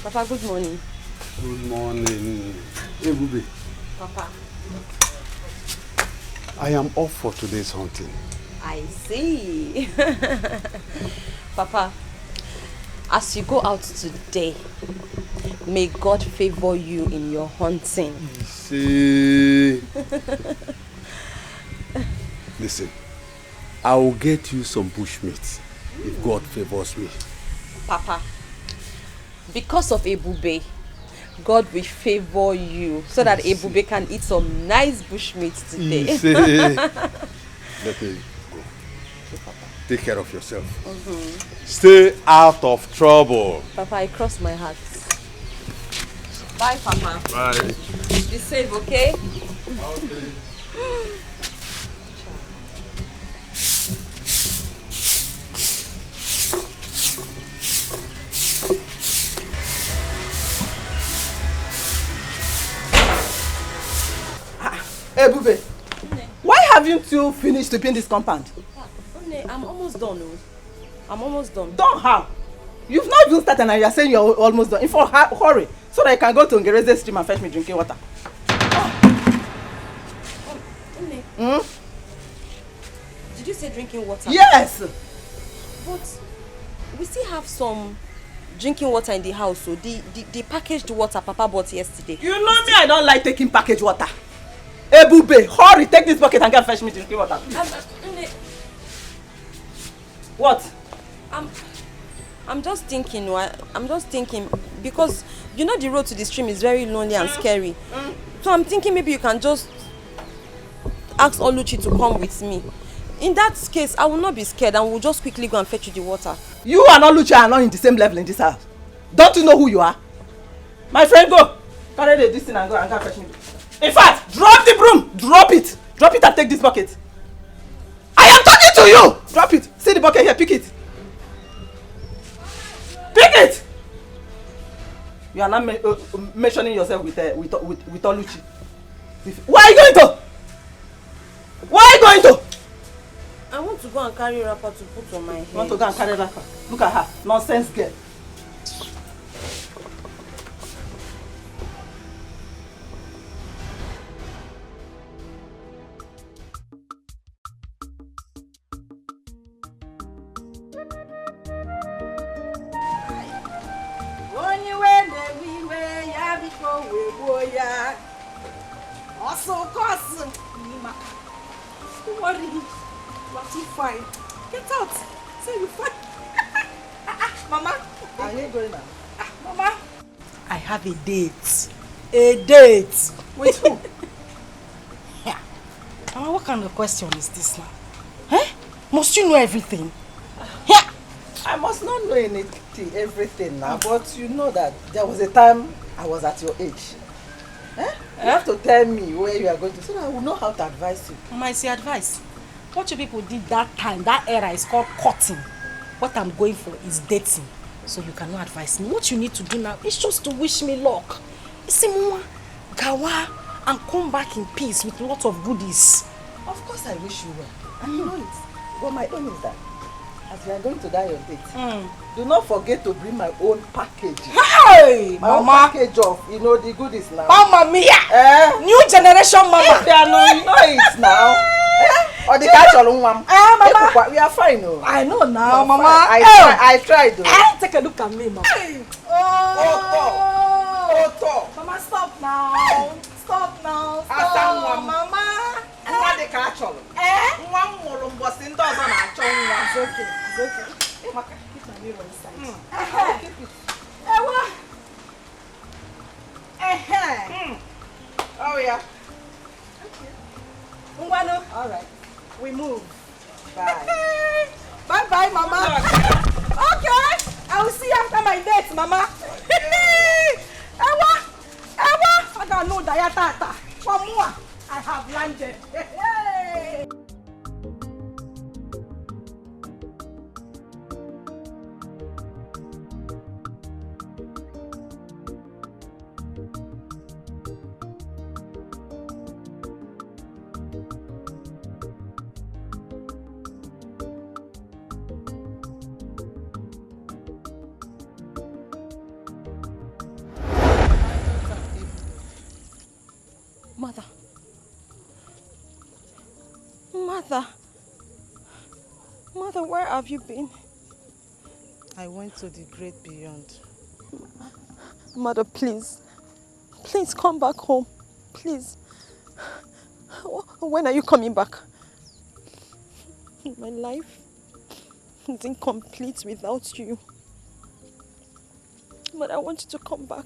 Papa, good morning. Good morning. Hey, Bubi. Papa. I am off for today's hunting. I see. Papa, as you go out today, may God favor you in your hunting. See. Listen, I will get you some bushmeat if God favors me. Papa, because of Ebube, God will favor you so that Ebube can eat some nice bushmeat today. Let me go. Take care of yourself. Stay out of trouble. Papa, I cross my heart. Bye, Papa. Bye. Be safe, okay? Okay. Hey, Bube, why haven't you finished sweeping this compound? I'm almost done. I'm almost done. Done how? You've not even started and you're saying you're almost done. In fact, hurry, so that I can go to Ngereze stream and fetch me drinking water. Did you say drinking water? Yes! But we still have some drinking water in the house, so the packaged water Papa bought yesterday. You know me, I don't like taking packaged water. Hey, Bube, hurry, take this bucket and go and fetch me drinking water. What? I'm just thinking, because you know the road to the stream is very lonely and scary. So I'm thinking maybe you can just ask Oluchi to come with me. In that case, I will not be scared and we'll just quickly go and fetch you the water. You and Oluchi are not in the same level in this house. Don't you know who you are? My friend, go. Carry this thing and go and fetch me. In fact, drop the broom. Drop it. Drop it and take this bucket. I am talking to you. Drop it. See the bucket here. Pick it. Pick it. You are not mentioning yourself with Oluchi. Where are you going to? Where are you going to? I want to go and carry wrapper to put on my head. You want to go and carry wrapper? Look at her. Nonsense girl. Don't worry, you are too fine. Get out. Say you fine. Mama. Are you going now? Mama. I have a date. A date. With who? Yeah. Mama, what kind of question is this now? Eh? Must you know everything? Yeah. I must not know everything now, but you know that there was a time I was at your age. Eh? You have to tell me where you are going to so that I will know how to advise you. Mama, I say advice. What you people did that time, that era is called courting. What I'm going for is dating. So you cannot advise me. What you need to do now is just to wish me luck. See, Mama, gawa and come back in peace with a lot of goodies. Of course I wish you well. And you know it. But my own is that as we are going to die on date, do not forget to bring my own package. Hey, my Mama. own package of, you know, the goodies now. Mama mia! New generation Mama. They are no, you know it now. Or the catch all one. Mama. We are fine, no. I know now, Mama. I tried though. Take a look at me, Mama. Oh, Mama, stop now. Stop now. Stop, Mama. What the catch all? One more was in those on our tongue. It's okay. It's okay. Keep my mirror inside. Keep it. Oh yeah. Okay. All right. We move. Bye. Bye bye, Mama. Okay. I will see you after my date, Mama. Ewa. I got no diatata. One more. I have landed. Hey. Mother, where have you been? I went to the great beyond. Mother, please. Please come back home. Please. When are you coming back? My life is incomplete without you. But I want you to come back.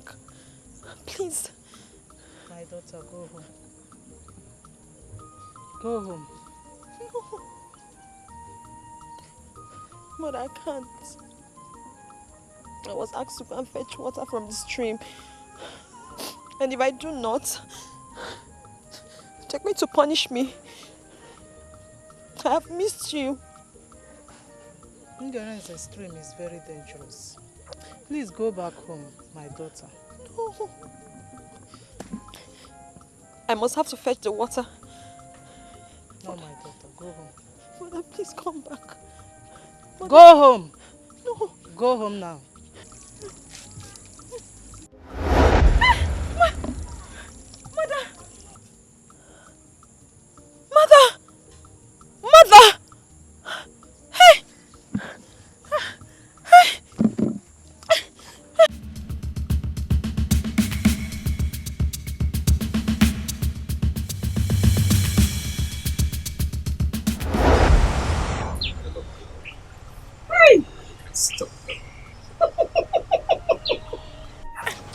Please. My daughter, go home. Go home. No. But I can't. I was asked to go and fetch water from the stream. And if I do not, they're going to punish me. I have missed you. Ignorance extreme is very dangerous. Please go back home, my daughter. No. I must have to fetch the water. No, my daughter, go home. Mother, please come back. Mother. Go home. No. Go home now.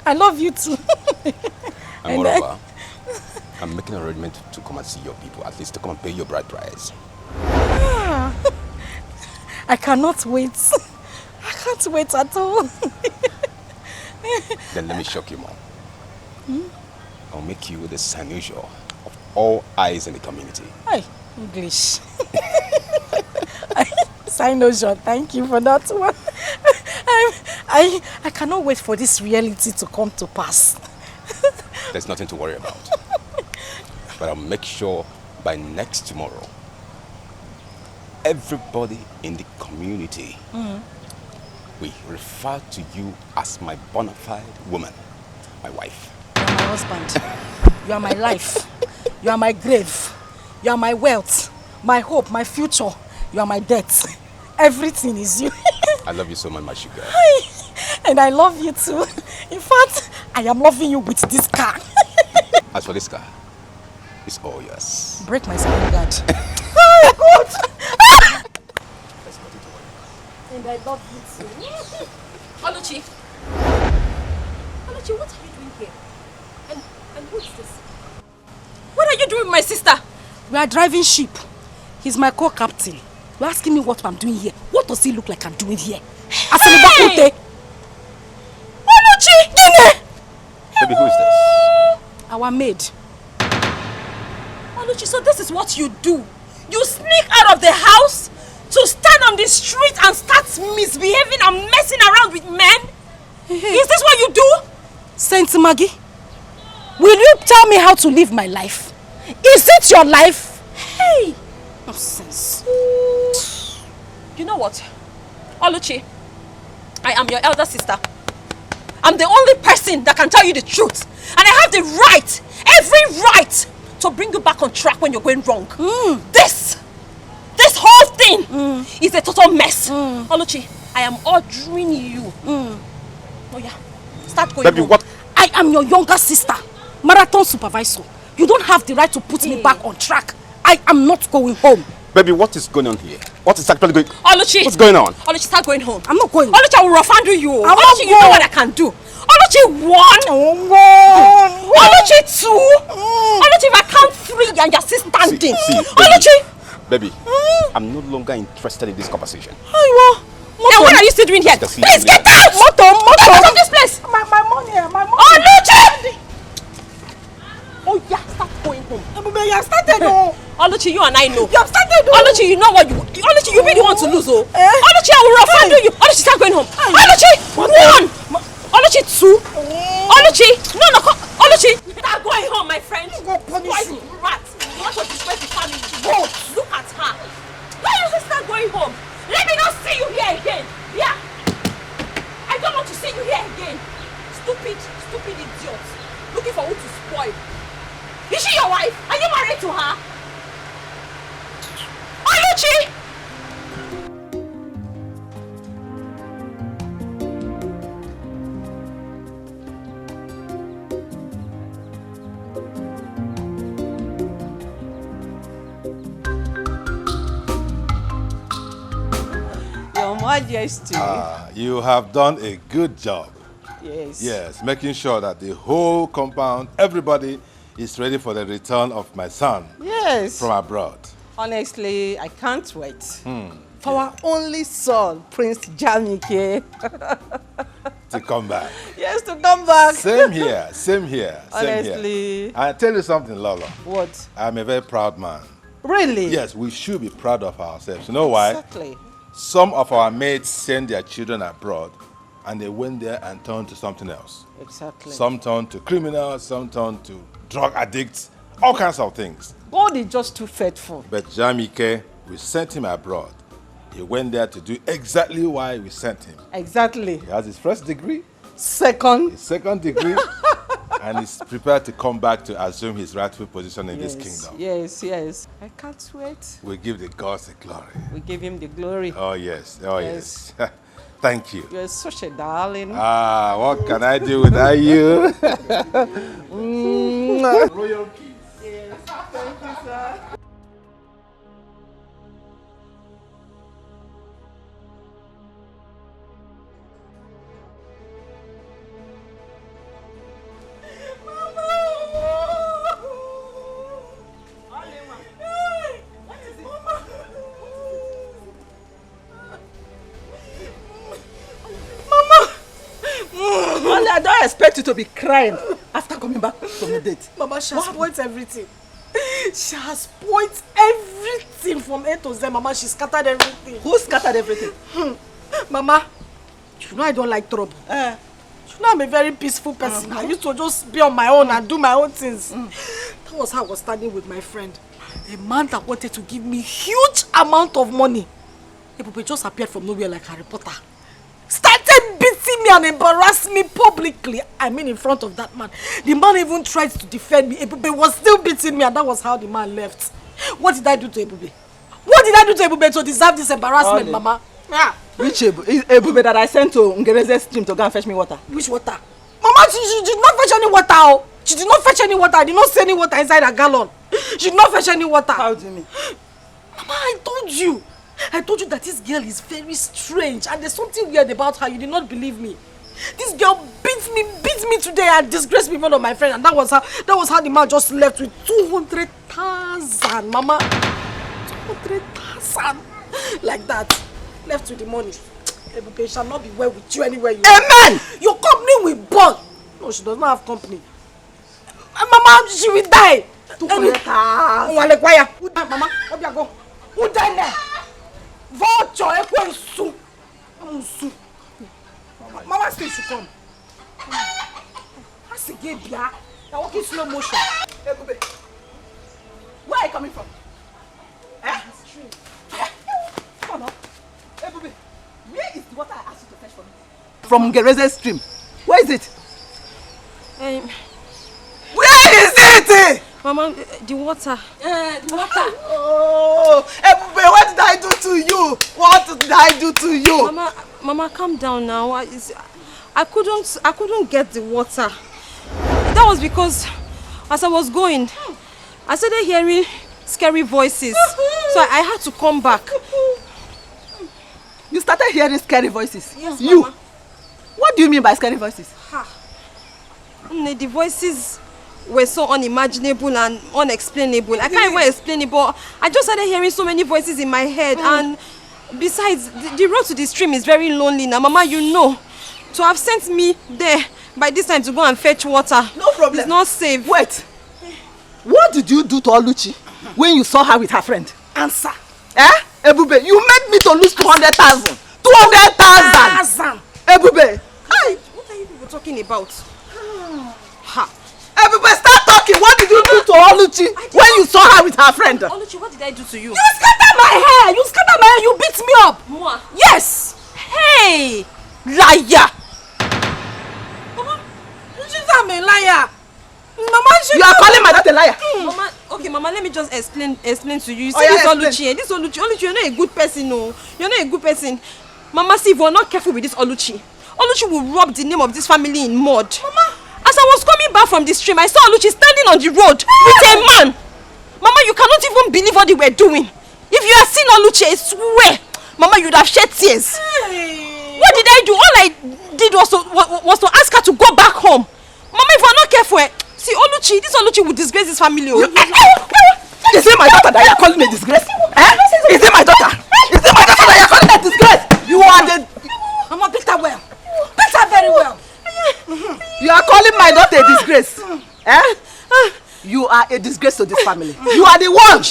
I love you too. And moreover, I'm making an arrangement to come and see your people, at least to come and pay your bride price. I cannot wait. I can't wait at all. Then let me shock you more. I'll make you the Sanujo of all eyes in the community. Hey, English. Sanujo, thank you for that one. I cannot wait for this reality to come to pass. There's nothing to worry about. But I'll make sure by next tomorrow, everybody in the community will refer to you as my bona fide woman, my wife. You are my husband. You are my life. You are my grave. You are my wealth, my hope, my future. You are my death. Everything is you. I love you so much, my sugar. And I love you too. In fact, I am loving you with this car. As for this car, it's all yours. Break my spinal guard. There's nothing to worry about. And I love you too. Oluchi, what are you doing here? And who is this? What are you doing with my sister? We are driving ship. He's my co-captain. You're asking me what I'm doing here. What does he look like I'm doing here? Hey! Oluchi! Baby, who is this? Our maid. Oluchi, so this is what you do? You sneak out of the house to stand on the street and start misbehaving and messing around with men? Is this what you do? Saint Maggie, will you tell me how to live my life? Is it your life? Hey! Nonsense. You know what? Oluchi, I am your elder sister. I'm the only person that can tell you the truth. And I have the right, every right, to bring you back on track when you're going wrong. This whole thing is a total mess. Oluchi, I am ordering you. Oh yeah, start going Baby, home. what? I am your younger sister, marathon supervisor. You don't have the right to put me back on track. I am not going home. Baby, what is going on here? What is actually going on? Oluchi! What's going on? Oluchi, start going home. I'm not going. Oluchi, I will rough handle you. I won't Oluchi, you know go. what I can do. Oluchi, 1. Oluchi, 2. Oluchi, if I count 3 and you're still standing. See, Oluchi! Baby, I'm no longer interested in this conversation. Then what are you still doing here? Just Please leave me get out! Get out of this place! My money, my money. Oluchi! Oh yeah, start going home. You have started. Oluchi, you and I know. You have started. Oluchi, you know what you... Oluchi, you really want to lose, oh? Oluchi, I will rough handle you. Oluchi, start going home. Oluchi, 1. Oluchi, 2. Oluchi, no, come. Oluchi, start going home, my friend. Go punish you. Rat. You want to disgrace the family. Go. Look at her. Why don't you start going home? Let me not see you here again. Yeah. I don't want to see you here again. Stupid idiot. Looking for who to spoil. Is she your wife? Are you married to her? Majesty. You have done a good job. Yes. Yes, making sure that the whole compound, everybody is ready for the return of my son. Yes. From abroad. Honestly, I can't wait. For our only son, Prince Jamike. To come back. Yes, to come back. Same here, same here. Honestly. I tell you something, Lola. What? I'm a very proud man. Really? Yes, we should be proud of ourselves. You know why? Exactly. Some of our mates send their children abroad and they went there and turned to something else. Exactly. Some turned to criminals, some turned to drug addicts, all kinds of things. God is just too faithful. But Jamike, we sent him abroad. He went there to do exactly why we sent him. Exactly. He has his first degree, Second. his second degree, and he's prepared to come back to assume his rightful position in this kingdom. Yes, yes. I can't wait. We give the gods the glory. We give him the glory. Oh, yes. Oh, yes. Yes. Thank you. You're such a darling. What can I do without you? Royal kiss. Yes. Thank you, sir. I don't expect you to be crying after coming back from the date. Mama, she has spoiled everything. She has spoiled everything from A to Z, Mama. She scattered everything. Who scattered everything? Mama, you know I don't like trouble. You know I'm a very peaceful person. I used to just be on my own and do my own things. That was how I was standing with my friend. A man that wanted to give me huge amount of money. Ebube just appeared from nowhere like Harry Potter. Started beating me and embarrassing me publicly. I mean in front of that man. The man even tried to defend me. Ebube was still beating me and that was how the man left. What did I do to Ebube? What did I do to Ebube to deserve this embarrassment, Mama? Yeah. Which Ebube that I sent to Ngereze's stream to go and fetch me water? Which water? Mama, she did not fetch any water. Oh. She did not fetch any water. I did not see any water inside a gallon. She did not fetch any water. How do you mean? Mama, I told you that this girl is very strange and there's something weird about her. You did not believe me. This girl beat me today and disgraced me in front of my friend, and that was how the man just left with 200,000, Mama. 200,000. Like that. Left with the money. Ebube shall not be well with you anywhere you Amen! Your company will burn. No, she does not have company. Mama, she will die. 200,000. Mama, what you go? Who died there? Vulture, Ekwensu. Mama said she come. That's a gay bia. You're walking slow motion. Ebube, where are you coming from? Come on up. Ebube, where is the water I asked you to fetch for me? From Ngereze's stream. Where is it? Where is it? Mama, the water. The water. Oh, Ebube, what did I do to you? What did I do to you? Mama, calm down now. I couldn't get the water. That was because as I was going, I started hearing scary voices. So I had to come back. You started hearing scary voices? Yes, you? Mama. What do you mean by scary voices? The voices were so unimaginable and unexplainable. I can't even explain it, but I just started hearing so many voices in my head. And besides, the road to the stream is very lonely now. Mama, you know, to have sent me there by this time to go and fetch water. No problem. It's not safe. Wait. What did you do to Oluchi when you saw her with her friend? Answer. Ebube, you made me to lose 200,000. 200,000. Ebube. Hi. What are you people talking about? Ebube, start talking. What did you do to Oluchi when you saw her with her friend? Oluchi, what did I do to you? You scattered my hair. You beat me up. Moi? Yes. Hey! Liar. Mama, she's a liar. Mama, you are calling my daughter a liar. Mama, okay, Mama, let me just explain to you. You see yeah, this Oluchi, you're not a good person, no. You're not a good person. Mama, see, if we're not careful with this Oluchi will rub the name of this family in mud. Mama, as I was coming back from the stream, I saw Oluchi standing on the road with a man. Mama, you cannot even believe what they were doing. If you had seen Oluchi, I swear, Mama, you'd have shed tears. Hey. What did I do? All I did was to ask her to go back home. Mama, if we're not careful, see, this Oluchi will disgrace his family. Is it my daughter that you're calling a disgrace? Is it my daughter? Is it my daughter that you're calling a disgrace? You are the... Mama, beat her well. Beat her very well. You are calling my daughter a disgrace? You are a disgrace to this family. You are the one.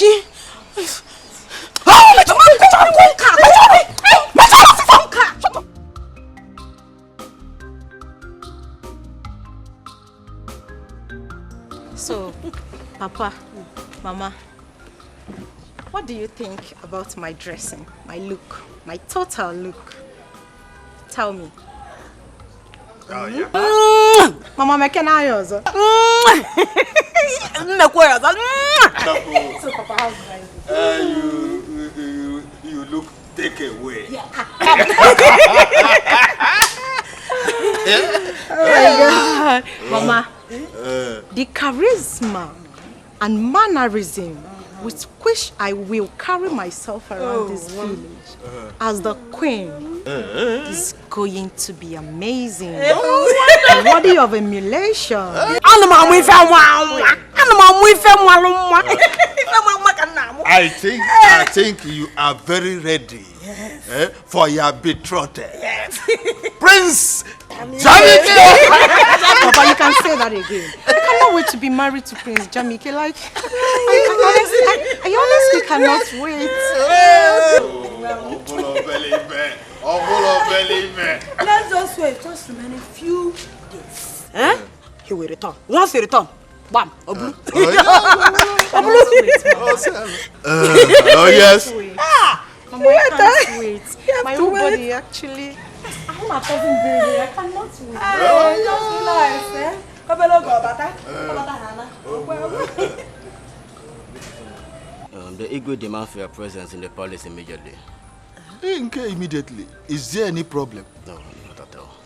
So, Papa, Mama, what do you think about my dressing, my look, my total look? Tell me. Oh, yeah. Mama, make an eye also. So, Papa, how's You look take away. Yeah. Oh my God. Mama, the charisma and mannerism with which I will carry myself around this village as the queen is going to be amazing and worthy of emulation. I think you are very ready for your betrothed. Yes. Prince Jamike! Papa, you can say that again. I cannot wait to be married to Prince Jamike. Like, I honestly cannot wait. Let's just wait, just remain a few days. He will return. Once he return, bam, Oblu. Oh yes. Mama, I can't wait. My whole body actually. I'm my cousin baby. I cannot wait. Just relax, The Igwe demand for your presence in the palace immediately. Immediately. Is there any problem? No, not at all.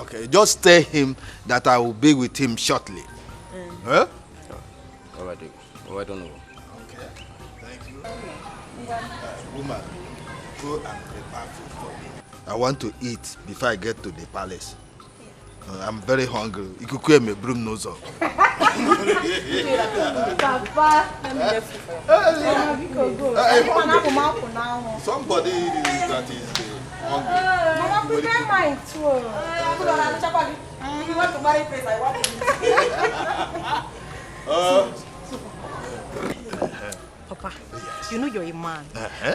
Okay. Just tell him that I will be with him shortly. Huh? All right, I don't know. Okay. Thank you. Woman, go and prepare food for me. I want to eat before I get to the palace. I'm very hungry. You could call me broom nose up. Papa, let me left you for Somebody that is hungry. Mama, prepare mine too. If you want to marry Prince, I want to. Papa, you know you're a man,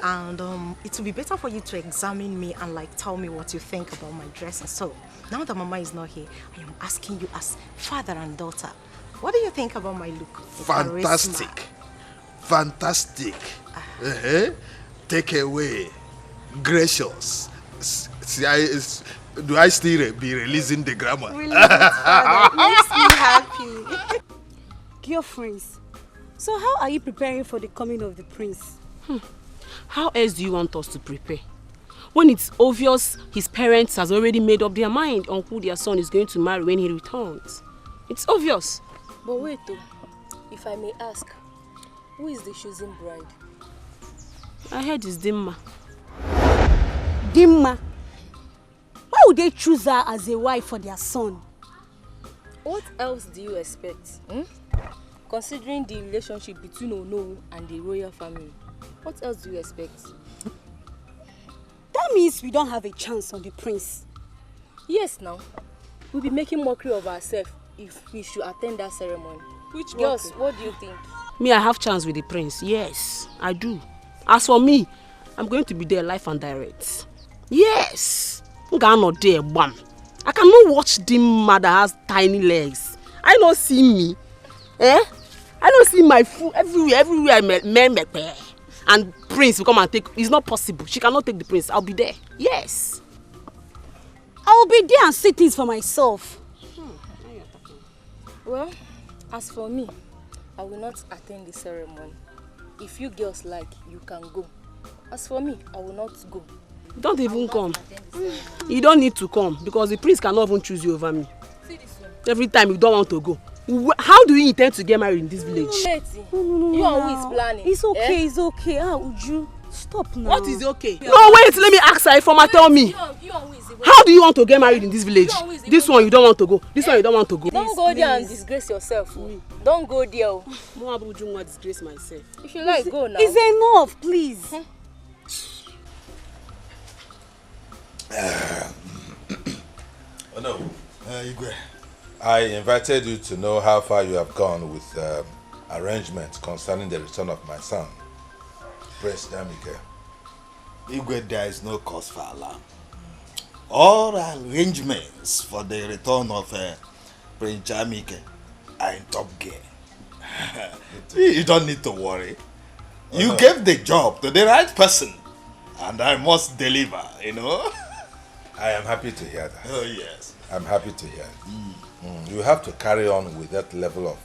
and it will be better for you to examine me and like tell me what you think about my dressing. So now that Mama is not here, I am asking you as father and daughter, what do you think about my look? Fantastic. Fantastic. Take away. Gracious. Do I still be releasing the grammar? Really, father, it makes me happy. Girlfriends, so how are you preparing for the coming of the prince? How else do you want us to prepare? When it's obvious his parents has already made up their mind on who their son is going to marry when he returns. It's obvious. But wait though, if I may ask, who is the chosen bride? I heard it's Dimma. Dimma? Why would they choose her as a wife for their son? What else do you expect? Considering the relationship between Ono and the royal family, what else do you expect? That means we don't have a chance on the prince. Yes, now. We'll be making mockery of ourselves if we should attend that ceremony. Which Girls, mockery? what do you think? Me, I have chance with the prince. Yes, I do. As for me, I'm going to be there live and direct. Yes. I'm not there, bam. I cannot watch Dimma that has tiny legs. I don't see me. I don't see my food everywhere men make pay. And prince will come and take. It's not possible. She cannot take the prince. I'll be there. Yes. I'll be there and see things for myself. Well, as for me, I will not attend the ceremony. If you girls like, you can go. As for me, I will not go. Don't even come. You don't need to come because the prince cannot even choose you over me. See this one. Every time you don't want to go. How do you intend to get married in this village? No, you are who is planning. It's okay, it's okay. How would you? Stop now. What is okay? No, wait, let me ask her. Ifeoma, tell me. How do you want to get married in this village? This one you don't want to go. This one you don't want to go. Don't go there and disgrace yourself. Don't go there. More about you want to disgrace myself. If you like, go now. It's enough, please. Oh no, Igwe. I invited you to know how far you have gone with arrangements concerning the return of my son, Prince Jamike. Igwe, there is no cause for alarm. All arrangements for the return of Prince Jamike are in top gear. You don't need to worry. You gave the job to the right person, and I must deliver, you know. I am happy to hear that. Oh yes. I'm happy to hear it. You have to carry on with that level of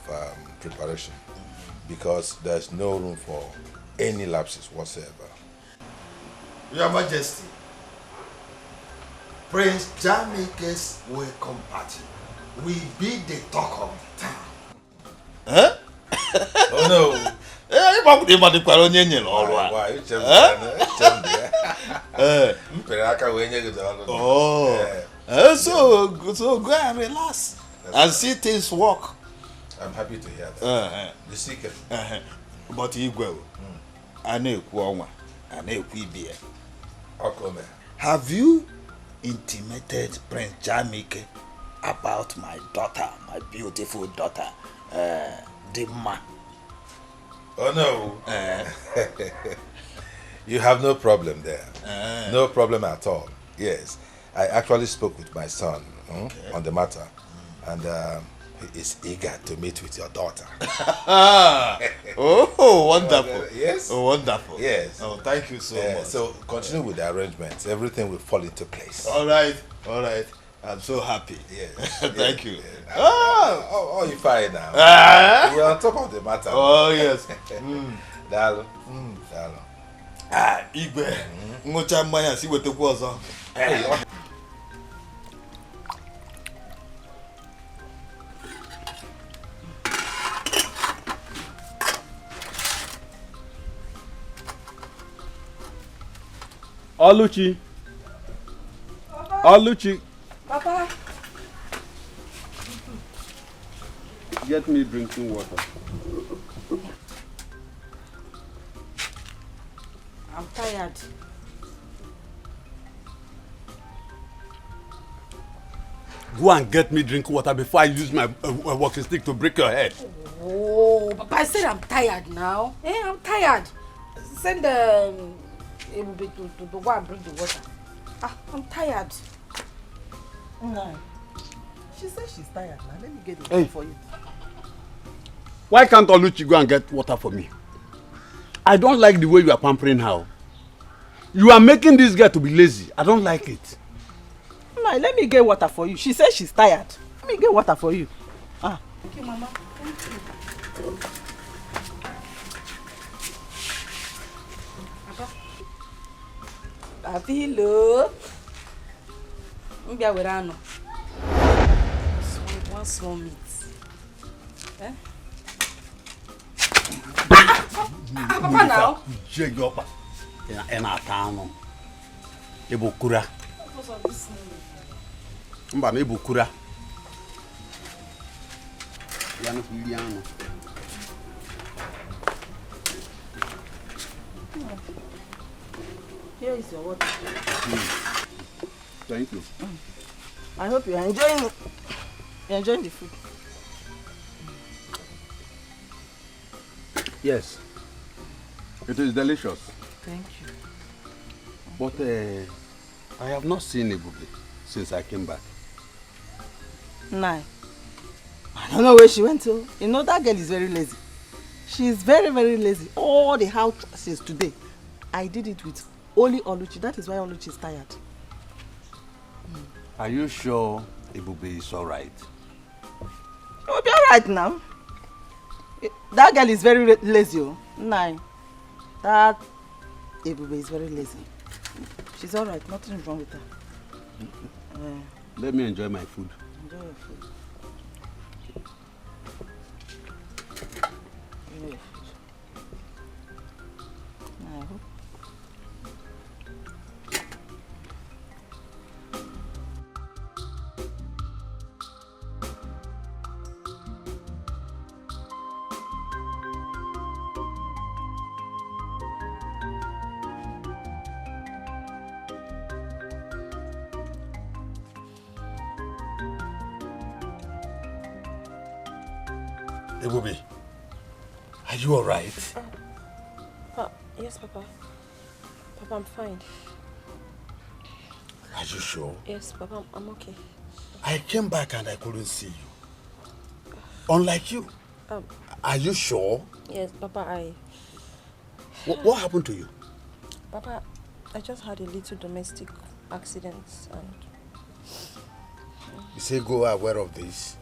preparation because there's no room for any lapses whatsoever. Your Majesty, Prince Jamike's welcome party will be the talk of the town. Huh? Oh no. Why? So go and relax and see things work. I'm happy to hear that. The secret. But Igwe, have you intimated Prince Jamike about my daughter, my beautiful daughter, Dimma? Oh no. You have no problem there. No problem at all. Yes. I actually spoke with my son on the matter, and he is eager to meet with your daughter. Oh, wonderful. Yes. Oh, wonderful. Yes. Oh, thank you so much. So continue with the arrangements. Everything will fall into place. All right. All right. I'm so happy. Yes. Thank you. Oh, you're fine now. You're on top of the matter. Oh, yes. Dalo. Igwe. Ngocha mmanya si wetekwu ọzọ. Oluchi. Oluchi. Papa. Get me drinking water. I'm tired. Go and get me drinking water before I use my walking stick to break your head. Oh, Papa, I said I'm tired now. I'm tired. Send to go and bring the water. I'm tired. No. She said she's tired now. Let me get it for you. Why can't Oluchi go and get water for me? I don't like the way you are pampering her. You are making this girl to be lazy. I don't like it. No, let me get water for you. She says she's tired. Let me get water for you. Thank you, Mama. Thank you. Babilo. One small meat. Eh? Papa now. Jegopa. Ena tano. Ebukura. Mba na ebukura. Yano filiano. Here is your water. Thank you. I hope you are enjoying it. You're enjoying the food. Yes. It is delicious. Thank you. But I have not seen Ebube since I came back. Nah. I don't know where she went to. You know, that girl is very lazy. She is very, very lazy. All the house since today, I did it with only Oluchi. That is why Oluchi is tired. Are you sure Ebube is alright? She will be alright now. That girl is very lazy. Nah. That Ebube is very lazy. She's alright. Nothing is wrong with her. Let me enjoy my food. Enjoy your food. Enjoy your food. I hope Ebubi, are you alright? Yes, Papa. Papa, I'm fine. Are you sure? Yes, Papa, I'm okay. I came back and I couldn't see you. Unlike you. Are you sure? Yes, Papa, What happened to you? Papa, I just had a little domestic accident and... You say go aware of this?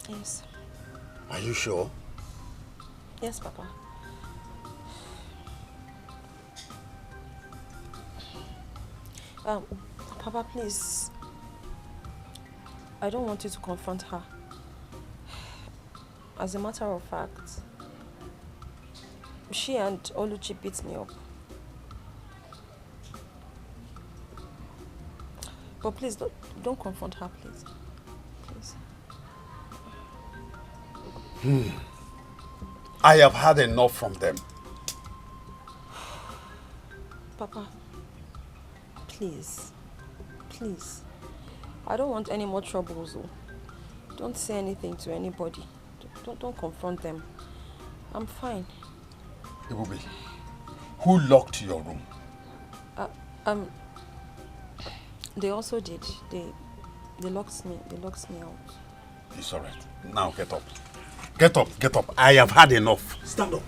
Yes. Are you sure? Yes, Papa. Papa, please. I don't want you to confront her. As a matter of fact, she and Oluchi beat me up. But please, don't confront her, please. Please. I have had enough from them. Papa, please. Please. I don't want any more troubles. Don't say anything to anybody. Don't confront them. I'm fine. Ibubi, who locked your room? They also did. They locked me. They locked me out. It's alright. Now get up. Get up, get up. I have had enough. Stand up.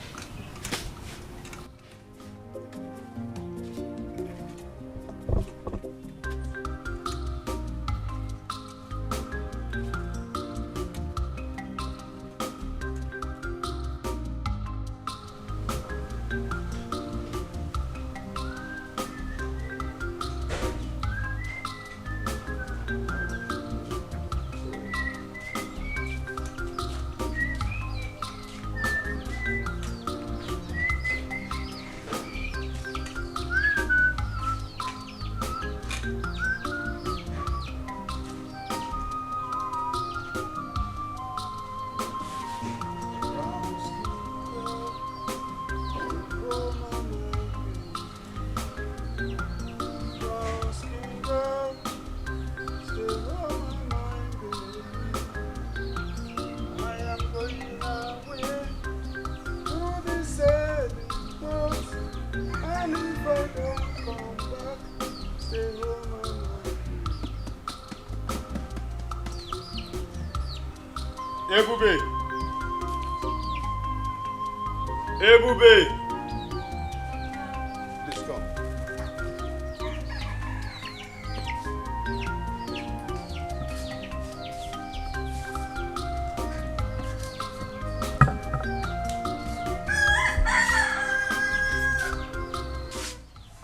Ebube! Ebube! Let's go.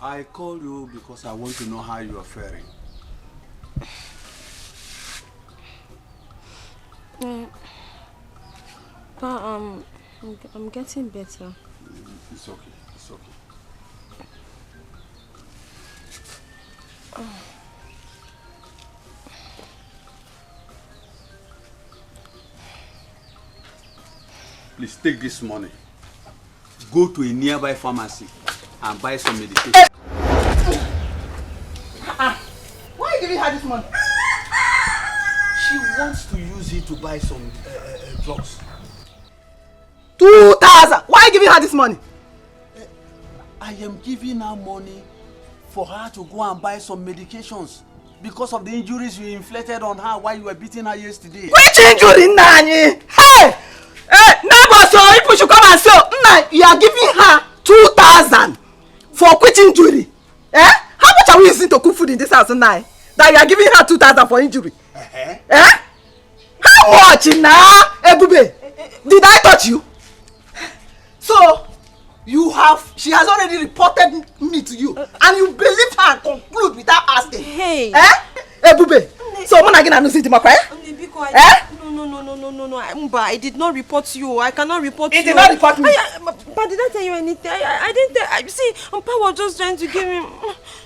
I called you because I want to know how you are faring. But I'm getting better. It's okay. It's okay. Please take this money. Go to a nearby pharmacy and buy some medication. Why are you giving her this money? She wants to use it to buy some drugs. 2,000! Why are you giving her this money? I am giving her money for her to go and buy some medications because of the injuries you inflicted on her while you were beating her yesterday. Which injury, Nani? Hey! Neighbor, so people should come and say, you are giving her 2,000 for quit injury. Eh? How much are we using to cook food in this house now? That you are giving her 2,000 for injury? Eh? How much now, Ebube? Did I touch you? So, she has already reported me to you, and you believed her and conclude without asking. Hey! Eh? Ebube, so when I get a to my quiet? Eh? No, Mba, I did not report you. I cannot report you. It did not report me. But did I tell you anything? I didn't tell. You see, Mpa was just trying to give him.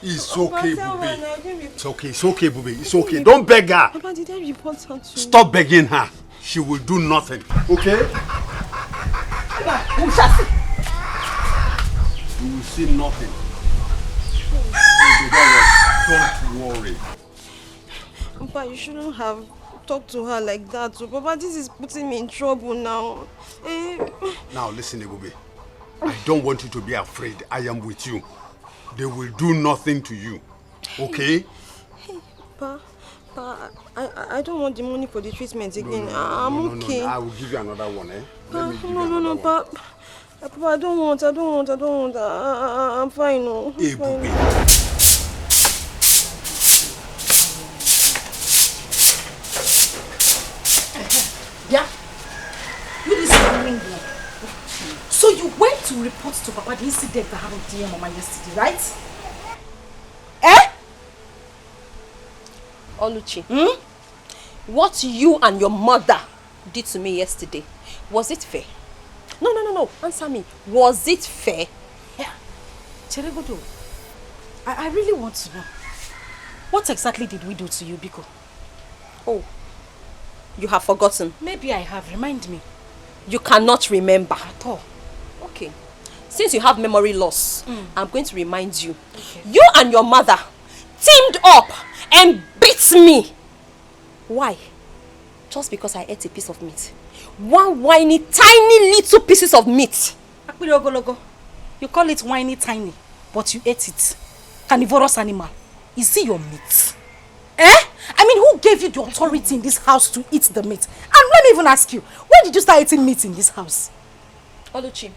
It's okay, Bube. It's okay, Bube. It's okay. Don't beg her. But did I report her to? Stop begging her. She will do nothing. Okay? We shall see. You will see nothing. Don't worry. Mpa, you shouldn't have talk to her like that. So, Papa, this is putting me in trouble now. Now, listen, Ebube. I don't want you to be afraid. I am with you. They will do nothing to you. Okay? Pa, I don't want the money for the treatment again. I'm okay. No. I will give you another one, eh? No, Pa. Papa, I don't want. I'm fine, no. Ebube. Yeah? You listen. So you went to report to Papa the incident that happened to your mama yesterday, right? Oluchi, what you and your mother did to me yesterday, was it fair? No. Answer me. Was it fair? Yeah. Cheregodo, I really want to know. What exactly did we do to you, Biko? Oh, you have forgotten. Maybe I have. Remind me. You cannot remember. At all. Okay. Since you have memory loss, I'm going to remind you. Okay. You and your mother teamed up and beat me. Why? Just because I ate a piece of meat. One whiny, tiny little pieces of meat. You call it whiny, tiny, but you ate it. Carnivorous animal. Is it your meat? I mean, who gave you the authority in this house to eat the meat? And let me even ask you, when did you start eating meat in this house? Oluchi,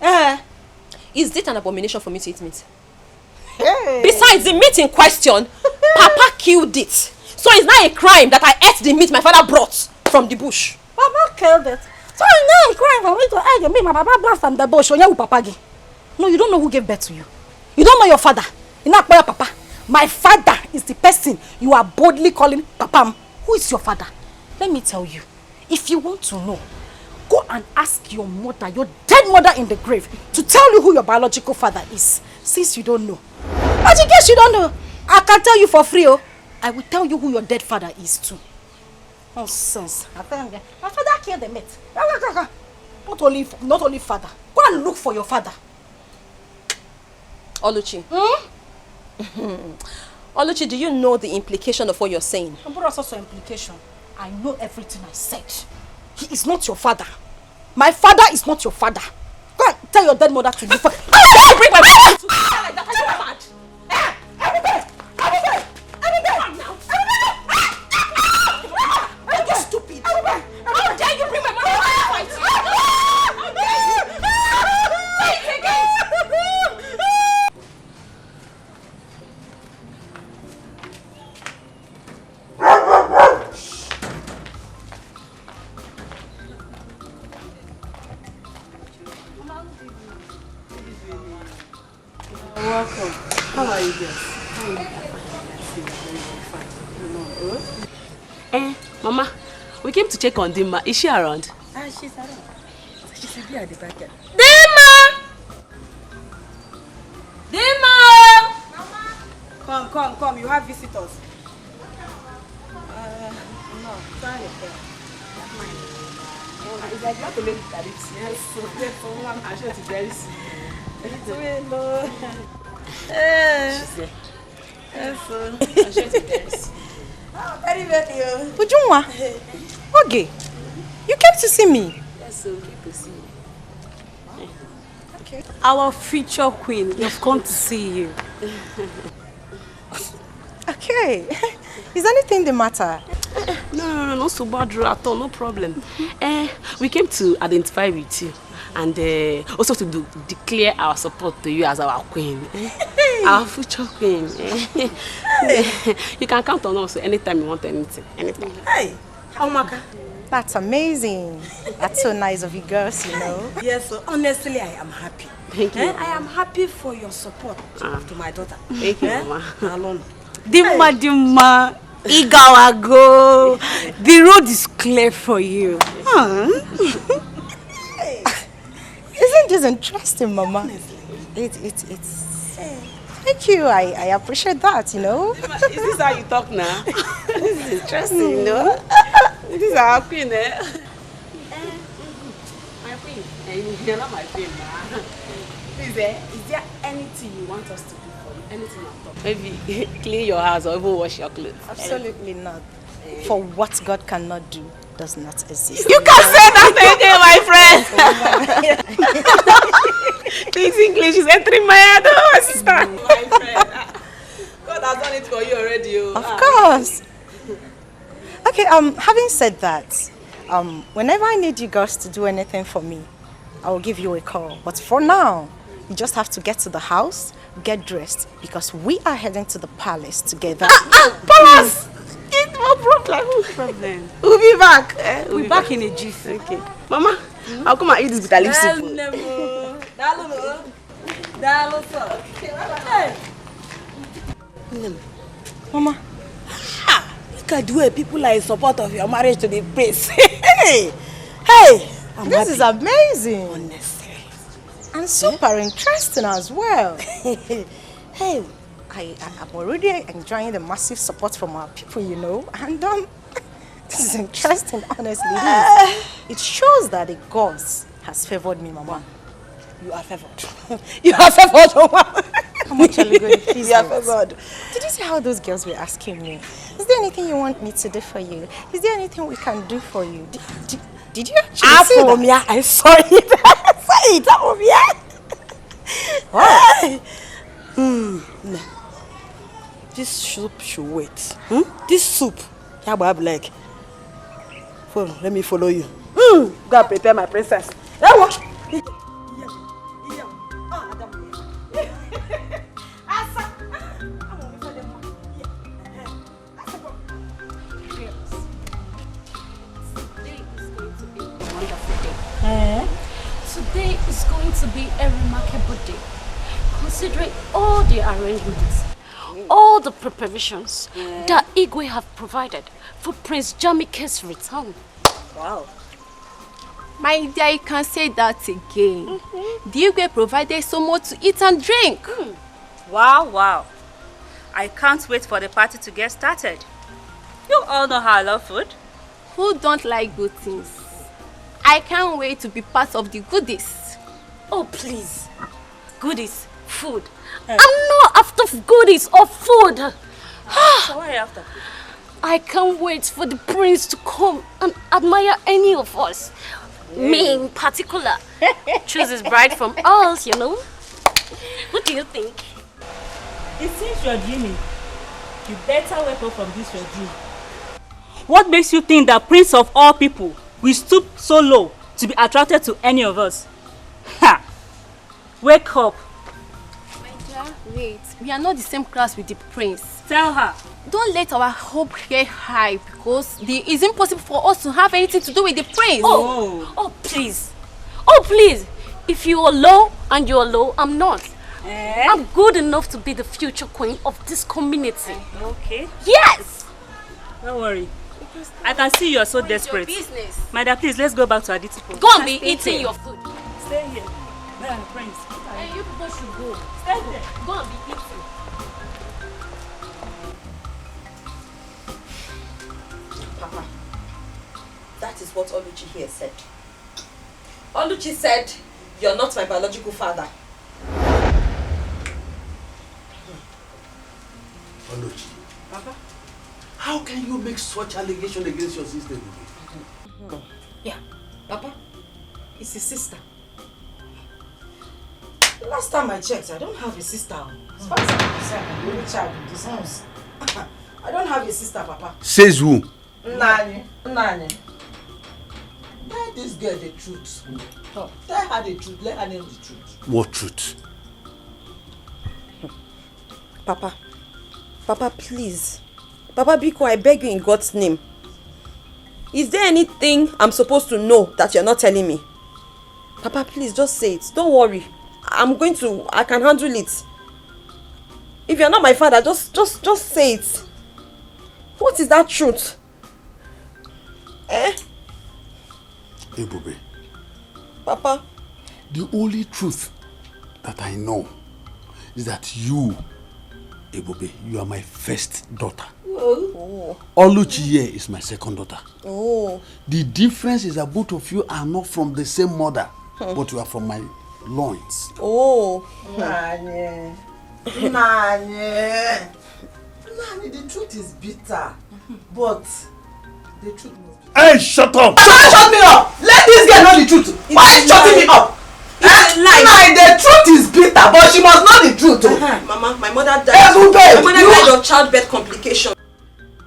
is it an abomination for me to eat meat? Hey. Besides the meat in question, Papa killed it. So it's not a crime that I ate the meat my father brought from the bush. Papa killed it. So it's not a crime for me to eat the meat my papa brought from the bush. No, you don't know who gave birth to you. You don't know your father. You're not your papa. My father is the person you are boldly calling Papa. Who is your father? Let me tell you. If you want to know, go and ask your mother, your dead mother in the grave, to tell you who your biological father is. Since you don't know. But in case you don't know, I can tell you for free. I will tell you who your dead father is too. Nonsense. My father killed the meat. Not only father. Go and look for your father. Oluchi. Oluchi, do you know the implication of what you're saying? But also implication. I know everything I said. He is not your father. My father is not your father. Go and tell your dead mother to look for. Bring my father to like that. Are you mad? Come now. Are you stupid? How dare you bring my mother to fight? How dare you? Say it again. Welcome. How are you guys? Mama, we came to check on Dima. Is she around? She's around. She should be at the back end. Dima! Mama! Come. You have visitors. No, sorry. It's like you have to make it at it. Yes, so therefore, I'm sure it's very soon. Hello. She's there. Yes, so I'm sure it's very soon. Very well. Ujunwa. Okay. You came to see me. Yes, so we came to see you. Okay. Our future queen, we've come to see you. Okay. Is anything the matter? No so bad at all, no problem. We came to identify with you and also to declare our support to you as our queen. Our future queen. You can count on us anytime you want anything. Anything. Hey, Amaka. That's amazing. That's so nice of you girls, you know. Yes, so honestly, I am happy. Thank you. I am happy for your support to my daughter. Thank you, Mama. Alone. Dima, Igawago. The road is clear for you. Isn't this interesting, Mama? It's. Thank you. I appreciate that, you know. Is this how you talk now? This is interesting, you know. This is our queen, eh? My queen. You're not my queen, ma. Is there anything you want us to do for you? Anything at all? Maybe clean your house or even wash your clothes. Absolutely not. For what God cannot do does not exist. You can say that again, my friend. This English is entering my head, oh, sister. My friend. God has done it for you already. Of course. Okay, having said that, whenever I need you girls to do anything for me, I will give you a call. But for now, you just have to get to the house, get dressed, because we are heading to the palace together. Palace! No problem. We'll be back. We'll be back in a jiffy. Okay. Mama, I'll come and eat this bitter leaf soup. Mama. Look at the way people are in support of your marriage to the prince. Hey! This is amazing. Honestly. And super interesting as well. Hey, I'm already enjoying the massive support from our people, you know. And this is interesting, honestly. It shows that the gods has favored me, Mama. You are favored. You are favored, Mama. I'm actually going to please you are favored. Did you see how those girls were asking me? Is there anything you want me to do for you? Is there anything we can do for you? Did you actually see that? Yeah, I saw it. I saw it. Wow. This soup should wait. This soup. Yeah, but I'm like, let me follow you. Go and prepare my princess. Today is going to be a remarkable day, considering all the arrangements, all the preparations that Igwe have provided for Prince Jamike's return. Wow. My dear, you can say that again. The Igwe provided so much to eat and drink. Wow. I can't wait for the party to get started. You all know how I love food. Who don't like good things? I can't wait to be part of the goodies. Oh, please. Goodies, food. I'm not after goodies or food. So what are you after? I can't wait for the prince to come and admire any of us. Me in particular. Choose his bride from us, you know. What do you think? It seems you're dreaming. You better wake up from this your dream. What makes you think that Prince of all people will stoop so low to be attracted to any of us? Ha! Wake up. My dear, wait. We are not the same class with the prince. Tell her. Don't let our hope get high because it's impossible for us to have anything to do with the prince. Oh, please. Oh, please. If you are low and you are low, I'm not. I'm good enough to be the future queen of this community. Okay. Yes! Don't worry. I can see you are so desperate. My dear, please, let's go back to our duty post. Go and be eating your food. Stay here. Prince. Hey, you people should go. Stay there. Go and be eating. Papa, that is what Oluchi here said. Oluchi said, you're not my biological father. Oluchi. Papa? How can you make such allegation against your sister? Yeah, Papa, it's his sister. The last time I checked, I don't have a sister. As far as I'm concerned, I'm the only child in this house. I don't have a sister, Papa. Says who? Nani. Tell this girl the truth. Tell her the truth. Let her know the truth. What truth? Papa, please. Papa Biko, I beg you in God's name. Is there anything I'm supposed to know that you're not telling me? Papa, please, just say it. Don't worry. I can handle it. If you're not my father, just say it. What is that truth? Ebube. Papa. The only truth that I know is that you, Ebube, you are my first daughter. Oh. Oluchi here is my second daughter. Oh. The difference is that both of you are not from the same mother, but you are from my loins. Oh. Nani, the truth is bitter, but The truth must be. Hey, shut up! Shut me up! Let this girl know the truth. Why are you shutting me up? Nah, the truth is bitter, but she must know the truth. Mama, my mother died. My mother died of childbirth complication.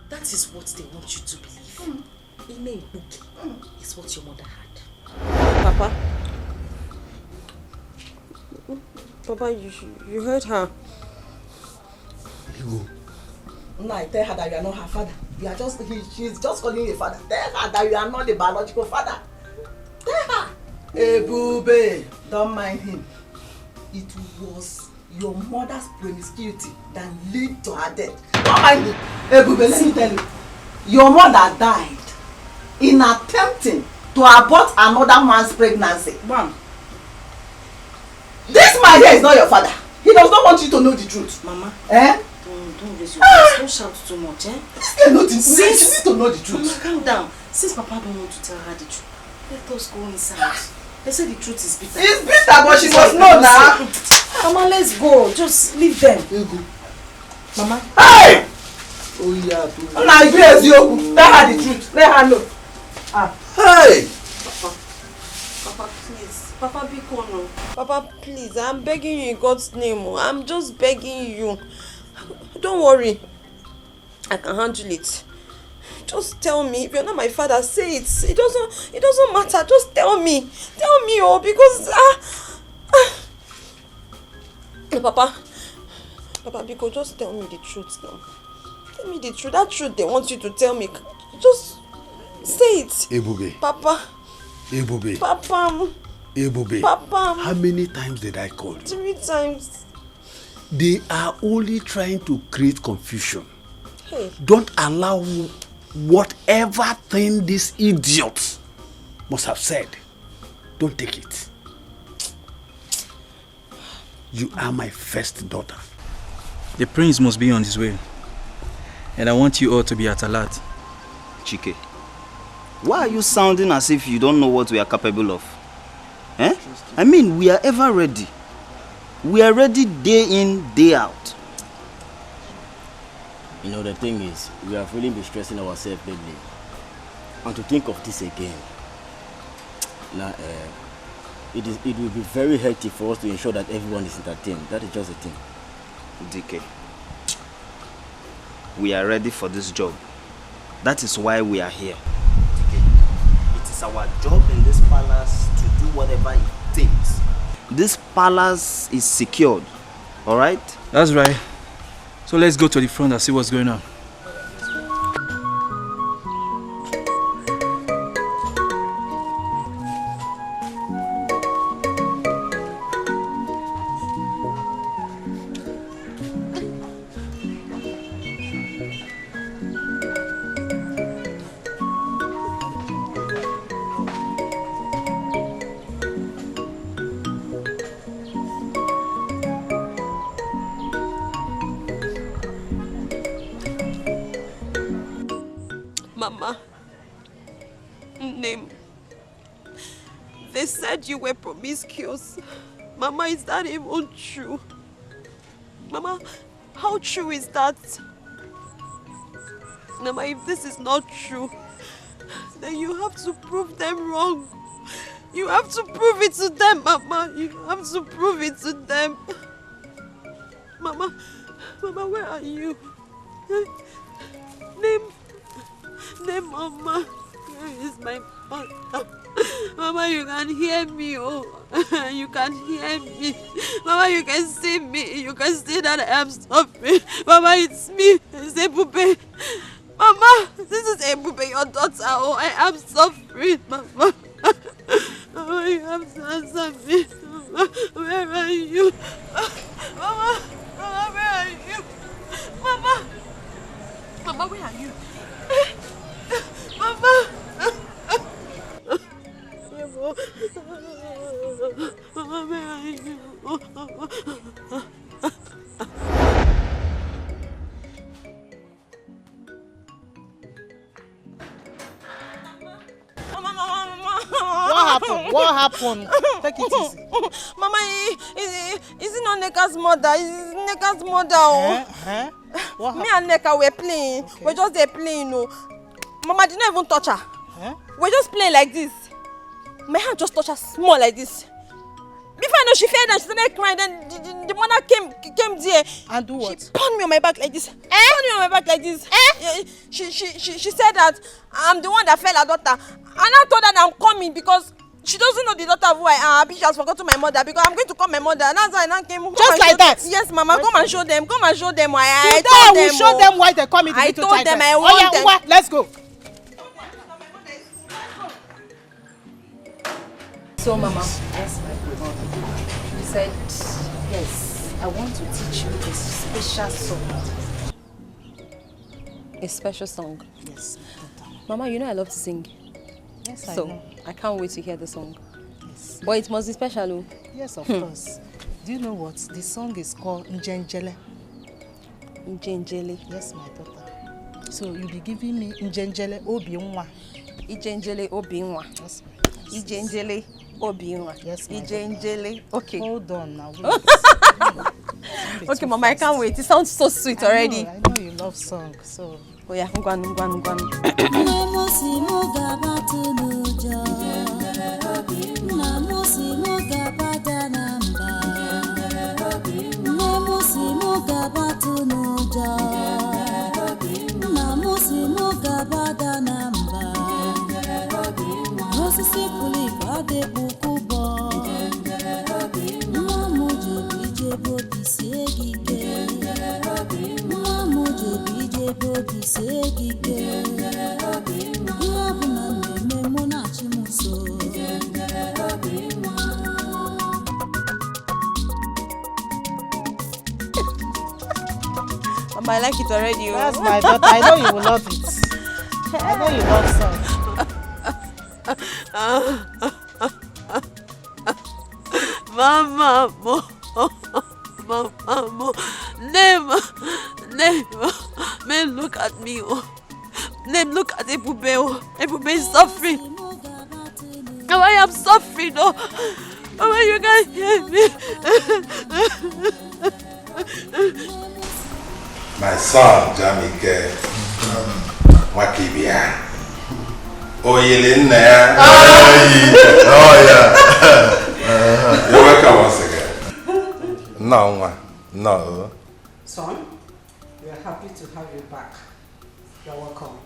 That is what they want you to believe. Ime Ibuki is what your mother had. Papa. Papa, you heard her. Nah, tell her that you are not her father. You are just she's just calling you a father. Tell her that you are not the biological father. Tell her. Ebube, don't mind him. It was your mother's promiscuity that led to her death. Don't mind him. Ebube, let me tell you. Your mother died in attempting to abort another man's pregnancy. Ma'am. This man here is not your father. He does not want you to know the truth. Mama. Eh? Don't raise your voice. Don't shout too much, eh? She needs to know the truth. Mama, calm down. Since Papa don't want to tell her the truth, let us go inside. They say the truth is bitter. It's bitter, but she must know now. Mama, let's go. Just leave them. Mama. Hey! Oh yeah. Now yes, you tell her the truth. Let her know. Hey! Papa, please. Papa, be cool now. Papa, please. I'm begging you in God's name. I'm just begging you. Don't worry. I can handle it. Just tell me. If you're not my father, say it. It doesn't matter. Just tell me. Tell me, because Papa, Biko, just tell me the truth now. Tell me the truth. That truth they want you to tell me. Just say it. Ebube. Papa. Ebube. Papa. Ebube. Papa. How many times did I call you? 3 times. They are only trying to create confusion. Hey. Don't allow whatever thing this idiot must have said. Don't take it. You are my first daughter. The prince must be on his way. And I want you all to be at alert. Chike, why are you sounding as if you don't know what we are capable of? Eh? I mean, we are ever ready. We are ready day in, day out. You know, the thing is, we have really been stressing ourselves lately. And to think of this again, now, it will be very hectic for us to ensure that everyone is entertained. That is just the thing. DK, we are ready for this job. That is why we are here. DK, it is our job in this palace to do whatever it takes. This palace is secured, all right? That's right. So let's go to the front and see what's going on. Mama, name. They said you were promiscuous. Mama, is that even true? Mama, how true is that? Mama, if this is not true, then you have to prove them wrong. You have to prove it to them, Mama. You have to prove it to them. Mama, where are you? Name, Mama. Where is my mother? Mama, you can hear me, oh. You can hear me. Mama, you can see me. You can see that I am suffering. Mama, it's me. It's Ebube. Mama, this is Ebube, your daughter. Oh, I am suffering, Mama. Mama, you have to answer me. Mama, where are you? Mama, where are you? Mama, where are you? Mama! Mama, where are you? What happened? Take it easy. Mama, is it not Neka's mother? Is Neka's mother? Oh. What Me and Neka were playing. Okay. We're just there playing. Oh. Mama did not even touch her. Huh? We're just playing like this. My hand just touched her small like this. Before I know, she fell and she started crying. Then the mother came there. And do what? She pounded me on my back like this. Pounded me on my back like this. She said that I'm the one that fell her daughter. And I told her that I'm coming because she doesn't know the daughter of who I am. She has forgotten my mother because I'm going to call my mother. And that's why I came. Just like that? Yes, Mama. Come and show them. Come and show them why I told them. I will show them why they come into I told them I want them. Let's go. So, Mama. Yes, my God. You said, yes, I want to teach you a special song. A special song? Yes. Mama, you know I love to sing. Yes, I so, know. I can't wait to hear the song. Yes. But it must be special, Yes, of course. Do you know what? The song is called Njenjele. Njenjele? Yes, my daughter. So, you'll be giving me Njenjele Obiunwa. Njenjele Obiunwa. Yes, Njenjele Obiunwa. Yes, Njenjele. Okay. Hold on now. Okay, Mama, I can't wait. It sounds so sweet already. I know you love songs, so. Oh yeah, ngwan. Mama, I like it already. That's my daughter. I know you will love it. I know you love songs. Mama, never, man, look at me. Name, look at Ebube. Ebube is suffering. Oh, I am suffering. Oh, you can't hear me. My son, Jamike, Wakibia. Oh, Yelena. Oh, yeah. You're welcome once again. No. Son, we are happy to have you back. You're welcome.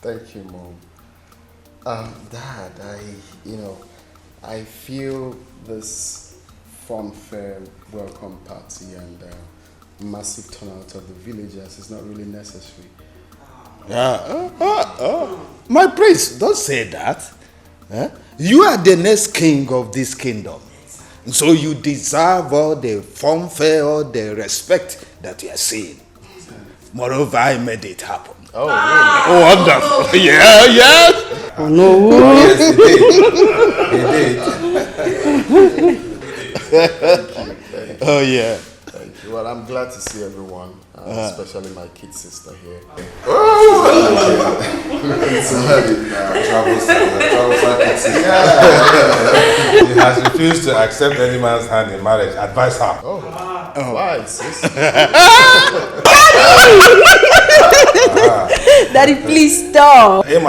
Thank you, Mom. Dad, I feel this fanfare welcome party and massive turnout of the villagers is not really necessary. My prince, don't say that. You are the next king of this kingdom. So you deserve all the fanfare, all the respect that you are seeing. Moreover, I made it happen. Oh, really? Oh, wonderful. Yeah, yes. Oh, no. Oh, yes, he did. Oh, yeah. Thank you. Well, I'm glad to see everyone, especially my kid sister here. He has refused to accept any man's hand in marriage. Advise her. Why, sis? Daddy, please stop. Good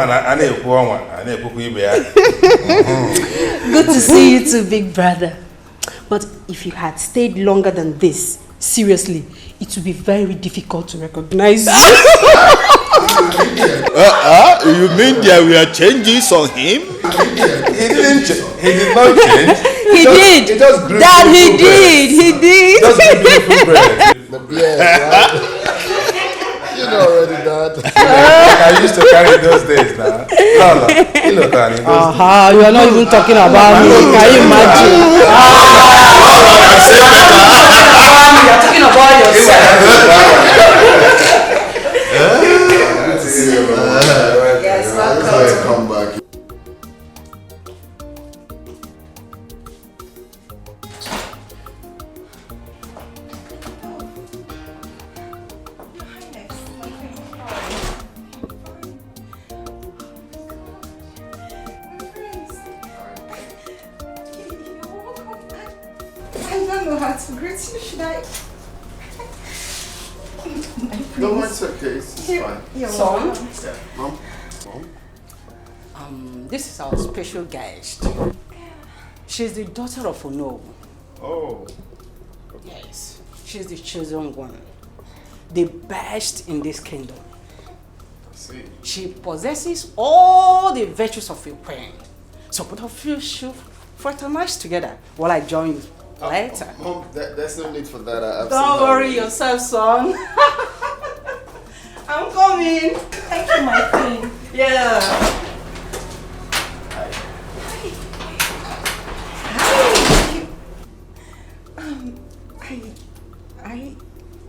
to see you too, big brother. But if you had stayed longer than this, seriously, it would be very difficult to recognize you. You mean there were changes on him? He didn't change. He did not change. He did. Dad, he did. He did. Just beautiful bread. The beard, right? You know already, Dad. I used to carry those days now. No. You know, Danny. You are not even talking about me. Can you imagine? You are talking about yourself. Yes, welcome back. I don't know how to greet you. Should I? No, it's okay. It's fine. You're Son? welcome. Mom? This is our special guest. She's the daughter of Inlove. Oh. Yes, she's the chosen one. The best in this kingdom. See. She possesses all the virtues of a queen. So both of you should fraternize together while I join you later. Mom, there's no need for that. Don't worry yourself, son. I'm coming. Thank you, my queen. Yeah.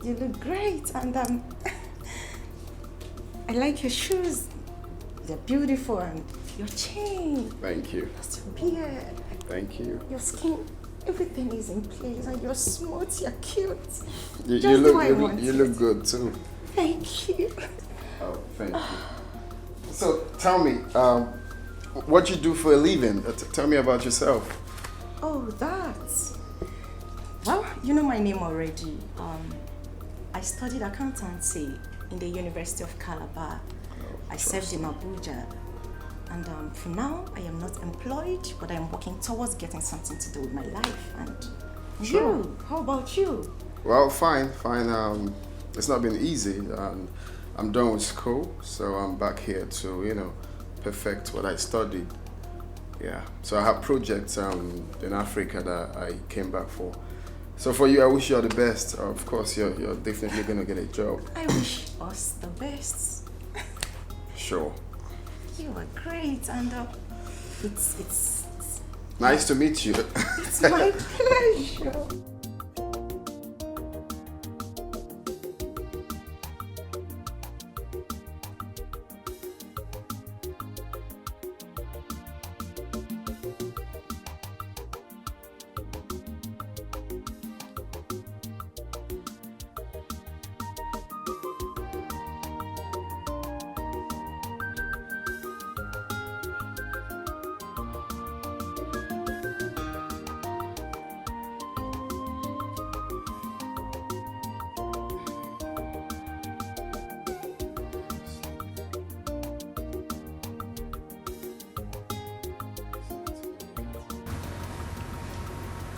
You look great, and I like your shoes. They're beautiful, and your chain. Thank you. Your beard. Thank you. Your skin. Everything is in place, and you're smooth. You're cute. You Just the way I look want you it. look good too. Thank you. Oh, thank you. So tell me, what you do for a living? Tell me about yourself. Oh, that. Well, you know my name already. I studied accountancy in the University of Calabar. I served in Abuja. And for now, I am not employed, but I'm working towards getting something to do with my life. And Sure. you, how about you? Well, fine. It's not been easy. I'm done with school, so I'm back here to, perfect what I studied. Yeah. So I have projects in Africa that I came back for. So for you, I wish you all the best. Of course, you're definitely gonna get a job. I wish us the best. Sure. You are great, and it's Nice to meet you. it's my pleasure.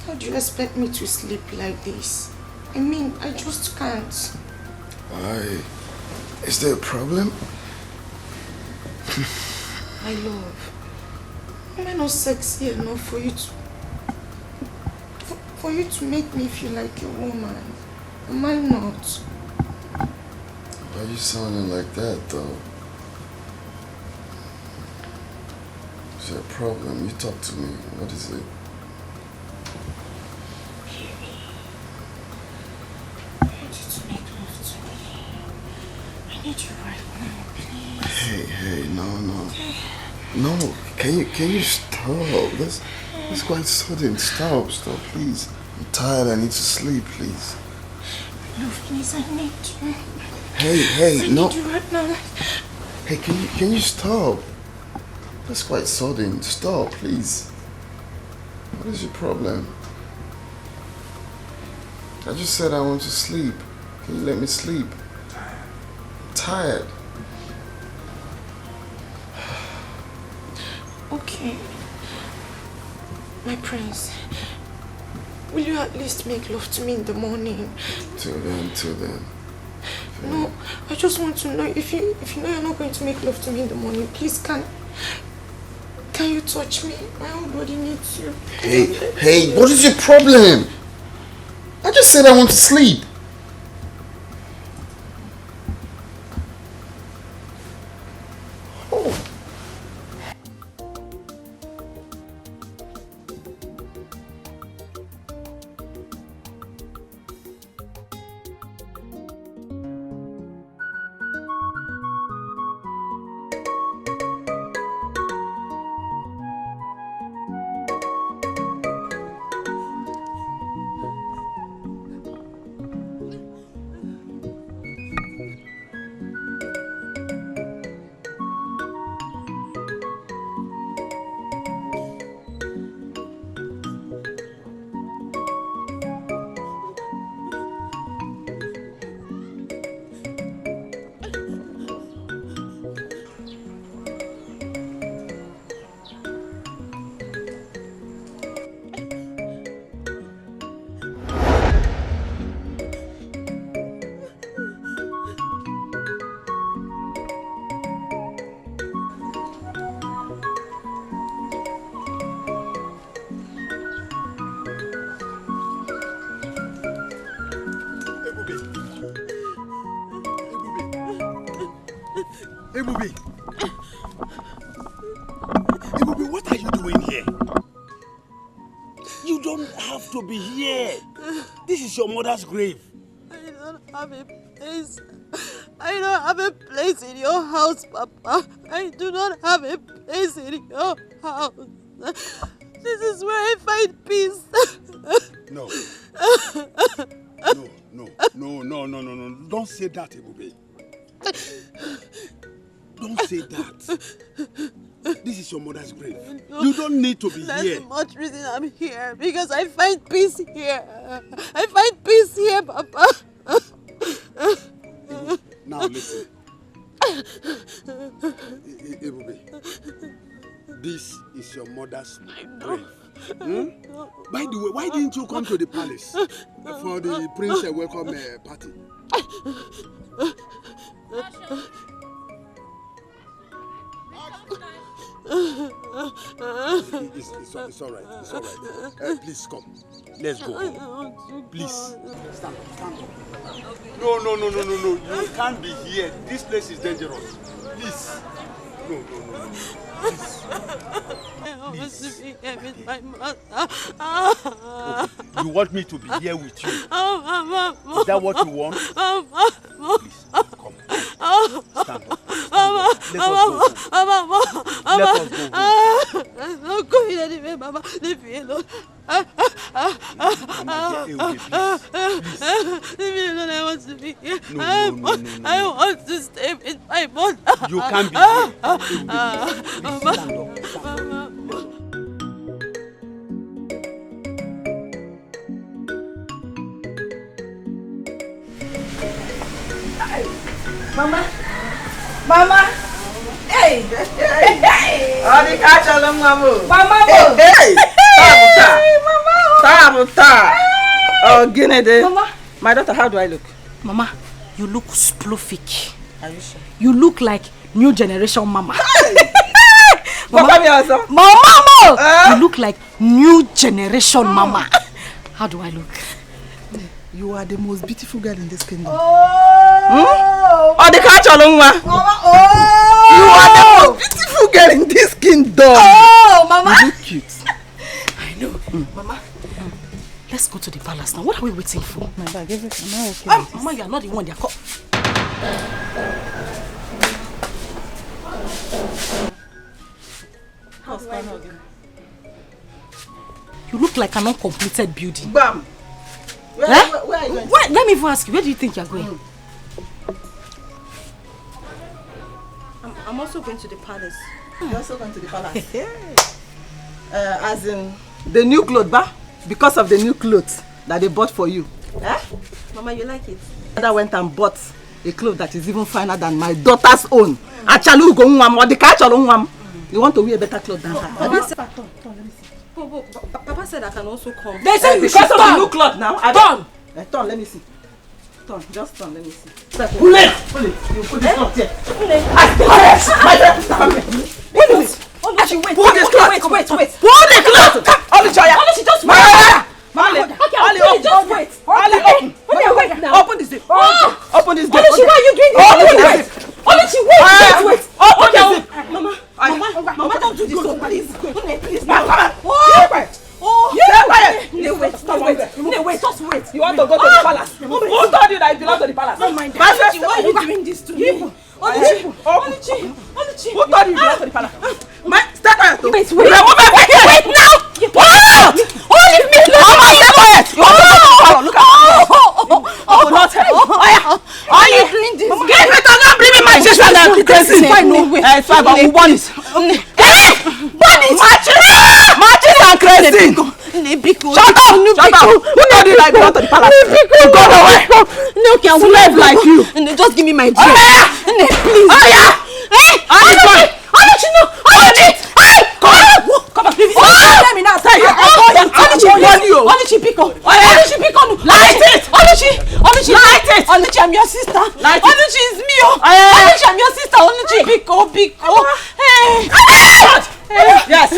How do you expect me to sleep like this? I mean, I just can't. Why? Is there a problem? My love, am I not sexy enough for you to... For you to make me feel like a woman? Am I not? Why are you sounding like that, though? Is there a problem? You talk to me. What is it? Hey, no. No, can you stop? That's quite sudden. Stop, please. I'm tired, I need to sleep, please. No, please, I need you. Hey, no. I need you right now. Hey, can you stop? That's quite sudden. Stop, please. What is your problem? I just said I want to sleep. Can you let me sleep? I'm tired. Okay. My prince, will you at least make love to me in the morning? Till then. No, I just want to know if you know you're not going to make love to me in the morning, please can you touch me? My whole body needs you. Hey, what is your problem? I just said I want to sleep. Ebubi! Ebubi, what are you doing here? You don't have to be here. This is your mother's grave. I don't have a place. I don't have a place in your house, Papa. I do not have a place in your house. This is where I find peace. No. No. Don't say that, Ebubi. Don't say that. This is your mother's grave. No, you don't need to be that's here. That's much reason I'm here. Because I find peace here. I find peace here, Papa. Now listen. Ebubi, this is your mother's grave. By the way, why didn't you come to the palace for the prince welcome party? It's all right. It's all right. Please come. Let's go home. Please. Stand up. No. You can't be here. This place is dangerous. Please. No. Please. I want to be here with my mother. Okay. You want me to be here with you? Mama. Is that what you want? Mama. Please, come. Stand up. Let us go home. I'm not going anywhere, Mama. Leave me alone. Leave me alone. I want to be here. I want to stay with my mother. You can't be here. Mama. Mama. Hey. Oh, the catch along, Mama. Mama. Hey. Tabuta. Oh, Guinea. Mama. My daughter, how do I look? Mama, you look sploofic. Are you sure? You look like new generation mama. Mama, me also. Mama, you look like new generation mama. How do I look? You are the most beautiful girl in this kingdom. Oh, the catch along, Mama. You are the most beautiful girl in this kingdom. Oh, Mama. You look cute. I know. Mama, let's go to the palace now. What are we waiting for? My bag, everything. Am I okay? Mama, you are not the one they are called. How's Pano again? You look like an uncompleted building. Bam! Where are you going? Let me even ask you, where do you think you are going? I'm also going to the palace. You're also going to the palace? As in, the new clothes, ba? Because of the new clothes that they bought for you. Eh? Mama, you like it? Mother went and bought a cloth that is even finer than my daughter's own. Achalu go nwam, or the kachalo nwam. You want to wear a better cloth than her. Papa said I can also come. They said because of the new cloth now. Turn! Turn, let me see. Turn, just turn, let me see. Pull it! You put this cloth here. Wait a minute. Wait. Pull this cloth. Wait. Pull the cloth. Only just wait. Only just wait. Open this gate. Open this gate. Why are you doing this? Open this gate. Wait. Open this gate. Mama, don't do this. Please. Please, Mama. Stay quiet. Wait, just wait. You want to go to the palace? Who told you that you belong to the palace? Don't mind that. Why are you doing this to me? Oluchi. Who told you you belong to the palace? Stay quiet. Wait now. What? Leave me alone. Stay quiet. You want to go to the palace? Look at you. Are you doing this? Get me to not bring me my children. It's fine, no way. It's fine, but we want this. Matches and crazy. Shut up! Who told you that I belong to the palace? Go away! No, can we slave like you? Just give me my dress. Please. Come on, please. Let me now. Light it! Oluchi, I'm your sister. Oluchi is me. Oluchi, I'm your sister. Oluchi, Biko. Hey. Yes.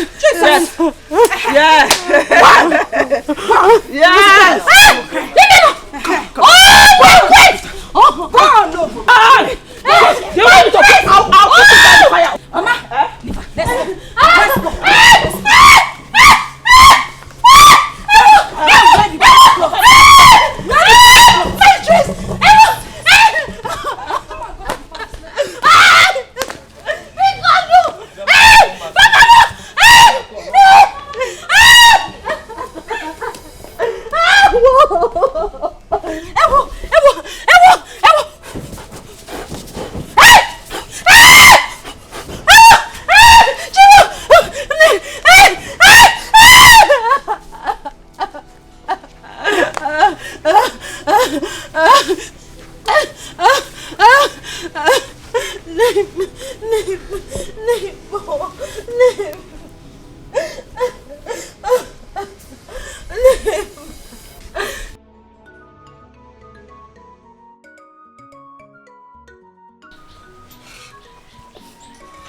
Wait.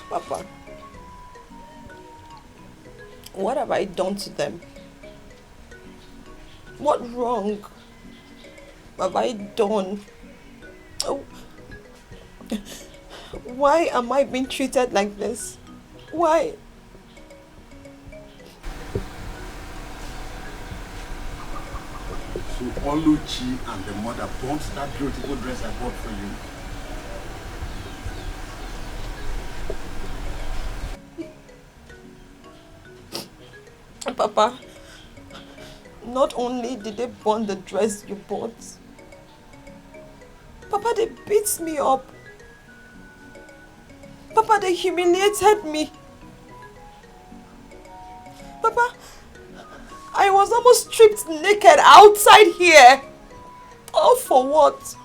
Papa, what have I done to them? What wrong have I done? Oh. Why am I being treated like this? Why? So Oluchi and the mother bought that beautiful dress I bought for you. Papa, not only did they burn the dress you bought, Papa, they beat me up. Papa, they humiliated me. Papa, I was almost stripped naked outside here. All for what?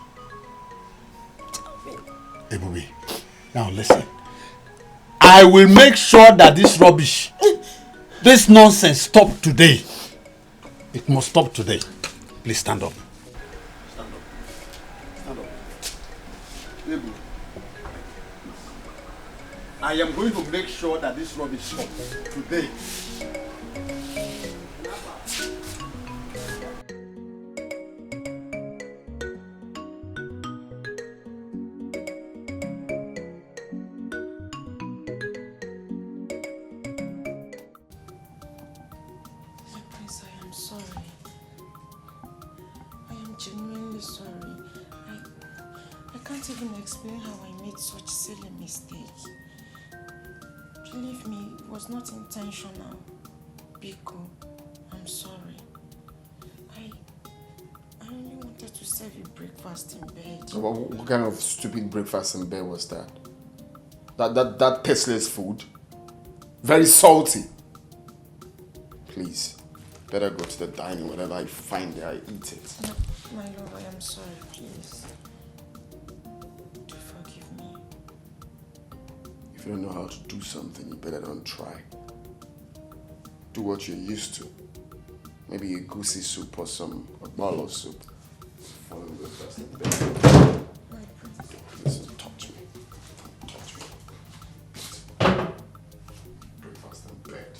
Ebube, now listen. I will make sure that this rubbish, this nonsense stop today. It must stop today. Please stand up. Stand up. Stand up. Ebube, I am going to make sure that this rubbish stops today. Explain how I made such silly mistake. Believe me, it was not intentional. Biko, I'm sorry. I only wanted to serve you breakfast in bed. What kind of stupid breakfast in bed was that? That tasteless food? Very salty. Please, better go to the dining. Whatever I find there, I eat it. No, my love, I am sorry, please. If you don't know how to do something, you better don't try. Do what you're used to. Maybe a goosey soup or some ogbolo soup. Follow the first in bed. Please don't touch me. Don't touch me. Breakfast in bed.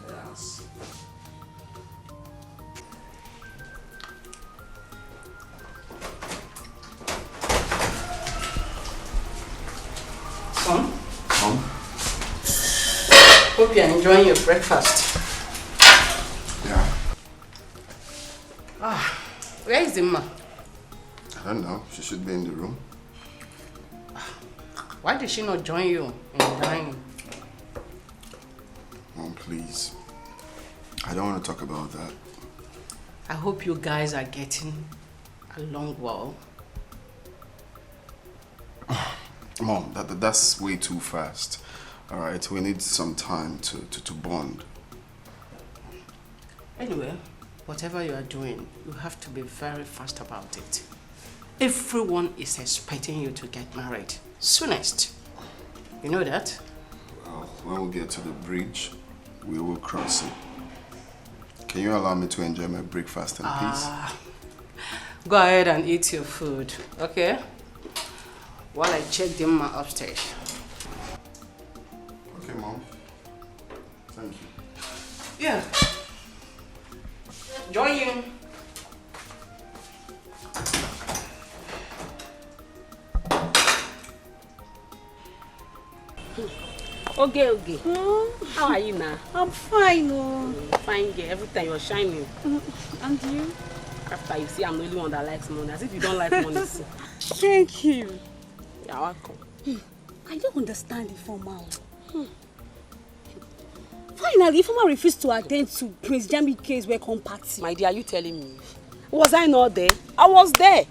Yes. Hope you're enjoying your breakfast. Yeah. Where is the ma? I don't know. She should be in the room. Why did she not join you in the dining? Mom, please. I don't want to talk about that. I hope you guys are getting along well. Mom, that's way too fast. All right, we need some time to bond. Anyway, whatever you are doing, you have to be very fast about it. Everyone is expecting you to get married soonest. You know that? Well, when we get to the bridge, we will cross it. Can you allow me to enjoy my breakfast in peace? Go ahead and eat your food, okay? While I check the ma upstairs. Okay, Mom. Thank you. Yeah. Join you. Okay. How are you now? I'm fine. Fine girl. Every time you're shining. And you? After you see I'm the only one that likes money. As if you don't like money. Thank you. You're welcome. I don't understand the formal. Finally, Ifeoma refused to attend to Prince Jamike's welcome party. My dear, are you telling me? Was I not there? I was there.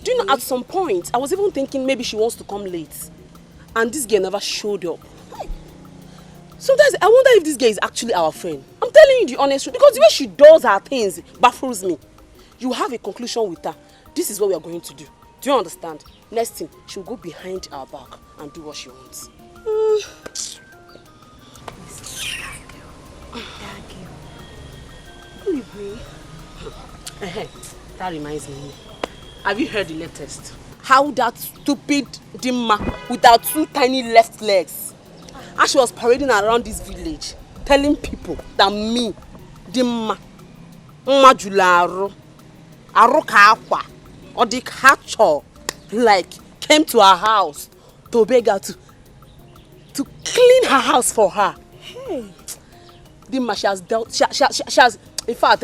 Do you know, at some point, I was even thinking maybe she wants to come late. And this girl never showed up. Sometimes I wonder if this girl is actually our friend. I'm telling you the honest truth. Because the way she does her things baffles me. You have a conclusion with her. This is what we are going to do. Do you understand? Next thing, she'll go behind our back and do what she wants. That girl Anyway. That reminds me. Have you heard the latest? How that stupid Dimma with her 2 tiny left legs, as she was parading around this village, telling people that me, Dimma, Majularo, Arokakwa, or the catcher, like, came to her house to beg her to clean her house for her. Hey. Dimma, she has dealt, she has, in fact,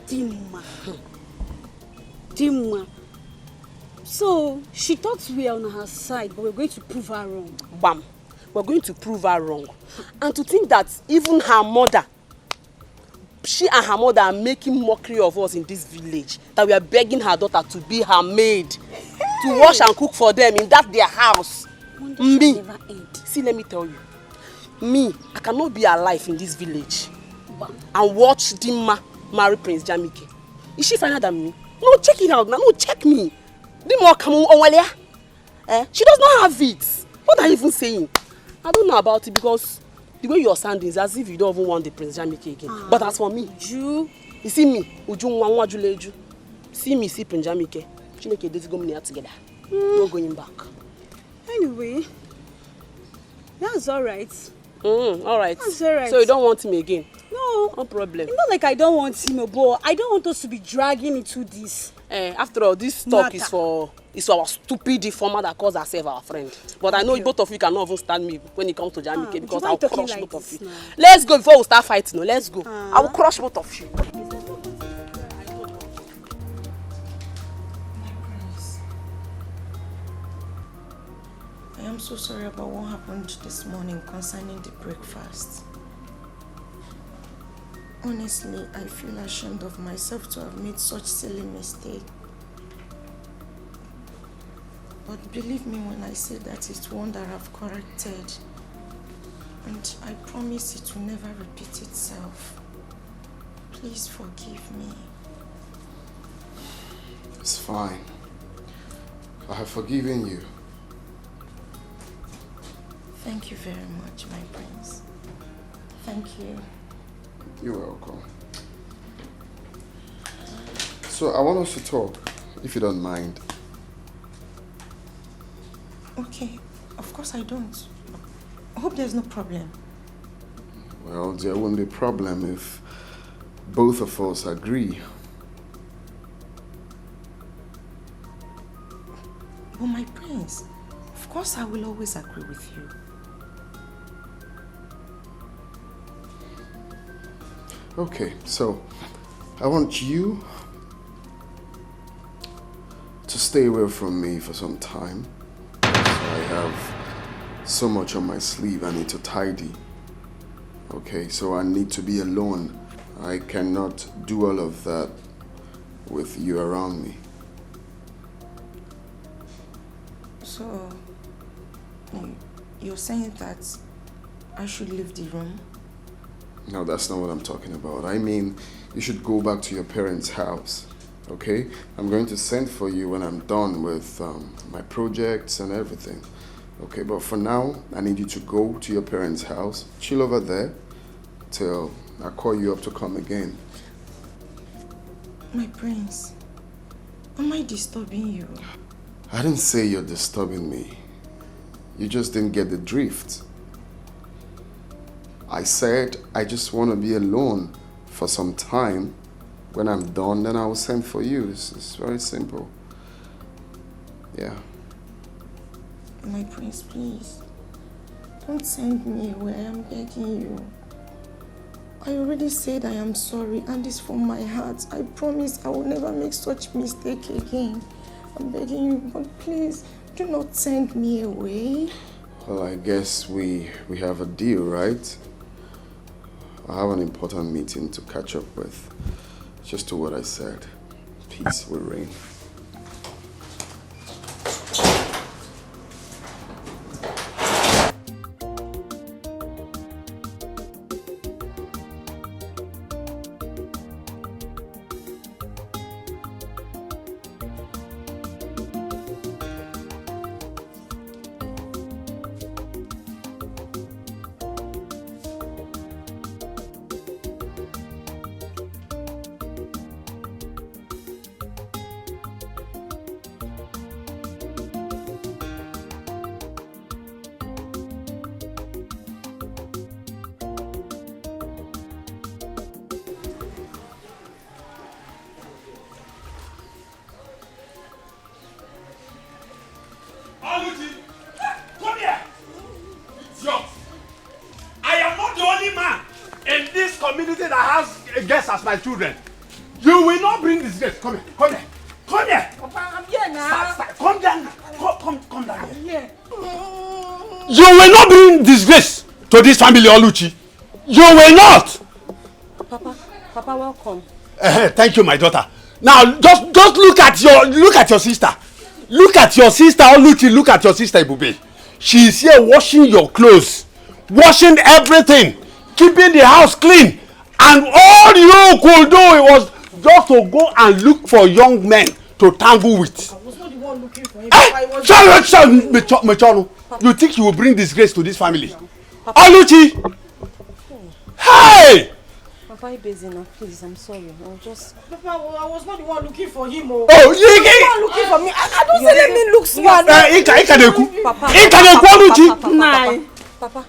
Dimma. Dimma. So, she thought we were on her side, but we're going to prove her wrong. Bam. We're going to prove her wrong. And to think that even her mother, she and her mother are making mockery of us in this village, that we are begging her daughter to be her maid, to wash and cook for them in that their house. Me, see, let me tell you, me, I cannot be alive in this village and watch Dimma marry Prince Jamike. Is she finer than me? No, check it out now. No, check me. Dimma come on, she does not have it. What are you even saying? I don't know about it because the way you're sounding is as if you don't even want the Prince Jamike again. But as for me, you see me, see me, see Prince Jamike. Chineke, let's go together. No going back. Anyway, that's alright. Alright. That's alright. So you don't want him again? No. No problem. It's not like I don't want him, but I don't want us to be dragging into this. After all, this talk is for our stupid deformer that calls herself our friend. But I know both of you cannot even stand me when it comes to Jamike because I'll crush like both of you. Let's go before we start fighting. No, let's go. I will crush both of you. I am so sorry about what happened this morning concerning the breakfast. Honestly, I feel ashamed of myself to have made such silly mistake. But believe me when I say that it's one that I've corrected. And I promise it will never repeat itself. Please forgive me. It's fine. I have forgiven you. Thank you very much, my prince. Thank you. You're welcome. So I want us to talk, if you don't mind. Okay, of course I don't. I hope there's no problem. Well, there won't be a problem if both of us agree. But my prince, of course I will always agree with you. Okay, so I want you to stay away from me for some time. So I have so much on my sleeve I need to tidy. Okay, so I need to be alone. I cannot do all of that with you around me. So, you're saying that I should leave the room? No, that's not what I'm talking about. I mean, you should go back to your parents' house, okay? I'm going to send for you when I'm done with my projects and everything. Okay, but for now, I need you to go to your parents' house, chill over there, till I call you up to come again. My prince, am I disturbing you? I didn't say you're disturbing me. You just didn't get the drift. I said I just want to be alone for some time. When I'm done, then I will send for you. It's very simple. Yeah. My prince, please. Don't send me away. I'm begging you. I already said I am sorry and it's from my heart. I promise I will never make such mistake again. I'm begging you, but please, do not send me away. Well, I guess we have a deal, right? I have an important meeting to catch up with. Just do what I said. Peace will reign. community that has guests as my children. You will not bring disgrace. Come here, come here, come here. Papa, I'm here now. Come down, come down here. You will not bring disgrace to this family, Oluchi. You will not. Papa, welcome. Thank you, my daughter. Now, just look at your sister. Look at your sister, Oluchi. Look at your sister, Ibube. She is here washing your clothes, washing everything, keeping the house clean, and all you could do was just to go and look for young men to tangle with. I was not the one looking for him. Mechonu. You think you will bring disgrace to this family? Oluchi! Hey! Papa, busy now, please. I'm sorry. I'll just. Papa, I was not the one looking for him. Oh, you the one looking for me. I don't say let me look smart. Papa.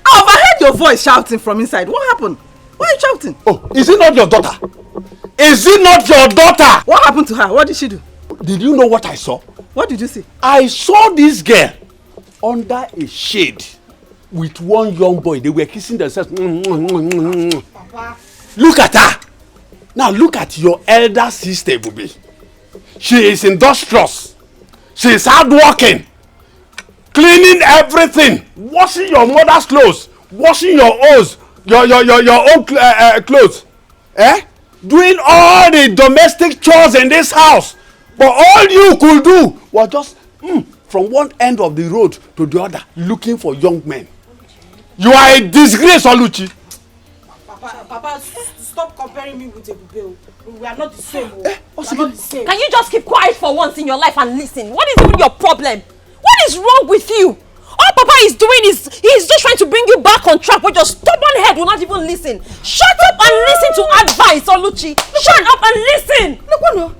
I overheard your voice shouting from inside. What happened? Why are you shouting? Oh, is it not your daughter? Is it not your daughter? What happened to her? What did she do? Did you know what I saw? What did you see? I saw this girl under a shade with one young boy. They were kissing themselves. Papa. Look at her. Now look at your elder sister, Bubi. She is industrious. She is hardworking. Cleaning everything. Washing your mother's clothes. Washing your own clothes. Doing all the domestic chores in this house. But all you could do was just from one end of the road to the other looking for young men. You are a disgrace, Oluchi. Papa, stop comparing me with Ebube. We are not the same. We are not the same. Can you just keep quiet for once in your life and listen? What is even your problem? What is wrong with you? All Papa is doing is he's just trying to bring you back on track, but your stubborn head will not even listen. Shut up and listen to advice, Oluchi. Shut up and listen. Look,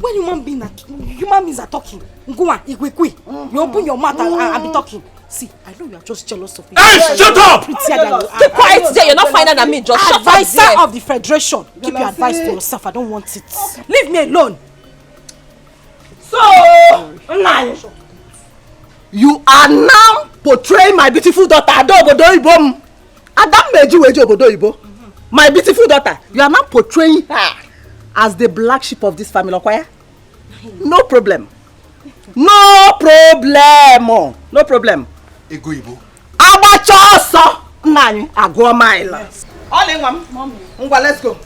when human beings are talking, go on, you open your mouth and be talking. See, I know you are just jealous of me. Hey, shut up! Keep quiet there. You're not finer than me. Just shut up there. Advisor of the Federation. Keep your advice to yourself. I don't want it. Leave me alone. So, you are now portraying my beautiful daughter, my beautiful daughter. You are now portraying her as the black sheep of this family, okay? No problem. No problem. No problem. Ego Ibo. Abachoso nani agwomaila. All in one. Mommy. Ngwa, let's go.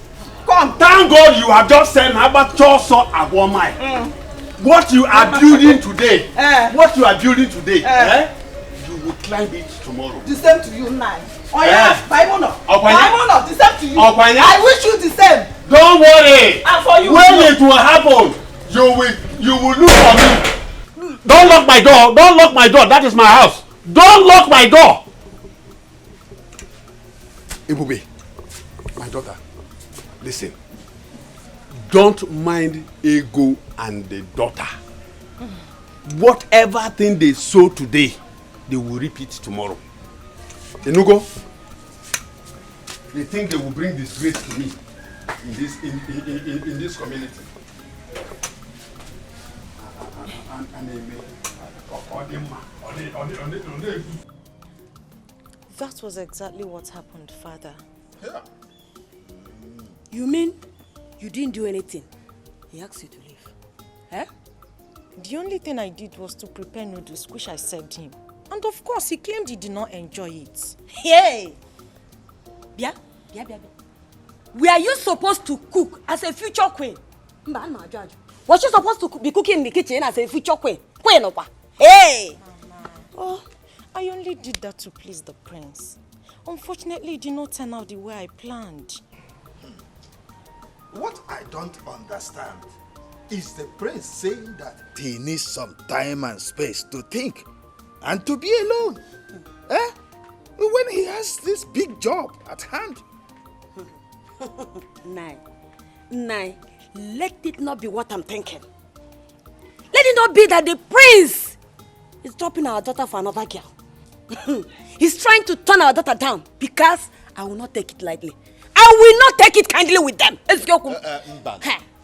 Come. Thank God you have just said Abachoso agwomai. What you are building today, you will climb it tomorrow. The same to you now. Oh yeah, Baimono. The same to you. I wish you the same. Don't worry. And for you. When it will happen, you will look for me. Don't lock my door. Don't lock my door. That is my house. Don't lock my door. Ibube, my daughter, listen. Don't mind Ego and the daughter. Whatever thing they sow today, they will reap it tomorrow. Enugo, they think they will bring disgrace to me in this community. That was exactly what happened, Father. Yeah. You mean you didn't do anything? He asked you to leave. Eh? The only thing I did was to prepare noodles, which I served him. And of course, he claimed he did not enjoy it. Hey! Bia. Were you supposed to cook as a future queen? Was she supposed to be cooking in the kitchen as a future queen? Hey! Oh, I only did that to please the prince. Unfortunately, it did not turn out the way I planned. What I don't understand is the prince saying that he needs some time and space to think and to be alone. When he has this big job at hand. Nai, let it not be what I'm thinking. Let it not be that the prince is dropping our daughter for another girl. He's trying to turn our daughter down because I will not take it lightly. I will not take it kindly with them.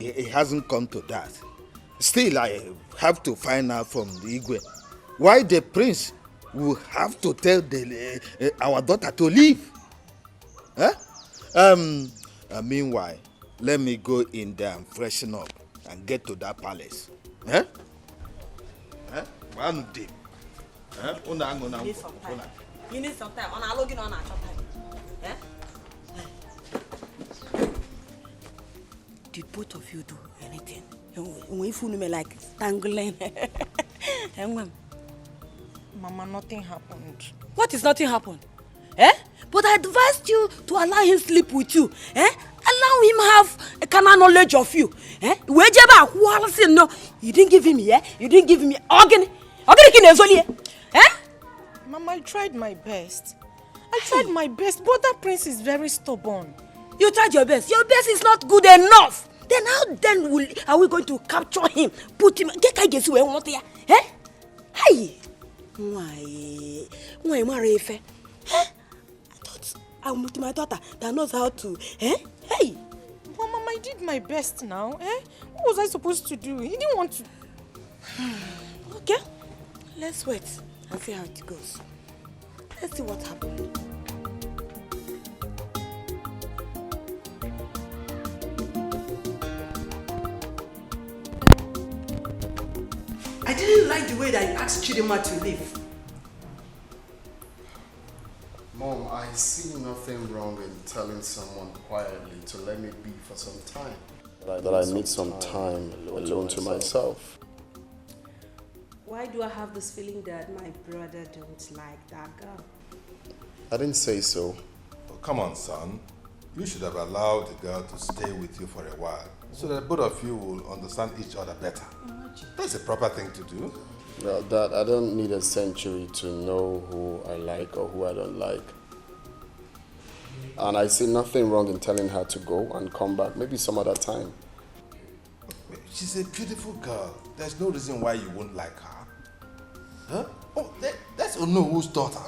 It hasn't come to that. Still, I have to find out from the Igwe why the prince will have to tell our daughter to leave. Meanwhile, let me go in there and freshen up and get to that palace. Eh? Eh? One day. Eh? You need some time. You need some time. On a login on a short time. Eh? Did both of you do anything? When you fool me like tangling. Mama, nothing happened. What is nothing happened? Eh? But I advised you to allow him sleep with you. Eh? Allow him have a carnal knowledge of you. Eh? No, you didn't give him, yeah? You didn't give him organ. Eh? Mama, I tried my best. But that prince is very stubborn. You tried your best. Your best is not good enough. Then how are we going to capture him? Put him. Get I guess where we want there. Eh? Hey. Why Marife? Eh? I'm with my daughter that knows how to. Eh? Hey. Mama, I did my best now. Eh? What was I supposed to do? He didn't want to. Okay. Let's wait and see how it goes. Let's see what happens. I didn't like the way that you asked Chidima to leave. Mom, I see nothing wrong in telling someone quietly to let me be for some time. That I need some time alone to myself. Why do I have this feeling that my brother don't like that girl? I didn't say so. Oh, come on, son. You should have allowed the girl to stay with you for a while, so that both of you will understand each other better. That's a proper thing to do. Well, Dad, I don't need a century to know who I like or who I don't like. And I see nothing wrong in telling her to go and come back, maybe some other time. She's a beautiful girl. There's no reason why you won't like her. Huh? Oh, that's Onowo's daughter.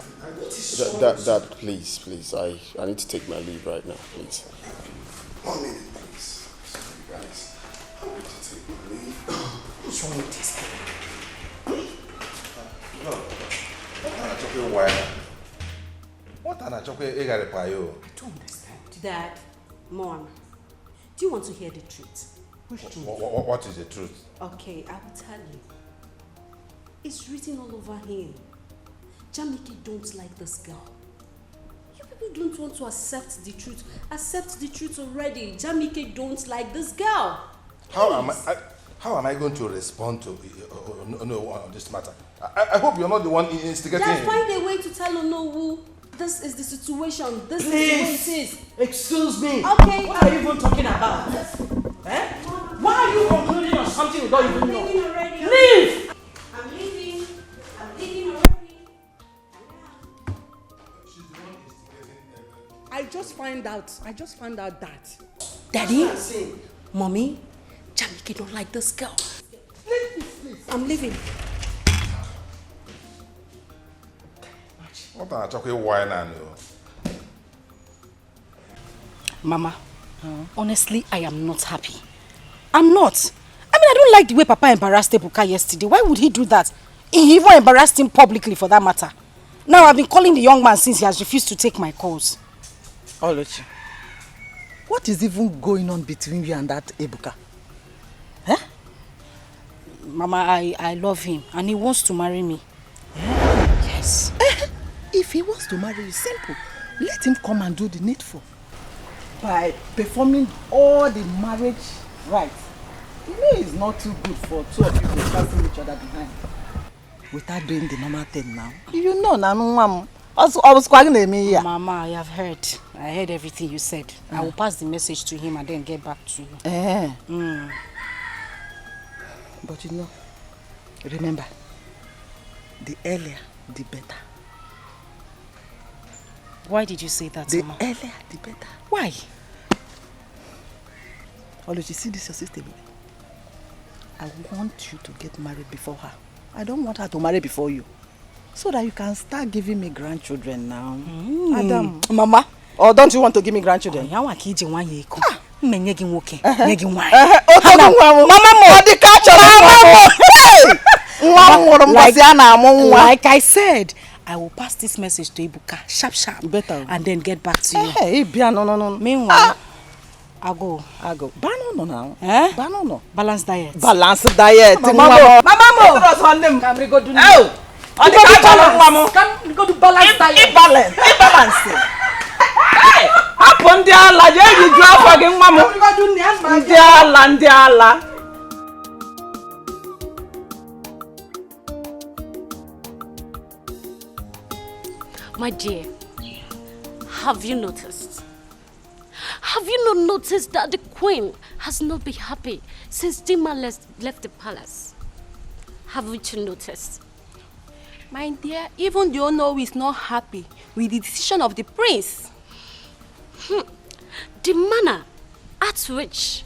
Dad, please. I need to take my leave right now, please. 1 minute, please. Sorry, guys. I need to take my leave. What's wrong with this? What an achokwe egare payo? I don't understand. Dad, Mom, do you want to hear the truth? Which truth? What is the truth? Okay, I will tell you. It's written all over him. Jamike don't like this girl. You people don't want to accept the truth. Accept the truth already. Jamike don't like this girl. How am I going to respond to on this matter? I hope you're not the one instigating Dad, him. find a way to tell Onowu this is the situation. This is the way it is. Excuse me. Okay. What are you even talking about? Eh? Why are you concluding on something you don't even know? I'm leaving already. Leave! I'm leaving already. I just found out that. Daddy, Mommy, Jamike don't like this girl. I'm leaving. What an achokwe wine and you? Mama, honestly, I am not happy. I'm not. I mean, I don't like the way Papa embarrassed Ebuka yesterday. Why would he do that? He even embarrassed him publicly for that matter. Now I've been calling the young man since he has refused to take my calls. Oluchi, what is even going on between you and that Ebuka? Eh? Mama, I love him and he wants to marry me. Yes. If he wants to marry you, simple. Let him come and do the needful. By performing all the marriage rites. You know it's not too good for two of you to passing each other behind. Without doing the normal thing now. You know, Mama, I have heard. I heard everything you said. I will pass the message to him and then get back to you. But you know, remember, the earlier, the better. Why did you say that, Mama? The earlier, the better. Why? Oluchi, see this your sister. I want you to get married before her. I don't want her to marry before you. So that you can start giving me grandchildren now. Adam. Mama. Or don't you want to give me grandchildren? Mama, like I said, I will pass this message to Ibuka, sharp, better, and then get back to you. Hey, no. Meanwhile, I go. Banono now. Eh? Banono. Balanced diet. Balanced diet. Mama mo. Can we go do? Oh. Can we go do balanced diet? Balance. Hey. Upon the ala, you drop again, mama. Can we go do nias? Ndi ala. My dear, have you noticed? Have you not noticed that the queen has not been happy since Dima left the palace? Haven't you noticed? My dear, even the owner is not happy with the decision of the prince. The manner at which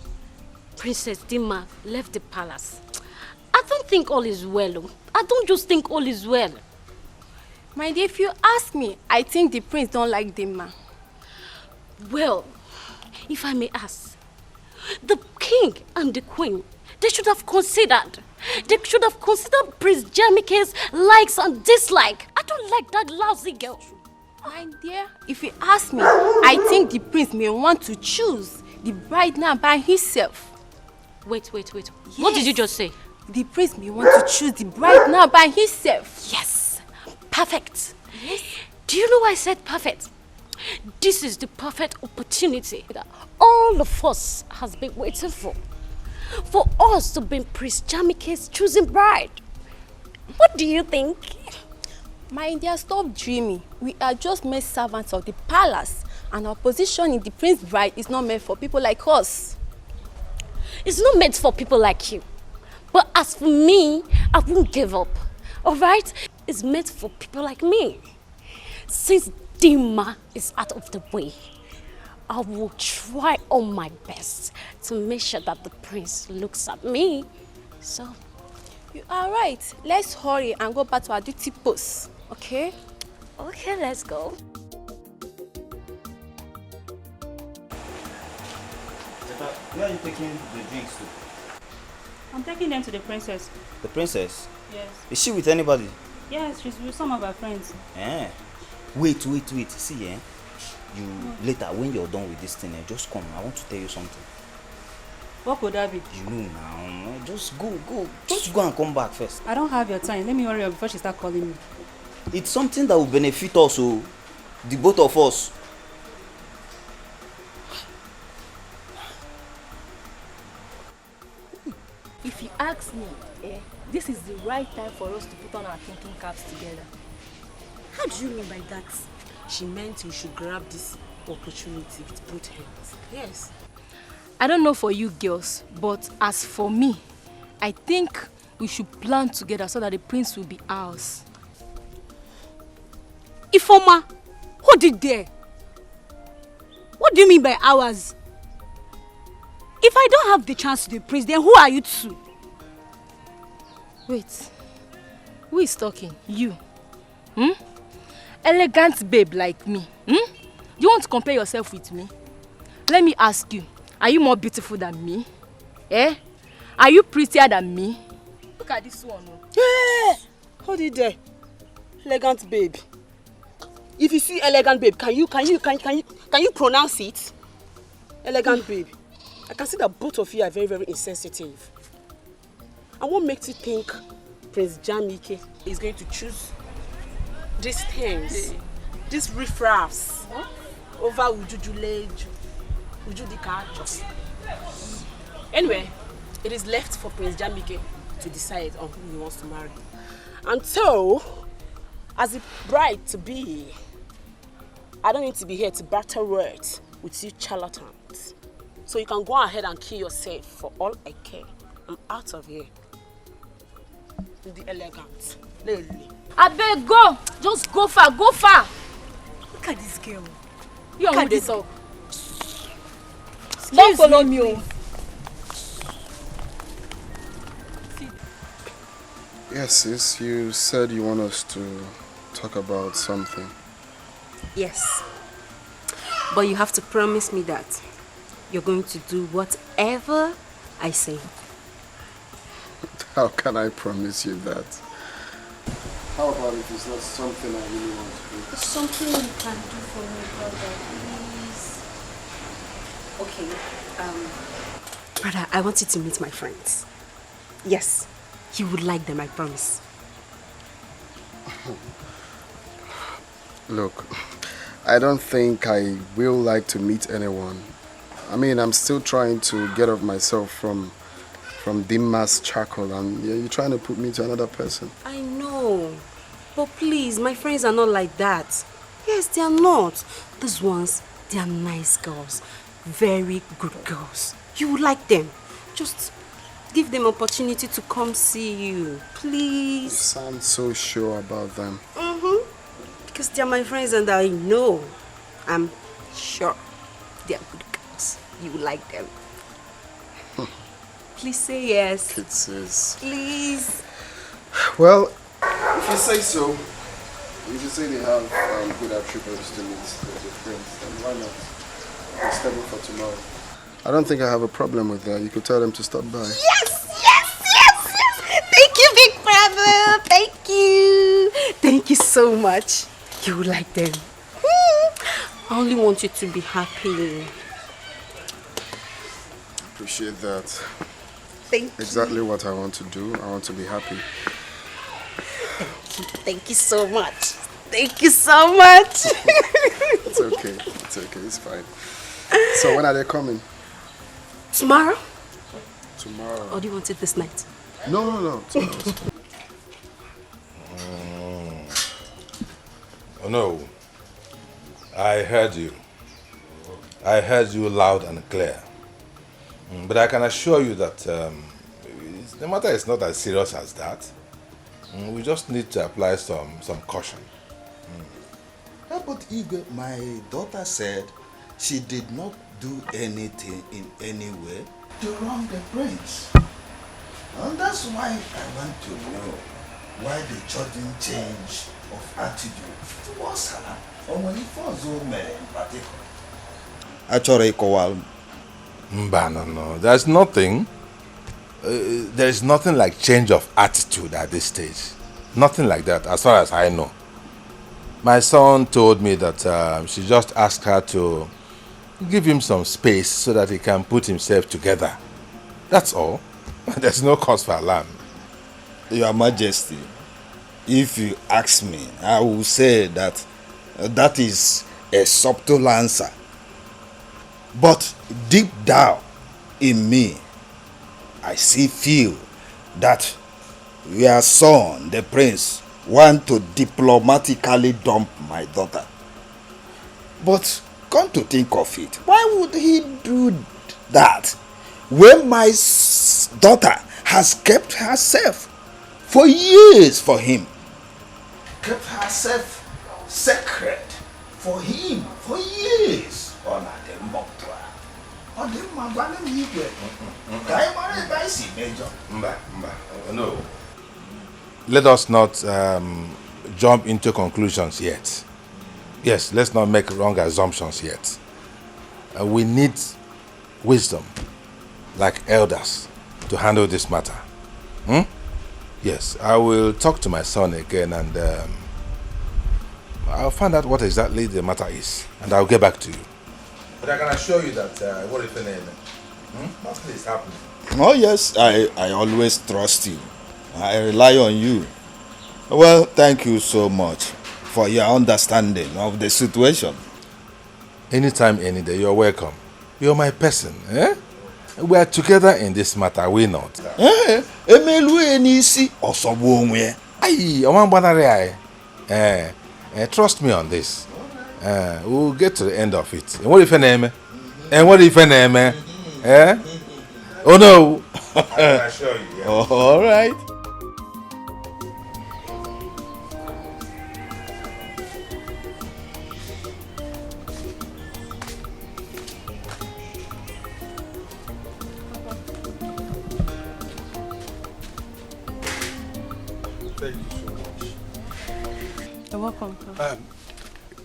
Princess Dima left the palace, I don't think all is well. I don't just think all is well. My dear, if you ask me, I think the prince don't like Dima. Well, if I may ask, the king and the queen, they should have considered Prince Jamike's likes and dislikes. I don't like that lousy girl. My dear, if you ask me, I think the prince may want to choose the bride now by himself. Wait. Yes. What did you just say? The prince may want to choose the bride now by himself. Yes. Perfect. Yes. Do you know why I said perfect? This is the perfect opportunity that all of us has been waiting for us to be Prince Jamike's chosen bride. What do you think? My dear, stop dreaming. We are just mere servants of the palace, and our position in the prince's bride is not meant for people like us. It's not meant for people like you. But as for me, I won't give up. Alright? It's meant for people like me. Since Dima is out of the way, I will try all my best to make sure that the prince looks at me. So, you are right. Let's hurry and go back to our duty post, okay? Okay, let's go. Where are you taking the drinks to? I'm taking them to the princess. The princess? Yes. Is she with anybody? Yes, she's with some of her friends. Eh. Wait. See, you later, when you're done with this thing, just come. I want to tell you something. What could that be? You know now. Just go. Just go and come back first. I don't have your time. Let me hurry up before she starts calling me. It's something that will benefit us, the both of us. If you ask me, this is the right time for us to put on our thinking caps together. How do you mean by that? She meant you should grab this opportunity with both hands. Yes. I don't know for you girls, but as for me, I think we should plan together so that the prince will be ours. Ifoma, who did there? What do you mean by ours? If I don't have the chance to be prince, then who are you two? Wait, who is talking? You? Elegant babe like me. You want to compare yourself with me? Let me ask you, are you more beautiful than me? Are you prettier than me? Look at this one. Yeah. Hold it there. Elegant babe. If you see elegant babe, can you pronounce it? Elegant babe. I can see that both of you are very, very insensitive. And what makes you think Prince Jamike is going to choose these things, these riffraffs, over Ujujuleju, Ujudikajo? Anyway, it is left for Prince Jamike to decide on who he wants to marry. And so, as a bride to be, I don't need to be here to battle words with you charlatans. So you can go ahead and kill yourself for all I care. I'm out of here. The elegant. Lily. I beg, go. Just go far, go far. Look at this girl. You are who they talk. Don't follow me. Yes, sis, you said you want us to talk about something. Yes. But you have to promise me that you're going to do whatever I say. How can I promise you that? How about if it's not something I really want to do? It's something you can do for me, brother, please. Okay, brother, I want you to meet my friends. Yes, you would like them, I promise. Look, I don't think I will like to meet anyone. I mean, I'm still trying to get off myself from Dima's charcoal, and you're trying to put me to another person. I know, but please, my friends are not like that. Yes, they are not. These ones, they are nice girls. Very good girls. You would like them. Just give them opportunity to come see you, please. You sound so sure about them. Because they are my friends and I know. I'm sure they are good girls. You would like them. Please say yes. Kisses. Please. Well, if you say so, if you say they have good attributes to meet with your friends, then why not? It's scheduled for tomorrow. I don't think I have a problem with that. You could tell them to stop by. Yes! Thank you, big brother. Thank you. Thank you so much. You would like them. I only want you to be happy. Appreciate that. Thank you. Exactly what I want to do. I want to be happy. Thank you so much. Thank you so much. It's okay. It's fine. So when are they coming? Tomorrow? Tomorrow. Or do you want it this night? No. Tomorrow. Oh no. I heard you. I heard you loud and clear. But I can assure you that the matter is not as serious as that. We just need to apply some caution. But Igwe, my daughter said she did not do anything in any way to wrong the prince. And that's why I want to know why the sudden change of attitude towards her from when it was Ome in particular. Actually, Kowal. No. There's nothing. There is nothing like change of attitude at this stage. Nothing like that, as far as I know. My son told me that she just asked her to give him some space so that he can put himself together. That's all. There's no cause for alarm. Your Majesty, if you ask me, I will say that that is a subtle answer. But deep down in me, I still feel that your son, the prince, want to diplomatically dump my daughter. But come to think of it, why would he do that when my daughter has kept herself for years for him? Kept herself sacred for him for years. No. Let us not jump into conclusions yet. Yes, let's not make wrong assumptions yet. We need wisdom, like elders, to handle this matter. Yes, I will talk to my son again and I'll find out what exactly the matter is and I'll get back to you. But I can assure you that what if nothing is happening. Oh yes, I always trust you. I rely on you. Well, thank you so much for your understanding of the situation. Anytime, any day, you're welcome. You're my person, eh? We are together in this matter, are we not? Trust me on this. We'll get to the end of it. And what if an name? And what if an name? Eh? Oh no! I can assure you. Yeah. All right. Thank you so much. You're welcome.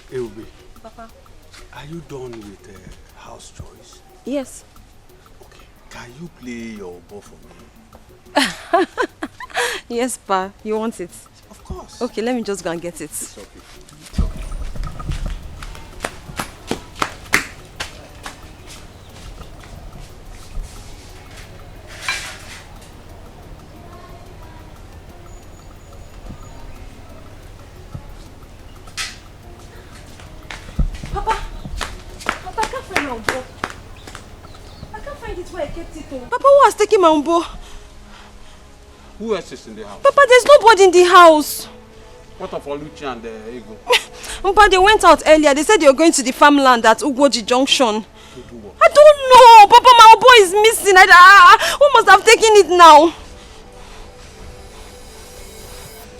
Eube, Papa. are you done with house chores? Yes. Okay. Can you play your ball for me? Yes, Pa. You want it? Of course. Okay, let me just go and get it. It's okay. Papa, I can't find my umbo. I can't find it where I kept it. Papa, who has taken my umbo? Who else is in the house? Papa, there's nobody in the house. What of Oluchi and Ego? Papa, they went out earlier. They said they were going to the farmland at Ugwoji Junction. I don't know. Papa, my umbo is missing. Who must have taken it now?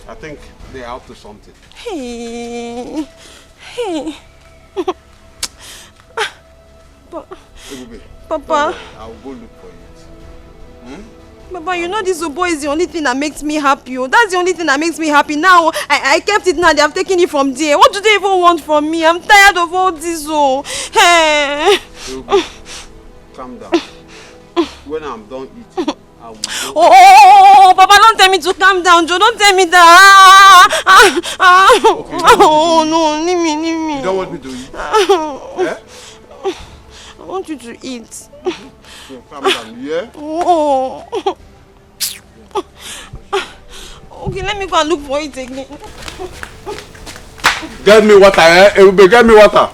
I think they're out to something. Hey. Papa. I'll go look for it. Papa, you know this Ubo is the only thing that makes me happy. That's the only thing that makes me happy. Now, I kept it now. They have taken it from there. What do they even want from me? I'm tired of all this. Hey. Calm down. When I'm done eating, I will go. Oh, Papa, don't tell me to calm down, Joe. Don't tell me that. Okay, oh, no. Leave me. You don't want me to eat? Yeah? I want you to eat. So calm down, yeah? Oh. Okay, let me go and look for it again. Get me water, eh? Everybody, get me water.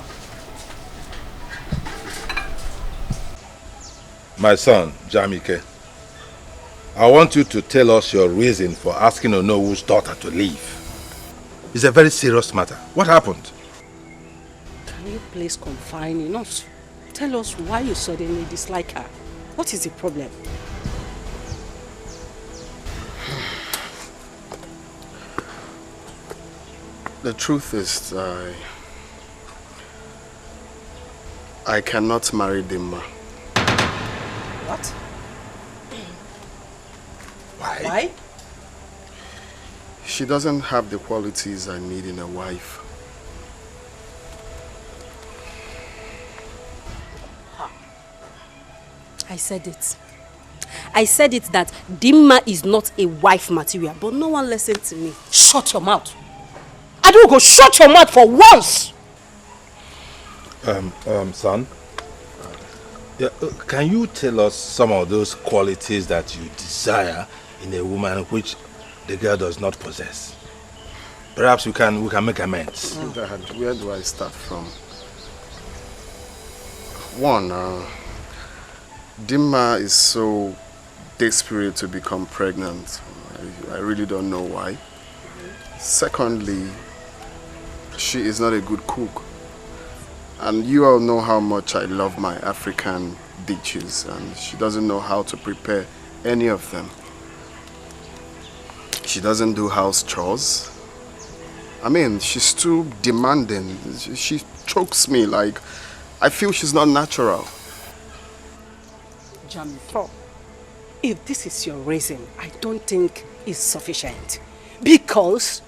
My son, Jamike, I want you to tell us your reason for asking Onowu's daughter to leave. It's a very serious matter. What happened? Can you please confine enough? Tell us why you suddenly dislike her. What is the problem? The truth is, I cannot marry Dimma. What? Why? She doesn't have the qualities I need in a wife. I said it. I said it that Dimma is not a wife material, but no one listened to me. Shut your mouth. Adugo, shut your mouth for once. Son, can you tell us some of those qualities that you desire in a woman which the girl does not possess? Perhaps we can make amends. Dad, where do I start from? One, Dimma is so desperate to become pregnant. I really don't know why. Secondly, she is not a good cook. And you all know how much I love my African dishes, and she doesn't know how to prepare any of them. She doesn't do house chores. I mean, she's too demanding. She chokes me like I feel she's not natural. Jamike, if this is your reason, I don't think it's sufficient. Because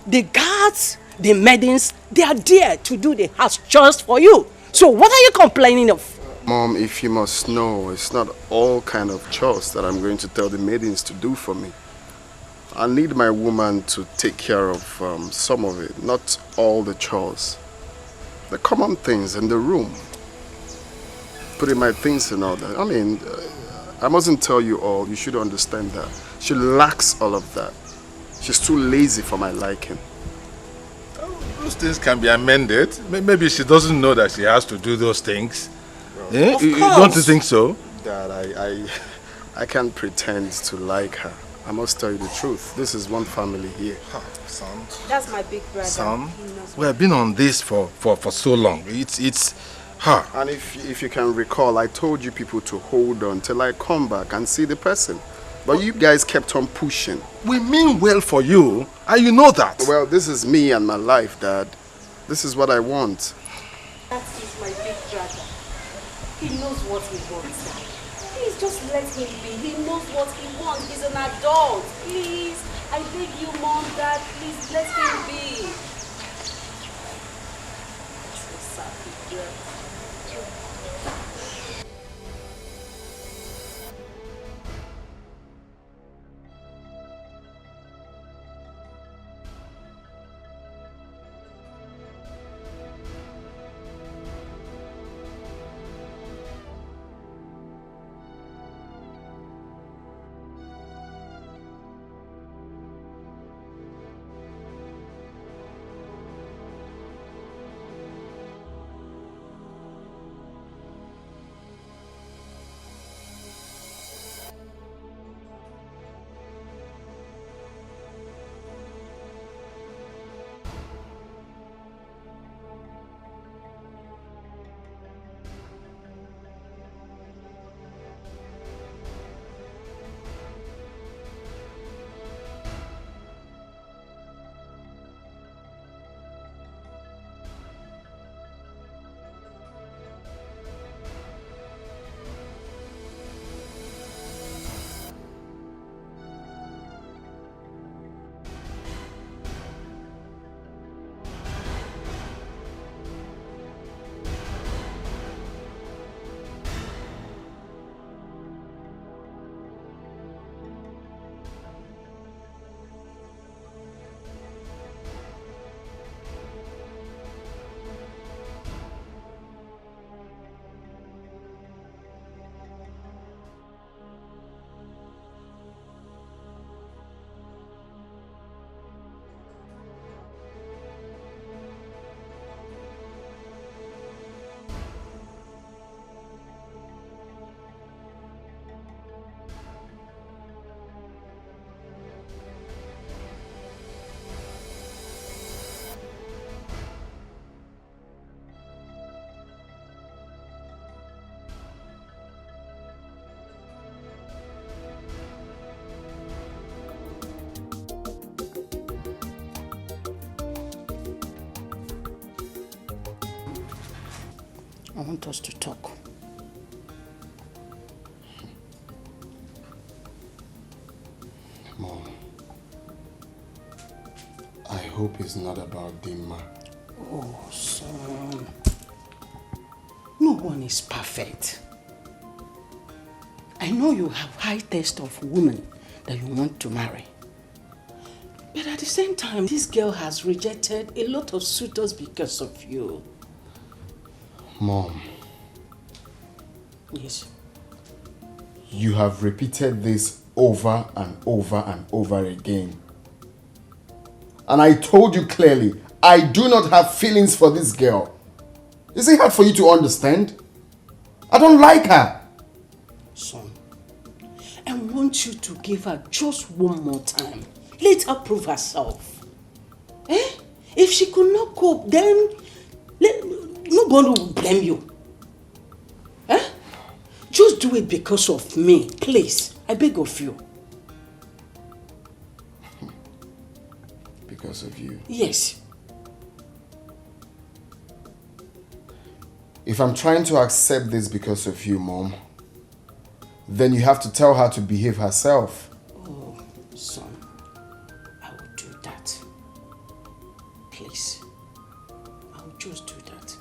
the guards, the maidens, they are there to do the house chores for you. So what are you complaining of? Mom, if you must know, it's not all kind of chores that I'm going to tell the maidens to do for me. I need my woman to take care of some of it, not all the chores. The common things in the room. Putting my things in order. I mean, I mustn't tell you all, you should understand that. She lacks all of that. She's too lazy for my liking. Those things can be amended. Maybe she doesn't know that she has to do those things. Well, Of course. Don't you think so? Dad, I can't pretend to like her. I must tell you the truth. This is one family here. Son. That's my big brother. Son, we have been on this for so long. It's her. And if you can recall, I told you people to hold on till I come back and see the person. But you guys kept on pushing. We mean well for you, and you know that. Well, this is me and my life, Dad. This is what I want. That is my big brother. He knows what he wants. Please just let him be. He knows what he wants. He's an adult. Please, I beg you, Mom, Dad, please let him be. So sad, big brother. I want us to talk. Mom, I hope it's not about Dimma. Oh, son. No one is perfect. I know you have high taste of women that you want to marry. But at the same time, this girl has rejected a lot of suitors because of you. Mom. Yes. You have repeated this over and over and over again. And I told you clearly, I do not have feelings for this girl. Is it hard for you to understand? I don't like her. Son, I want you to give her just one more time. Let her prove herself. Eh? If she could not cope, then nobody will blame you. Eh? Just do it because of me, please. I beg of you. Because of you? Yes. If I'm trying to accept this because of you, Mom, then you have to tell her to behave herself. Oh, son, I will do that. Please. I will just do that.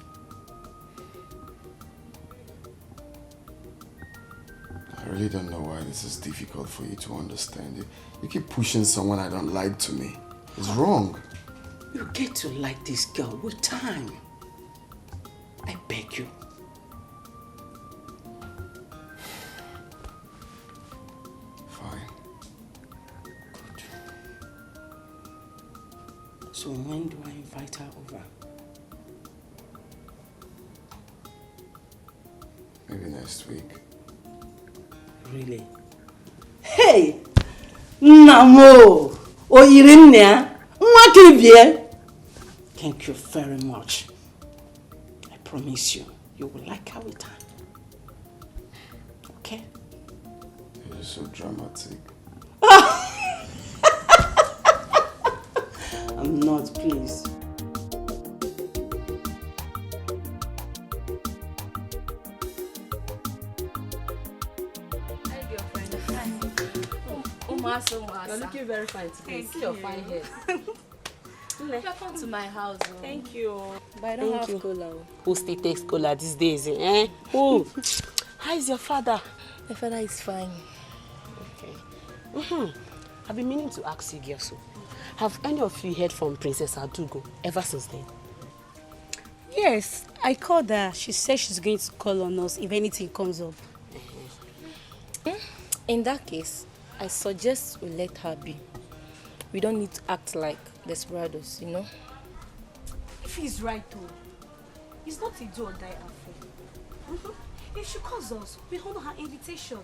I really don't know why this is difficult for you to understand. You keep pushing someone I don't like to me. It's wrong. You get to like this girl with time. I beg you. Fine. Good. So when do I invite her over? Maybe next week. Really? Hey! Namo! Oyirinne! Mwakibie! Thank you very much. I promise you, you will like her with time. Okay? You're so dramatic. I'm not, please. You're looking very fine today. See your fine hair. Welcome to my house. Oh. Thank you. But I don't have cola. Who still takes cola these days? Eh? Who? How is your father? My father is fine. Okay. I've been meaning to ask you, Gyoso. Have any of you heard from Princess Adugo ever since then? Yes, I called her. She said she's going to call on us if anything comes up. In that case, I suggest we let her be. We don't need to act like desperados, you know? If he's right though, it's not a do or die affair. If she calls us, we honor her invitation.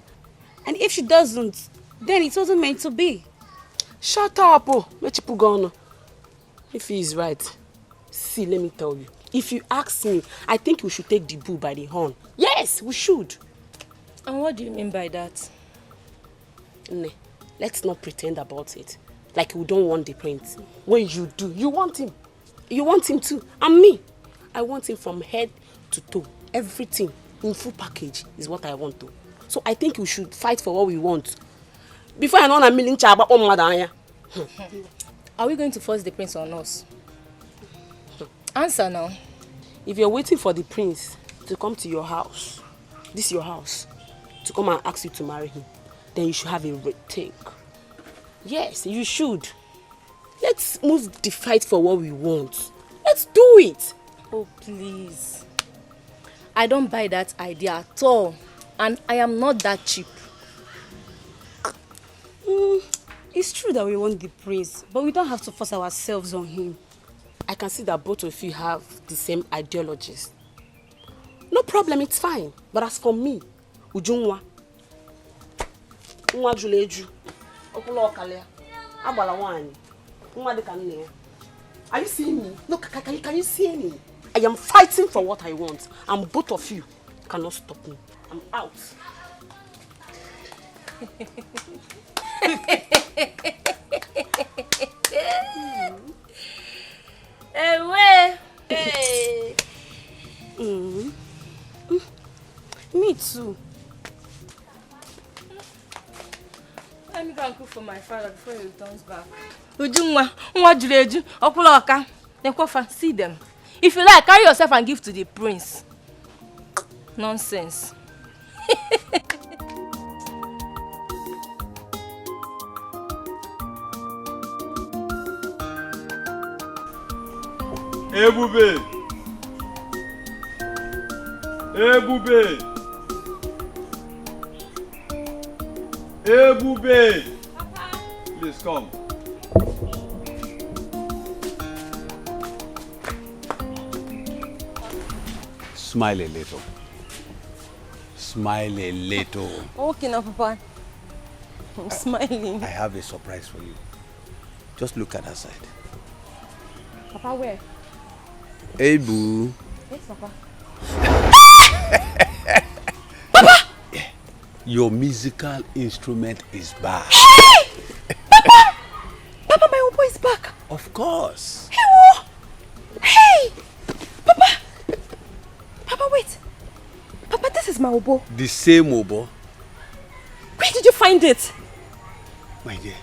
And if she doesn't, then it wasn't meant to be. Shut up, oh. If he is right, see, let me tell you. If you ask me, I think we should take the bull by the horn. Yes, we should. And what do you mean by that? Ne, let's not pretend about it. Like we don't want the prince. When you do, you want him. You want him too. And me, I want him from head to toe. Everything in full package is what I want to. So I think we should fight for what we want. Before I know a million chaba on madanya. Are we going to force the prince on us? Answer now. If you're waiting for the prince to come to your house, this is your house, to come and ask you to marry him, then you should have a rethink. Yes, you should. Let's move the fight for what we want. Let's do it. Oh, please. I don't buy that idea at all. And I am not that cheap. It's true that we want the prince, but we don't have to force ourselves on him. I can see that both of you have the same ideologies. No problem, it's fine. But as for me, Ujunwa, Nwa Juleju, Okulo Okalia, Abala Wani, Nwa Dekane. Are you seeing me? Look, can you see me? I am fighting for what I want, and both of you cannot stop me. I'm out. Hey. Me too. Let me go and cook for my father before he returns back. Ujunwa, nwa jureju, okula oka. Then kofa, see them. If you like, carry yourself and give to the prince. Nonsense. Ebube! Ebube! Ebube! Please come. Smile a little. Smile a little. Okay now, Papa. I'm smiling. I have a surprise for you. Just look at that side. Papa, where? Hey, boo. Yes, Papa. Papa! Yeah. Your musical instrument is back. Hey! Papa! Papa, my oboe is back. Of course. Hey! Papa! Papa, wait. Papa, this is my oboe. The same oboe. Where did you find it? My dear,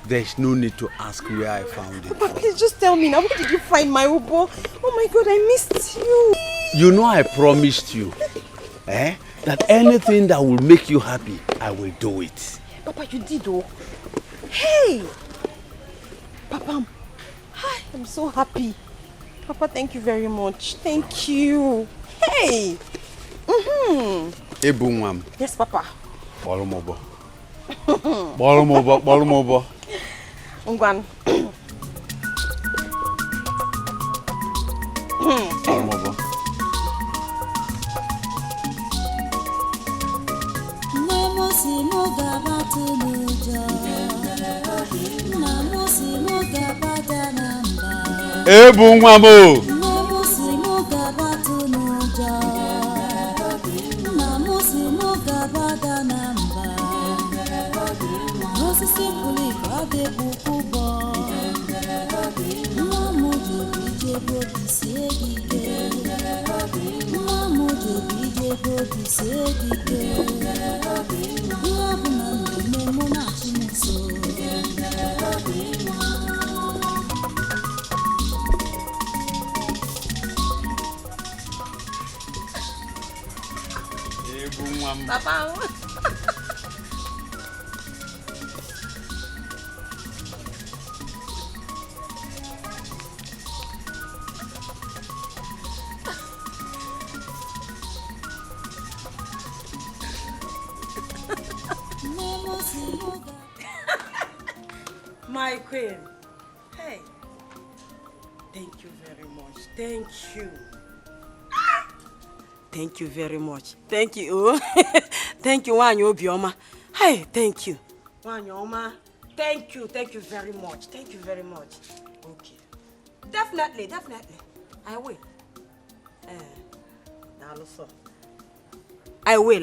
there's no need to ask where I found it. Papa, please just tell me now. Where did you find my oboe? Oh my God, I missed you. You know I promised you, that anything that will make you happy, I will do it. Papa, you did, oh. Hey! Papa, hi, I'm so happy. Papa, thank you very much. Thank you. Hey! Ebu Mwam. Yes, Papa. Bolomobo. Bolomobo, Bolomobo. Ungwan. Bolomobo. Ebu Mwamo. Papa. My queen. Hey. Thank you very much. Thank you. Thank you very much. Thank you. Thank you, Wanyo Bioma. Hey, thank you. Wanyoma. Thank you. Thank you very much. Thank you very much. Okay. Definitely. I will.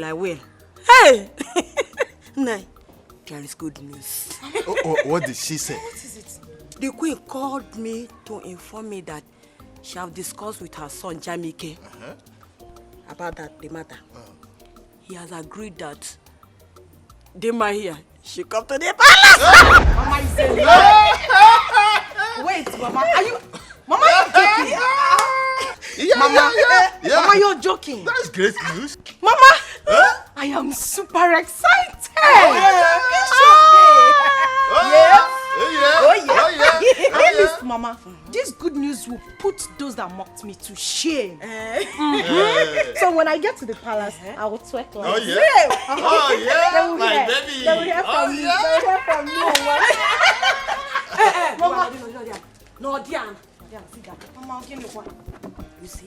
I will. Hey! Nay. There is good news. What did she say? What is it? The queen called me to inform me that she have discussed with her son Jamike about the matter. He has agreed that Dema here, she come to the palace. Mama is saying wait, Mama, are you joking? Mama, you're joking. That's great news. Mama, I am super excited. Listen, Mama, this good news will put those that mocked me to shame. So when I get to the palace, I will twerk like They will hear from me. Mama, no, Diana. Mama, give me one. You see,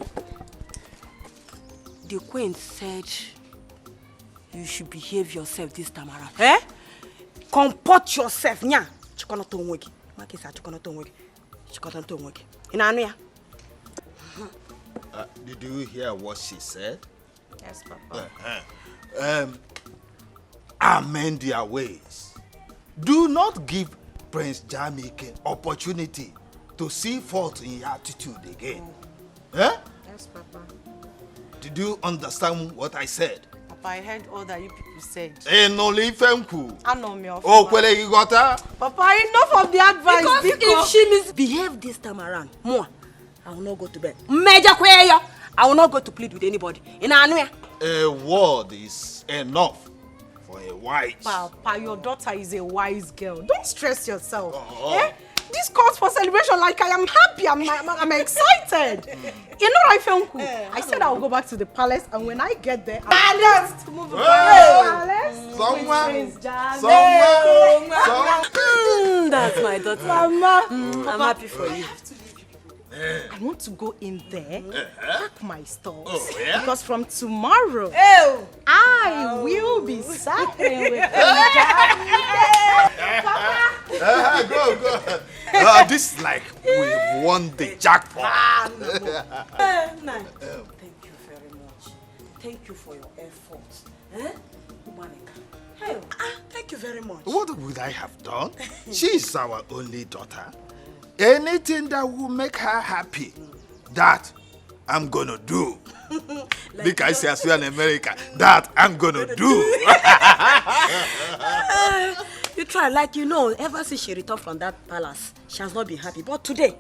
the queen said you should behave yourself this time around. Comport yourself, nya. Did you hear what she said? Yes, Papa. Amend their ways. Do not give Prince Jamike opportunity to see fault in your attitude again. Yes, Papa. Did you understand what I said? Papa, I heard all that you people said. No, lifenku. I know me. Oh, kwele you got her? Papa, enough of the advice. Because if she misbehave this time around, more, I will not go to bed. Major Quayo, I will not go to plead with anybody. In Anuya. A word is enough for a wise. Papa, your daughter is a wise girl. Don't stress yourself. Eh? This calls for celebration. Like I am happy. I'm excited. You know, I said I will go back to the palace, and when I get there, I'll to move to the palace. That's my daughter. Mama, I'm happy for you. I want to go in there, pack my stores. Oh, yeah? Because from tomorrow, I will be suffering with Go. This is like we've won the jackpot. Thank you very much. Thank you for your efforts. Thank you very much. What would I have done? She is our only daughter. Anything that will make her happy, that I'm gonna do. Like I say, as well in America, that I'm gonna do. You try, like you know, ever since she returned from that palace, she has not been happy. But today,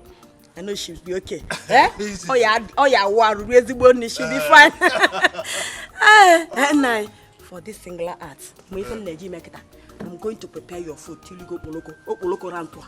I know she'll be okay. She'll be fine. And for this singular art, I'm going to prepare your food till you go Poloko Rantua.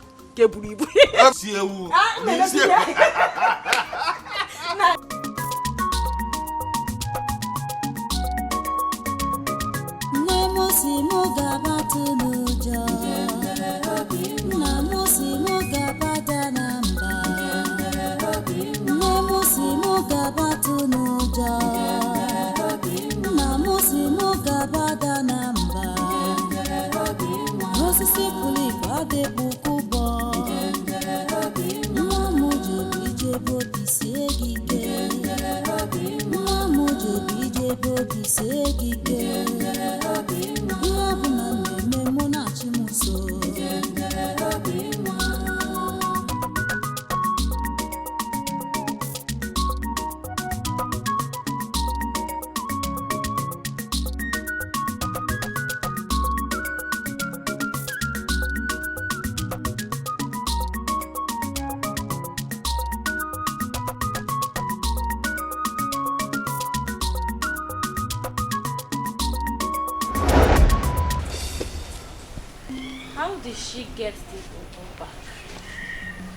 How did she get the Obo back?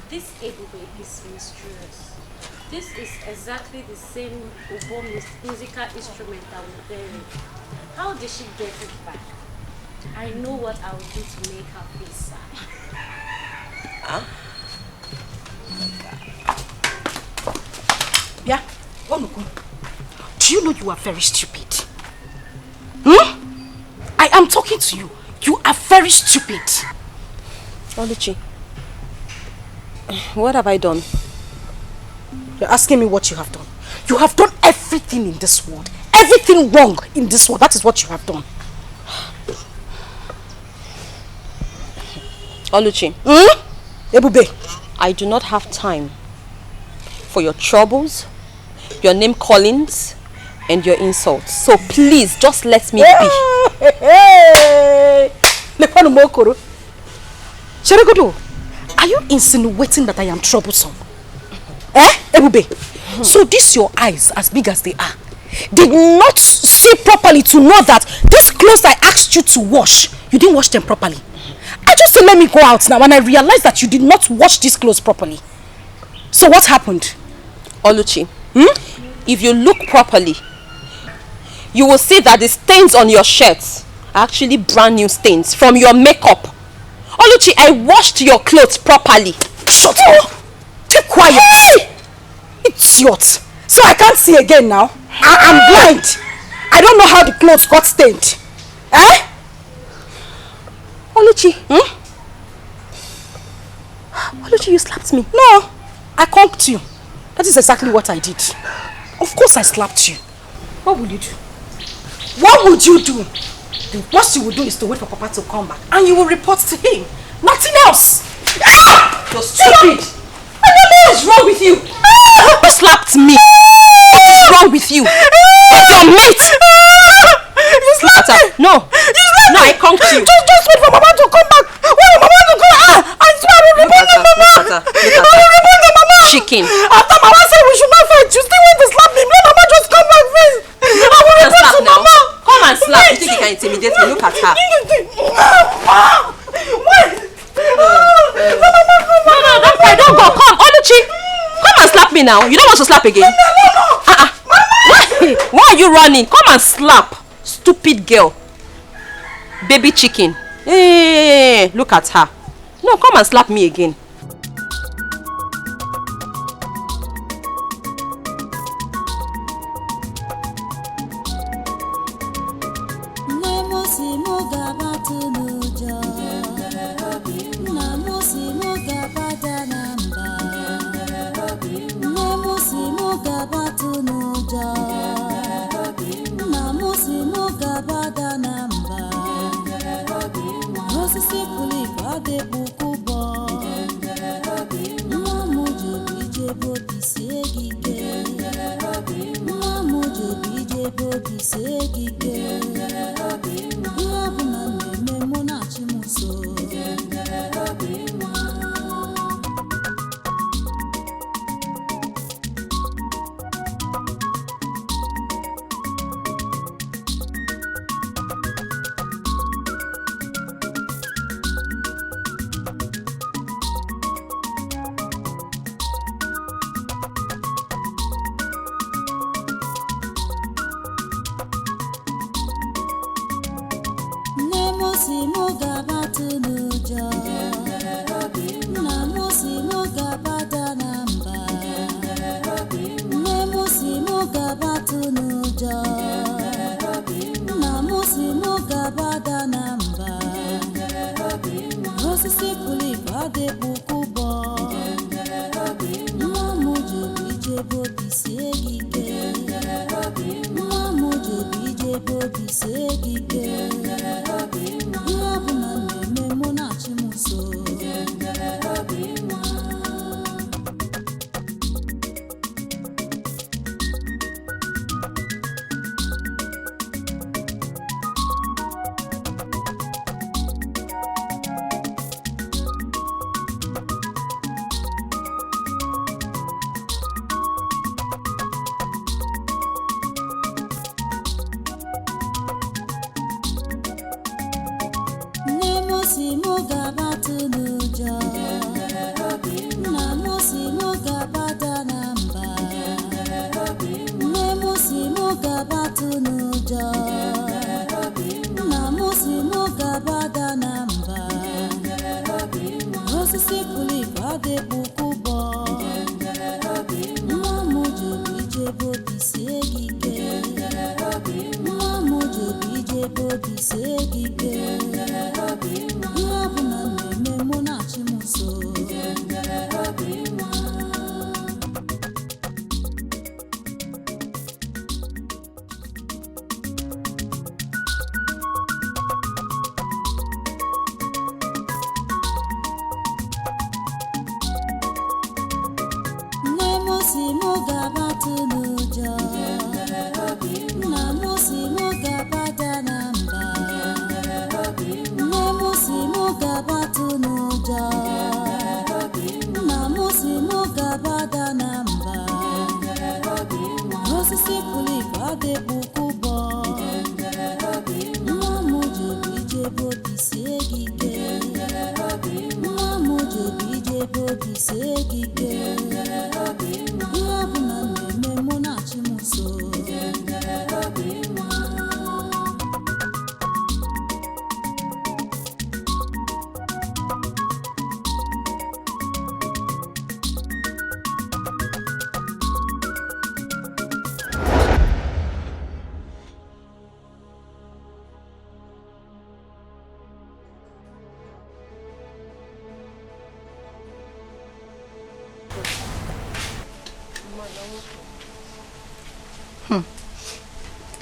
This Ebube is mysterious. This is exactly the same Obo musical instrument that was buried. How did she get it back? I know what I will do to make her feel sad. Huh? Yeah, do you know you are very stupid? I am talking to you. You are very stupid. Oluchi, what have I done? You're asking me what you have done. You have done everything in this world. Everything wrong in this world. That is what you have done. Oluchi. Ebube. I do not have time for your troubles, your name callings, and your insults. So please, just let me be. Cheregodo, are you insinuating that I am troublesome? Ebube? So these your eyes, as big as they are, did not see properly to know that these clothes I asked you to wash, you didn't wash them properly. I just said let me go out now and I realized that you did not wash these clothes properly. So what happened? Oluchi, if you look properly, you will see that the stains on your shirts are actually brand new stains from your makeup. Oluchi, I washed your clothes properly. Shut up! Keep quiet! Hey! Idiot! So I can't see again now? I'm blind! I don't know how the clothes got stained. Oluchi, Oluchi, you slapped me. No, I conked you. That is exactly what I did. Of course I slapped you. What will you do? What would you do? The worst you will do is to wait for Papa to come back and you will report to him. Nothing else. You're stupid. What is wrong with you? You slapped me. What is wrong with you? Where's your mate? You slapped me! No. You slapped me! No, I conked you. Just wait for Mama to come back. Wait for Mama to come back. I swear I will report the Mama. I will report the Mama. Chicken. After Mama said we should not fight, you still want to slap me. Let Mama just come back first. I will report to Mama. Come and slap. You think you can intimidate me? Look at her. Wait. No, don't cry. Don't go. Come, Oluchi. Come and slap me now. You don't want to slap again? No. Why are you running? Come and slap. Stupid girl. Baby chicken. Hey, look at her. No, come and slap me again.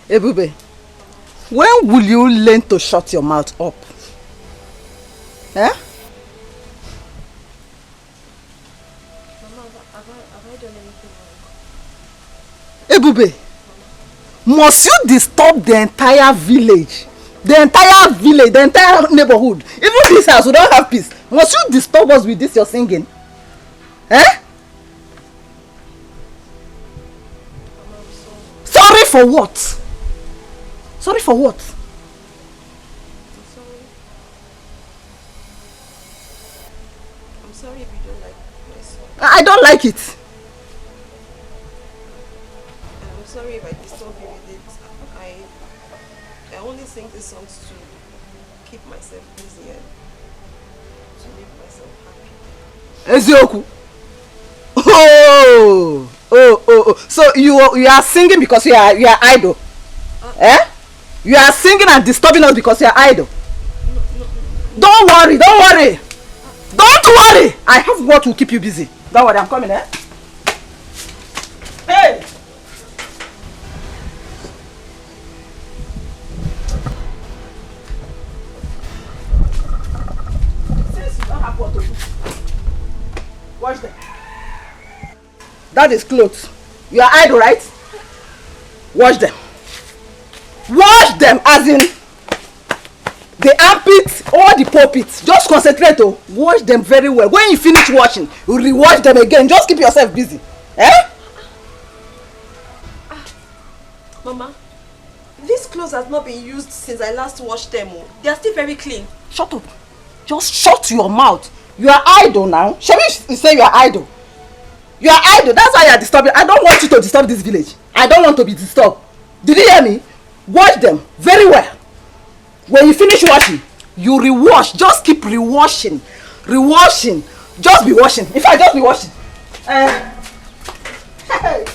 Ebube, when will you learn to shut your mouth up? Eh? Mama, have I done anything wrong? Ebube, Must you disturb the entire village? The entire neighborhood? Even this house, we don't have peace. Must you disturb us with this you're singing? Eh? Sorry for what? Sorry for what? I'm sorry if you don't like my song. I don't like it. I'm sorry if I disturb you with it. I only sing these songs to keep myself busy and to make myself happy. Ezioku. Oh. So you are singing because you are idle. Eh? You are singing and disturbing us because you are idle. No. Don't worry. Don't worry. I have what will keep you busy. Don't worry, I'm coming, eh? Hey! Since you don't have what to do, wash them. That is clothes. You are idle, right? Wash them. Wash them as in the armpits or the pulpits. Just concentrate. Wash them very well. When you finish washing, you re-wash them again. Just keep yourself busy. Eh? Mama, these clothes have not been used since I last washed them. They are still very clean. Shut up. Just shut your mouth. You are idle now. Shall we say you are idle? You are idle. That's why you are disturbing. I don't want you to disturb this village. I don't want to be disturbed. Did you hear me? Wash them very well. When you finish washing, you re-wash. Just keep re-washing. Re-washing. Just be washing. In fact, just be washing. Hey.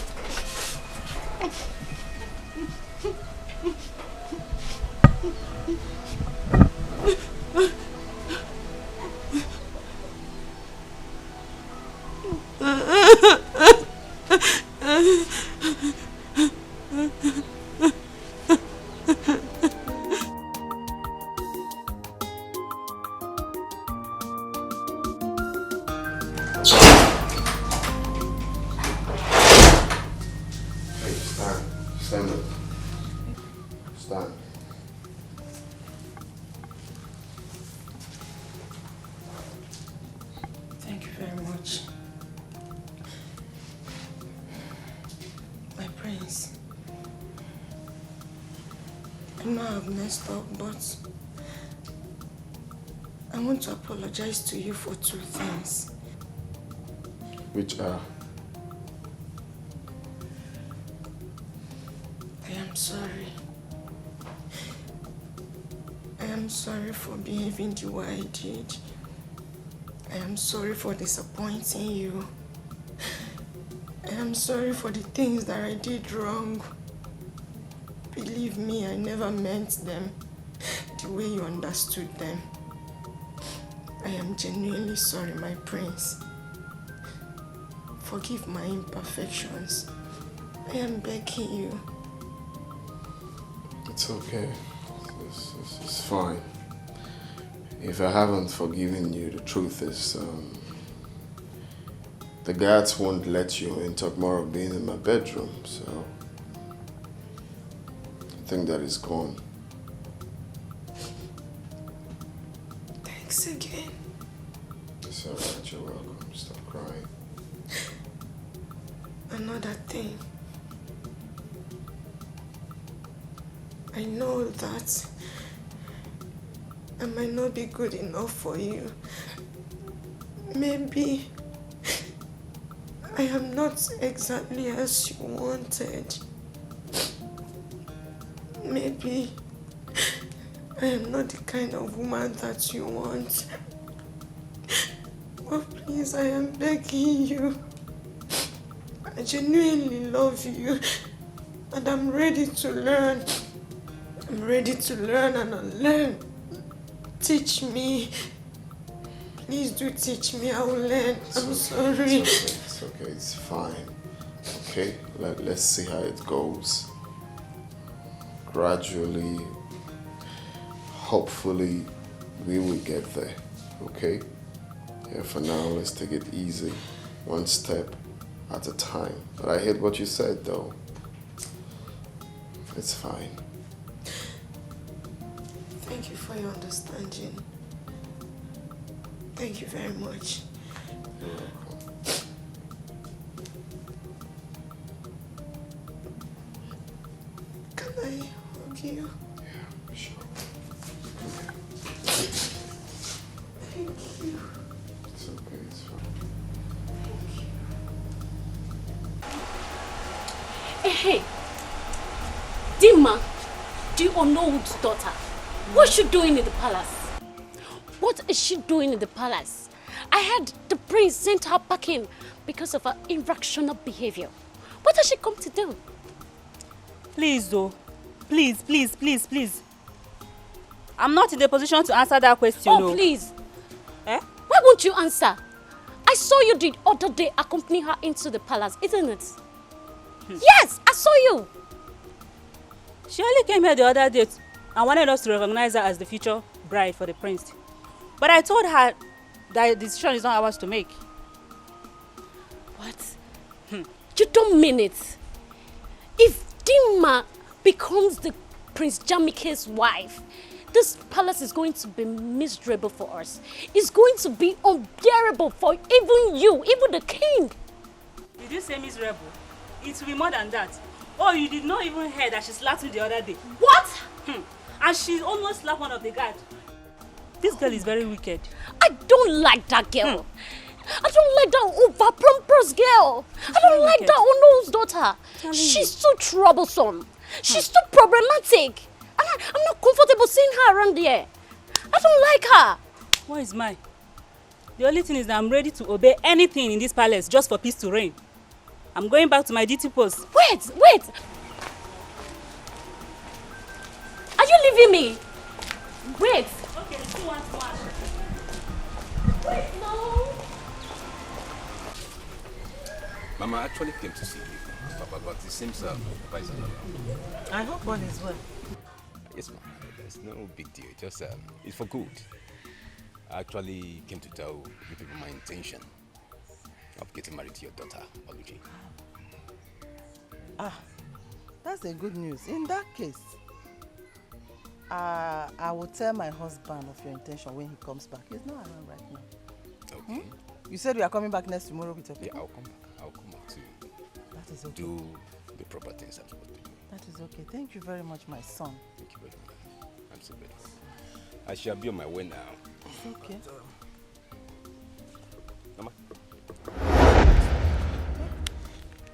Stand up. Stand. Thank you very much. My prince. I know I've messed up, but I want to apologize to you for 2 things. Which are? I am sorry. I am sorry for behaving the way I did. I am sorry for disappointing you. I am sorry for the things that I did wrong. Believe me, I never meant them the way you understood them. I am genuinely sorry, my prince. Forgive my imperfections. I am begging you. It's okay. It's fine. If I haven't forgiven you, the truth is, the guards won't let you in tomorrow being in my bedroom, so I think that is gone. Thanks again. It's alright, you're welcome. Stop crying. Another thing. I know that I might not be good enough for you. Maybe I am not exactly as you wanted. Maybe I am not the kind of woman that you want. But please, I am begging you. I genuinely love you and I'm ready to learn. I'm ready to learn and unlearn. Teach me. Please do teach me. I will learn. I'm sorry. It's okay. It's fine. Okay? Let's see how it goes. Gradually, hopefully, we will get there. Okay? Yeah, for now, let's take it easy. One step at a time. But I heard what you said, though. It's fine. Thank you for your understanding. Thank you very much. You're welcome. Can I hug you? Yeah, sure. Thank you. It's okay, it's fine. Hey, Dima, the Nollywood's daughter, what's she doing in the palace? What is she doing in the palace? I heard the prince sent her packing because of her irrational behavior. What has she come to do? Please, though. Please, please, please, please. I'm not in the position to answer that question. Oh, please. Eh? Why won't you answer? I saw you the other day accompany her into the palace, isn't it? Yes, I saw you. She only came here the other day and wanted us to recognize her as the future bride for the prince. But I told her that the decision is not ours to make. What? You don't mean it. If Dima becomes the Prince Jamike's wife, this palace is going to be miserable for us. It's going to be unbearable for even you, even the king. Did you say miserable? It will be more than that. Oh, you did not even hear that she slapped me the other day. What? And she almost slapped one of the guards. This girl is very wicked. I don't like that girl. I don't like that over-pompous girl. I don't like that Ono's daughter. She's too troublesome. She's too problematic. And I'm not comfortable seeing her around here. I don't like her. What is mine? The only thing is that I'm ready to obey anything in this palace just for peace to reign. I'm going back to my duty post. Wait! Are you leaving me? Wait! Okay, let's do one. Wait, no! Mama actually came to see you, Papa, but it seems Papa is not around. I hope all is well. Yes, ma'am. There's no big deal. Just it's for good. I actually came to tell you people my intention of getting married to your daughter, Oluchi. That's a good news. In that case, I will tell my husband of your intention when he comes back. He's not around right now. Okay. You said we are coming back next tomorrow with your people? Yeah, I'll come back. I'll come back to That is okay. do the proper things I'm supposed to do. That is okay. Thank you very much, my son. Thank you very much. I'm so ready. I shall be on my way now. It's okay. Mama.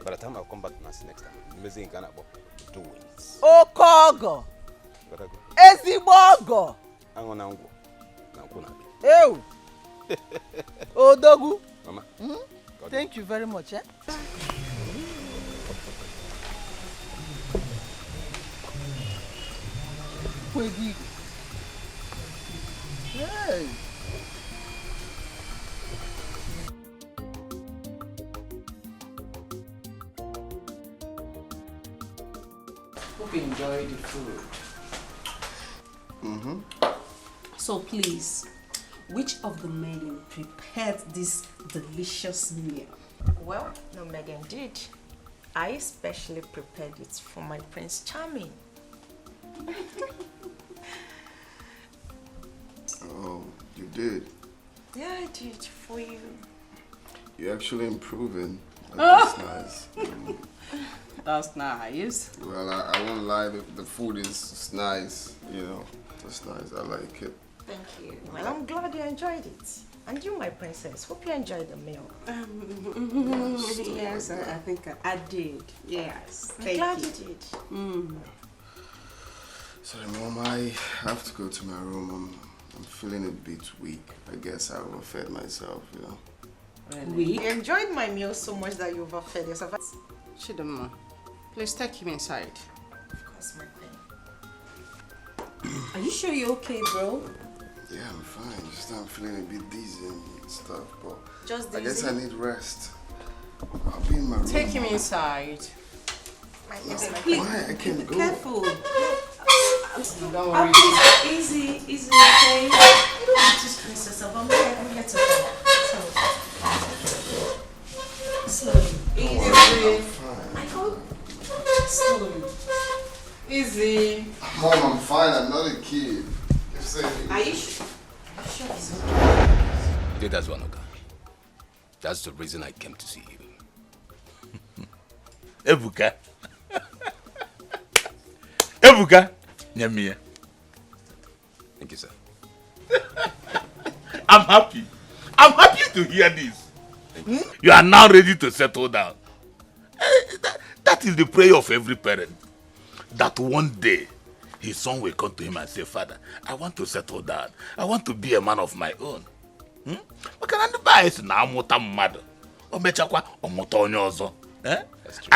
By the time I'll come back next time, Mezi in Ghana about doings. Okogo! Gotta go. Ezigbogo! Ango na ngo. Na ngo na be. Ew! Odogu! Mama. Thank you very much, eh? Hey! Hope you enjoy the food. So please, which of the men prepared this delicious meal? Well, no, Megan did. I especially prepared it for my Prince Charming. Oh, you did? Yeah, I did for you. You're actually improving. That's nice. That's nice. Well, I won't lie, the food is nice, you know. It's nice, I like it. Thank you. Well, I'm glad you enjoyed it. And you, my princess, hope you enjoyed the meal. Yes, I think I did. Yes. I'm glad you did. Sorry, Mom, I have to go to my room. I'm feeling a bit weak. I guess I overfed myself, you know. Really? You enjoyed my meal so much that you overfed yourself. Chidama, please take him inside. Of course, my queen. Are you sure you're okay, bro? Yeah, I'm fine. Just I'm feeling a bit dizzy and stuff, but Just I guess dizzy? I need rest. I'll be in my room. Take him inside. Why? I can't go. Careful. Don't worry. Easy, okay? You don't have to stress yourself. I'm here to help. Slowly. Easy. I'm fine. I hope. Slowly. easy. Mom, I'm fine. I'm not a kid. Are you sure? You did as one, okay? That's the reason I came to see you. Ebuka. Ebuka. Nyamiya. Thank you, sir. I'm happy. I'm happy to hear this. You are now ready to settle down. That is the prayer of every parent. That one day, his son will come to him and say, Father, I want to settle down. I want to be a man of my own. And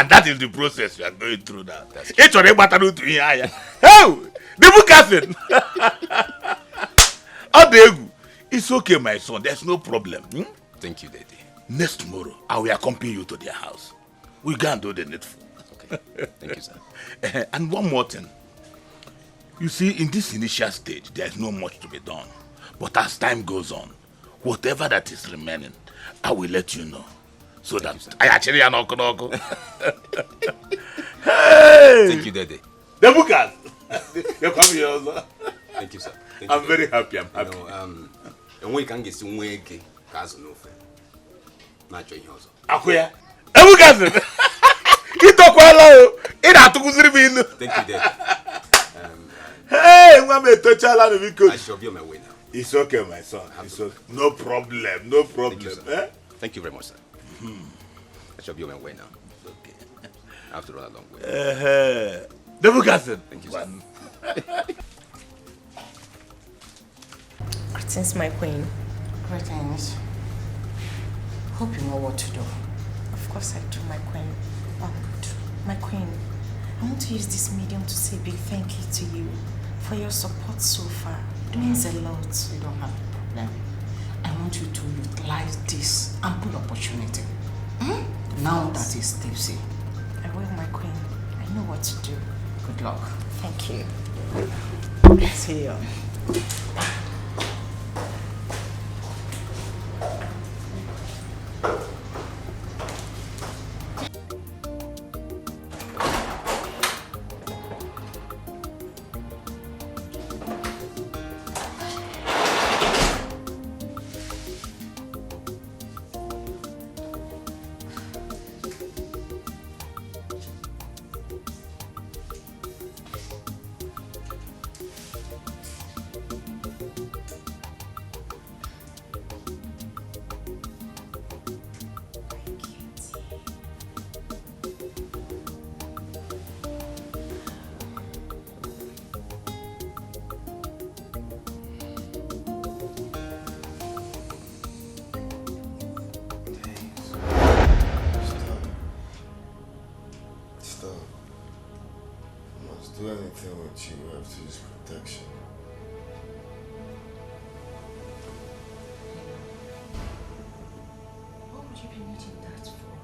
that is the process you are going through now. It's okay, my son. There's no problem. Thank you, Daddy. Next tomorrow, I will accompany you to their house. We go and do the needful. Okay. Thank you, sir. And one more thing. You see, in this initial stage, there's no much to be done. But as time goes on, whatever that is remaining, I will let you know. So that I actually am not Hey! Thank you, Daddy. The bookers! You come here also. Thank you, sir. Thank I'm you, very Daddy. happy. I'm happy. And when you can get some way, cause no friend. Not join you also. Akuya. The bookers! Ito kwa lao. Ina tukuziri binu. Thank you, Daddy. Hey, mwame touchala no because I shall be on my way now. It's okay, my son. It's okay. No problem. No problem. Thank you very much, sir. I shall be on my way now. Okay. I have to run a long way. The bookers. Thank you, sir. Greetings, my queen. Greetings. Hope you know what to do. Of course I do, my queen. My queen, I want to use this medium to say a big thank you to you for your support so far. It means a lot. You don't have a problem. I want you to utilize this ample opportunity. Now that it's tipsy. I will, my queen. I know what to do. Good luck. Thank you. See you. Do anything with you, I have to use protection. What would you be needing that for?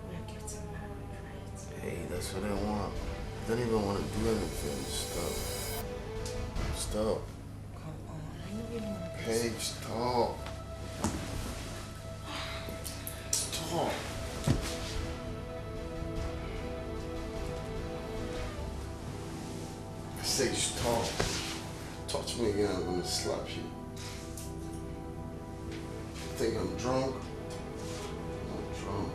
We're getting married, right? Hey, that's what I want. I don't even want to do anything. Stop. Stop. Come on, I know you want to. Hey, stop. Stop. Say stop. Touch me again, I'm gonna slap you. You think I'm drunk? I'm drunk.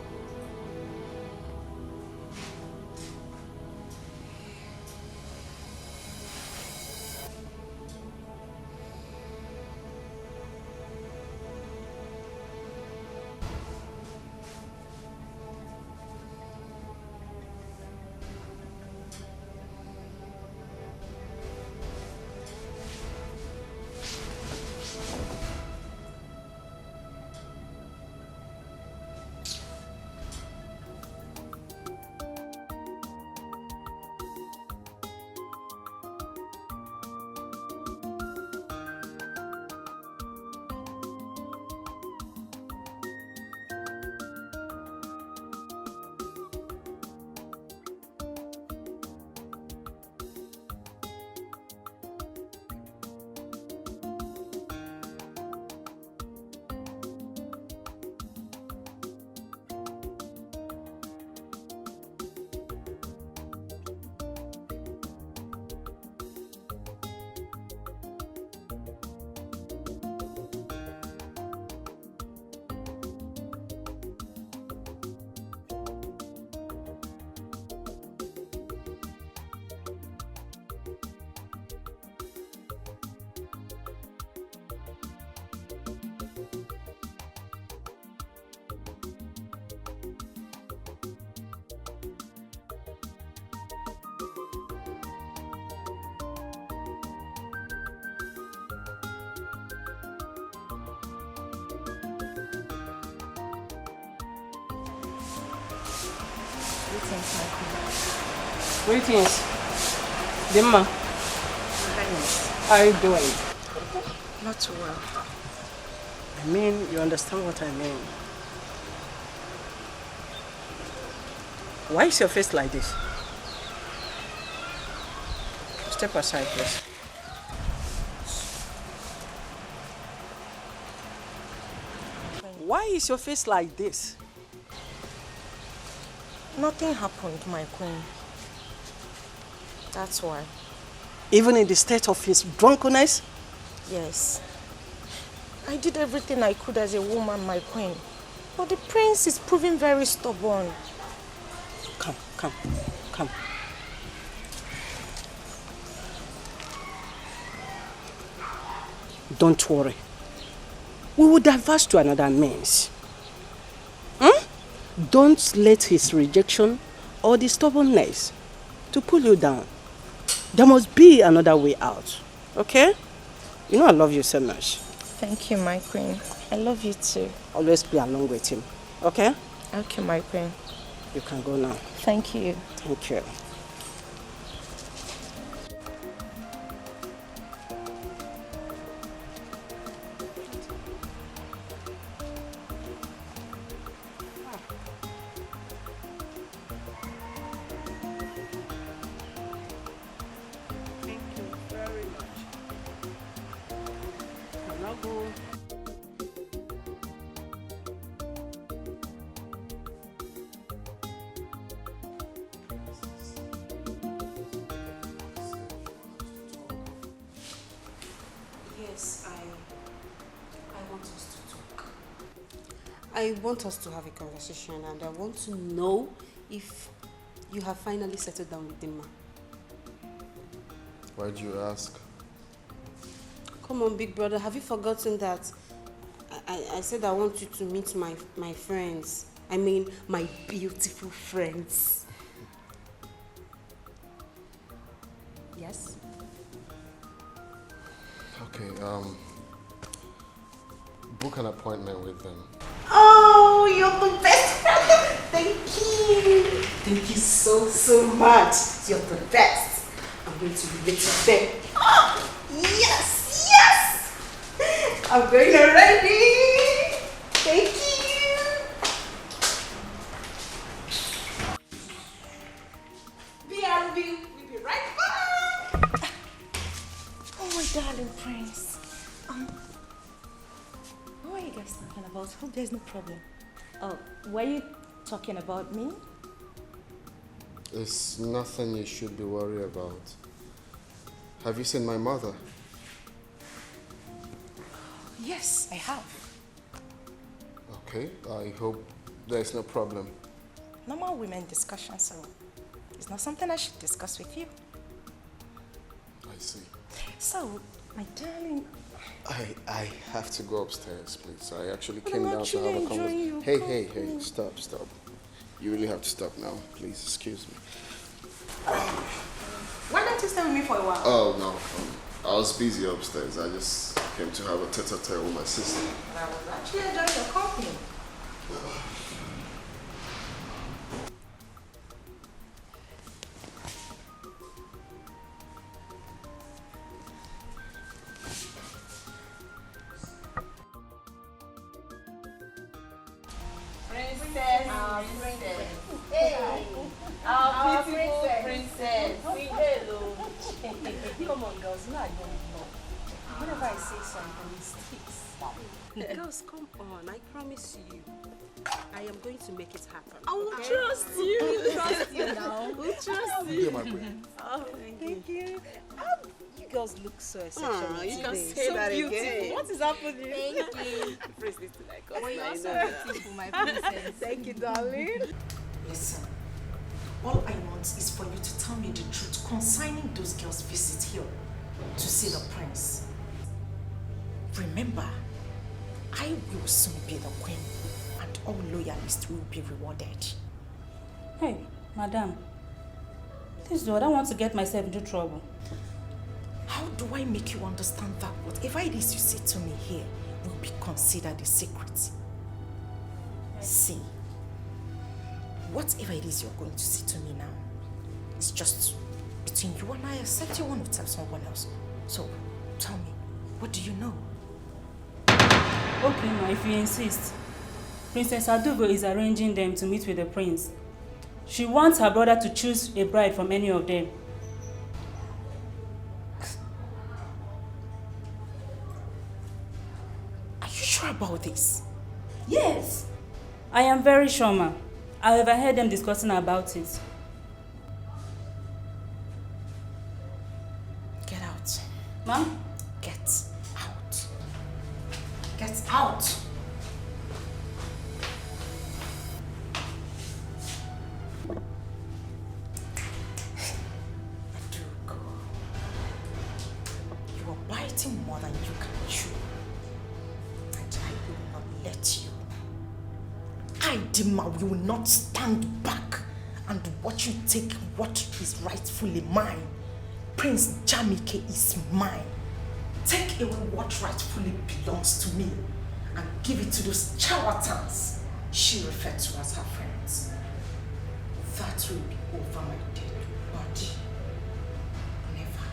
Greetings, my queen. Greetings. Dimma. How are you doing? Not too well. I mean, you understand what I mean. Why is your face like this? Step aside, please. Why is your face like this? Nothing happened, my queen. That's why. Even in the state of his drunkenness? Yes. I did everything I could as a woman, my queen. But the prince is proving very stubborn. Come. Don't worry. We will diverge to another means. Don't let his rejection or the stubbornness to pull you down. There must be another way out. Okay? You know I love you so much. Thank you, my queen. I love you too. Always be along with him. Okay? Okay, my queen. You can go now. Thank you. Thank you. Yes, I want us to talk. I want us to have a conversation, and I want to know if you have finally settled down with Dimma. Why'd you ask? Come on, big brother, have you forgotten that I said I want you to meet my friends? I mean, my beautiful friends. Yes? Okay, book an appointment with them. Oh, you're the best friend. Thank you. Thank you so much. You're the best. I'm going to be with them. Oh, yes. I'm going already. Thank you. BRB, we'll be right back. Oh, my darling prince. What are you guys talking about? Hope there's no problem. Oh, were you talking about me? It's nothing you should be worried about. Have you seen my mother? Yes, I have. Okay, I hope there's no problem. Normal women discussion, so it's not something I should discuss with you. I see. So, my darling... I have to go upstairs, please. I actually But came I'm down to actually have a enjoying conversation. your Hey, company. stop. You really have to stop now. Please, excuse me. Why don't you stay with me for a while? Oh, no. I was busy upstairs. I just came to have a tete-a-tete with my sister. I was actually enjoying your company. Our beautiful princess. Hello. Come on, girls. No, I don't know. Whenever I say something, it sticks. Girls, come on. I promise you. I am going to make it happen. I will okay? trust you. We trust you now. We'll trust Yeah, you. my queen. Oh, thank you. You girls look so exceptional. You can today. say So that beautiful. again. What is happening? Thank you. Praise this to like us. Well, you're I so know. beautiful, my princess. Thank you, darling. Listen, all I want is for you to tell me the truth concerning those girls' visit here to see the prince. Remember, I will soon be the queen and all loyalists will be rewarded. Hey, madam. Please do. I don't want to get myself into trouble. How do I make you understand that whatever it is you say to me here will be considered a secret? See, whatever it is you're going to say to me now, it's just between you and I, except you want to tell someone else. So, tell me, what do you know? Okay, ma, if you insist. Princess Adugo is arranging them to meet with the prince. She wants her brother to choose a bride from any of them. Are you sure about this? Yes. I am very sure, ma. I overheard them discussing about it. Get out. Ma'am? Get out. Get out. Adugo. You are biting more than you can chew. And I will not let you. I, Dima, will not stand back and watch you take what is rightfully mine. Prince Jamike is mine. Take away what rightfully belongs to me and give it to those charlatans she referred to as her friends. That will be over my dead body. Never.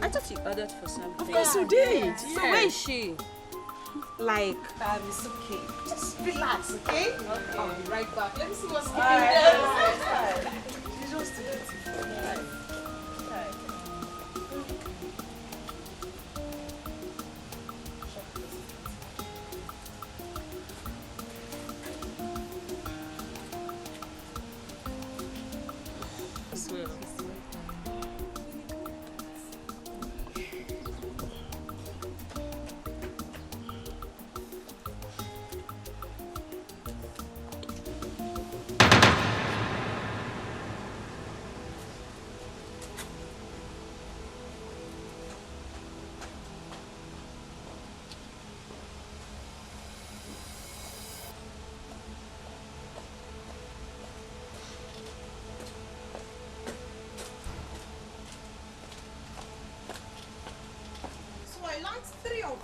I thought you ordered for something. Of course you did. Yeah. So where is she? Like, it's okay. Just relax, okay? Okay. I'll be right back. Let me see what's Alright, there. She's just too beautiful.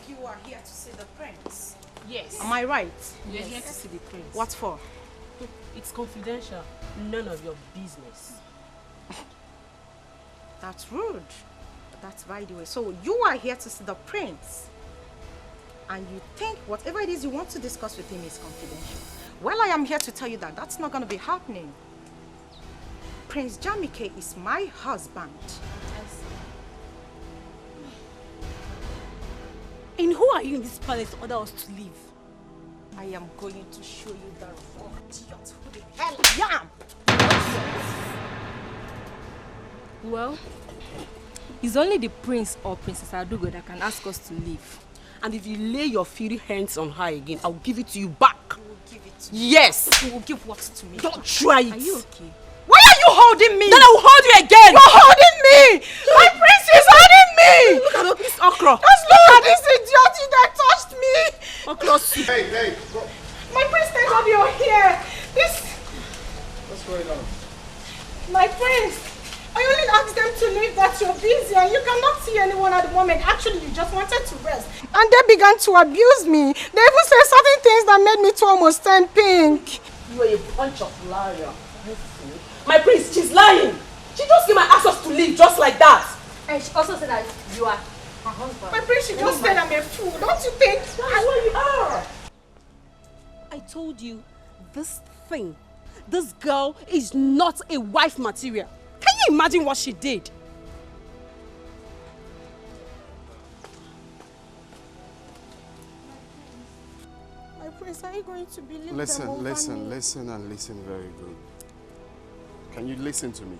You are here to see the prince. Yes. Am I right? You're here to see the prince. What for? It's confidential. None of your business. That's rude. That's by the way. So you are here to see the prince. And you think whatever it is you want to discuss with him is confidential. Well, I am here to tell you that that's not going to be happening. Prince Jamike is my husband. And who are you in this palace to order us to leave? I am going to show you the raw idiot who the hell I am. Well, it's only the prince or Princess Adugo that can ask us to leave. And if you lay your filthy hands on her again, I'll give it to you back. You will give it to me. Yes. You will give what to me? Don't try it. Are you okay? Why are you holding me? Then I will hold you again. You're holding me. My prince is holding me. Look at this okra. Just look at this idiot that touched me. Okra soup. Hey, My prince, thank God you're here. What's going on? My prince, I only asked them to leave that you're busy and you cannot see anyone at the moment. Actually, you just wanted to rest. And they began to abuse me. They even said certain things that made me to almost turn pink. You are a bunch of liars. My prince, she's lying. She just came and asked us to leave just like that. And she also said that you are her husband. My prince, she just said I'm a fool. Don't you think? That's what you are. I told you, this girl is not a wife material. Can you imagine what she did? My prince, are you going to believe them Listen over me? and listen very good. Can you listen to me?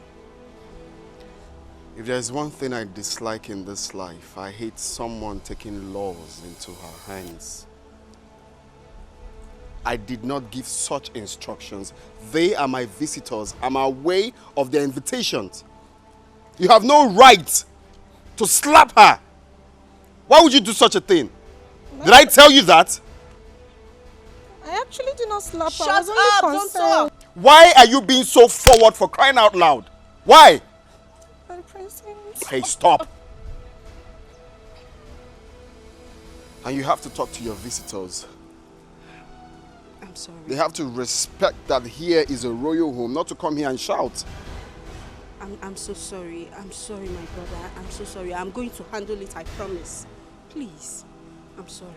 If there's one thing I dislike in this life, I hate someone taking laws into her hands. I did not give such instructions. They are my visitors. I'm aware of their invitations. You have no right to slap her. Why would you do such a thing? Did I tell you that? I actually did not slap her. Shut I was only up, don't concerned. talk. Why are you being so forward for crying out loud? Why? My prince, Hey, stop. And you have to talk to your visitors. I'm sorry. They have to respect that here is a royal home, not to come here and shout. I'm so sorry. I'm sorry, my brother. I'm so sorry. I'm going to handle it, I promise. Please. I'm sorry.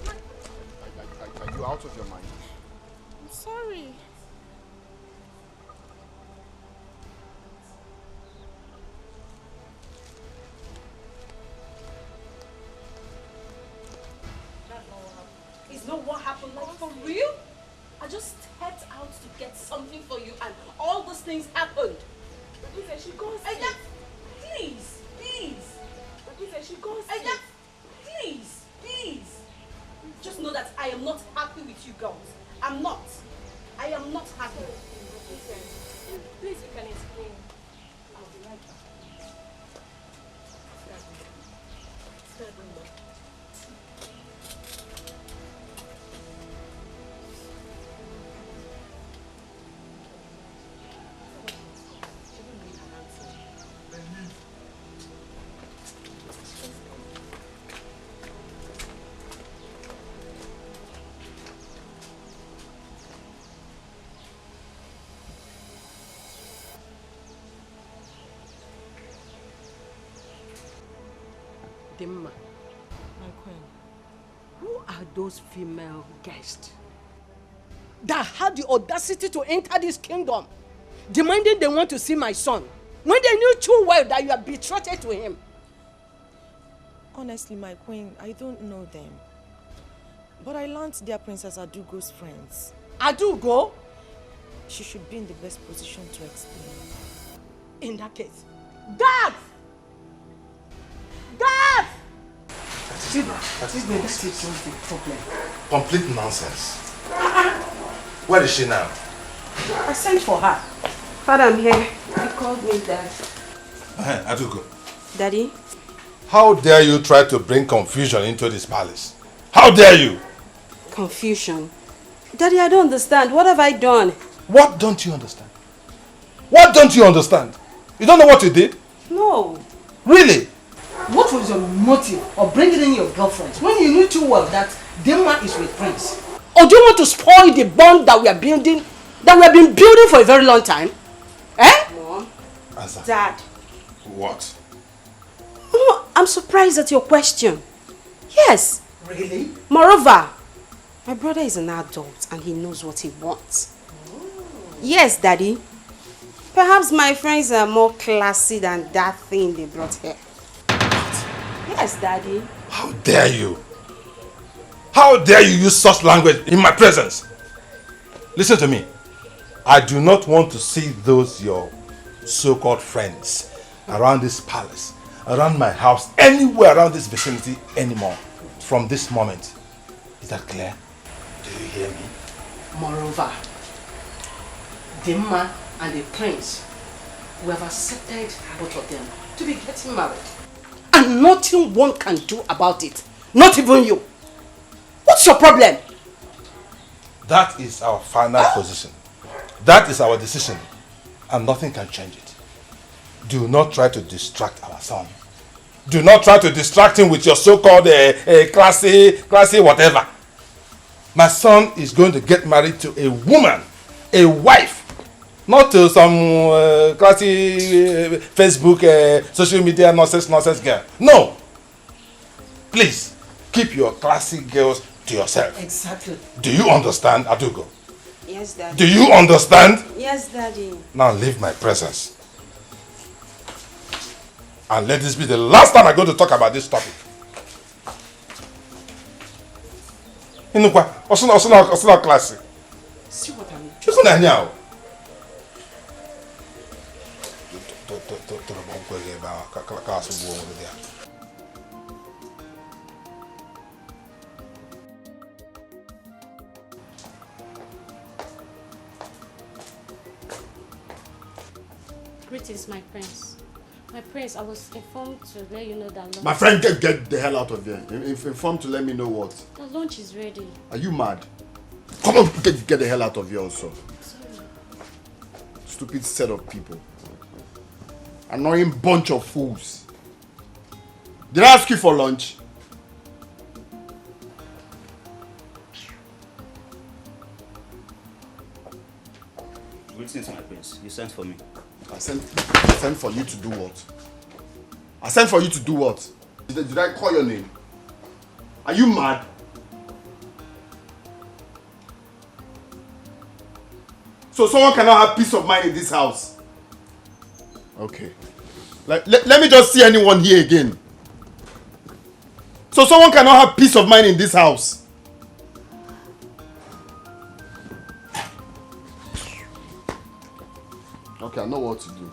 Are you out of your mind? I'm sorry. It's not what happened, like for real? I just stepped out to get something for you and all those things happened. Listen, she goes please, please. Listen, she goes please, please. Just know that I am not happy with you girls. I'm not. I am not happy. Listen, please you can explain. I'll be right back. Dimma, My queen. who are those female guests that had the audacity to enter this kingdom, demanding they want to see my son, when they knew too well that you are betrothed to him? Honestly, my queen, I don't know them. But I learned they are Princess Adugo's friends. Adugo? She should be in the best position to explain. In that case, Dad! Dad! That is the problem. Complete nonsense. Where is she now? I sent for her. Father, I'm here. You called me, Dad. Adugo. Daddy? How dare you try to bring confusion into this palace? How dare you? Confusion? Daddy, I don't understand. What have I done? What don't you understand? What don't you understand? You don't know what you did? No. Really? What was your motive of bringing in your girlfriends when you knew too well that Dimma is with Prince? Or do you want to spoil the bond that we are building, that we have been building for a very long time? Eh? Mom. Answer. Dad. What? Oh, I'm surprised at your question. Yes. Really? Moreover, my brother is an adult and he knows what he wants. Yes, Daddy. Perhaps my friends are more classy than that thing they brought here. Yes, Daddy. How dare you? How dare you use such language in my presence? Listen to me. I do not want to see those your so-called friends around this palace, around my house, anywhere around this vicinity anymore from this moment. Is that clear? Do you hear me? Moreover, Dimma and the prince, we have accepted both of them to be getting married. And nothing one can do about it. Not even you. What's your problem? That is our final position. That is our decision. And nothing can change it. Do not try to distract our son. Do not try to distract him with your so-called classy whatever. My son is going to get married to a woman, a wife. Not to some classy Facebook, social media nonsense girl. No. Please, keep your classy girls to yourself. Exactly. Do you understand, Adugo? Yes, Daddy. Do you understand? Yes, Daddy. Now leave my presence. And let this be the last time I'm going to talk about this topic. Inukwa, osuna classy. See what I mean? Just now. Greetings, my prince. My prince, I was informed to let you know that lunch... My friend, get the hell out of here. Informed to let me know what? The lunch is ready. Are you mad? Come on, get the hell out of here also. Sorry. Stupid set of people. Annoying bunch of fools. Did I ask you for lunch? Greetings, my prince. You sent for me. I sent for you to do what? I sent for you to do what? Did I call your name? Are you mad? So someone cannot have peace of mind in this house? Okay. Let me just see anyone here again. So someone cannot have peace of mind in this house? Okay, I know what to do.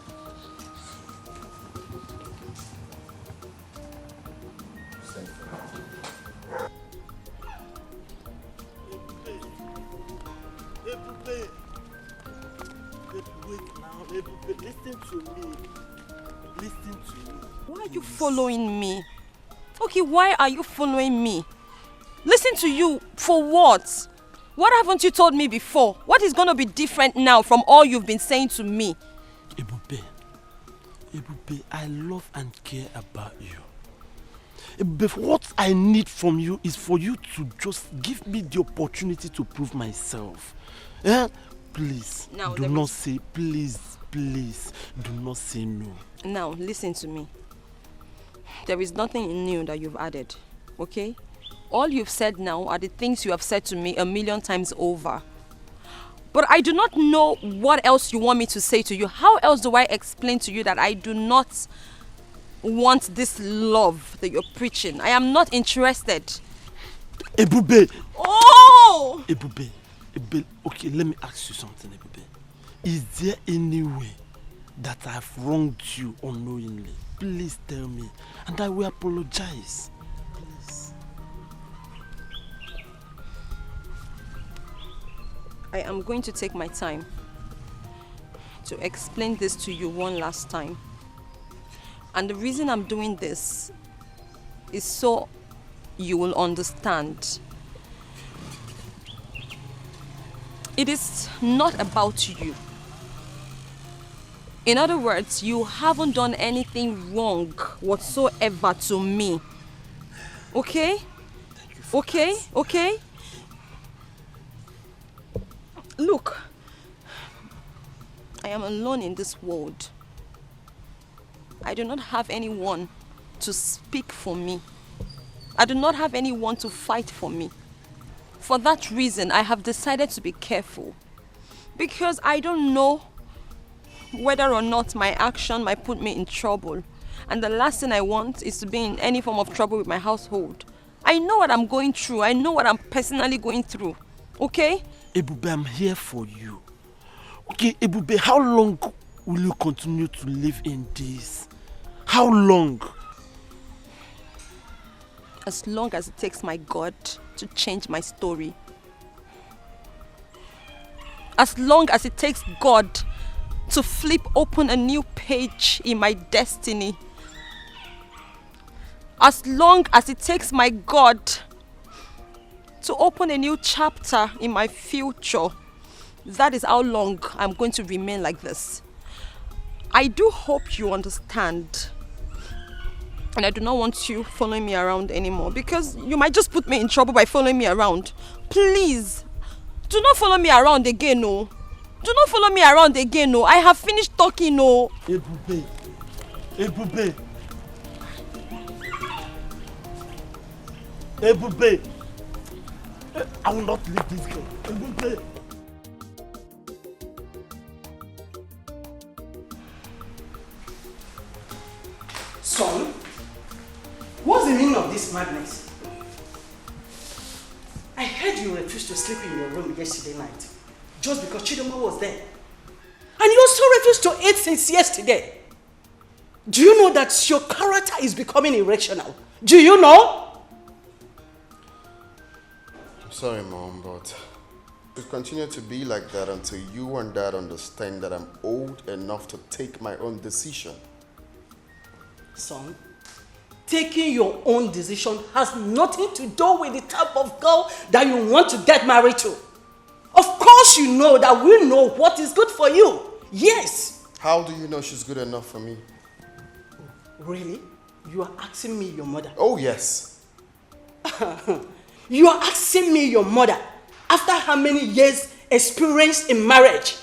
Listen to me. Listen to me. Why are you following me? Okay, why are you following me? Listen to you for what? What haven't you told me before? What is going to be different now from all you've been saying to me? Ebube, I love and care about you. Ebube, what I need from you is for you to just give me the opportunity to prove myself. Eh? Please, do not say, please, do not say no. Now, listen to me. There is nothing new that you've added, okay? All you've said now are the things you have said to me 1,000,000 times over. But I do not know what else you want me to say to you. How else do I explain to you that I do not want this love that you're preaching? I am not interested. Ebube! Oh! Ebube, okay, let me ask you something, Ebube. Is there any way that I've wronged you unknowingly? Please tell me, and I will apologize. Please. I am going to take my time to explain this to you one last time. And the reason I'm doing this is so you will understand. It is not about you. In other words, you haven't done anything wrong whatsoever to me. Okay? Okay? Okay? Look, I am alone in this world. I do not have anyone to speak for me. I do not have anyone to fight for me. For that reason, I have decided to be careful. Because I don't know whether or not my action might put me in trouble. And the last thing I want is to be in any form of trouble with my household. I know what I'm going through. I know what I'm personally going through. Okay? Ebube, I'm here for you. Okay, Ebube, how long will you continue to live in this? How long? As long as it takes my God to change my story. As long as it takes God to flip open a new page in my destiny. As long as it takes my God to open a new chapter in my future. That is how long I'm going to remain like this. I do hope you understand. And I do not want you following me around anymore, because you might just put me in trouble by following me around. Please, do not follow me around again, no. Do not follow me around again, no. I have finished talking, no. Ebube. Ebube. Ebube. I will not leave this girl. Ebube. Son, what's the meaning of this madness? I heard you refused to sleep in your room yesterday night just because Chidoma was there. And you also refused to eat since yesterday. Do you know that your character is becoming irrational? Do you know? I'm sorry, Mom, but it will continue to be like that until you and Dad understand that I'm old enough to take my own decision. Son, taking your own decision has nothing to do with the type of girl that you want to get married to. Of course you know that we know what is good for you. Yes. How do you know she's good enough for me? Really? You are asking me your mother? Oh, yes. You are asking me your mother after how many years experience in marriage?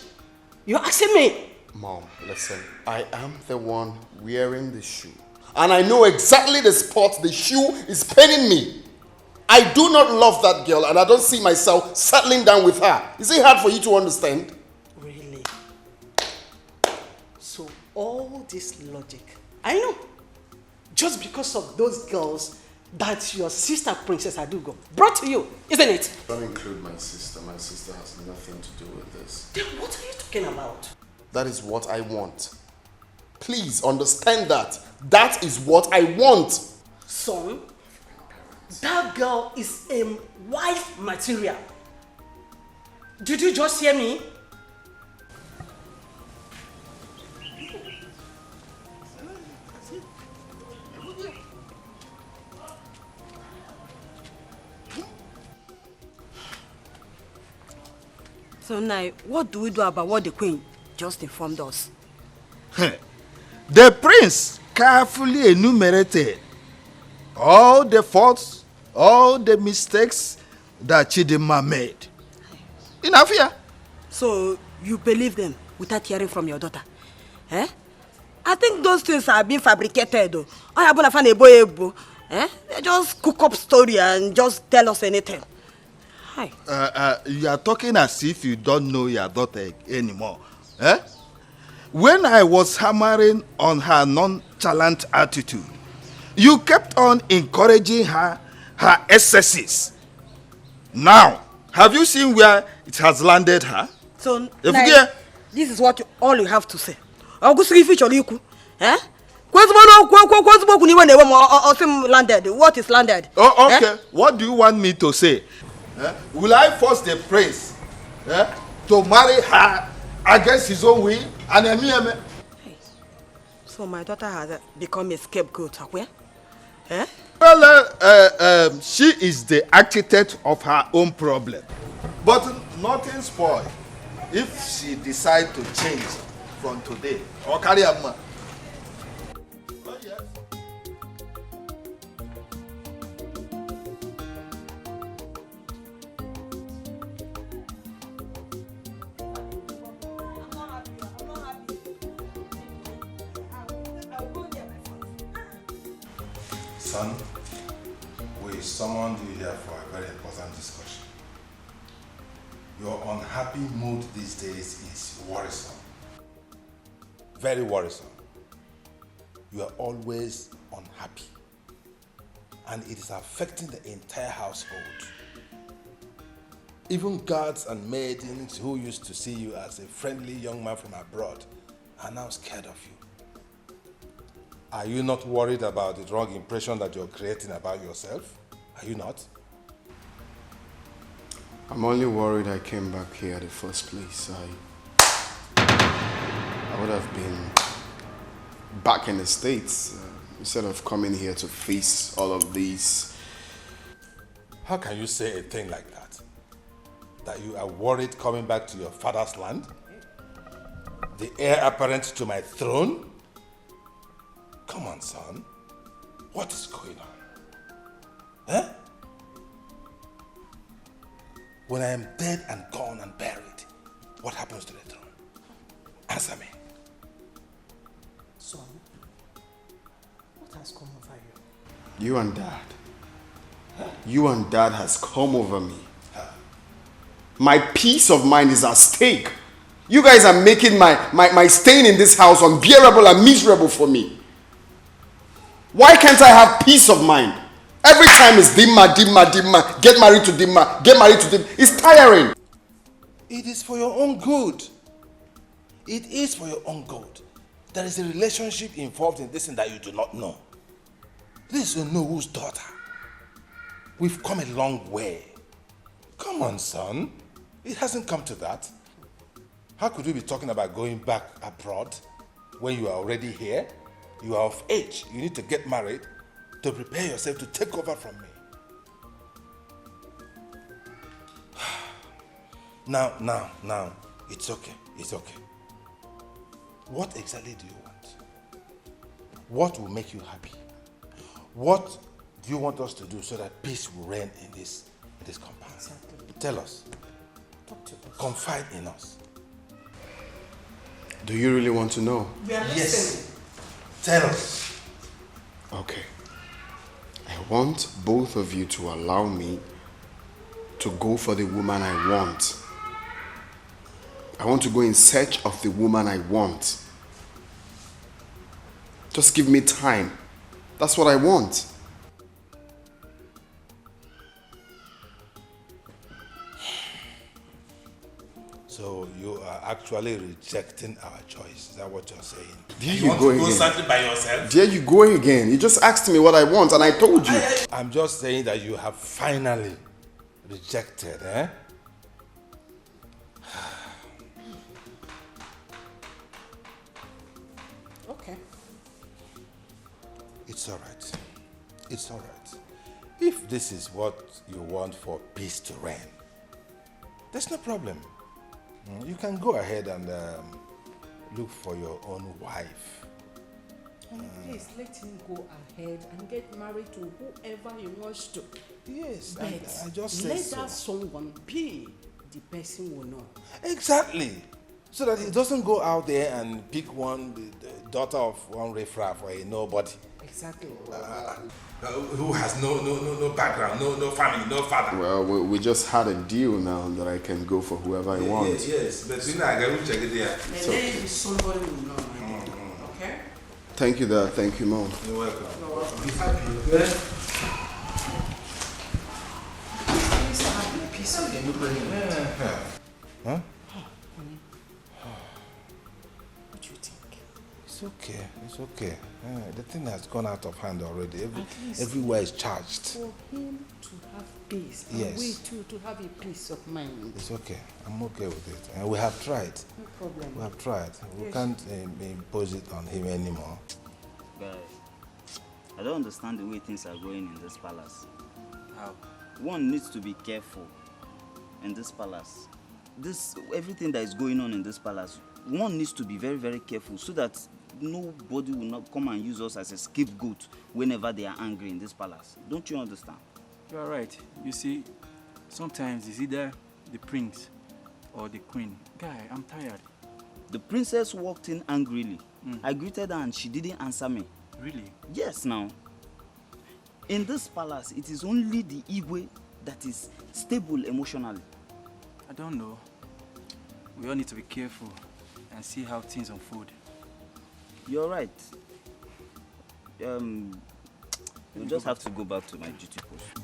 You are asking me? Mom, listen. I am the one wearing the shoe. And I know exactly the spot the shoe is paining me. I do not love that girl and I don't see myself settling down with her. Is it hard for you to understand? Really? So all this logic, I know. Just because of those girls that your sister Princess Adugo brought to you, isn't it? Don't include my sister. My sister has nothing to do with this. Then what are you talking about? That is what I want. Please understand that. That is what I want. Son, that girl is a wife material. Did you just hear me? So now, what do we do about what the queen just informed us? The prince carefully enumerated all the faults, all the mistakes that Chidinma made. Enough here. So you believe them without hearing from your daughter? Eh? I think those things are being fabricated though. They just cook up story and just tell us anything. Hi. You are talking as if you don't know your daughter anymore. Eh? When I was hammering on her nonchalant attitude, you kept on encouraging her excesses. Now, have you seen where it has landed her? So, like, this is what all you have to say. Eh? Landed. What is landed? Oh, okay. Eh? What do you want me to say? Will I force the prince to marry her against his own will? And so my daughter has become a scapegoat, eh? Well, she is the architect of her own problem. But nothing spoiled if she decides to change from today or carry a man. Son, we summoned you here for a very important discussion. Your unhappy mood these days is worrisome. Very worrisome. You are always unhappy. And it is affecting the entire household. Even guards and maidens who used to see you as a friendly young man from abroad are now scared of you. Are you not worried about the wrong impression that you're creating about yourself? Are you not? I'm only worried I came back here in the first place. I would have been back in the States instead of coming here to face all of these. How can you say a thing like that? That you are worried coming back to your father's land? The heir apparent to my throne? Come on, son. What is going on? Eh? When I am dead and gone and buried, what happens to the throne? Answer me. Son, what has come over you? You and Dad. You and Dad has come over me. My peace of mind is at stake. You guys are making my staying in this house unbearable and miserable for me. Why can't I have peace of mind? Every time it's Dimma. Get married to Dimma. Get married to Dimma. It's tiring. It is for your own good. It is for your own good. There is a relationship involved in this thing that you do not know. This is Onowo's daughter. We've come a long way. Come on, son. It hasn't come to that. How could we be talking about going back abroad when you are already here? You are of age. You need to get married to prepare yourself to take over from me. Now, it's okay. It's okay. What exactly do you want? What will make you happy? What do you want us to do so that peace will reign in this compound? Exactly. Tell us. Talk to us. Confide in us. Do you really want to know? We are listening. Tell us. Okay. I want both of you to allow me to go for the woman I want. I want to go in search of the woman I want. Just give me time. That's what I want. So you are actually rejecting our choice. Is that what you're saying? There you want go to go again. something by yourself? There you go again. You just asked me what I want and I told you. I'm just saying that you have finally rejected, eh? Okay. It's all right. It's all right. If this is what you want for peace to reign, there's no problem. You can go ahead and look for your own wife. Please let him go ahead and get married to whoever he wants to. Yes, but I just said let so. that someone be the person we know. Exactly. So that he doesn't go out there and pick the daughter of one riffraff or a nobody. Exactly. Who has no background, no family, no father. Well, we just had a deal now that I can go for whoever I want. Yes, but you know, I got to check it there. And then if somebody will know, okay? Thank you, Dad. Thank you, Mom. You're welcome. You're welcome. Be happy, okay? Please have a piece of it. Huh? What do you think? It's okay. It's okay. The thing has gone out of hand already. Everywhere is charged. For him to have peace, Yes. and we too to have a peace of mind. It's okay. I'm okay with it. And we have tried. No problem. We have tried. We Yes. can't impose it on him anymore. Guy, I don't understand the way things are going in this palace. How? One needs to be careful in this palace. Everything that is going on in this palace, one needs to be very, very careful so that nobody will not come and use us as a scapegoat whenever they are angry in this palace. Don't you understand? You are right. You see, sometimes it's either the prince or the queen. Guy, I'm tired. The princess walked in angrily. I greeted her and she didn't answer me. Really? Yes, now. In this palace, it is only the Igwe that is stable emotionally. I don't know. We all need to be careful and see how things unfold. You're right. We'll just have to go back to my duty post.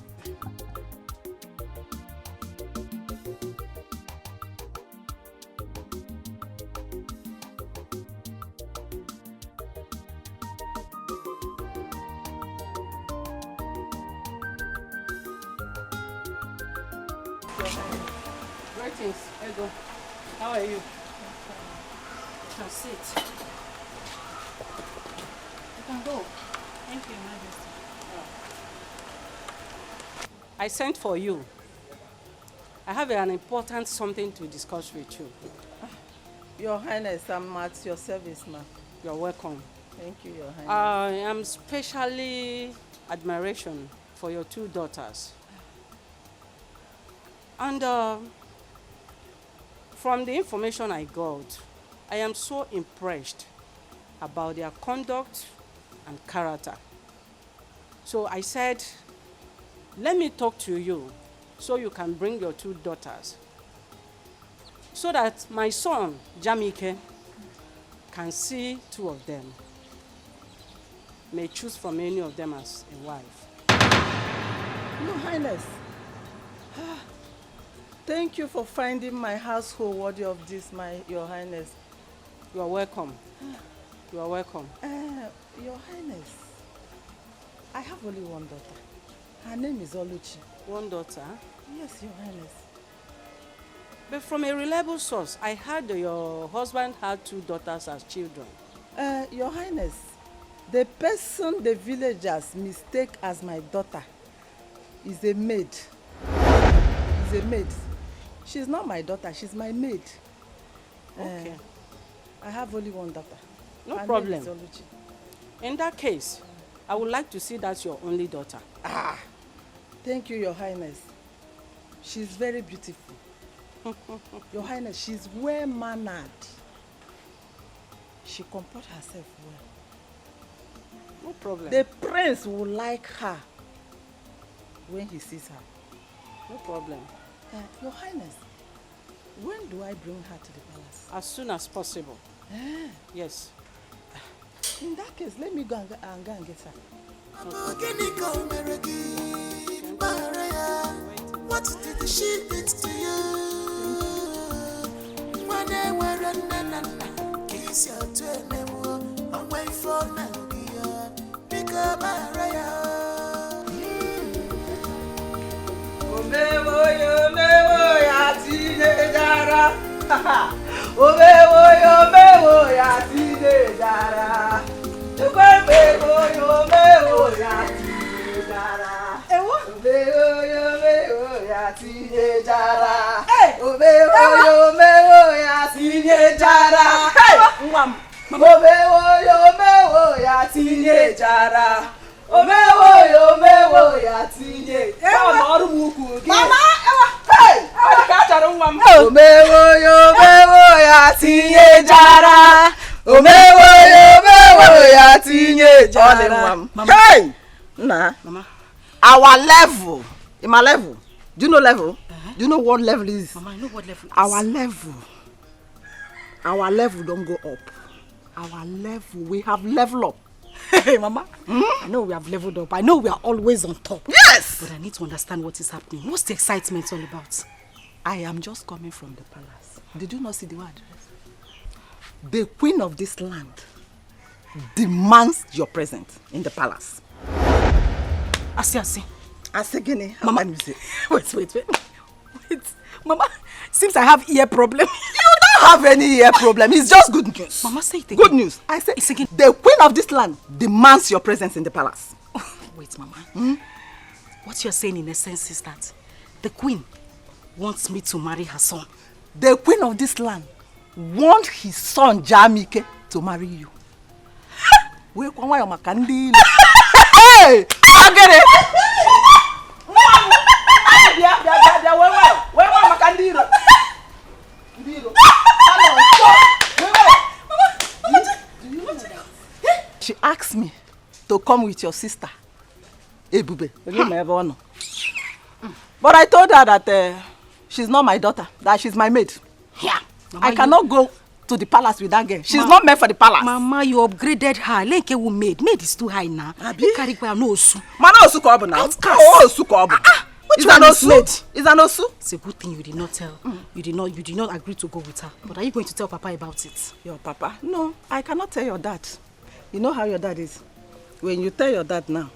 Greetings, Ego. How are you? You can sit. You can go. Thank you, Majesty. I sent for you. I have an important something to discuss with you. Your Highness, I'm at your service, ma'am. You're welcome. Thank you, Your Highness. I am specially admiration for your two daughters. And from the information I got, I am so impressed about their conduct and character. So I said, let me talk to you so you can bring your two daughters so that my son, Jamike, can see two of them, may choose from any of them as a wife. Your Highness, thank you for finding my household worthy of this, Your Highness. You are welcome. You are welcome. Your Highness, I have only one daughter. Her name is Oluchi. One daughter? Yes, Your Highness. But from a reliable source, I heard your husband had two daughters as children. Your Highness, the person the villagers mistake as my daughter is a maid. Is a maid. She's not my daughter, she's my maid. Okay. I have only one daughter. No Her problem. name is Oluchi. In that case, I would like to see that's your only daughter. Thank you, Your Highness. She's very beautiful. Your Highness, she's well-mannered. She comports herself well. No problem. The prince will like her when he sees her. No problem. Your Highness, when do I bring her to the palace? As soon as possible. Yes. In that case, let me go and get her. What did she do to you? When they were running, kiss your twin, and wait for Nadia. Pick up Maria. Omewo ya teenagera. Omewo ya teenagera. Omewo ya teenagera. Omewo ya teenagera. Omewo ya teenagera. Omewo ya teenagera. Omewo ya tinye. Ọrụ m ukwu gị. Mama, hey! Ka chọrọ nwa m. Omewo ya tinye jara. Omewo ya tinye jara. Hey! Nah. Mama. Our level. In my level. Do you know level? Do you know what level is? Mama, I know what level is. Our level don't go up. Our level, we have level up. Hey, Mama. I know we have leveled up. I know we are always on top. Yes! But I need to understand what is happening. What's the excitement all about? I am just coming from the palace. Did you not see the word? The queen of this land demands your presence in the palace. I see. Gini. Mama, wait. Mama, seems I have ear problem. You don't have any ear problem. It's just good news. Mama, say it again. Good news. I say it's again. The queen of this land demands your presence in the palace. Oh, wait, Mama. What you're saying in essence is that the queen wants me to marry her son. The queen of this land wants his son Jamike to marry you. Hey! I get it! She asked me to come with your sister, Ebube. But I told her that she's not my daughter, that she's my maid. Yeah. Mama, I cannot go to the palace with that girl. She's not meant for the palace. Mama, you upgraded her. Lenke will maid. Maid is too high now. You carry no osu. Mana osu ko obu now. Oh, osu ko obu. Which one is maid? Is an osu? It's a good thing you did not tell. You did not agree to go with her. But are you going to tell Papa about it? Your Papa? No, I cannot tell your dad. You know how your dad is. When you tell your dad now,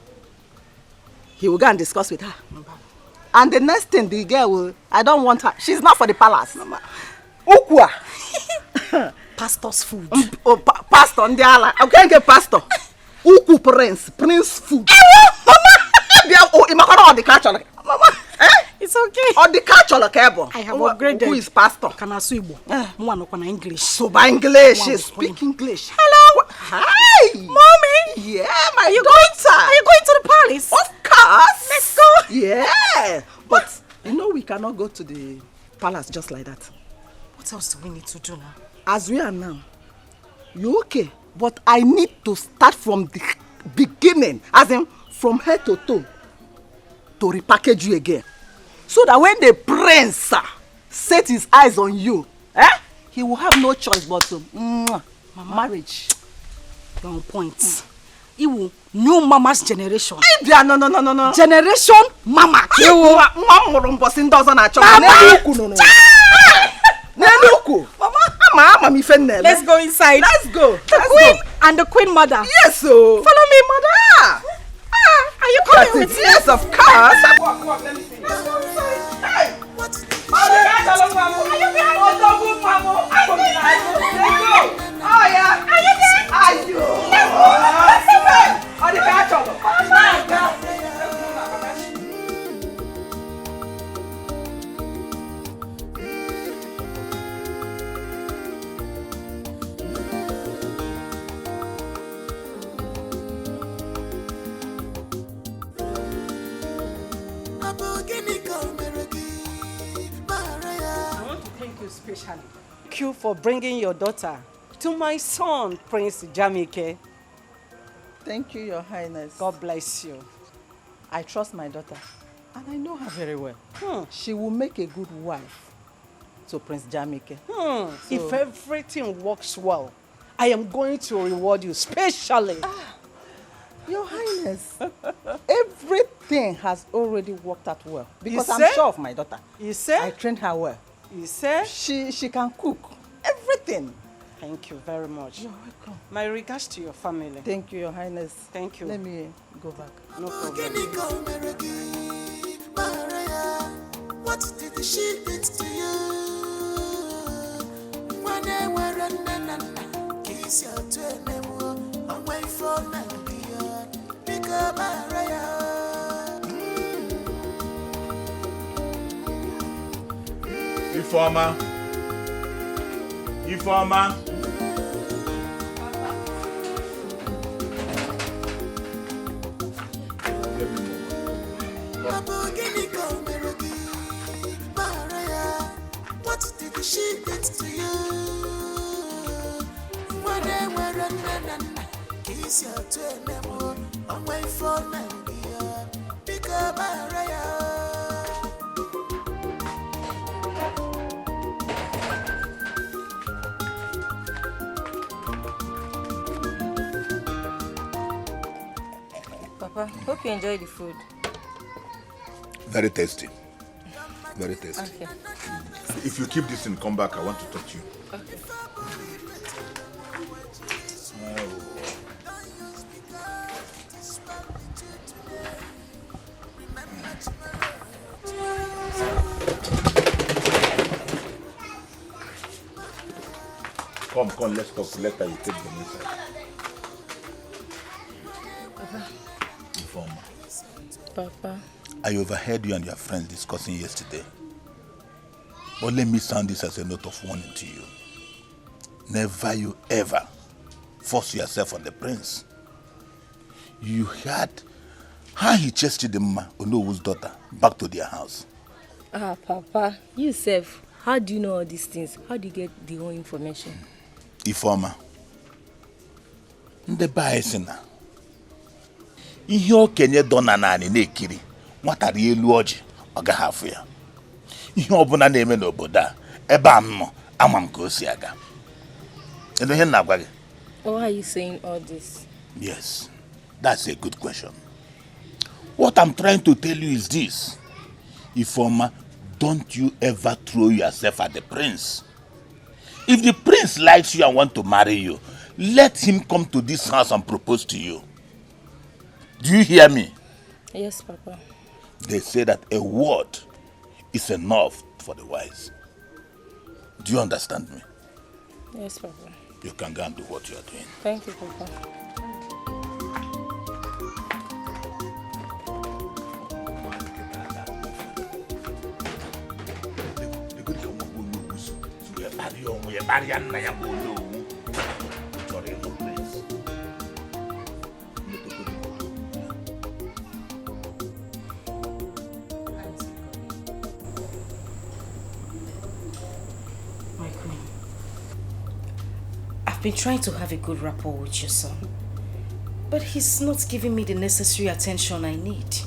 he will go and discuss with her. And the next thing, the girl will, I don't want her. She's not for the palace. Mama. Ukwa. Pastor's food. Pastor, ndiala. I can't get pastor. Uku prince food. Mama. It's okay. Or the culture cable. I have upgraded. Who is pastor? Can I speak English? So by English, speak English. Hello. Hi. Mommy. Yeah, my daughter. Are you going to the palace? Of course. Let's go. Yeah. But you know we cannot go to the palace just like that. What else do we need to do now? As we are now, you okay? But I need to start from the beginning, as in from head to toe, to repackage you again. So that when the prince set his eyes on you, he will have no choice but to marriage. You're on point. He will new mama's generation. No. Generation mama. Mama. Let's go inside. Let's go. The queen and the queen mother. Yes, so. Follow me, mother. Are you coming with me? Yes, of course. Walk, let me see. Let's go inside. Hey. Are you behind? Oh, yeah. Are you there? Are you? Let's go. specially. Thank you for bringing your daughter to my son, Prince Jamike. Thank you, Your Highness. God bless you. I trust my daughter, and I know her very well. She will make a good wife to Prince Jamike. If everything works well, I am going to reward you specially. Your Highness, everything has already worked out well because You I'm say? sure of my daughter. You say? I trained her well. You say? She can cook. Everything. Thank you very much. You're welcome. My regards to your family. Thank you, Your Highness. Thank you. Let me go back. No problem. What did she did to you? When they were running, kiss your twin, away from Nigeria. Pick up Informer. Informer. What did she did to you? When they were running, kiss your twin, away from Nigeria. Pick up Papa, hope you enjoy the food. Very tasty. Very tasty. Okay. If you keep this and come back, I want to talk to you. Okay. Come, let's talk. Later you take them inside. Papa. Informer. Papa. I overheard you and your friends discussing yesterday. But let me sound this as a note of warning to you. Never you ever force yourself on the prince. You heard how he chased the Onowu's daughter back to their house. Ah, Papa, you self, how do you know all these things? How do you get the whole information? Informer. Ndị be anyị sị na ihe okenye dọ na naanị na-ekiri nwata rie elu ọjị ọ gaghị afụ ya. Ihe ọbụla na-eme n'obodo a ebe a m nọ ama m ka o si aga. Kedu ihe na-agwa gị? Why are you saying all this? Yes, that's a good question. What I'm trying to tell you is this. Informer, don't you ever throw yourself at the prince. If the prince likes you and wants to marry you, let him come to this house and propose to you. Do you hear me? Yes, Papa. They say that a word is enough for the wise. Do you understand me? Yes, Papa. You can go and do what you are doing. Thank you, Papa. My queen, I've been trying to have a good rapport with your son, but he's not giving me the necessary attention I need.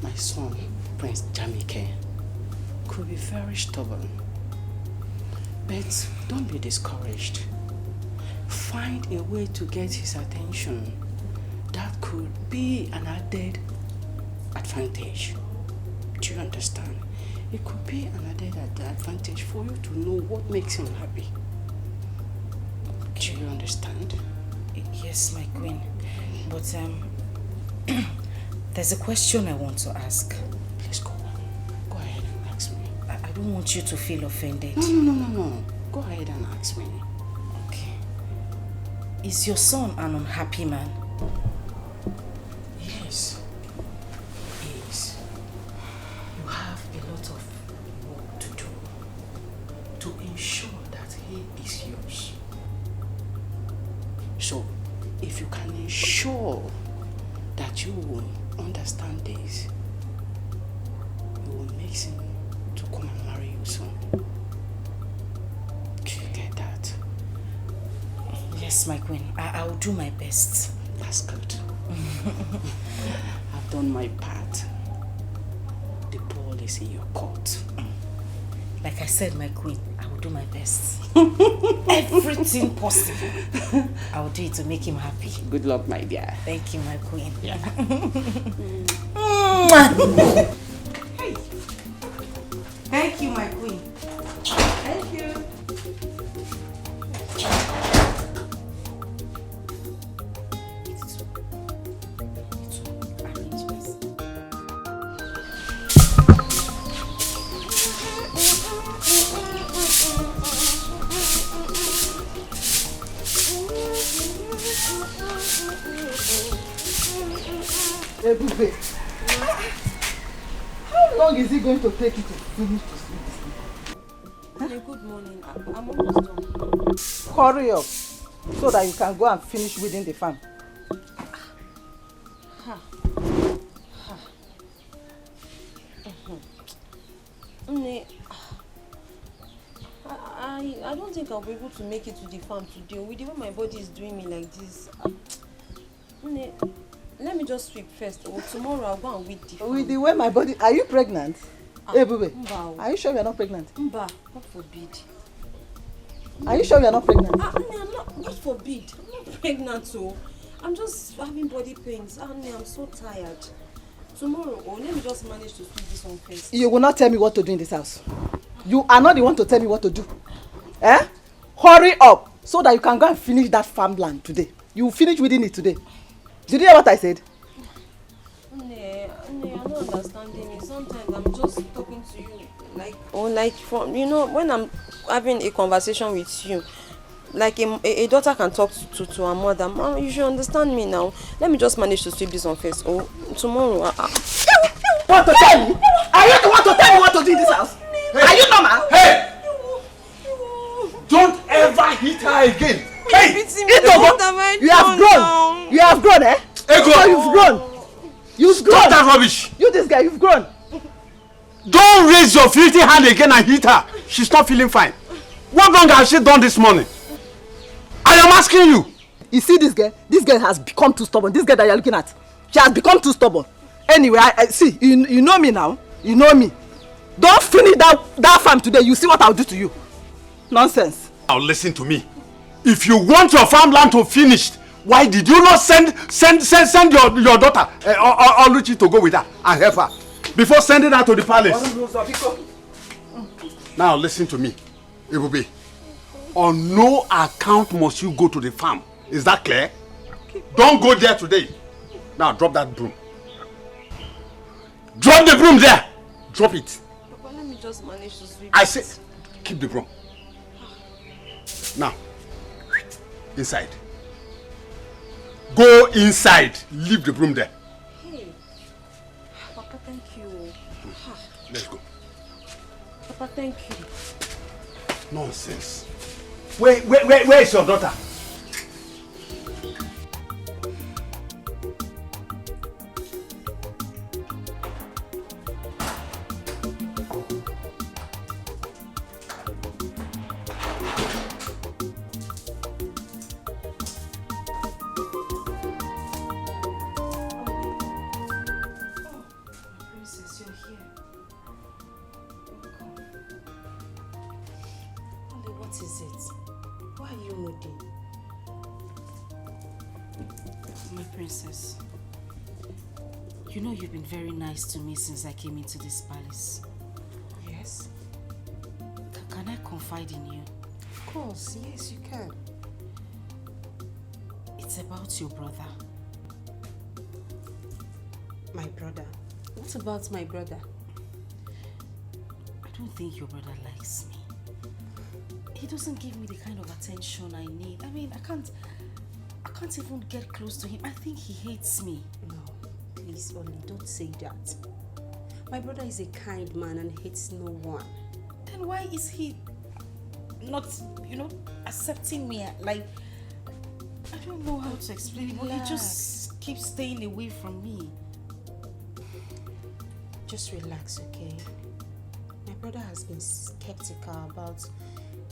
My son, Prince Jamike, could be very stubborn. But don't be discouraged. Find a way to get his attention. That could be an added advantage. Do you understand? It could be an added advantage for you to know what makes him happy. Do you understand? Yes, my queen. But there's a question I want to ask. Please go on. Go ahead and ask me. I don't want you to feel offended. No. Go ahead and ask me. Okay. Is your son an unhappy man? Yes. He is. You have a lot of work to do to ensure that he is yours. So, if you can ensure that you will understand this, Yes, my queen. I will do my best. That's good. I've done my part. The ball is in your court. Like I said, my queen, I will do my best. Everything possible. I will do it to make him happy. Good luck, my dear. Thank you, my queen. Yeah. Hey. Thank you, my queen. Thank you. Ebube, how long is it going to take you to finish this sleep? Hey, good morning. I'm almost done. Hurry up so that you can go and finish weeding the farm. I don't think I'll be able to make it to the farm today. With the way my body is doing me like this. Let me just sweep first. Or tomorrow I'll go and weed the farm. With the way my body... Are you pregnant? Ebube, Mba. are you sure you're not pregnant? Mba, God forbid. Are you sure you're not pregnant? I'm not, God forbid. I'm not pregnant, so I'm just having body pains. I'm so tired. Tomorrow, let me just manage to sweep this one first. You will not tell me what to do in this house. You are not the one to tell me what to do. Eh? Hurry up so that you can go and finish that farmland today. You will finish weeding it today. Did you hear what I said? You're not understanding me. Sometimes I'm just talking to you like from when I'm having a conversation with you, like a daughter can talk to her mother. Mom, you should understand me now. Let me just manage to sweep this one first. Tomorrow. Want to tell me? Are you the one to tell me what to do in this house? Hey. Are you normal? Hey! Don't ever hit her again. Hey! You have grown. You have grown, eh? Ego! So you've grown. You've grown. Stop that rubbish. You, this guy, you've grown. Don't raise your filthy hand again and hit her. She's not feeling fine. What wrong has she done this morning? I am asking you. You see this girl? This girl has become too stubborn. This girl that you're looking at, she has become too stubborn. Anyway, I see. You know me now. You know me. Don't finish that farm today. You see what I'll do to you. Nonsense. Now listen to me. If you want your farmland to finish, why did you not send your daughter Oluchi to go with her and help her before sending her to the palace? Now listen to me, Ebube. On no account must you go to the farm. Is that clear? Okay. Don't go there today. Now drop that broom. Drop the broom there. Drop it. Papa, let me just manage to sweep. I say, keep the broom. Now, inside. Go inside. Leave the broom there. Hey, Papa, thank you. Let's go. Papa, thank you. Nonsense. Where is your daughter? You know you've been very nice to me since I came into this palace. Yes? Can I confide in you? Of course, yes you can. It's about your brother. My brother? What about my brother? I don't think your brother likes me. He doesn't give me the kind of attention I need. I mean, I can't even get close to him. I think he hates me. No, please, Oli, don't say that. My brother is a kind man and hates no one. Then why is he not, accepting me? Like, I don't know how to explain it, but he just keeps staying away from me. Just relax, okay? My brother has been skeptical about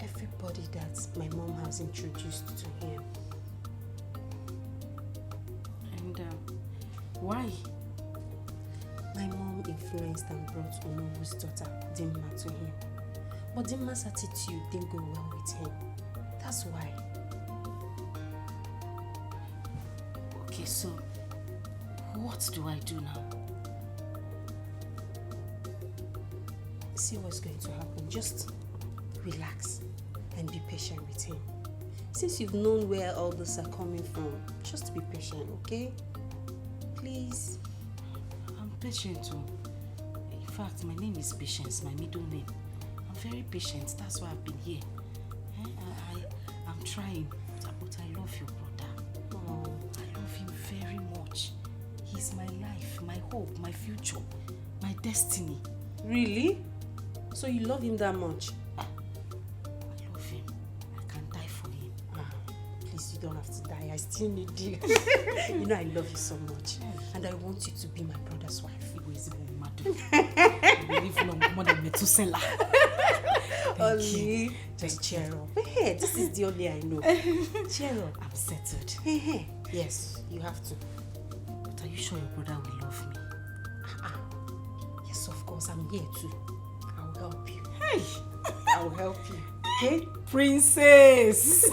everybody that my mom has introduced to him. Why? My mom influenced and brought Onobu's daughter, Dimma, to him. But Dimma's attitude didn't go well with him. That's why. Okay, so what do I do now? See what's going to happen. Just relax and be patient with him. Since you've known where all this are coming from, just be patient, okay? Please. I'm patient too. In fact, my name is Patience, my middle name. I'm very patient, that's why I've been here. I'm trying, but I love your brother. Oh, I love him very much. He's my life, my hope, my future, my destiny. Really? So you love him that much? I love him. I can die for him. Please, you don't have to die. I still need you. You know I love you so much. And I want you to be my brother's wife. Only just cheer up. Hey, this is the only I know. Cheer up. I'm settled. Yes, you have to. But are you sure your brother will love me? Yes, of course. I'm here too. I'll help you. Hey! I'll help you. Okay? Princess!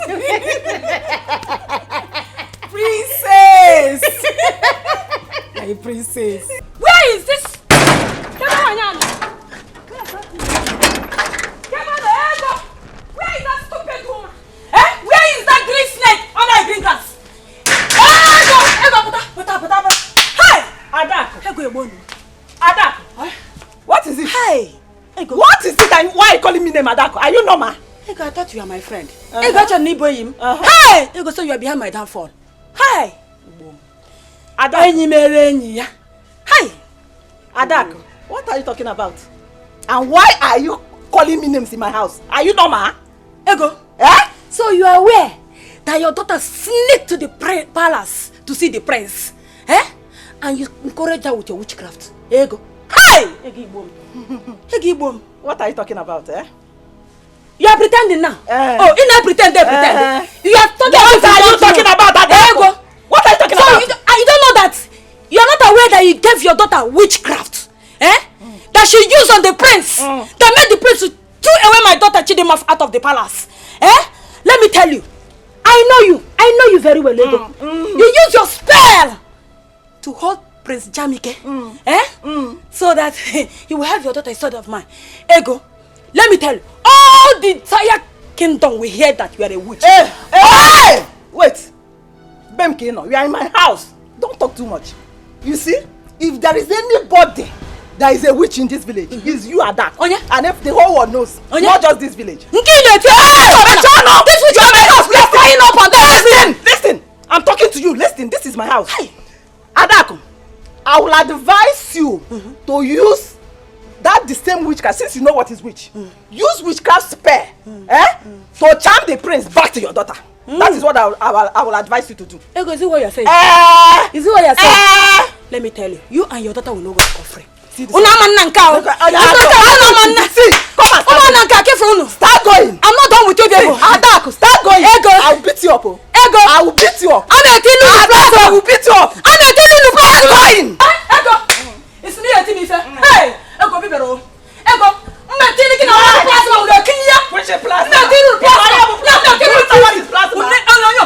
Princess! Hey, princess. Where is this? Where is that stupid woman? Where is that green snake under the green grass? Hey! Adako! What is it? Hey! What is it and why are you calling me name Adako? Are you normal? I thought you are my friend. I got your neighbor. Hey! You go so you are behind my downfall. Hey! Adako! Hey! Adako, what are you talking about? And why are you calling me names in my house? Are you normal? Ego. So you are aware that your daughter sneaked to the palace to see the prince? And you encourage her with your witchcraft? Ego. Hey! Egibom. What are you talking about, You are pretending now. Oh, you not pretend, they pretend. You are talking what are you talking about? Ego. What are you talking about? You don't know that you are not aware that you gave your daughter witchcraft, that she used on the prince, that made the prince to throw away my daughter Chidimma out of the palace. Let me tell you, I know you very well, Ego. You use your spell to hold Prince Jamike, so that you will have your daughter instead of mine. Ego, let me tell you, all the entire kingdom will hear that you are a witch. Hey! Wait. Bemkino, you are in my house. Don't talk too much. You see, if there is anybody that is a witch in this village, it's you, Adak. And if the whole world knows, not just this village. This witch you are my house. We are flying up and down. Listen, I'm talking to you. Listen, this is my house. Adak, I will advise you to use that the same witchcraft, since you know what is witch. Use witchcraft spell to charm the prince back to your daughter. That is what I will advise you to do. Ego, is it what you're saying? Is it what you're saying? Let me tell you, you and your daughter will not go to free. Start going. I'm not done with you, Ego. Adako, start going. Ego, I will beat you up. Ego, I will beat you up. I will beat you up. Start going. Ego, it's me and Timmy. Hey, Ego, Bibero. Ego, I'm telling you,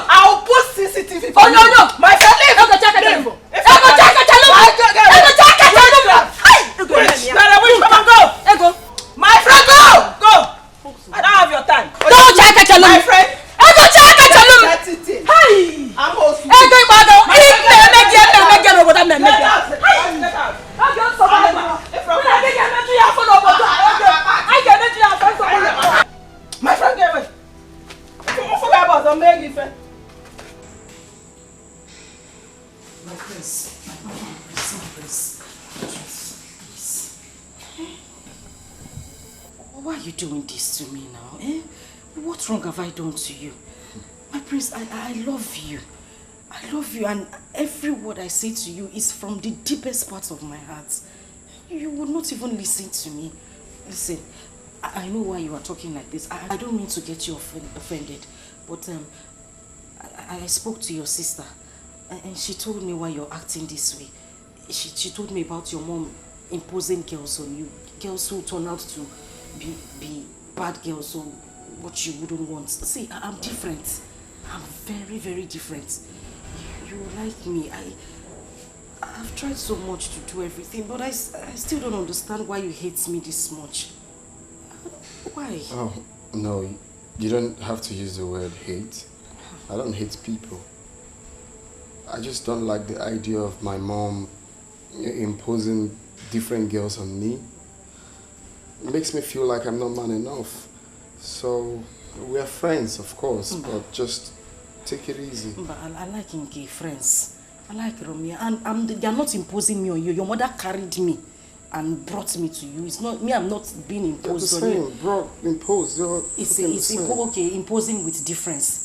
I will put CCTV for you. My friend, go. My friend, go. I don't have your time. Don't check it, my friend. Hey, I'm hosting. My friend, get away. My prince, please. Why are you doing this to me now? What wrong have I done to you? My prince, I love you. I love you, and every word I say to you is from the deepest parts of my heart. You will not even listen to me. Listen, I know why you are talking like this. I don't mean to get you offended, but I spoke to your sister, and she told me why you're acting this way. she told me about your mom imposing girls on you. Girls who turn out to be bad girls or what you wouldn't want. See, I'm different. I'm very, very different. You like me. I've tried so much to do everything, but I still don't understand why you hate me this much. Why? Oh, no, you don't have to use the word hate. I don't hate people. I just don't like the idea of my mom imposing different girls on me. It makes me feel like I'm not man enough. So, we're friends, of course, but just take it easy. But I like Inke, friends. I like Romeo. And they are not imposing me on you. Your mother carried me and brought me to you. It's not me, I'm not being imposed on you. Imposed. It's okay, imposing with difference.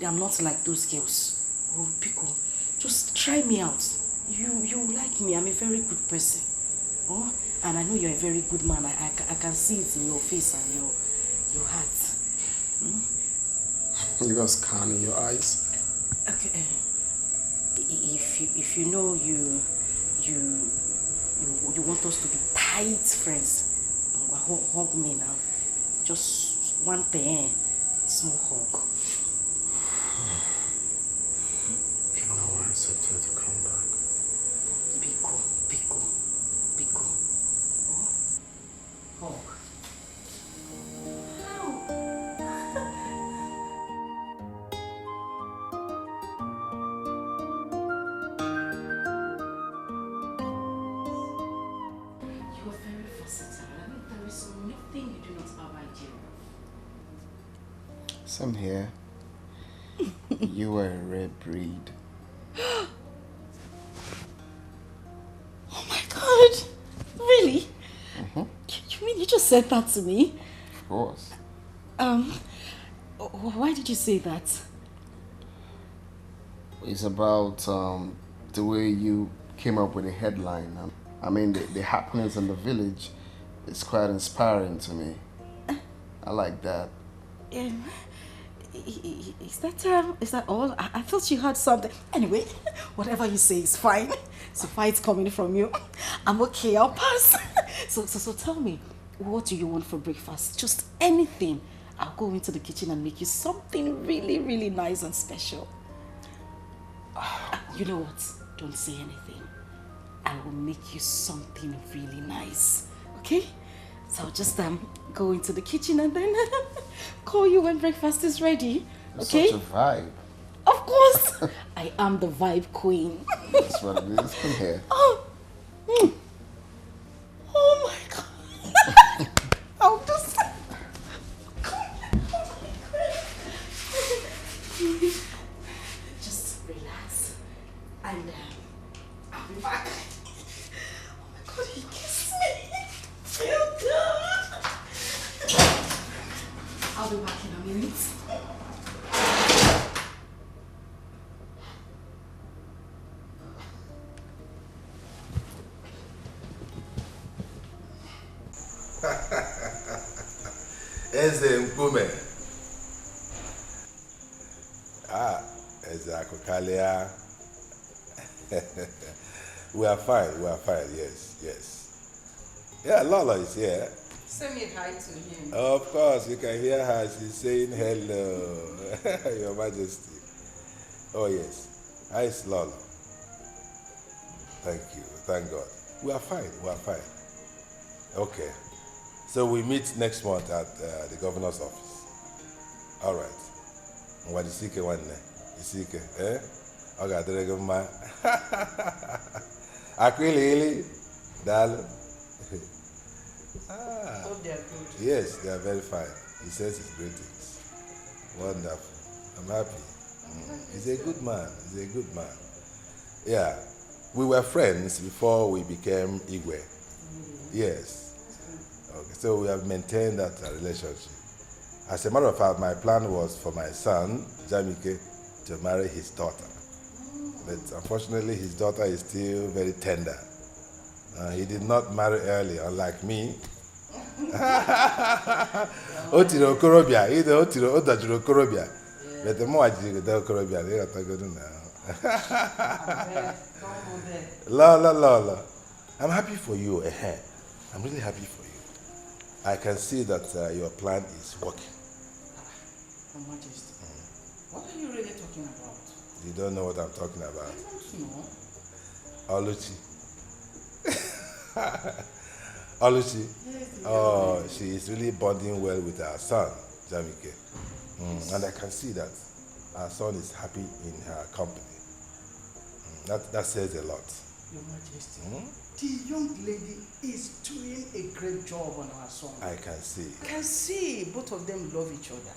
I'm not like those girls. Oh, Pico, just try me out. You like me. I'm a very good person. Oh, and I know you're a very good man. I can see it in your face and your heart. You got scan in your eyes. Okay. If you know you want us to be tight friends, hug me now. Just one thing, small hug. I accepted to come back. Biko. Oh. Hug. Some here. You were a rare breed. Oh my God! Really? Mm-hmm. You mean you just said that to me? Of course. Why did you say that? It's about the way you came up with a headline. I mean, the happenings in the village is quite inspiring to me. I like that. Is that all? I thought you had something. Anyway, whatever you say is fine. So far it's coming from you. I'm okay, I'll pass. So tell me, what do you want for breakfast? Just anything. I'll go into the kitchen and make you something really, really nice and special. You know what? Don't say anything. I will make you something really nice. Okay? So I'll just go into the kitchen and then call you when breakfast is ready. Okay? Such a vibe. Of course. I am the vibe queen. That's what it is. Come here. Oh my God. I'll just... Just relax. And I'll be back. Oh my God, he kissed me. Feel good. I'll be back in a minute. Eze Mkume. Eze Akokalia. We are fine, yes. Yeah, Lola is here. Send me hi to him. Of course, you can hear her. She's saying hello, Your Majesty. Oh, yes. Hi, it's Lola. Thank you. Thank God. We are fine. Okay. So we meet next month at the governor's office. All right. What is it? Isike, eh? Okay, there you go, Akwili, Dal. Hope they are good. Yes, they are very fine. He says his greetings. Wonderful. I'm happy. He's a good man. Yeah. We were friends before we became Igwe. Yes. Okay, so we have maintained that relationship. As a matter of fact, my plan was for my son, Jamike, to marry his daughter. But unfortunately, his daughter is still very tender. He did not marry early, unlike me. Otiro Korobia, either Otiro Okorobia. But the more I did the Okorobia, they are going now. La. I'm happy for you. I'm really happy for you. I can see that your plan is working. Your Majesty, what are you really talking about? You don't know what I'm talking about. I don't know. Oluchi. Oluchi. Oh, she is really bonding well with our son, Jamike. And I can see that our son is happy in her company. That says a lot. Your Majesty, the young lady is doing a great job on our son. I can see. I can see both of them love each other.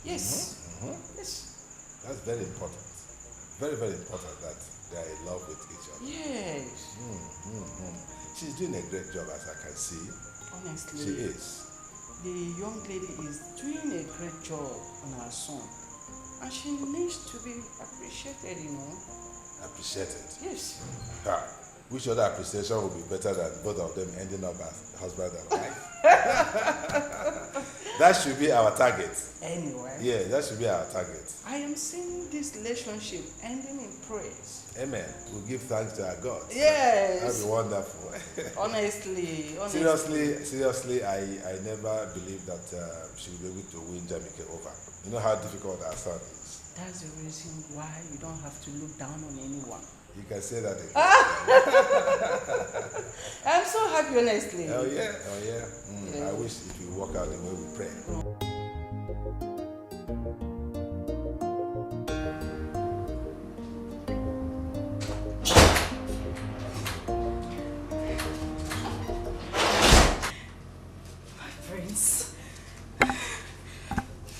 Yes. Yes. That's very important. Very, very important that they are in love with each other. Yes. She's doing a great job, as I can see. Honestly. She is. The young lady is doing a great job on our son. And she needs to be appreciated, you know. Appreciated? Yes. Which other appreciation would be better than both of them ending up as husband and wife? That should be our target. Anyway. Yeah, that should be our target. I am seeing this relationship ending in praise. Amen. We'll give thanks to our God. Yes. That'd be wonderful. Honestly. Seriously, I never believed that she would be able to win Jamike over. You know how difficult our son is. That's the reason why you don't have to look down on anyone. You can say that again. I'm so happy, honestly. Oh yeah. I wish it would work out the way we pray. My friends,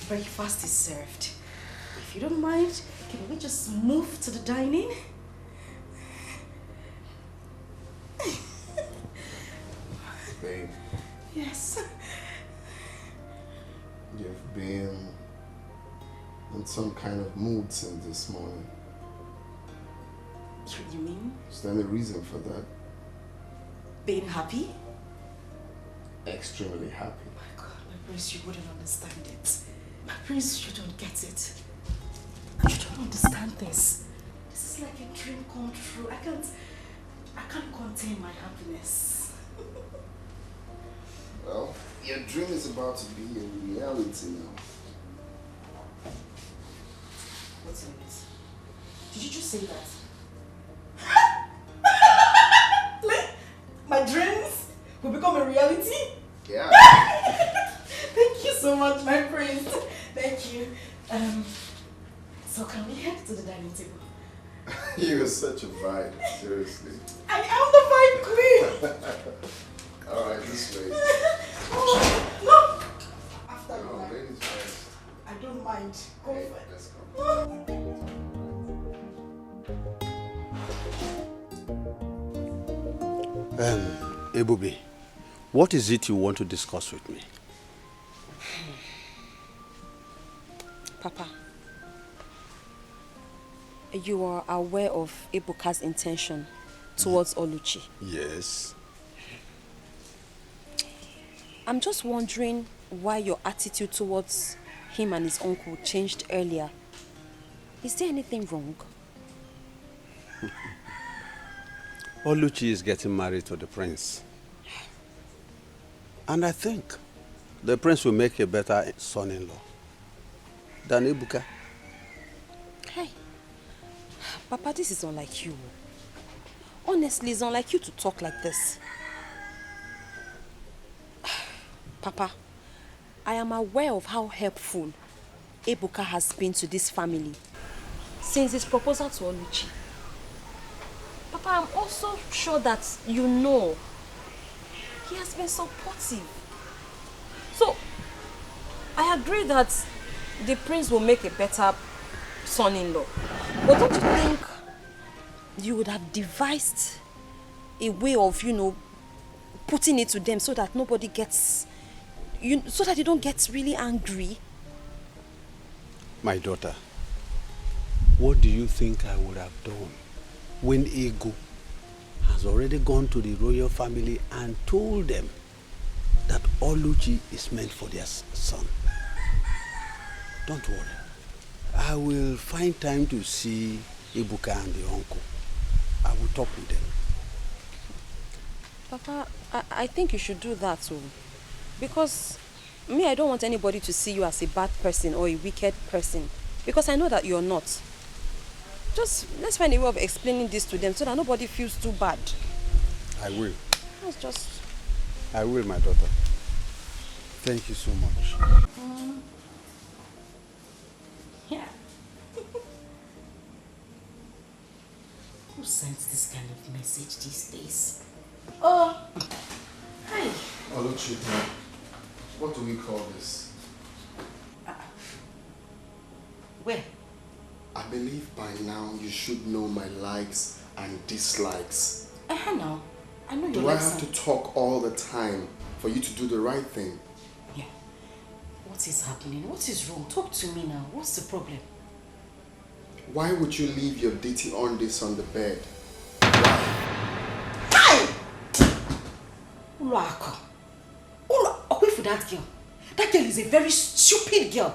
breakfast is served. If you don't mind, can we just move to the dining? Babe, Yes. you've been in some kind of mood since this morning. What do you mean? Is there any reason for that? Being happy? Extremely happy. My God, my prince, you wouldn't understand it. My prince, you don't get it. You don't understand this. This is like a dream come true. I can't contain my happiness. Well, your dream is about to be a reality now. What's in it? Did you just say that? My dreams will become a reality? Yeah. Thank you so much, my prince. Thank you. So can we head to the dining table? You're such a vibe, seriously. I am the vibe queen. Alright, this way. No! After No, the ladies first. I don't mind. Go Hey, for it. let's go. Ebubi, what is it you want to discuss with me? Papa, you are aware of Ebuka's intention towards Oluchi. Yes. I'm just wondering why your attitude towards him and his uncle changed earlier. Is there anything wrong? Oluchi is getting married to the prince. And I think the prince will make a better son-in-law than Ebuka. Hey, Papa, this is unlike you. Honestly, it's unlike you to talk like this. Papa, I am aware of how helpful Ebuka has been to this family since his proposal to Oluchi. Papa, I'm also sure that you know he has been supportive. So, I agree that the prince will make a better son-in-law. But don't you think you would have devised a way of, putting it to them so that nobody gets, so that they don't get really angry? My daughter, what do you think I would have done when Ego has already gone to the royal family and told them that Oluchi is meant for their son? Don't worry. I will find time to see Ibuka and the uncle. I will talk with them. Papa, I think you should do that too. Because me, I don't want anybody to see you as a bad person or a wicked person. Because I know that you're not. Just let's find a way of explaining this to them so that nobody feels too bad. I will. That's just... I will, my daughter. Thank you so much. Yeah. Who sends this kind of message these days? Oh, hi. Oluchi, what do we call this? Where? I believe by now you should know my likes and dislikes. Now. I know your Do I likes have to talk all the time for you to do the right thing? Yeah. What is happening? What is wrong? Talk to me now. What's the problem? Why would you leave your dirty undies on the bed? Uluako. Away for that girl. That girl is a very stupid girl.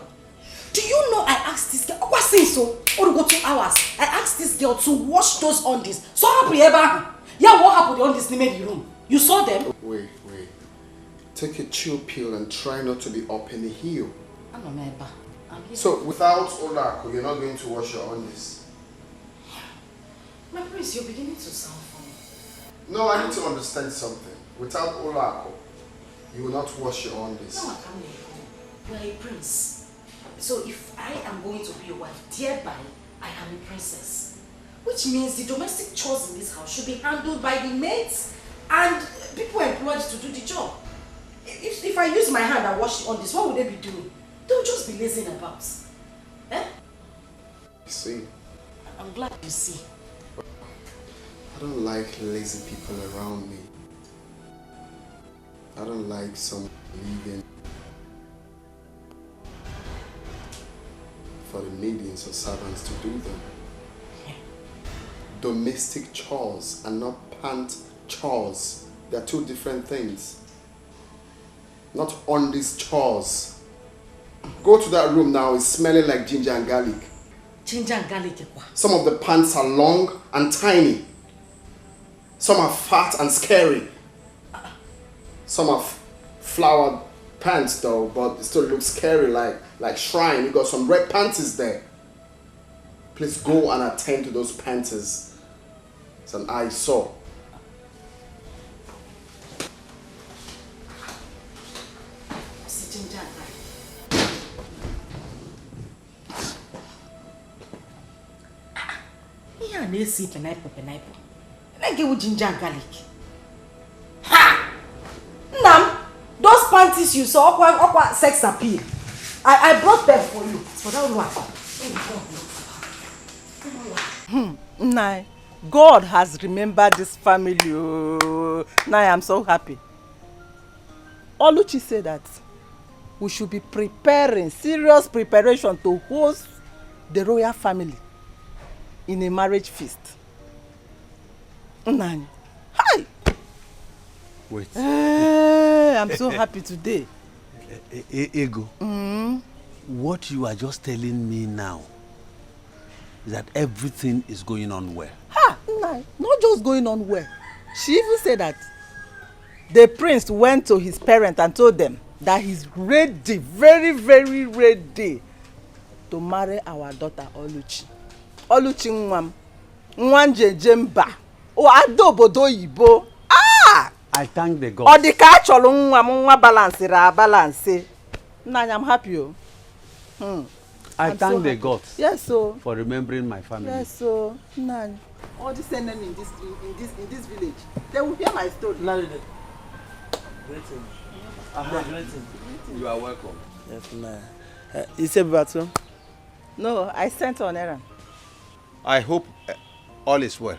Do you know I asked this girl, what since so? Or go 2 hours. I asked this girl to wash those undies. So happy ever. Yeah, what happened on this in the room? You saw them? Wait. Take a chill pill and try not to be up in the heel. I'm a member. So without Olako, you're not going to wash your undies? My prince, you're beginning to sound funny. No, I need to understand something. Without Olako, you will not wash your undies. No, I can't. You're a prince. So if I am going to be your wife, thereby I am a princess. Which means the domestic chores in this house should be handled by the maids and people employed to do the job. If I use my hand and wash on this, what would they be doing? They'll just be lazing about. Eh? I see. I'm glad you see. I don't like lazy people around me. I don't like someone leaving for the maidens or servants to do them. Domestic chores and not pant chores. They're 2 different things. Not on these chores. Go to that room now, it's smelling like ginger and garlic. Ginger and garlic? Some of the pants are long and tiny. Some are fat and scary. Some are flowered pants though, but it still looks scary like shrine. You got some red panties there. Please go and attend to those panties. It's an eyesore. Ginger and garlic. Yeah, they see pineapple. Like it with ginger and garlic. Ha! Nam, those panties you saw, awkward sex appeal. I brought them for you. For that one. Nah, God has remembered this family. Oh. Now I'm so happy. Oluchi said that we should be preparing, serious preparation to host the royal family in a marriage feast. Nani? Hi! Wait. I'm so happy today. Ego, what you are just telling me now is that everything is going on well. Ha! Nah, not just going on well. She even said that the prince went to his parents and told them that he's ready, very, very ready to marry our daughter Oluchi. Oluchi Nwam. Nwanje Jemba. O adobodo Yibo. Ah! I thank the gods. Odika cholo nwa balance. Nanya, I'm happy. I thank the gods. Yes, so. For remembering my family. Yes, so. Nanya. All these enemy in this village, they will hear my story. Greetings. You are welcome. Yes, ma'am. You said Batu? No, I sent on errand. I hope all is well.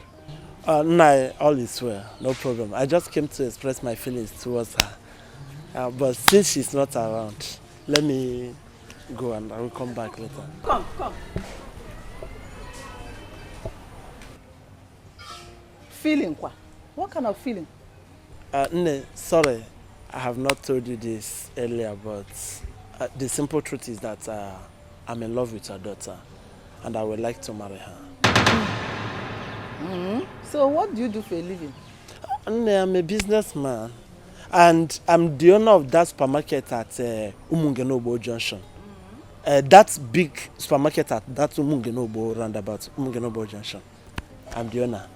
No, all is well. No problem. I just came to express my feelings towards her. But since she's not around, let me go and I will come back later. Come. Feeling quoi? What kind of feeling? Nne, sorry, I have not told you this earlier, but the simple truth is that I'm in love with your daughter. and I would like to marry her. So what do you do for a living? I'm a businessman, and I'm the owner of that supermarket at Umungenobo Junction. That big supermarket at that Umungenobo roundabout, Umungenobo Junction. I'm the owner.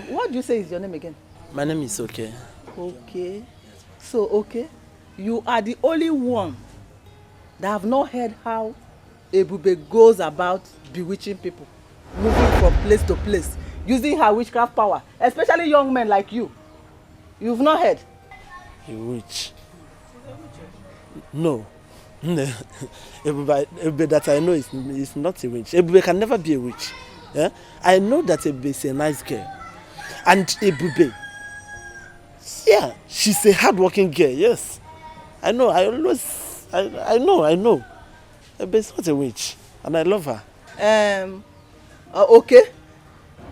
What do you say is your name again? My name is Okay. Okay. So, okay, you are the only one that have not heard how Ebube goes about bewitching people, moving from place to place, using her witchcraft power, especially young men like you. You've not heard? A witch? No. Ebube that I know is not a witch. Ebube can never be a witch. Yeah? I know that Ebube is a nice girl. And Ebube, yeah, she's a hard-working girl, yes. I know, I know. Ebube is not a witch. And I love her. Okay.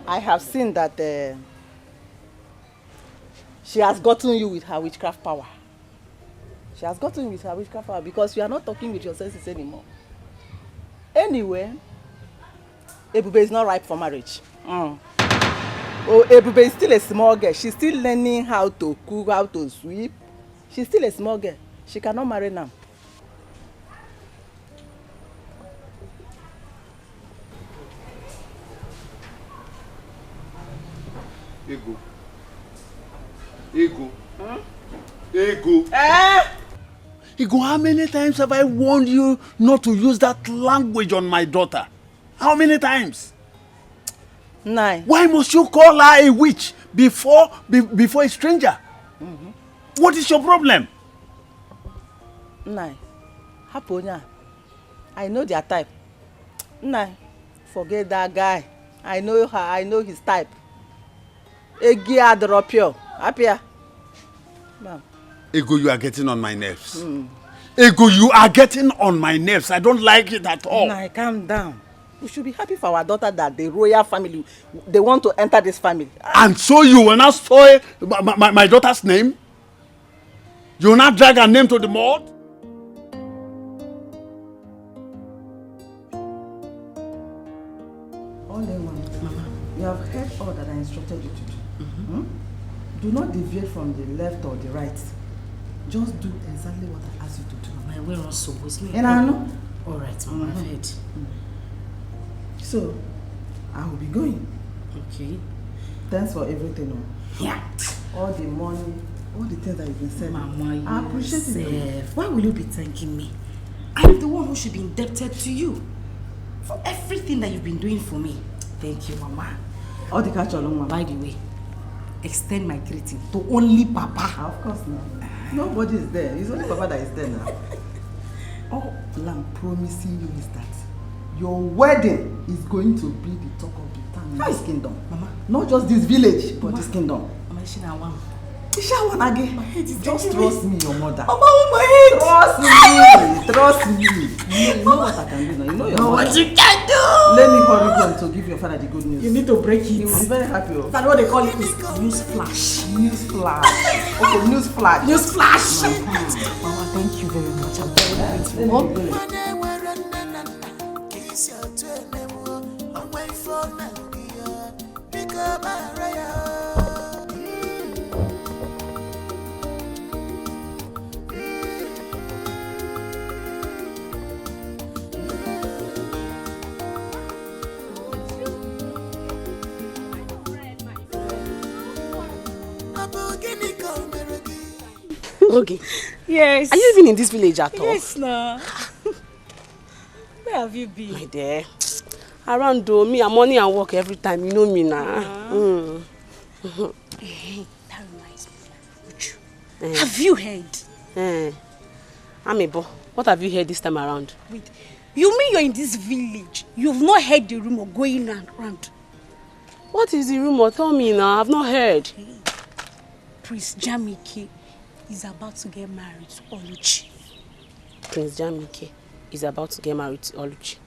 I have seen that she has gotten you with her witchcraft power. She has gotten you with her witchcraft power because you are not talking with your senses anymore. Anyway, Ebube is not ripe for marriage. Oh, Ebube is still a small girl. She's still learning how to cook, how to sweep. She's still a small girl. She cannot marry now. Ego. Ego, how many times have I warned you not to use that language on my daughter? How many times? 9. Why must you call her a witch before a stranger? What is your problem? 9. Haponya. I know their type. 9. Forget that guy. I know her. I know his type. Egia Adropio. Apia. Ma'am. Ego, you are getting on my nerves. Ego, you are getting on my nerves. I don't like it at all. Nah, calm down. We should be happy for our daughter that the royal family, they want to enter this family. And so you will not spoil my daughter's name? You will not drag her name to the mud? Mama, you have heard all that I instructed you to do. Do not deviate from the left or the right. Just do exactly what I asked you to do. My way also was me. And I know. All right, Mama, I've heard. So, I will be going. Okay. Thanks for everything. Yeah. All the money, all the things that you've been saying. Mama, I appreciate it. Why will you be thanking me? I'm the one who should be indebted to you for everything that you've been doing for me. Thank you, Mama. All the catch along, Mama. By the way, extend my greeting to only Papa. Of course not. Nobody is there. It's only Papa that is there now. All I'm promising you is that your wedding is going to be the talk of the town in this kingdom. Mama. Not just this village, but this kingdom. Mama, Just trust me, your mother. Mama, my head. Trust me. You know what I can do now. You know your mother. What you can do. Let me hurry home to give your father the good news. You need to break it. He will be very happy. That's what they call it is news flash. News flash. Okay, news flash. News flash. Mama, thank you very much. I'm very grateful. Okay. Yes. Are you even in this village at all? Yes, no. Where have you been? My dear. Around though, me and money and work every time. You know me now. That reminds me. Have you heard? Amebo, what have you heard this time around? Wait, you mean you're in this village? You've not heard the rumor going around? What is the rumor? Tell me now. I've not heard. Prince Jamike is about to get married to Oluchi. Prince Jamike is about to get married to Oluchi.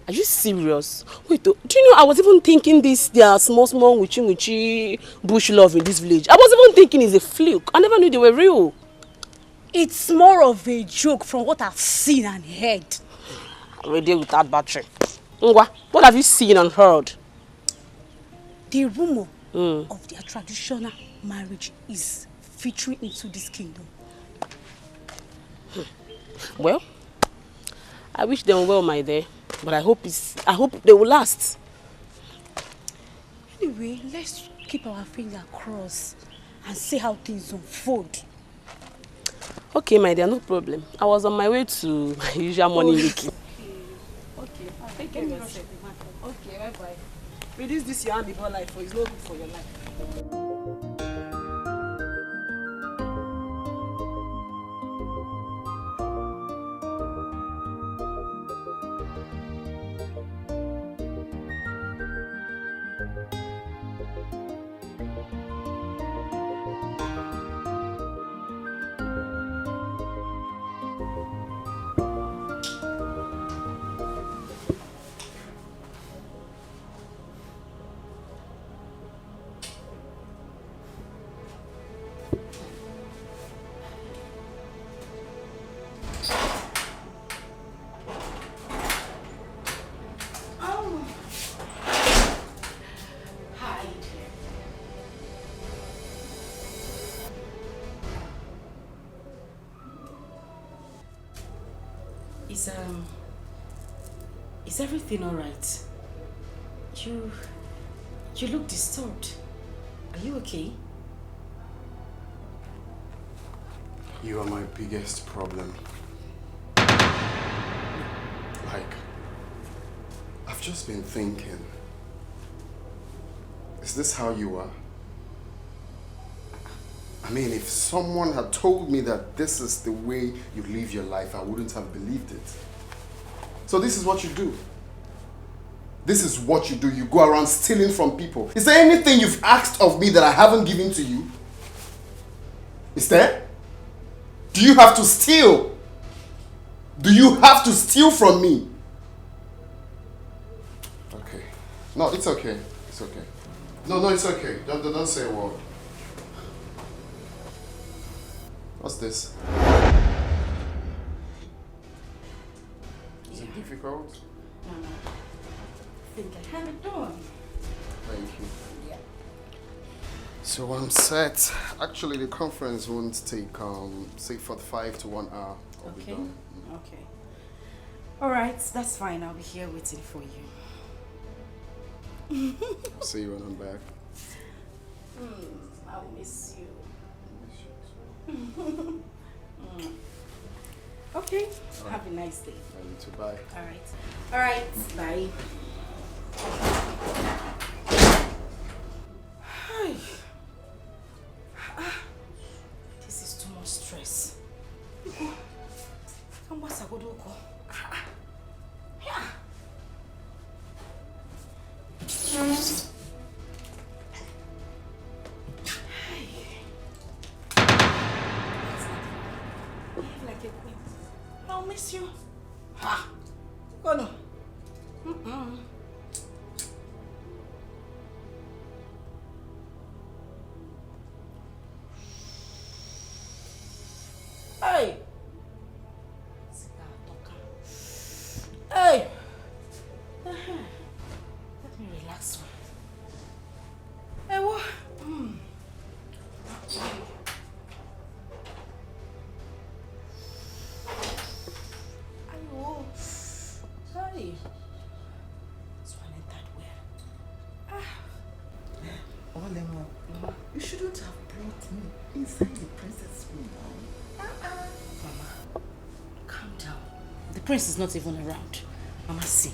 Are you serious? Wait, do you know I was even thinking their small witchy bush love in this village. I was even thinking it's a fluke. I never knew they were real. It's more of a joke from what I've seen and heard. Radio without battery. Ngwa, what have you seen and heard? The rumor of their traditional marriage is featuring into this kingdom. Well, I wish them well, my dear, but I hope they will last. Anyway, let's keep our fingers crossed and see how things unfold. Okay, my dear, no problem. I was on my way to my usual morning meeting. Okay, I'll take care of yourself. Okay, bye-bye. Reduce this your hand before life, for it's not good for your life. Is everything all right? You look disturbed. Are you okay? You are my biggest problem. Like, I've just been thinking, is this how you are? I mean, if someone had told me that this is the way you live your life, I wouldn't have believed it. So this is what you do. This is what you do. You go around stealing from people. Is there anything you've asked of me that I haven't given to you? Is there? Do you have to steal? Do you have to steal from me? Okay. No, it's okay. It's okay. No, it's okay. Don't say a word. What's this? Is it difficult? No. I think I have it done. Thank you. Yeah. So I'm set. Actually, the conference won't take, say, 45 to 1 hour. I'll be done. Okay. All right, that's fine. I'll be here waiting for you. I'll see you when I'm back. I'll miss you. Okay. All right. Have a nice day. I need to buy. All right. Bye. Hi. This is too much stress. Like a queen. I'll miss you. Ha! Oh no. Hey! Hey! Let me relax. Hey, what? Hey. This one ain't that well. Olemo, you shouldn't have brought me inside the princess room now. Mama, calm down. The prince is not even around. Mama, see.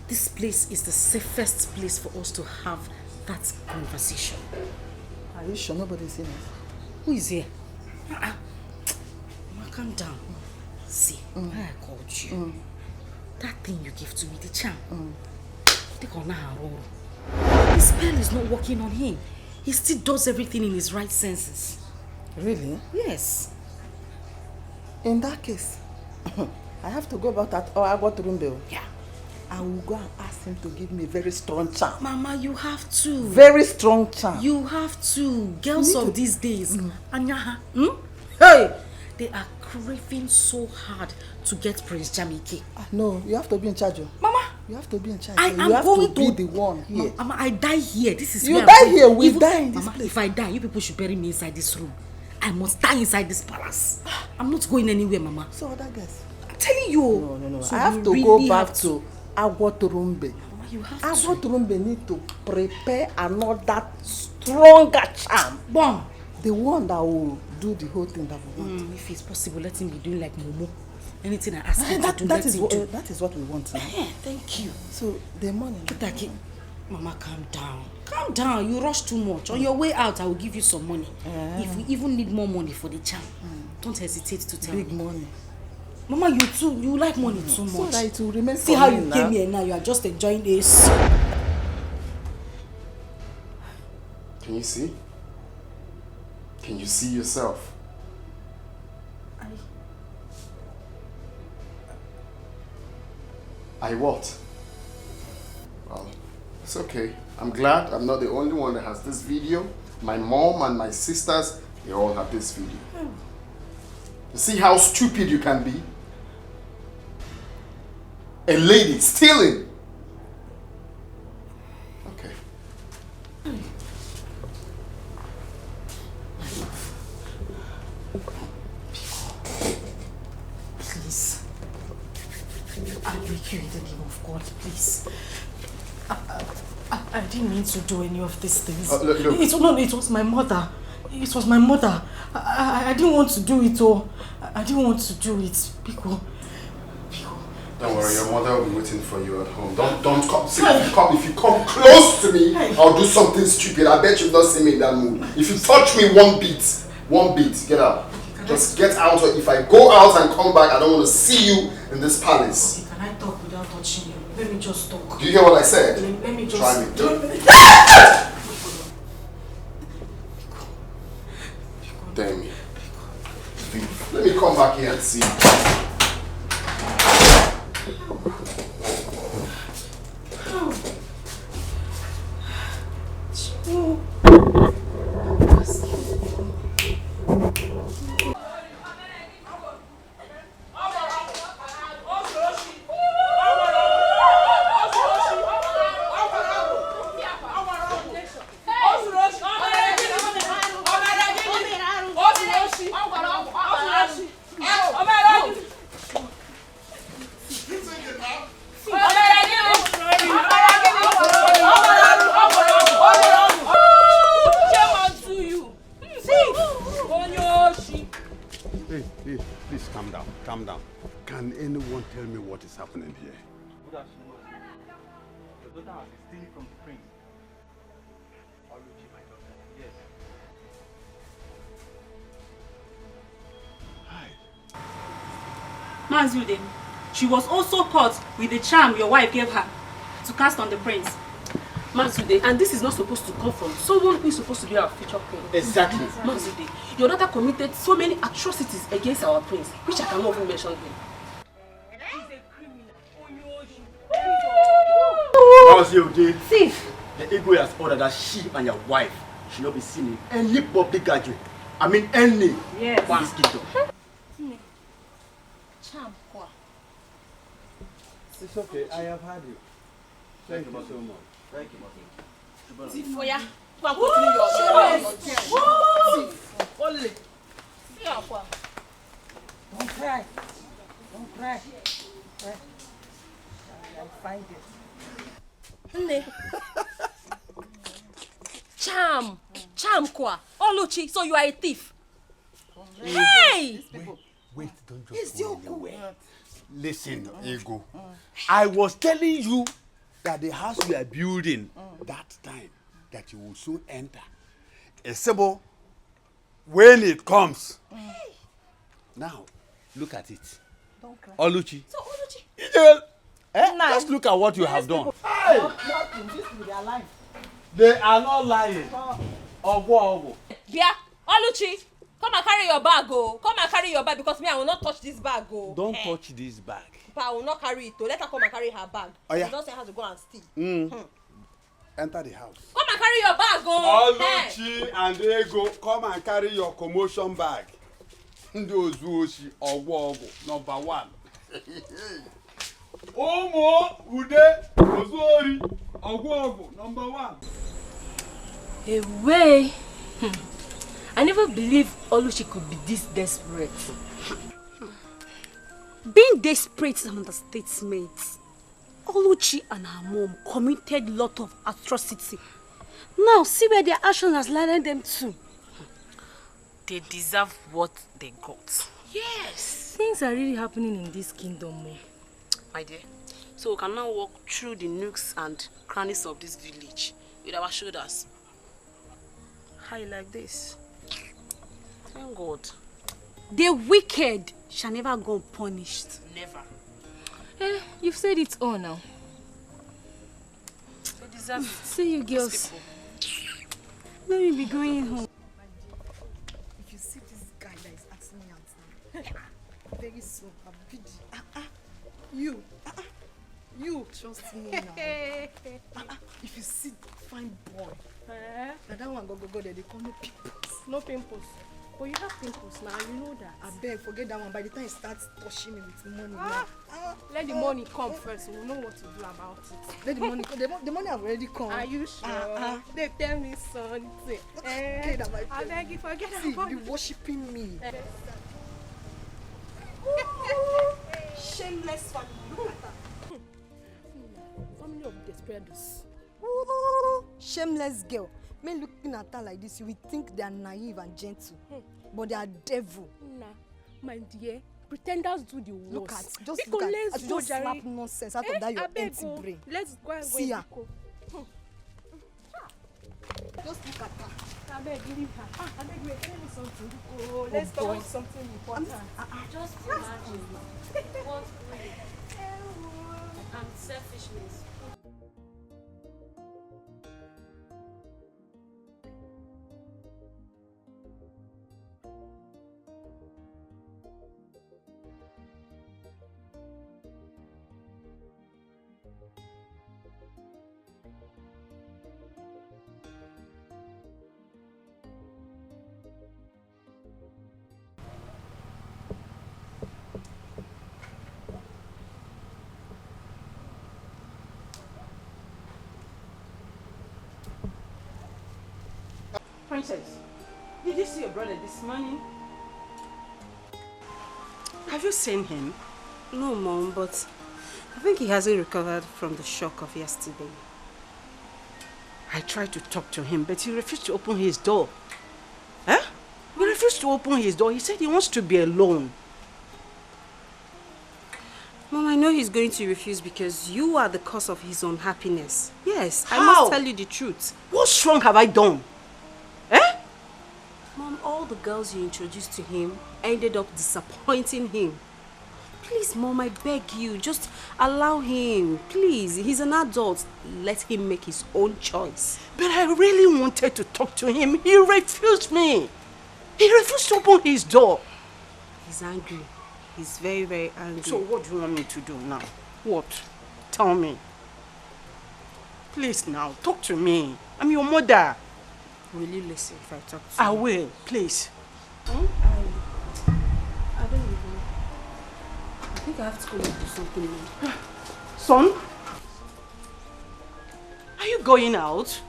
This place is the safest place for us to have that conversation. Are you sure nobody's seen us? Who is here? Mama, calm down. See, why I called you. That thing you gave to me, the charm. Take on now. The spell is not working on him. He still does everything in his right senses. Really? Yes. In that case, I have to go about that or I got to room bill. Yeah. I will go and ask him to give me a very strong charm. Mama, you have to. Very strong charm. You have to. Girls of these days. Anyaha. Hey! They are craving so hard to get Prince Jamike. No, you have to be in charge. Mama, you have to be in charge. I You am have going to be the one here. Mama, I die here. This is You where die I'm here, we Even- die in this Mama, place. if I die, you people should bury me inside this room. I must die inside this palace. I'm not going anywhere, Mama. So other guys. I'm telling you. No. So I have you to really go back have to Agwoturumbe. You have Agwoturumbe need to prepare another stronger charm. Bomb. The one that will do the whole thing that we want. If it's possible, let him be doing like Momo. Anything I ask him to do, let him do. That is what we want now. Thank you. So the money. Mama, calm down. Calm down. You rush too much. On your way out, I will give you some money. If we even need more money for the charm, don't hesitate to tell Big me. money. Mama, you like money too much. So that it will remain See for how me you now. came here now. You are just enjoying this. Can you see? Can you see yourself? I what? Well, it's okay. I'm glad I'm not the only one that has this video. My mom and my sisters, they all have this video. You see how stupid you can be? A lady stealing. Okay. Please. I beg you in the name of God, please. I didn't mean to do any of these things. Look. It was my mother. It was my mother. I didn't want to do it, oh. I didn't want to do it. Pico. Don't worry, your mother will be waiting for you at home. Don't come. See, if you come close to me, I'll do something stupid. I bet you've not seen me in that mood. If you touch me one beat, get out. Just get out. Or if I go out and come back, I don't want to see you in this palace. Can I talk without touching you? Let me just talk. Do you hear what I said? Let me just... Try me. Damn me. Let me come back here and see you. Hey, please calm down. Can anyone tell me what is happening here? Good afternoon. Your daughter has been stealing from the prince. Oluchi, my daughter. Yes. Mazude, she was also caught with the charm your wife gave her to cast on the prince. Mazude, and this is not supposed to come from someone who is supposed to be our future queen. Exactly. Mazude, your daughter committed so many atrocities against our prince, which I cannot even mention here. How's your day? Thief! The ego has ordered that she and your wife should not be seen in any public gathering. I mean any. Yes. In this kingdom. It's okay, I have had you. Thank you so much. Thank you, Thief for ya. Only. Don't cry. Don't cry. I'll find it. Charm kwa. Oluchi, so you are a thief. Hey! Wait, don't just go anywhere. Listen, Ego. I was telling you that the house we are building that time that you will soon enter. A symbol when it comes. Now, look at it. Don't cry. Oluchi. So Oluchi. Just look at what you have done. Hey! Nothing. This will be alive. They are not lying. Ogo. Bia, Oluchi, come and carry your bag, oh. Come and carry your bag because me, I will not touch this bag, oh. Don't touch this bag. But I will not carry it, oh. Let her come and carry her bag. Oh, yeah. You don't say how to go and steal. Enter the house. Come and carry your bag, oh. Oluchi and Ego, come and carry your commotion bag. Those who she number 1. Omo Ude Ozori Ogwogo number 1. Away. I never believed Oluchi could be this desperate. Being desperate is an understatement. Oluchi and her mom committed a lot of atrocity. Now see where their action has led them to. They deserve what they got. Yes. Things are really happening in this kingdom. My dear, so we can now walk through the nooks and crannies of this village with our shoulders high like this. Thank God. The wicked shall never go unpunished. Never. You've said it all now. They deserve it. See you girls. Let me be going home. If you see this guy that is asking me out now, very soon I'll be you. You trust me now. If you see fine boy, now that one go there, they call me pimples. No pimples. But you have pimples now, you know that. I beg, forget that one. By the time he starts touching me with money, let the money come first. We'll know what to do about it. Let the money come. The money have already come. Are you sure? They tell me something. Okay, that my I beg you, forget see, about you be worshipping me. Shameless family. Look at that. Family of desperados. Shameless girl. Men looking at her like this, you will think they are naive and gentle, but they are devil. Nah, my dear, pretenders do the worst. Look at, just slap nonsense out of that your empty brain. Let's go and see her. Just look at her. I beg, leave her. I beg, wait, tell me something. Oh, let's talk about something important. Just imagine what greed and selfishness. Princess, did you see your brother this morning? Have you seen him? No, Mom, but I think he hasn't recovered from the shock of yesterday. I tried to talk to him, but he refused to open his door. Huh? He refused to open his door. He said he wants to be alone. Mom, I know he's going to refuse because you are the cause of his unhappiness. Yes, How? I must tell you the truth. What wrong have I done? Mom, all the girls you introduced to him ended up disappointing him. Please, Mom, I beg you, just allow him. Please, he's an adult. Let him make his own choice. But I really wanted to talk to him. He refused me. He refused to open his door. He's angry. He's very, very angry. So what do you want me to do now? What? Tell me. Please now, talk to me. I'm your mother. Will you listen if I talk to you? I will, please. I don't even know. I think I have to go and do something now. Son? Are you going out?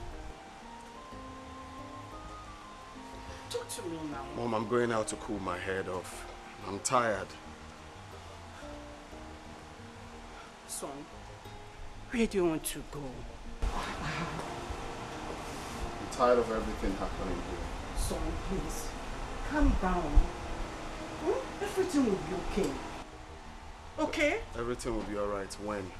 Talk to me now. Mom, I'm going out to cool my head off. I'm tired. Son, where do you want to go? I'm tired of everything happening here. Son, please, calm down. Everything will be okay. Okay? Everything will be alright when?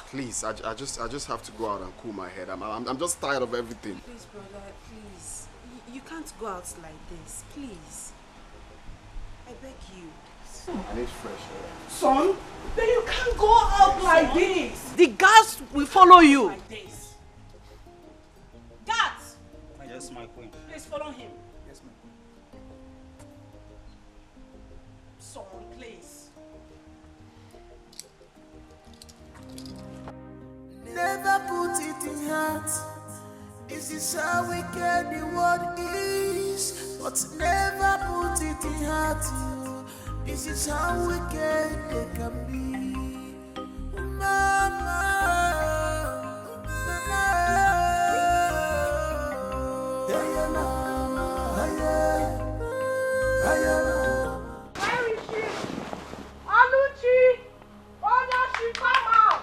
Please, I just have to go out and cool my head. I'm just tired of everything. Please, brother, please. You can't go out like this, please. I beg you. I need fresh air. Son, then you can't go out like this. The guards will follow you. Like this. Guards! Yes, my queen. Please follow him. Yes, my queen. Son, please. Never put it in heart. This is how wicked the world is. but never put it in heart. This is how wicked they can be. Mama, where is she? Aluchi! Oh, no, she come out!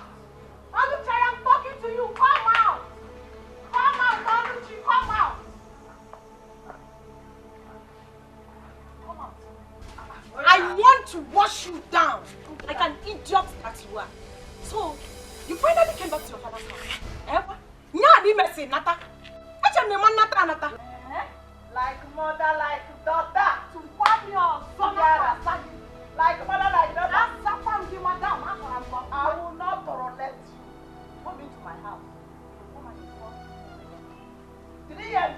Aluchi, I am talking to you. Come out! Come out, Aluchi, come out! Come out. I want to wash you down like an idiot that you are. So, you finally came back to your father's house. Eh? Nya di messy nata. Acha me man nata. Like mother, like daughter. To warn your son. Like mother, like daughter. That's Sapam, madam. I will not tolerate you. Come into my house. Come and inform me. Did you hear me?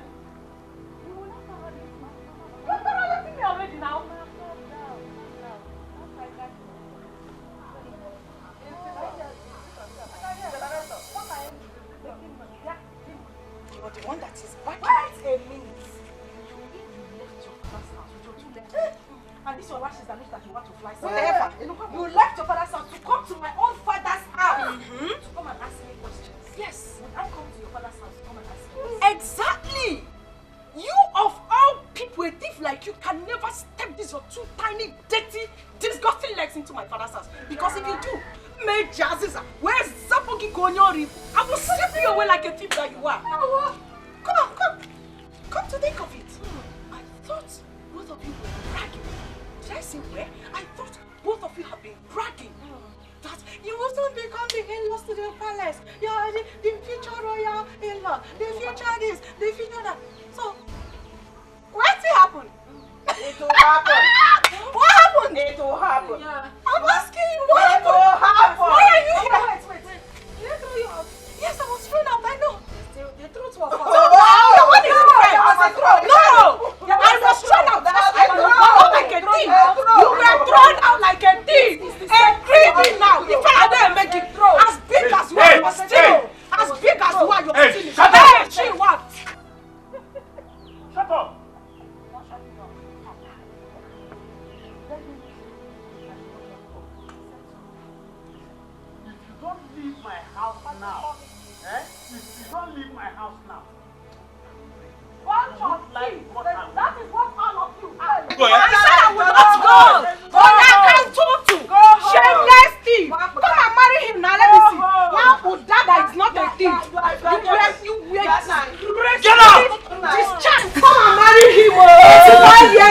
You will not tolerate me. You're tolerating me already now. You're the one that is back. Wait a minute. You left your father's house with your 2 legs. And this your lashes that looks like you want to fly somewhere. You left your father's house to come to my own father's house. To come and ask me questions. Yes. Would I come to your father's house to come and ask you? Exactly. You of all people, a thief like you can never step these your 2 tiny, dirty, disgusting legs into my father's house. Because if you do, where's Zapogi Konyori? I will slap you away like a thief that you are. Come to think of it. I thought both of you were bragging. Did I say where? I thought both of you have been bragging. That you will soon become the in-laws to the palace. You are the future royal in-law. The future this, the future that. So, what's it happen? It will happen. What happened? It will happen. Yeah. I'm asking you what happened? It will happen. Why are you here? Wait. Did they throw you out? Yes, I was thrown out. I know. They threw to a father. What is it? No! I was thrown out. I was like a thief. You were thrown out like a thief. A creepy now. The father didn't make it throw. As big as you are, you're still. As big as you are, you're still. Shut up! She what? Shut up! Now, if you don't leave my house now, that is what all of you are. I said I will not go. Go now, Tutu. Shameless thief. Come and marry him now. Let me see. Now, Udada is not a thief. You get out. This child, come and marry him.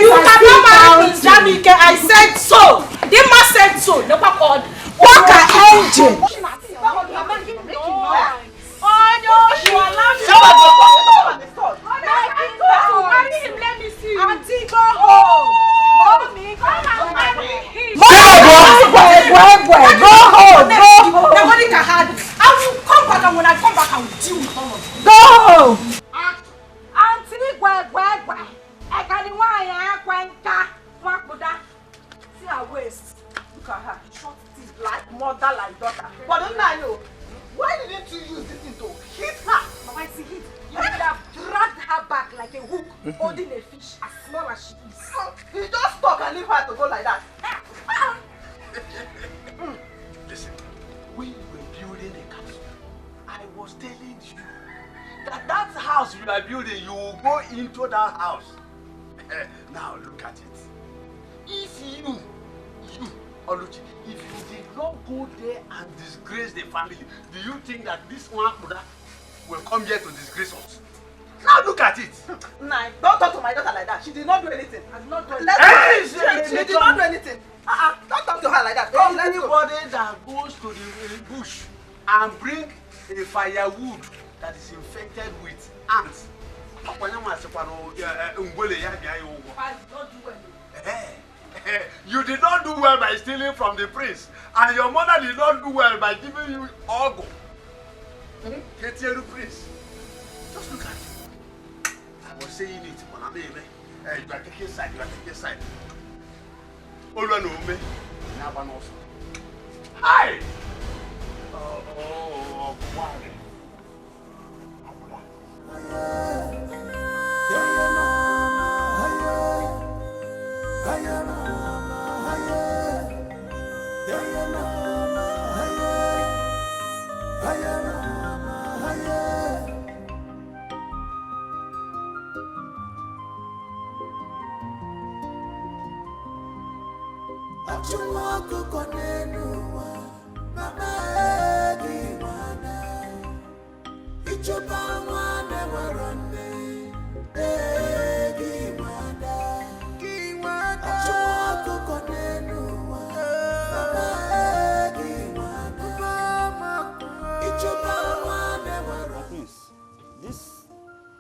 You cannot marry Jamike. I said so. The man said so. Never called. What an engine. Oh no, she allowed me to go. Marry him, let me see. Auntie, go home. Mommy, come and marry him. Go home. Nobody can hide. I will come back, and when I come back, I will deal with all of you. Go home. Auntie, I can't see her waist. Look at her. Short teeth, like mother, like daughter. But don't I know? Why didn't you use this thing to hit her? Mama, it's a hit. You would have dragged her back like a hook, holding a fish as small as she is. You just talk and leave her to go like that. Listen, when you were building the castle, I was telling you that house you are building, you will go into that house. Now look at it. If you, Oluchi, if you did not go there and disgrace the family, do you think that this one will come here to disgrace us? Now look at it. Nah, don't talk to my daughter like that. She did not do anything. I did not do anything. She did not do anything. Don't talk to her like that. Anybody that goes to the bush and bring a firewood that is infected with ants, you did not do well by stealing from the prince, and your mother did not do well by giving you ogo. Get here, prince. Just look at you. I was saying it, but I'm you are taking side. You are taking side. All you know me. Now one also. Hi. Oh, wow.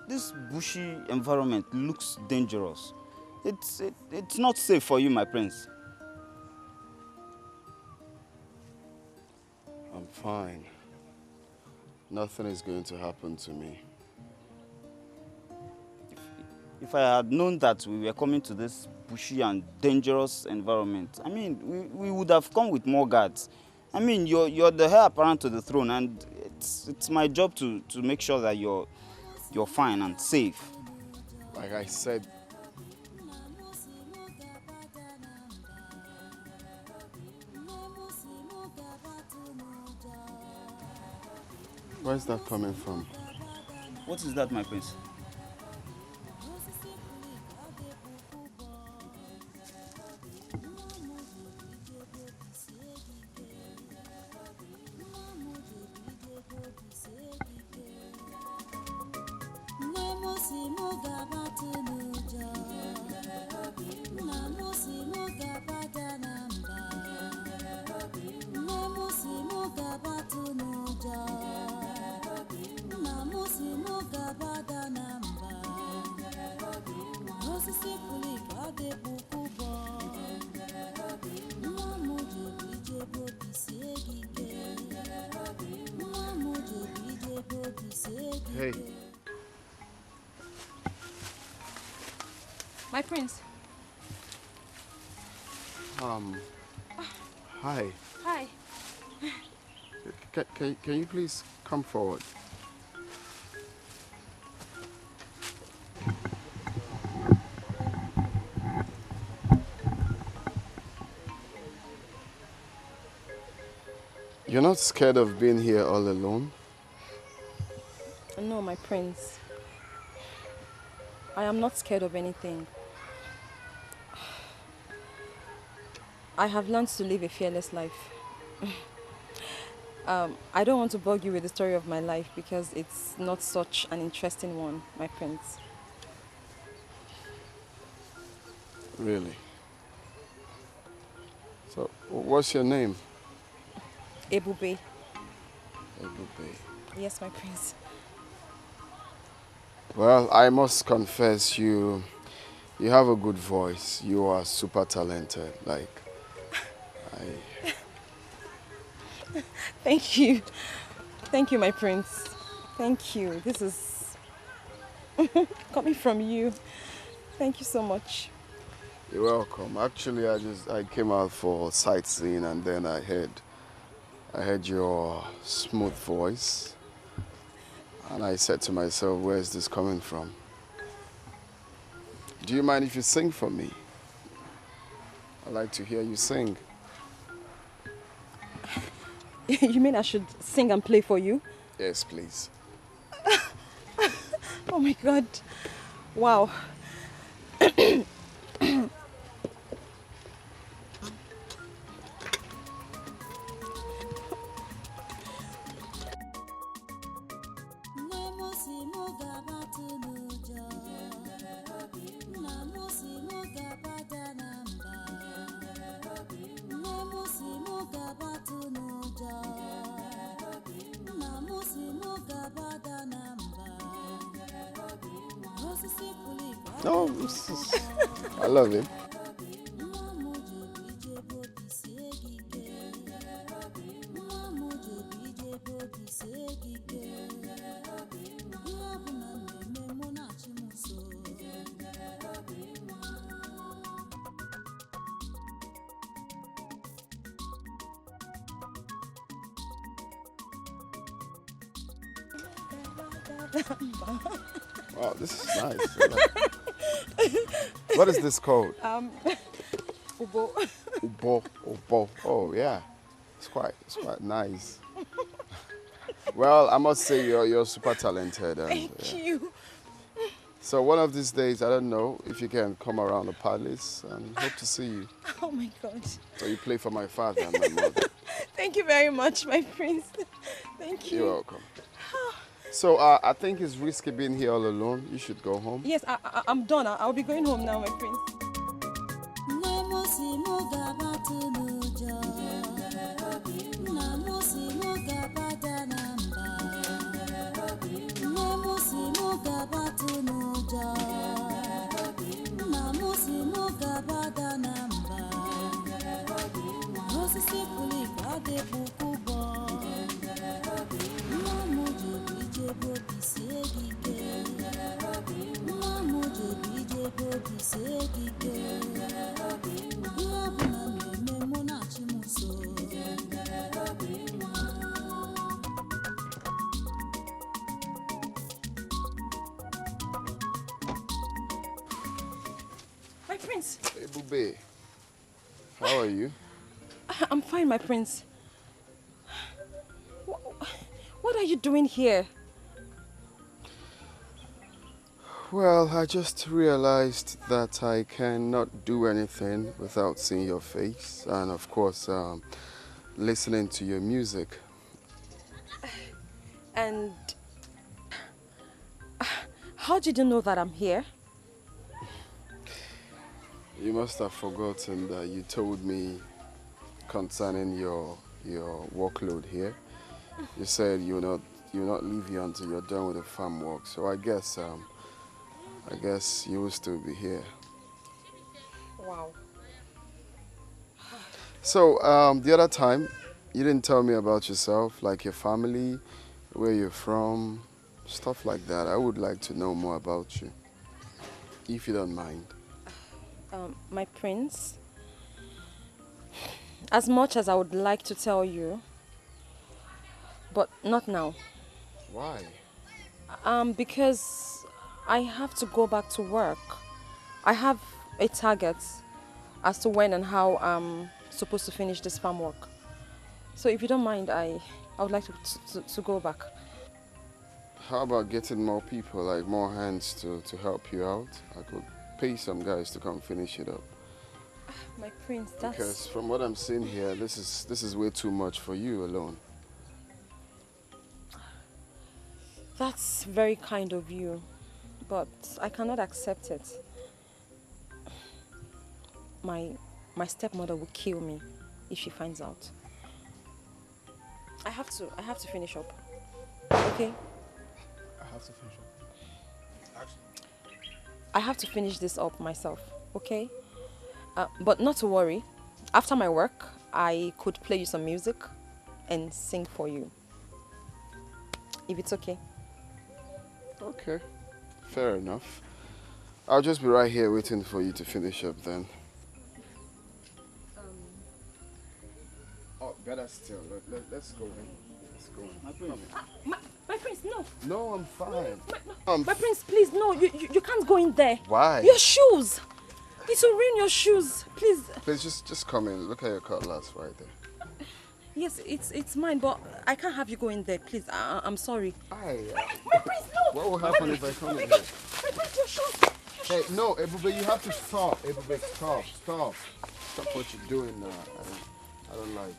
This bushy environment looks dangerous. It's not safe for you, my prince. I'm fine. Nothing is going to happen to me. If I had known that we were coming to this bushy and dangerous environment, I mean, we would have come with more guards. I mean, you're the heir apparent to the throne, and it's my job to make sure that you're fine and safe. Like I said, where's that coming from? What is that, my prince? Hey. My prince. Hi. Hi. Can you please come forward? You're not scared of being here all alone? No, my prince. I am not scared of anything. I have learned to live a fearless life. I don't want to bug you with the story of my life because it's not such an interesting one, my prince. Really? So, what's your name? Ebube. Ebube. Yes, my prince. Well, I must confess, you have a good voice. You are super talented. Like, Thank you. Thank you, my prince. Thank you. This is coming from you. Thank you so much. You're welcome. Actually, I came out for sightseeing and then I heard your smooth voice. And I said to myself, where is this coming from? Do you mind if you sing for me? I'd like to hear you sing. You mean I should sing and play for you? Yes, please. Oh my God. Wow. No, I love it. Wow, this is nice. What is this called? Ubo. Ubo. Oh yeah, it's quite nice. Well, I must say you're super talented. And, Thank you. So one of these days, I don't know if you can come around the palace and hope to see you. Oh my God. So you play for my father and my mother. Thank you very much, my prince. Thank you. You're welcome. So I think it's risky being here all alone. You should go home. Yes, I'm done. I'll be going home now, my prince. My prince. Hey, Bube. How are you? I'm fine, my prince. What are you doing here? Well, I just realized that I cannot do anything without seeing your face and, of course, listening to your music. And how did you know that I'm here? You must have forgotten that you told me concerning your workload here. You said you'll not leave here until you're done with the farm work. So I guess you will still be here. Wow. So the other time, you didn't tell me about yourself, like your family, where you're from, stuff like that. I would like to know more about you, if you don't mind. My prince, as much as I would like to tell you, but not now. Why? Because I have to go back to work. I have a target as to when and how I'm supposed to finish this farm work. So if you don't mind, I would like to go back. How about getting more people, like more hands to help you out? I could pay some guys to come finish it up. My prince, that's... Because from what I'm seeing here, this is way too much for you alone. That's very kind of you, but I cannot accept it. My stepmother will kill me if she finds out. I have to finish up. Okay? I have to finish up. I have to finish this up myself, okay? But not to worry. After my work, I could play you some music and sing for you. If it's okay. Okay, fair enough. I'll just be right here waiting for you to finish up then. Oh, better still. Let's go then. Let's go. My prince, no. No, I'm fine. My prince, please, no. You can't go in there. Why? Your shoes. It will ruin your shoes. Please. Please, just come in. Look at your cutlass right there. Yes, it's mine, but I can't have you go in there. Please, I'm sorry. My prince, no. What will happen if I come in here? My prince, your shoes. Hey, no, Ebube, you have to stop. Ebube, stop. Stop what you're doing now. I don't like.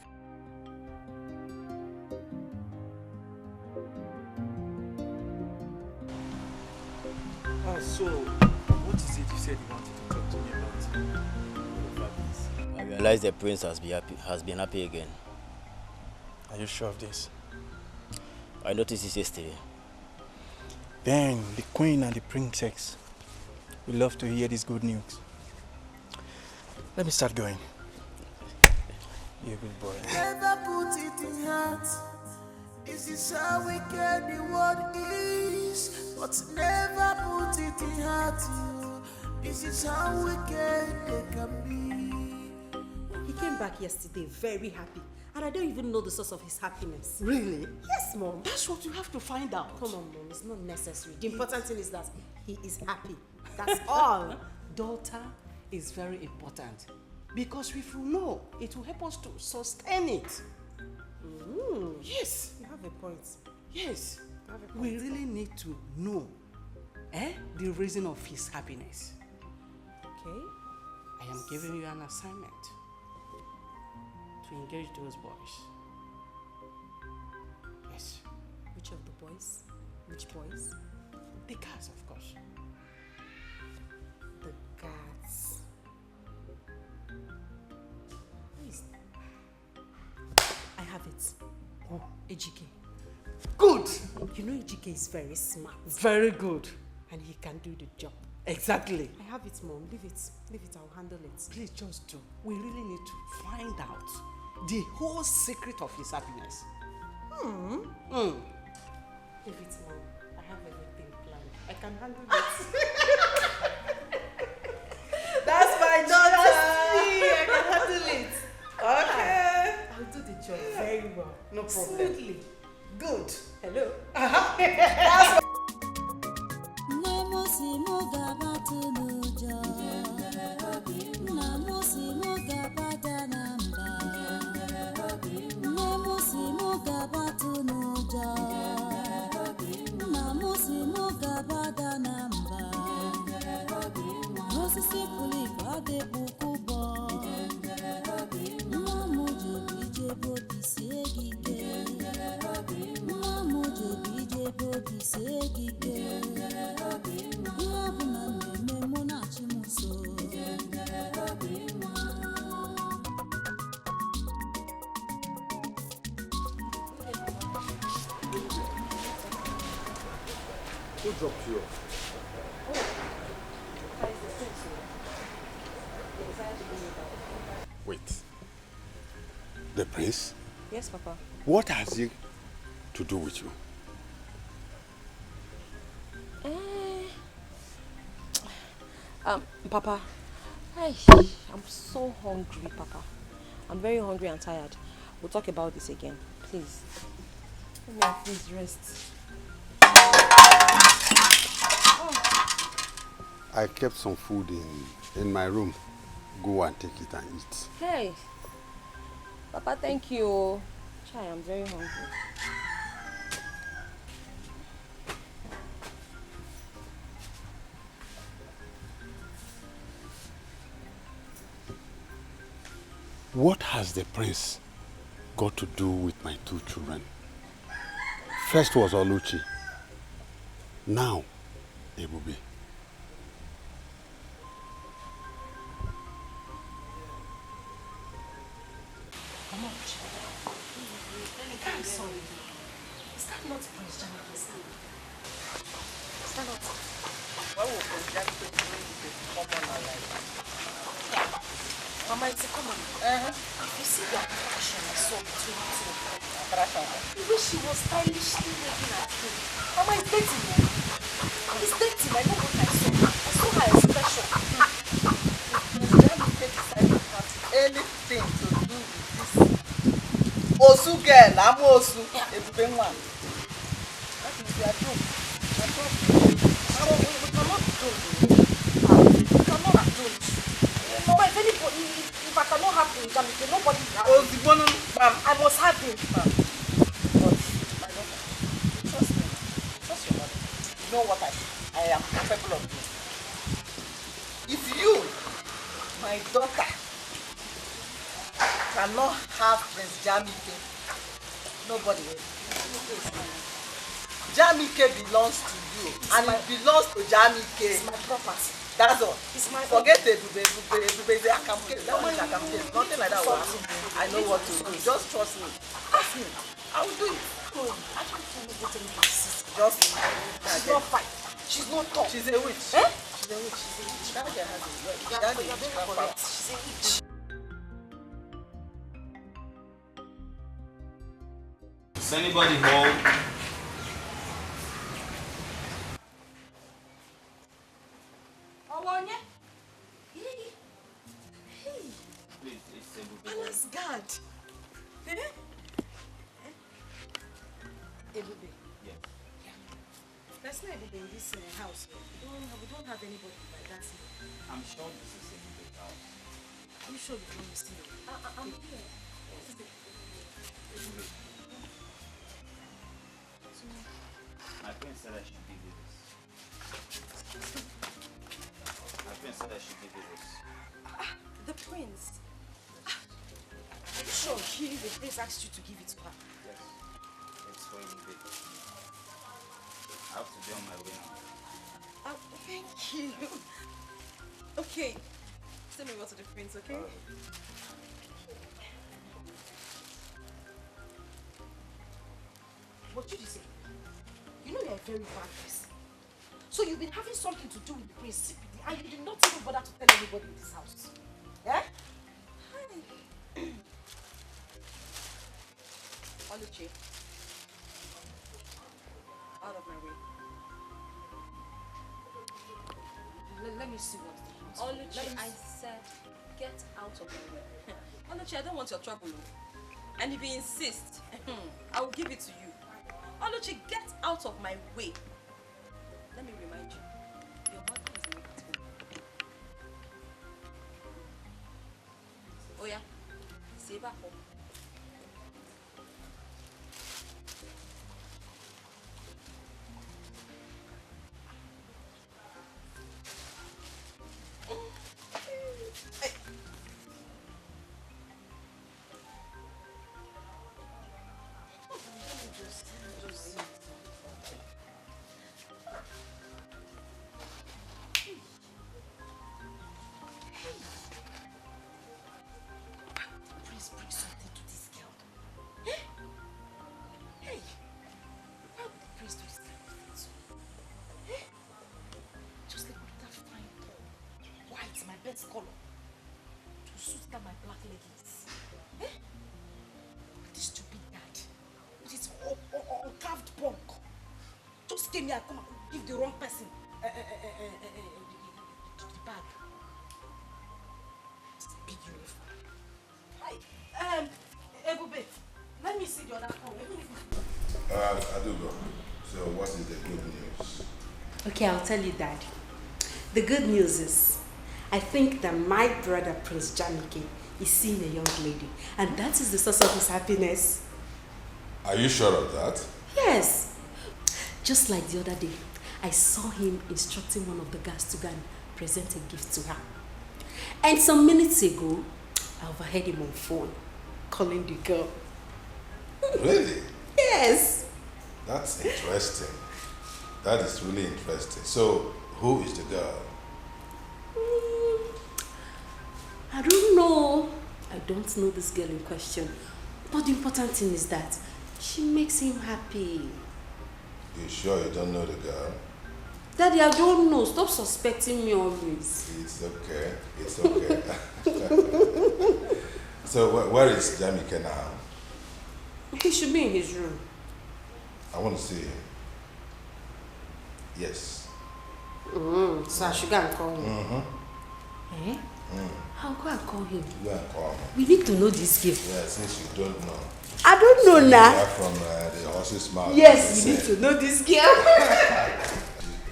So, what is it you said you wanted to talk to me about? I realize the prince has been happy again. Are you sure of this? I noticed this yesterday. Then the queen and the princess will love to hear this good news. Let me start going. You're a good boy. Never put it in heart. This is how wicked the world is. But never put it in heart. This is how wicked they can be. He came back yesterday very happy. And I don't even know the source of his happiness. Really? Yes, Mom. That's what you have to find out. Come on, Mom. It's not necessary. The important thing is that he is happy. That's all. Daughter is very important. Because if you know, it will help us to sustain it. Yes. You have a point. Yes. We really need to know the reason of his happiness. Okay. I am giving you an assignment to engage those boys. Yes. Which of the boys? Which boys? The guys, of course. The guards. Please. I have it. Oh. Ejike. Good. You know Ejike is very smart. Very good. And he can do the job. Exactly. I have it, Mom. Leave it. Leave it. I'll handle it. Please just do. We really need to find out the whole secret of his happiness. Leave it, Mom. I have everything planned. I can handle it. That's my daughter. I can handle it. Okay. I'll do the job very well. No problem. Smoothly. Good. Hello. That's Who dropped you off? Wait. The prince? Yes, Papa. What has he to do with you? Papa, I'm so hungry, Papa. I'm very hungry and tired. We'll talk about this again, please. Let me please rest. I kept some food in my room. Go and take it and eat. Hey, Papa, thank you. Chai, I'm very hungry. What has the prince got to do with my two children? First was Oluchi. Now, Ebube. I'm sorry. Is that not Prince Jamike's son? Is that not? Why would Prince Jamike bring the common alive? Yeah. Mama, it's a common. If you see the attraction I saw between the two of them, the way she was stylishly looking at him. Mama, it's dating, man. It's dating. I know what I saw. I saw her expression. Prince Jamike decided to have anything to do with this Osu girl, I'm Osu. It's been one. That is their job. Their job. We cannot do it. We cannot do it. Mama, if anybody, if I cannot have him, nobody will have him. I must have him. But my daughter, trust me. Trust your mother. You know what I am capable of doing. If you, my daughter, cannot have Prince Jamike, nobody will. Jamike belongs to you, and it belongs to Jamike. It's my property. That's all. It's my Forget Ebube, that one is Akamke. Nothing like that will happen. I know what to do. Just trust me. Trust me. I will do it. Just she's not fine. She's not tall. She's a witch. Eh? She's a witch. She's a witch. That girl has a witch. You're very correct. She's a witch. Is anybody home? Please, it's a good Palace guard. Ebube. Yes. There's no Ebube in this house. We don't have anybody like that here. I'm sure this is a good house. Are you sure you don't understand? I'm here. My friend said I should give you this. My friend said I should give you this. The prince. Are you sure the prince asked you to give it to her? Yes. It's for you, babe. I have to be on my way now. Thank you. Okay. Send me over to the prince, okay? What did you say? You know you're a very bad person. So you've been having something to do with the prince secretly and you did not even bother to tell anybody in this house. Yeah? Oluchi. Out of my way. Let me see what the Oluchi, I said, get out of my way. Oluchi, I don't want your trouble. And if you insist, I will give it to you. Oluchi, get out of my way. Let me remind you, your mother is not at home. Oh yeah, see you back home. best color to suit that my black leggings. Eh? This stupid dad with his carved punk just came here and come and give the wrong person the bag. It's a big uniform. Hi, Ebube, let me see the other one. I do go. So what is the good news? Okay, I'll tell you, Dad. The good news is, I think that my brother, Prince Jamike, is seeing a young lady, and that is the source of his happiness. Are you sure of that? Yes. Just like the other day, I saw him instructing one of the guards to go and present a gift to her. And some minutes ago, I overheard him on phone, calling the girl. Really? Yes. That's interesting. That is really interesting. So, who is the girl? I don't know. I don't know this girl in question. But the important thing is that she makes him happy. You sure you don't know the girl? Daddy, I don't know. Stop suspecting me always. It's okay. It's okay. So, where is Jamike now? He should be in his room. I want to see him. Yes. So I should go and call him. Mm-hmm. Eh? I'll go and call him. Go and call him. We need to know this gift. Yeah, since you don't know. I don't know now. Nah. From the horse's mouth. Yes, we need to know this girl.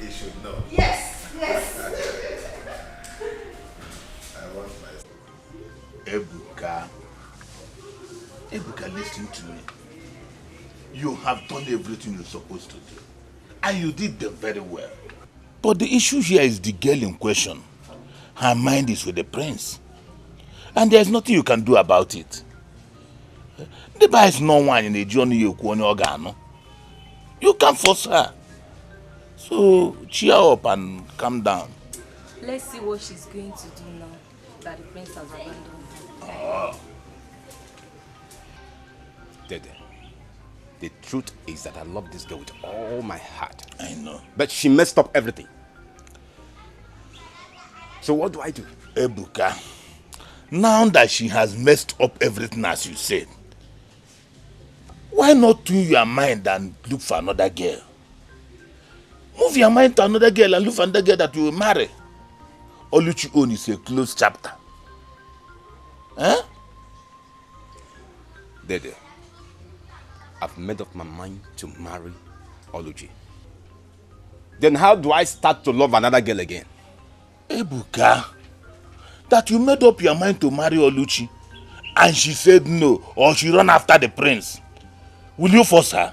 He should know. Yes, yes. I want my... Ebuka, listen to me. You have done everything you're supposed to do. And you did them very well. But the issue here is the girl in question. Her mind is with the prince. And there's nothing you can do about it. The bar is no one in the journey you can. You can't force her. So cheer up and calm down. Let's see what she's going to do now that the prince has abandoned her. Oh. Dede, the truth is that I love this girl with all my heart. I know. But she messed up everything. So what do I do? Ebuka, now that she has messed up everything as you said, why not tune your mind and look for another girl? Move your mind to another girl and look for another girl that you will marry. Oluchi own is a closed chapter. Huh? Dede, I've made up my mind to marry Oluchi. Then how do I start to love another girl again? Ebuka, that you made up your mind to marry Oluchi and she said no, or she run after the prince. Will you force her?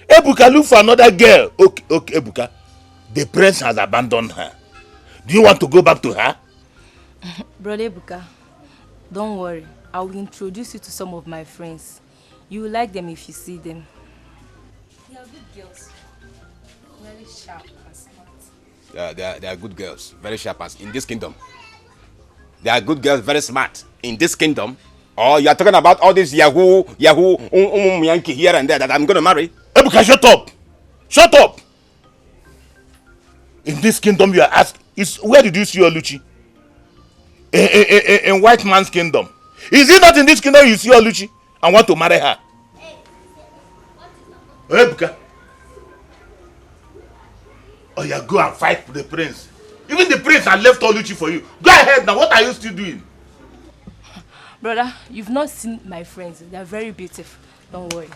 Ebuka, look for another girl. Okay, Ebuka. the prince has abandoned her. Do you want to go back to her? Brother Ebuka, don't worry. I will introduce you to some of my friends. You will like them if you see them. They are good girls. Very sharp and smart. They are good girls, very sharp as in this kingdom. They are good girls, very smart in this kingdom. Or you are talking about all this Yahoo, Yankee here and there that I'm going to marry? Ebuka, shut up! Shut up! In this kingdom, you are asked, where did you see Oluchi? In white man's kingdom. Is it not in this kingdom you see Oluchi and want to marry her? Ebuka. Oh yeah, go and fight the prince. Even the prince had left Oluchi for you. Go ahead now, what are you still doing? Brother, you've not seen my friends. They are very beautiful. Don't worry.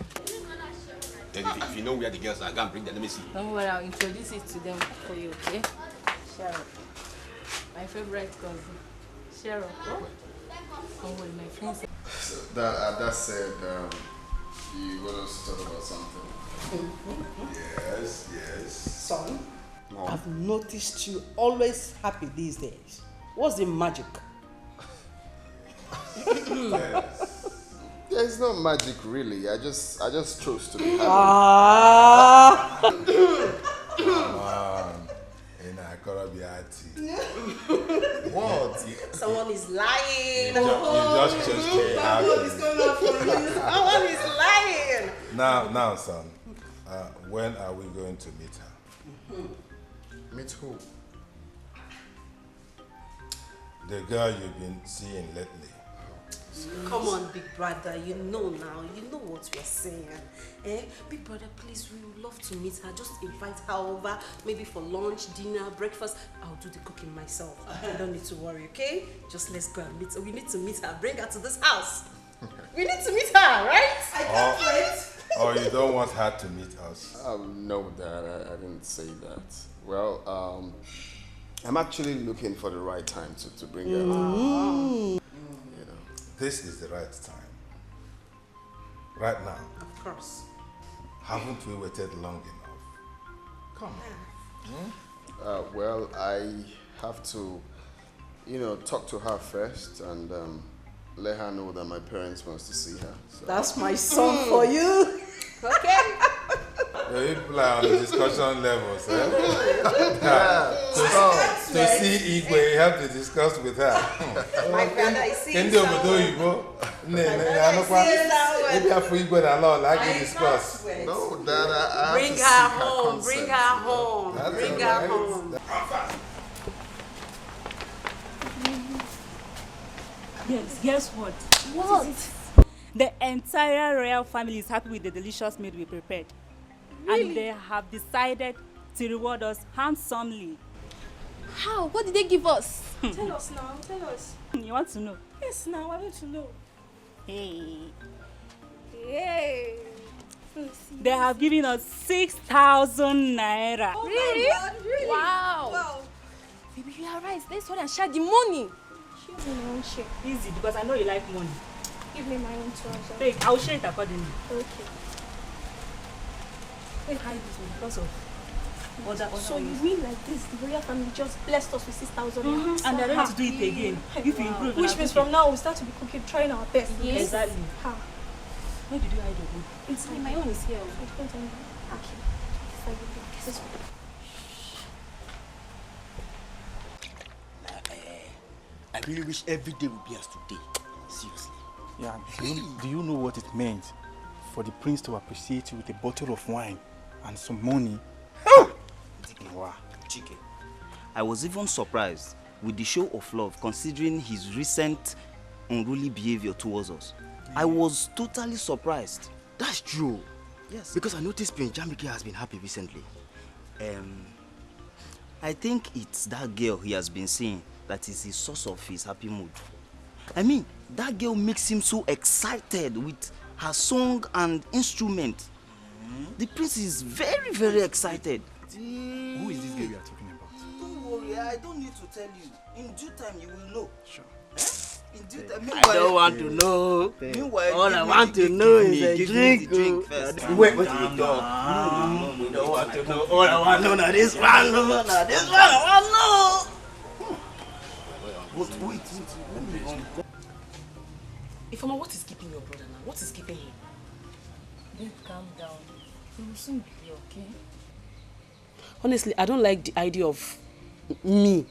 If you know where the girls are, go and bring them. Let me see. Don't worry, I'll introduce it to them for you, okay? Cheryl. My favorite cousin. Cheryl. Oh? Don't worry, my friends. So that said, you want us to talk about something? Yes, yes. Son, Mom. I've noticed you always happy these days. What's the magic? There's no magic really. I just chose to be happy. Come on. What? Someone is lying. You just chose to be happy. What is going on for you? Someone is lying. Now, son, when are we going to meet her? Meet who? The girl you've been seeing lately. Come on, big brother, you know now, you know what we're saying. Big brother, please, we would love to meet her. Just invite her over, maybe for lunch, dinner, breakfast. I'll do the cooking myself. You don't need to worry, okay? Just let's go and meet her. We need to meet her. Bring her to this house. We need to meet her, right? I can't wait. Or you don't want her to meet us? No, Dad, I didn't say that. Well, I'm actually looking for the right time to bring her out. This is the right time. Right now. Of course. Haven't we waited long enough? Come on. Well, I have to, talk to her first and let her know that my parents want to see her. So. That's my son for you. Okay. You play on the discussion levels, eh? To see Igwe, you have to discuss with her. My brother is seeing Maybe after Igwe and all, like to discuss. No, Dad, I Bring have to her seek home, consent. bring her home, That's bring all her right. home. Yes, guess what? What? The entire royal family is happy with the delicious meal we prepared. Really? And they have decided to reward us handsomely. How? What did they give us? Tell us now, tell us. You want to know? Yes, now, I want to know. Hey. Yay! They have given us 6,000 naira. Oh Really? my God, really? Wow. Baby, you are right. Let's go and share the money. Give me my own share. Easy, because I know you like money. Give me my own treasure. Take, I will share it accordingly. Okay. Wait, hide this one because of other So you ways. mean like this, the royal family just blessed us with 6,000 And they're ready to do it again. If you improve, Which means from now we start to be cooking, trying our best. Yes. Exactly. How? Where did you hide your own? Inside my own is here. I don't know. Okay. It's like this one. I really wish every day would be as today. Seriously. Yeah, do you know what it meant for the prince to appreciate you with a bottle of wine and some money? Wow. Chike, I was even surprised with the show of love considering his recent unruly behavior towards us. I was totally surprised. That's true. Yes. Because I noticed Prince Jamike has been happy recently. I think it's that girl he has been seeing that is the source of his happy mood. I mean, that girl makes him so excited with her song and instrument. The prince is very, very excited. Who is this girl you are talking about? Don't worry, I don't need to tell you. In due time, you will know. Sure. In I don't want to know. All I want to know is a drink. Wait, what you talk? You don't want to know. All I want to know now this one. Now this one I want to know. Wait. Ifeoma, what is keeping your brother now? What is keeping him? Babe, calm down. We will soon be here, okay? Honestly, I don't like the idea of me,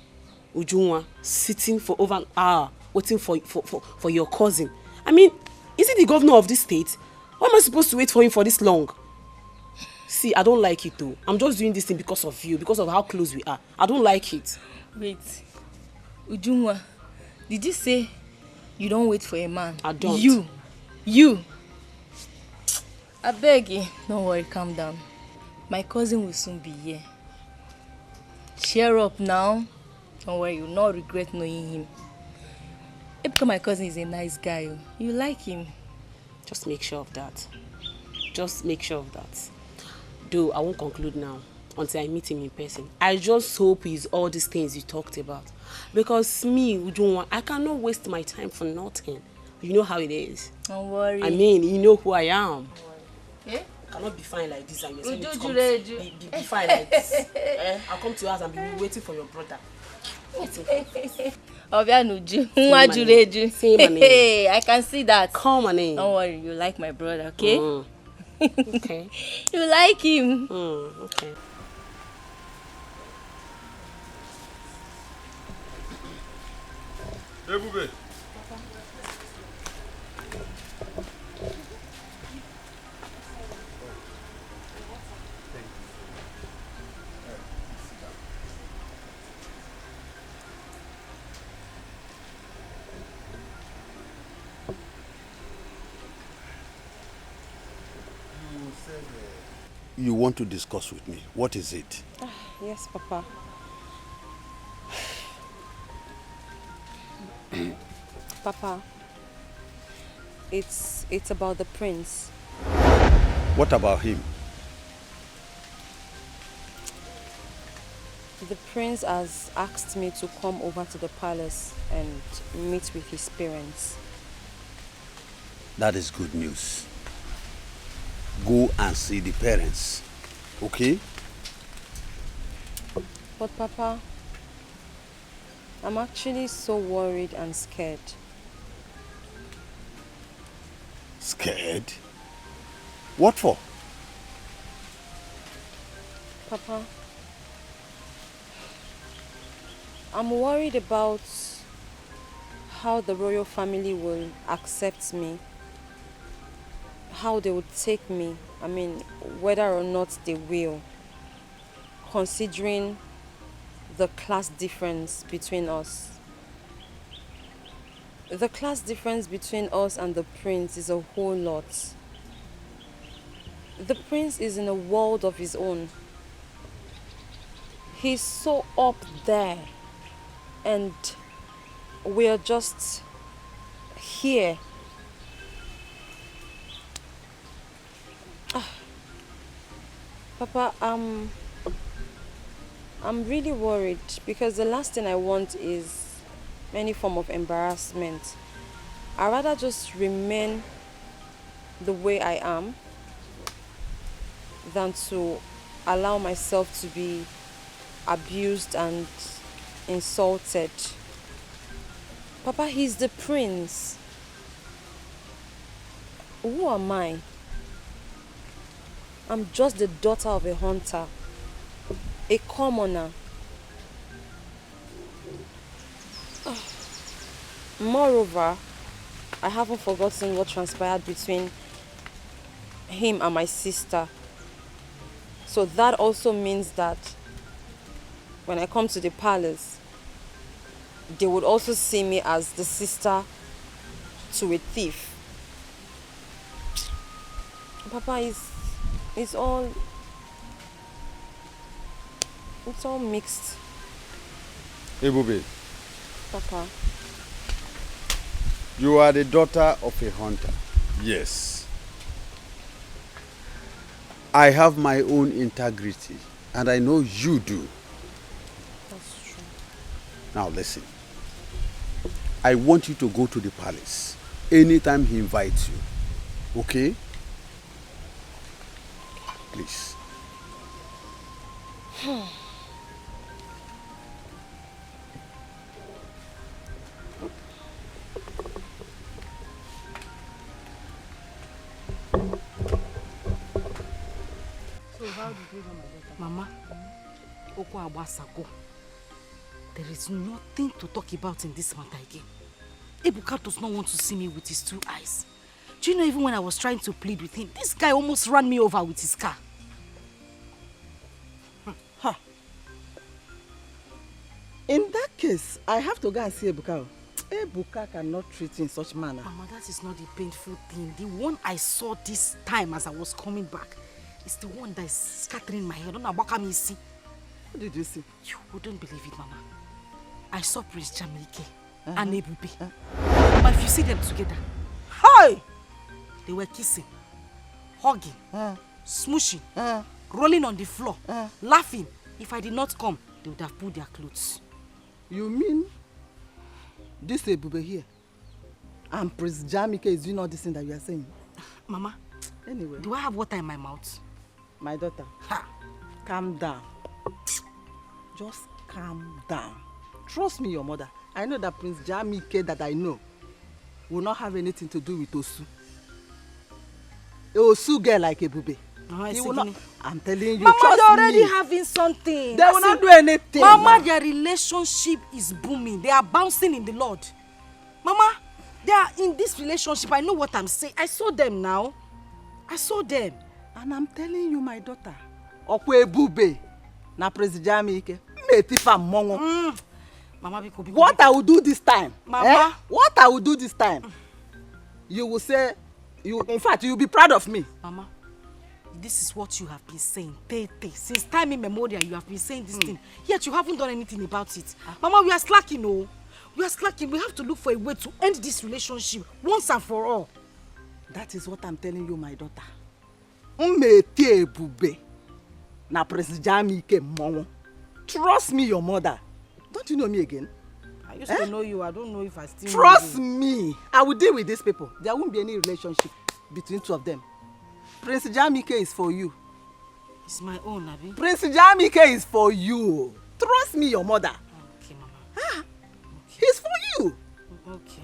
Ujunwa, sitting for over an hour waiting for your cousin. I mean, is he the governor of this state? Why am I supposed to wait for him for this long? See, I don't like it though. I'm just doing this thing because of you, because of how close we are. I don't like it. Wait. Ujunwa, did you say you don't wait for a man? I don't. You. I beg you. Don't worry, calm down. My cousin will soon be here. Cheer up now. Don't worry, you'll not regret knowing him. Because my cousin is a nice guy. You like him. Just make sure of that. Just make sure of that. Though I won't conclude now until I meet him in person. I just hope he's all these things you talked about. Because me, Ujunwa, I cannot waste my time for nothing. You know how it is. Don't worry. I mean, you know who I am. Eh? I cannot be fine like this and you're saying be fine like this. I'll come to your house and be waiting for your brother. Hey, I can see that. Call my name. Don't worry, you like my brother, okay? Okay. You like him. Okay. Hey, Bube. You want to discuss with me. What is it? Yes, Papa. Papa, it's about the prince. What about him? The prince has asked me to come over to the palace and meet with his parents. That is good news. Go and see the parents, okay? But Papa, I'm actually so worried and scared. Scared? What for? Papa, I'm worried about how the royal family will accept me, how they would take me, I mean, whether or not they will, considering the class difference between us. The class difference between us and the prince is a whole lot. The prince is in a world of his own. He's so up there, and we're just here. Papa, I'm really worried because the last thing I want is any form of embarrassment. I'd rather just remain the way I am than to allow myself to be abused and insulted. Papa, he's the prince. Who am I? I'm just the daughter of a hunter, a commoner. Moreover, I haven't forgotten what transpired between him and my sister. So that also means that when I come to the palace, they would also see me as the sister to a thief. Papa, it's all mixed. Hey, Bube. Papa. You are the daughter of a hunter. Yes. I have my own integrity, and I know you do. That's true. Now listen. I want you to go to the palace anytime he invites you. Okay? Please. So how did you know my daughter? Mama, Oko Abasago. There is nothing to talk about in this matter again. Ebuka does not want to see me with his 2 eyes. Do you know, even when I was trying to plead with him, this guy almost ran me over with his car. In that case, I have to go and see Ebuka. Ebuka cannot treat in such manner. Mama, that is not the painful thing. The one I saw this time as I was coming back is the one that is scattering my head. What did you see? You wouldn't believe it, Mama. I saw Prince Jamike and Ebube. But if you see them together, hi! They were kissing, hugging, smooshing, rolling on the floor, laughing. If I did not come, they would have pulled their clothes. You mean this Ebube here and Prince Jamike is doing all this thing that you are saying? Mama, anyway, do I have water in my mouth? My daughter, calm down. Just calm down. Trust me, your mother. I know that Prince Jamike that I know will not have anything to do with Osu. A Osu girl like Ebube. He will not. I'm telling you, Mama, trust they're already me. having something. They will not do anything. Mama, their relationship is booming. They are bouncing in the Lord. Mama, they are in this relationship. I know what I'm saying. I saw them now. I saw them. And I'm telling you, my daughter, Okwe Ebube na President Jamike, Mama, what I will do this time? Mama, what I will do this time? You will say, in fact, you will be proud of me. Mama, this is what you have been saying, since time immemorial. You have been saying this thing, yet you haven't done anything about it. Mama, we are slacking, oh. We are slacking. We have to look for a way to end this relationship once and for all. That is what I'm telling you, my daughter. Umete Ebube na President Jamike Momo. Trust me, your mother. Don't you know me again? I used to know you. I don't know if I still Trust know you. me. I will deal with these people. There won't be any relationship between two of them. Prince Jamike is for you. It's my own, Abi. Prince Jamike is for you. Trust me, your mother. Okay, Mama. Ah, he's for you. Okay.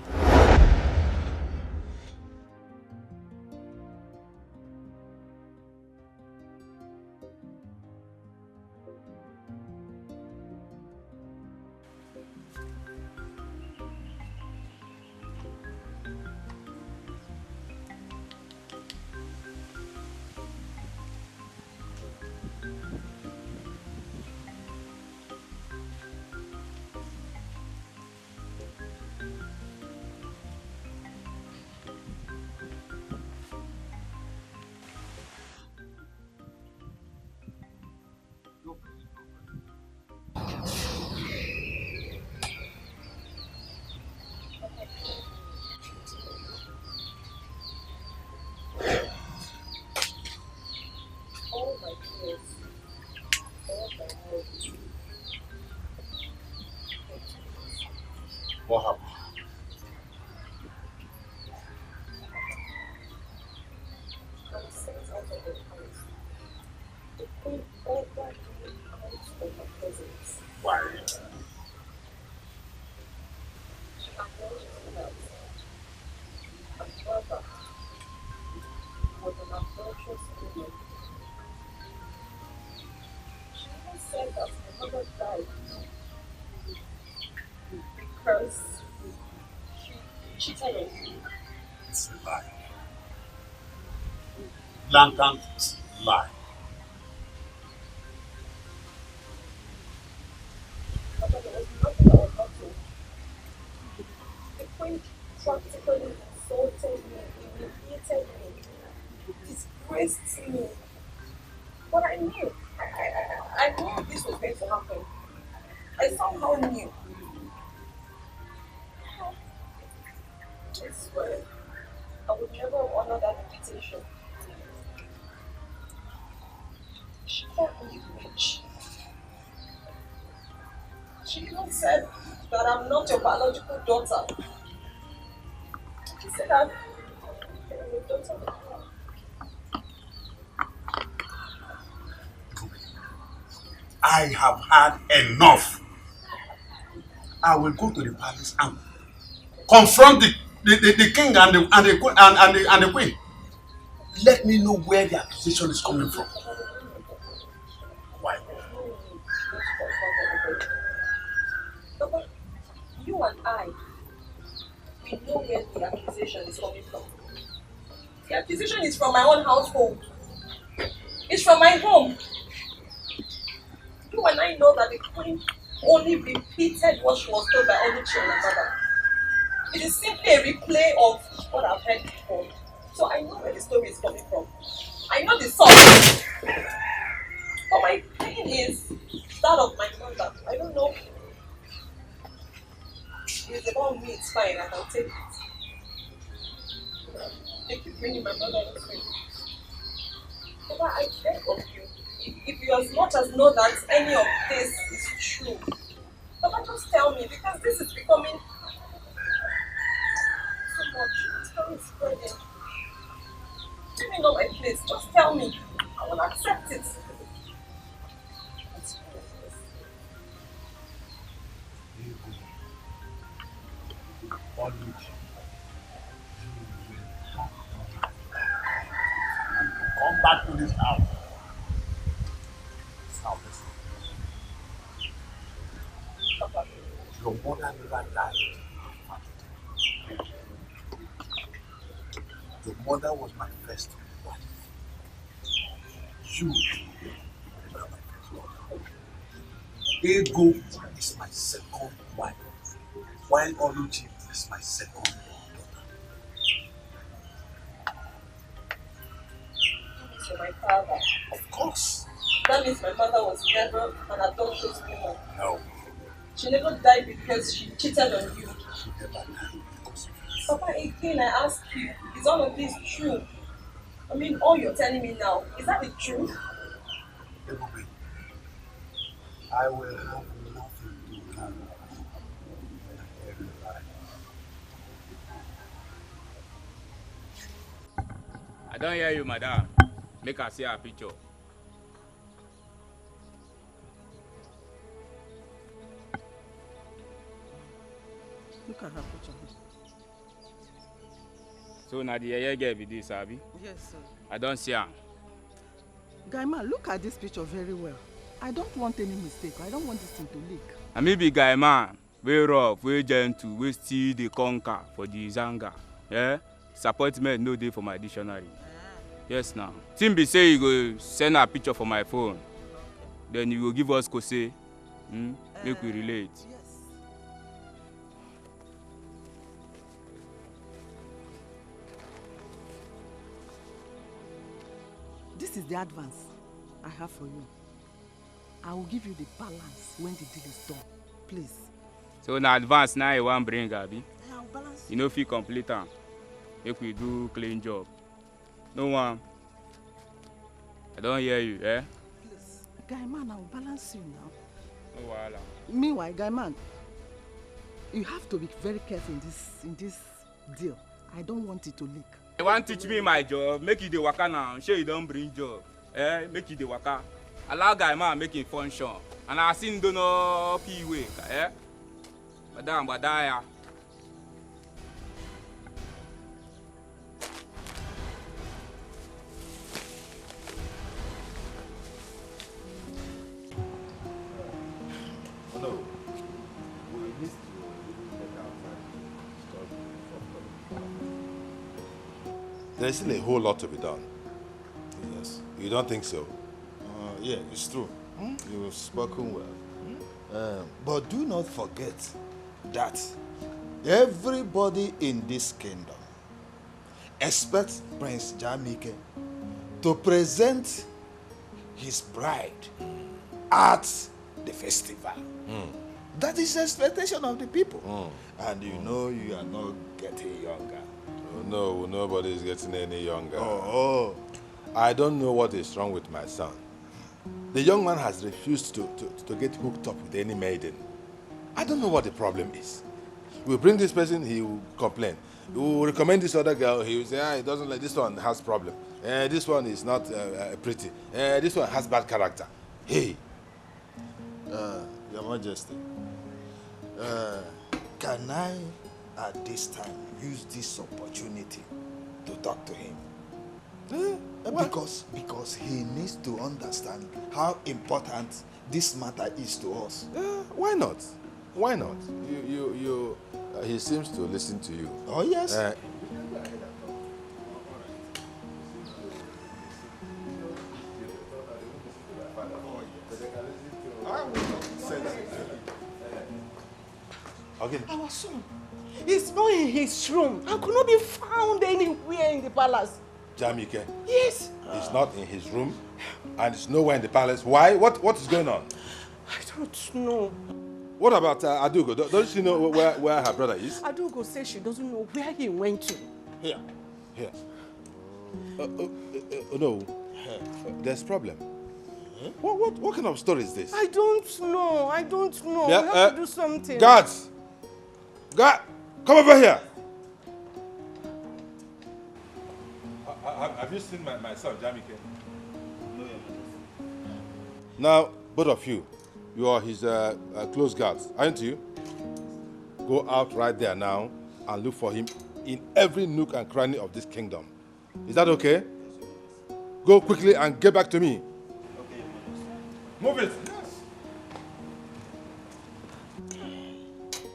What happened? Why? Because she cheated on me. It's a lie. Blatant lie. But there was nothing that was not told. The queen practically insulted me, humiliated me, disgraced me. But I knew. I knew this was going to happen. I somehow knew. I swear, I would never honor that invitation. She called me rich. She even said that I'm not your biological daughter. She said I'm your daughter. I have had enough. I will go to the palace and confront the king and the queen. Let me know where the accusation is coming from. Why? Papa, you and I, we know where the accusation is coming from. The accusation is from my own household. It's from my home. You and I know that the queen only repeated what she was told by Oluchi and her mother. It is simply a replay of what I've heard before. So I know where the story is coming from. I know the source. But my pain is that of my mother. I don't know. It's about me, it's fine, I can take it. They keep bringing my mother into it. Papa, I beg of you. If you as much as know that any of this is true, Papa, just tell me, because this is becoming too much. It's becoming spreading. Give me not my place. Just tell me. I will accept it. Come back to this house. Now listen. Your mother never died. Your mother was my first wife. You are my first wife. Ego is my second wife, while Oluchi is my second daughter. So my father. Of course. That means my mother was never an adulterous woman. No. She never died because she cheated on you. She never died because of you. Papa, again, I ask you, is all of this true? I mean, all you're telling me now, is that the truth? Everybody, I will have nothing to carry when I hear you lie. I don't hear you, madam. Make her see her picture. Look at her picture. So now the yeye girl be this, Abi? Yes, sir. I don't see her. Guy man, look at this picture very well. I don't want any mistake. I don't want this thing to leak. I may be guy man, very rough, very gentle, we still the conquer for the zanga. Yeah? Disappointment no day for my dictionary. Yes now. Timbi say you go send a picture for my phone. Then you will give us kose. Make we relate. Yes. This is the advance I have for you. I will give you the balance when the deal is done. Please. So na advance now you want bring, Abi? I'll balance. You know if you complete am, make we do clean job. No one. I don't hear you, eh? Please. Guy man, I will balance you now. No wahala. Meanwhile, guy man, you have to be very careful in this deal. I don't want it to leak. You want teach me my job, make you the waka now. Sure you don't bring job. Eh? Make you the waka. Allow guy man make it function. And I seen do no P way, eh? Madam, badaya. No. There's still a whole lot to be done. Yes. You don't think so? Yeah, it's true. You've spoken well. But do not forget that everybody in this kingdom expects Prince Jamike to present his bride at the festival. That is the expectation of the people. And you know you are not getting younger. No, nobody is getting any younger. Oh. I don't know what is wrong with my son. The young man has refused to get hooked up with any maiden. I don't know what the problem is. We'll bring this person, he will complain. We will recommend this other girl, he will say, he doesn't like, this one has problem. This one is not pretty. This one has bad character. Hey. Your Majesty, can I, at this time, use this opportunity to talk to him? Because he needs to understand how important this matter is to us. Why not? Why not? He seems to listen to you. Oh, yes. Okay. Our son is not in his room and could not be found anywhere in the palace. Jamike? Yes. He's not in his room and he's nowhere in the palace. Why? What is going on? I don't know. What about Adugo? Don't she know where her brother is? Adugo says she doesn't know where he went to. Here. No. There's problem. What kind of story is this? I don't know. Yeah, we have to do something. Guards! Guard! Come over here! Have you seen my son, Jamike? No, Now, both of you, you are his close guards, aren't you? Go out right there now and look for him in every nook and cranny of this kingdom. Is that okay? Go quickly and get back to me. Okay. Move it. Yes.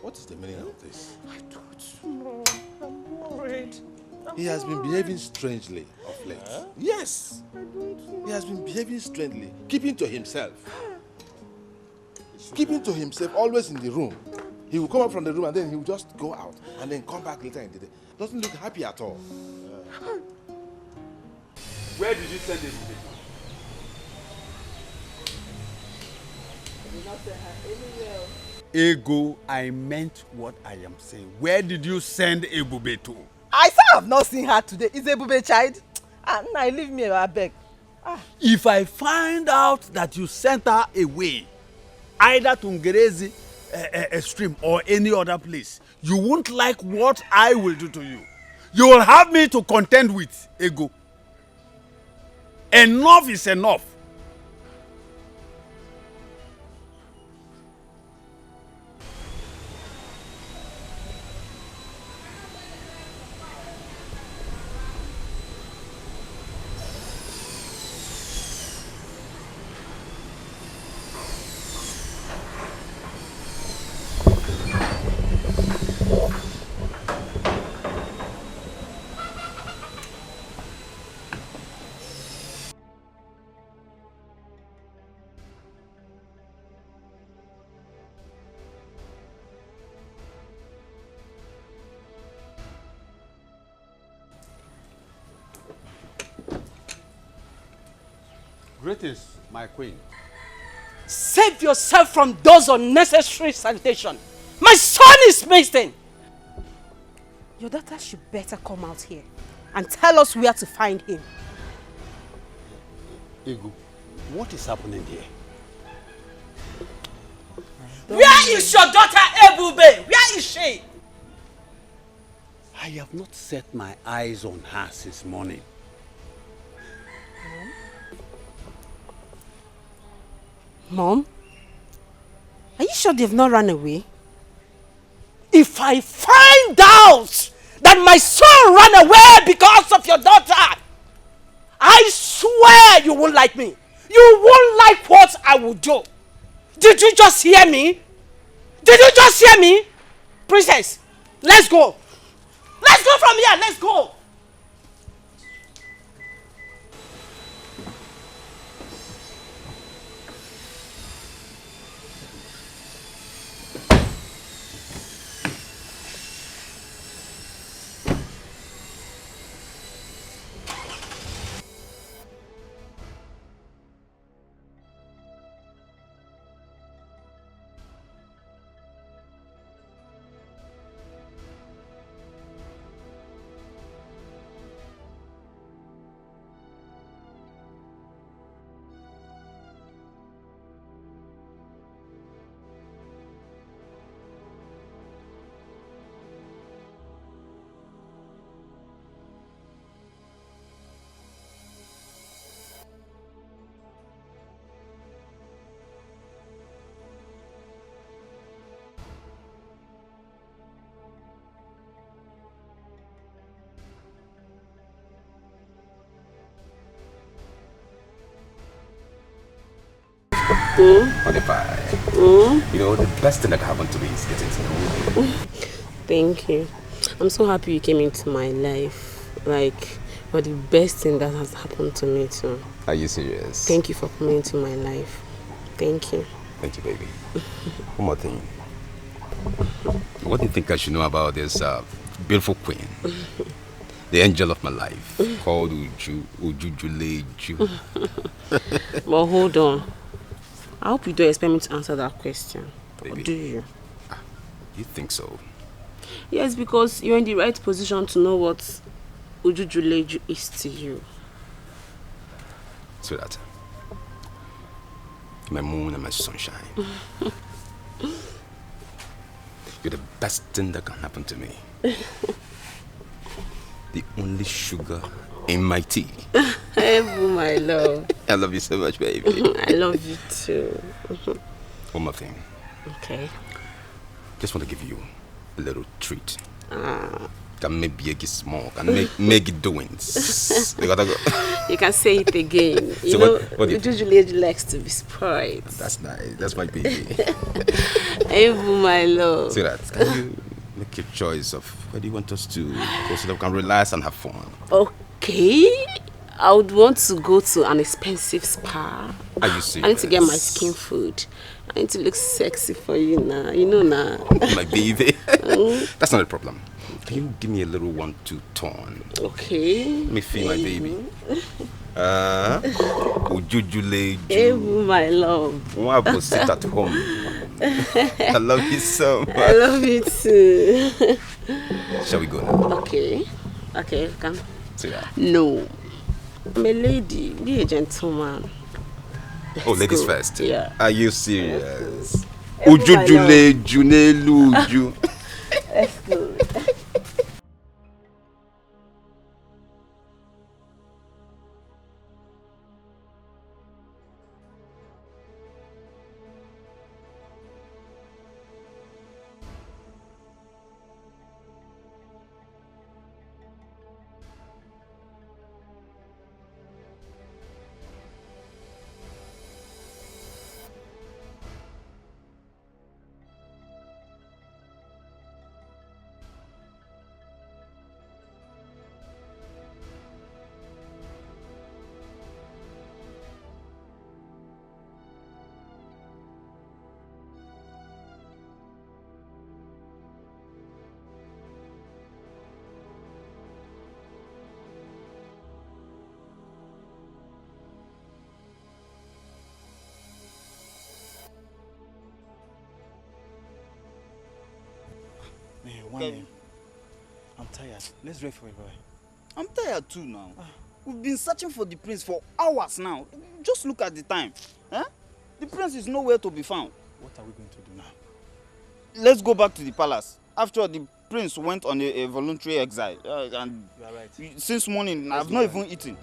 What is the meaning of this? I don't know. I'm worried. He has been behaving strangely of late. Yes. I don't know. He has been behaving strangely, keeping to himself. Keeping to himself, always in the room. He will come up from the room and then he will just go out and then come back later in the day. Doesn't look happy at all. Where did you send it? I did not send her anywhere. Ego, I meant what I am saying. Where did you send Ebube to? I say I have not seen her today. Is Ebube child? Now leave me, I beg. If I find out that you sent her away, either to Ngerezi stream or any other place, you won't like what I will do to you. You will have me to contend with, Ego. Enough is enough. Greetings, my queen. Save yourself from those unnecessary salutations. My son is missing. Your daughter should better come out here and tell us where to find him. Ego, what is happening here? Where is your daughter Ebube? Where is she? I have not set my eyes on her since morning. Mom, are you sure they've not run away? If I find out that my son ran away because of your daughter, I swear you won't like me. You won't like what I will do. Did you just hear me? Did you just hear me? Princess, let's go. Let's go from here. Let's go. You know, the best thing that can happen to me is getting to know you. Thank you. I'm so happy you came into my life. Like, you're the best thing that has happened to me too. Are you serious? Thank you for coming into my life. Thank you. Thank you, baby. One more thing. What do you think I should know about this beautiful queen? The angel of my life, called Ujujuleju. But hold on. I hope you don't expect me to answer that question. Baby. Or do you? You think so? Yes, because you're in the right position to know what Ujujuleju is to you. Sweetheart, my moon and my sunshine. You're the best thing that can happen to me. The only sugar in my tea. Oh, my love. I love you so much, baby. I love you too. One more thing. Okay. Just want to give you a little treat. Can make it small. Can make it doings. You gotta go. You can say it again. You know, what usually likes to be spoiled. That's nice. That's my baby. Evu, my love. See that? Can you make your choice of where do you want us to go so that we can relax and have fun? Okay. I would want to go to an expensive spa. Are you serious? I need to get my skin food. I need to look sexy for you now. You know now. My baby. That's not a problem. Can you give me a little 1-2 turn? Okay. Let me feel my baby. Ujujuleju. Ewu, my love. Why will sit at home? I love you so much. I love you too. Shall we go now? Okay. Okay, come. See that? No. I'm a lady. Be a gentleman. Oh, ladies first? Yeah. Are you serious? Ujujuleju neluju. Let's go. I'm tired. Let's wait for a boy. I'm tired too now. We've been searching for the prince for hours now. Just look at the time. Eh? The prince is nowhere to be found. What are we going to do now? Let's go back to the palace. After all, the prince went on a voluntary exile. And you are right. Since morning, I've not even eaten.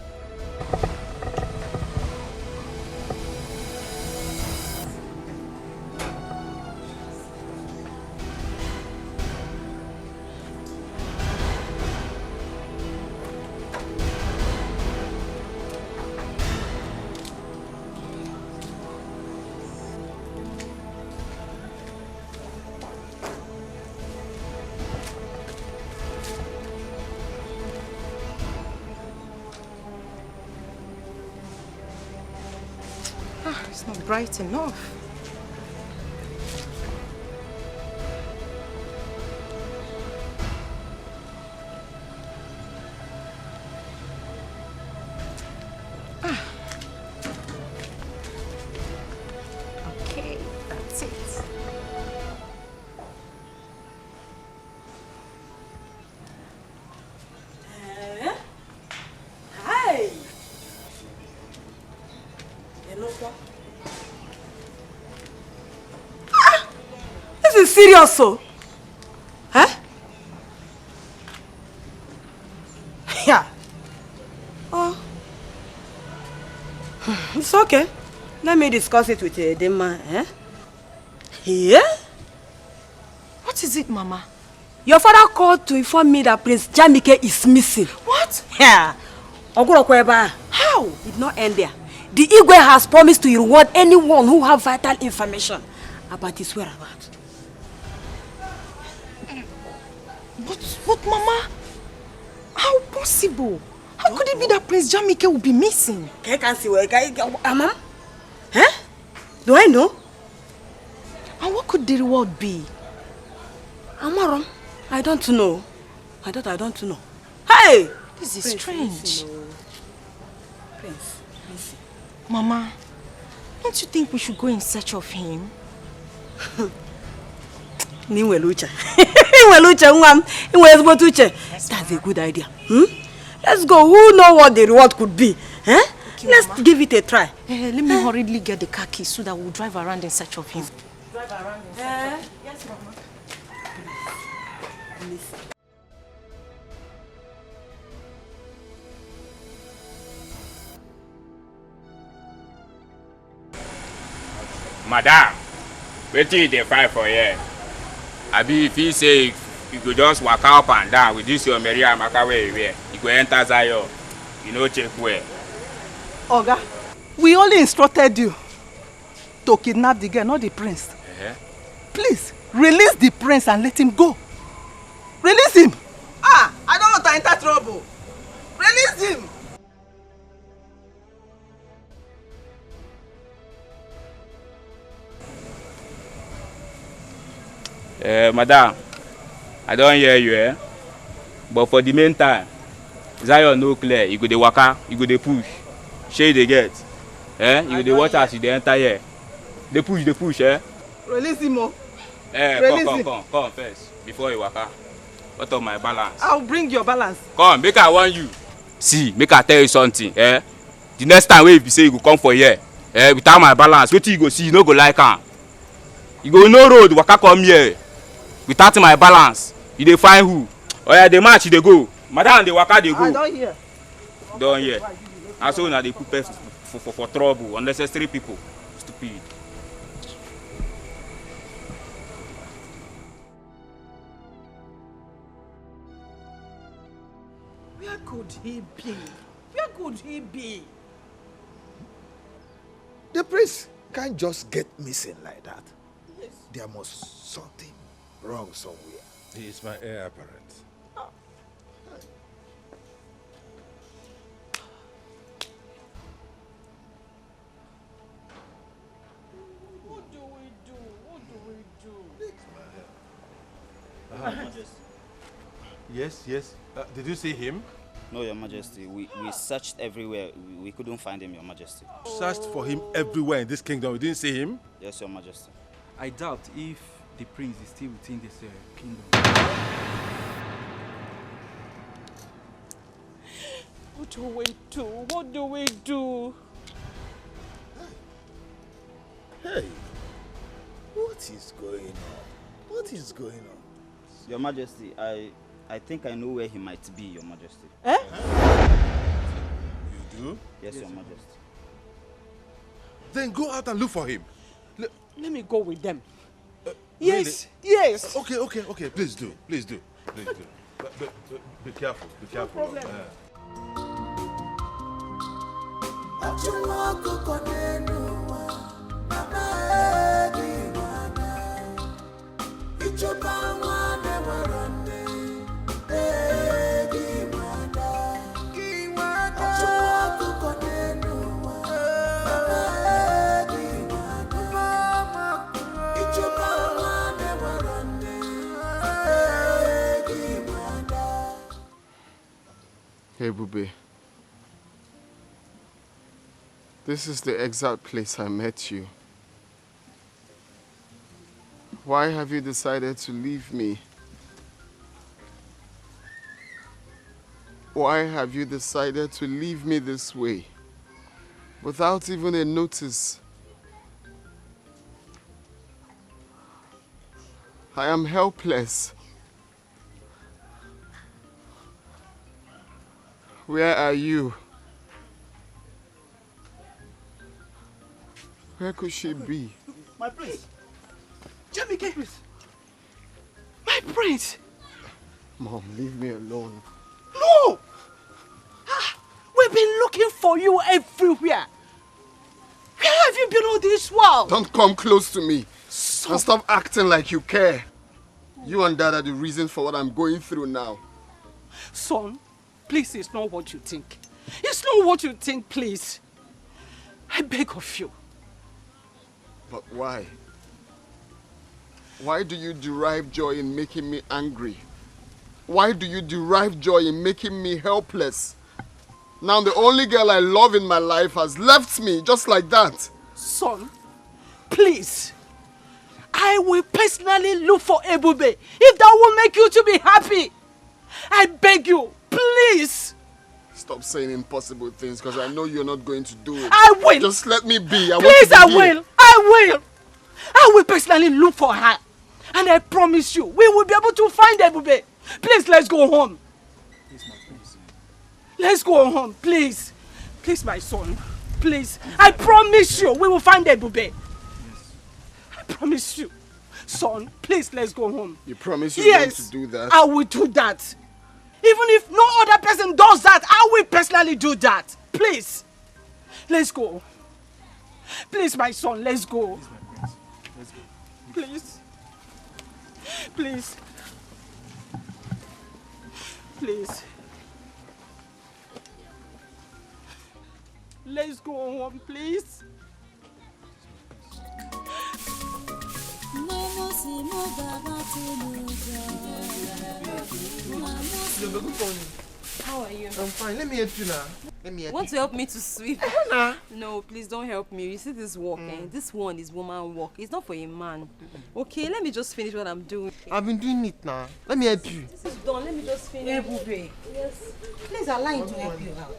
It's not bright enough. Okay, that's it. Hi. This is serious, so. Huh? Yeah. Oh. It's okay. Let me discuss it with the man, eh? Yeah? What is it, Mama? Your father called to inform me that Prince Jamike is missing. What? Yeah. How? It did not end there. The Igwe has promised to reward anyone who have vital information about his whereabouts. But Mama, how possible? How could it be that Prince Jamike will be missing? Mama? Huh? Do I know? And what could the reward be? Amaram, I don't know. I don't know. Hey! This is Prince, strange. listen, Prince, listen. Mama, don't you think we should go in search of him? That's a good idea. Let's go. Who knows what the reward could be? Eh? Okay, Let's Mama. give it a try. Let me hurriedly get the car keys so that we'll drive around in search of him. Drive around in search of him. Yes, Mama. Listen. Madam, wetin you dey fight for here? Abi if he say you go just waka up and down with this your Maria Amaka wey you wear, you go enter Zion, you no check well. Oga, we only instructed you to kidnap the girl, not the prince. Please, release the prince and let him go. Release him. I don't want to enter trouble. Release him. Madam, I don't hear you, eh? But for the meantime, Zion no clear. You go dey waka, you go dey push. Shey dey get. You go dey watch as you dey enter here. Dey push, eh? Release him, oh. Come first before you waka. What of my balance? I'll bring your balance. Come, make I warn you. See, make I tell you something, eh? The next time wey you say you go come for here, without my balance, wetin you go see, you no go like am. You go no road, waka come here. Without my balance, you dey find who? Oya, the match you dey go. Madam, dey waka dey go. I don't hear. Don hear. And so una dey put person for trouble, unnecessary people. Stupid. Where could he be? Where could he be? The prince can't just get missing like that. Yes. There must something wrong somewhere. He is my heir apparent. What do we do? What do we do? Majesty. Yes. Did you see him? No, Your Majesty. We searched everywhere. We couldn't find him, Your Majesty. Searched for him everywhere in this kingdom. We didn't see him? Yes, Your Majesty. I doubt if the prince is still within this kingdom. What do we do? What do we do? Hey, what is going on? What is going on? Your Majesty, I think I know where he might be, Your Majesty. You do? Yes, Your Majesty. Then go out and look for him. Let me go with them. Yes, really? Yes. Okay. Please do. But be careful. No problem. Hey, Bube. This is the exact place I met you. Why have you decided to leave me? Why have you decided to leave me this way? Without even a notice. I am helpless. Where are you? Where could she be? My prince. Jamike. My prince. Mom, leave me alone. No! We've been looking for you everywhere. have you been on this world? Don't come close to me. And stop acting like you care. You and Dad are the reason for what I'm going through now. Son, please, it's not what you think. It's not what you think, please. I beg of you. But why? Why do you derive joy in making me angry? Why do you derive joy in making me helpless? Now the only girl I love in my life has left me just like that. Son, please. I will personally look for Ebube if that will make you to be happy. I beg you, please. Stop saying impossible things because I know you're not going to do it. I will. Just let me be. Please, I will. I will. I will personally look for her. And I promise you, we will be able to find Ebube. Please, let's go home. Let's go home, please. Please, my son. Please. I promise you, we will find Ebube. I promise you. Son, please, let's go home. You promise you're going to do that? I will do that. Even if no other person does that, I will personally do that. Please. Let's go. Please, my son, let's go. Please. Please. Please. Let's go home, please. How are you? I'm fine. Let me help you now. Let me help Want you. to help me to sweep? Nah. No, please don't help me. You see this work, this one is woman work. It's not for a man. Okay, let me just finish what I'm doing. I've been doing it now. Let me help you. This is done. Let me just finish. Ebube. Yes. Please allow him to help you out.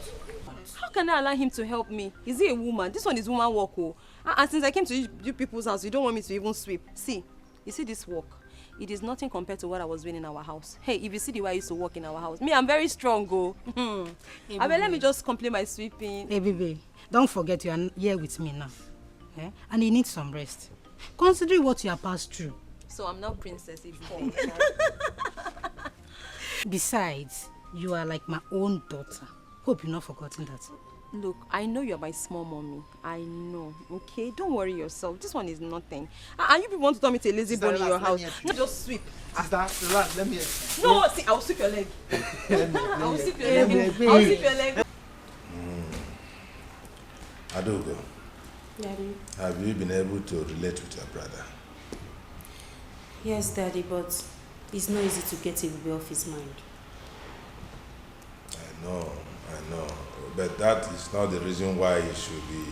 How can I allow him to help me? Is he a woman? This one is woman work. Oh. And since I came to you people's house, you don't want me to even sweep. See, you see this work? It is nothing compared to what I was doing in our house. Hey, if you see the way I used to work in our house, me, I'm very strong, go. I mean, let me just complete my sweeping. Hey, baby, don't forget you are here with me now. Eh? And you need some rest. Considering what you have passed through. So I'm not princess anymore. Besides, you are like my own daughter. Hope you've not forgotten that. Look, I know you're my small mommy. I know, okay? Don't worry yourself. This one is nothing. And you people want to tell me to a lazy bone in your house. Not just sweep. Sister, relax. Let me help you. No, see, I'll sweep your leg. I'll sweep your leg. I'll sweep your leg. Adogo, Daddy. have you been able to relate with your brother? Yes, Daddy, but it's not easy to get him off his mind. I know. But that is not the reason why he should be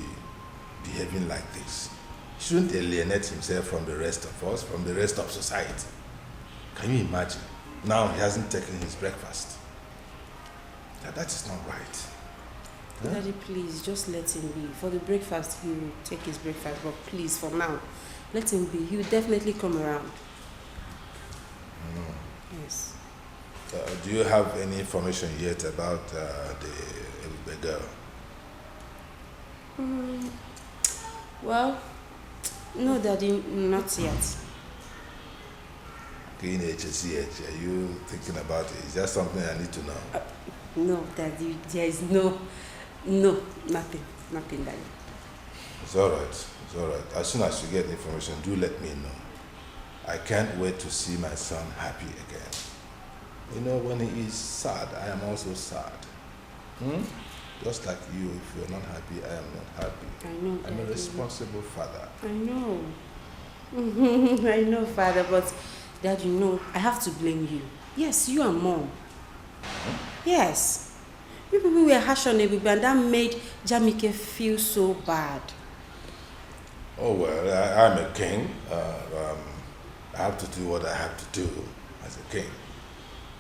behaving like this. He shouldn't alienate himself from the rest of us, from the rest of society. Can you imagine? Now he hasn't taken his breakfast. That is not right. Huh? Daddy, please, just let him be. For the breakfast, he will take his breakfast, but please, for now, let him be. He will definitely come around. Yes. Do you have any information yet about the girl? Well, no, Daddy, not yet. Are you thinking about it? Is that something I need to know? No, Daddy, there is nothing, Daddy. It's all right. As soon as you get information, do let me know. I can't wait to see my son happy again. You know, when he is sad, I am also sad. Just like you, if you're not happy, I am not happy. I know, I'm a Daddy. responsible father. I know. I know, Father, but Dad, you know, I have to blame you. Yes, you and Mom. Yes. You people were harsh on Ebube and that made Jamike feel so bad. Oh, well, I'm a king. I have to do what I have to do as a king.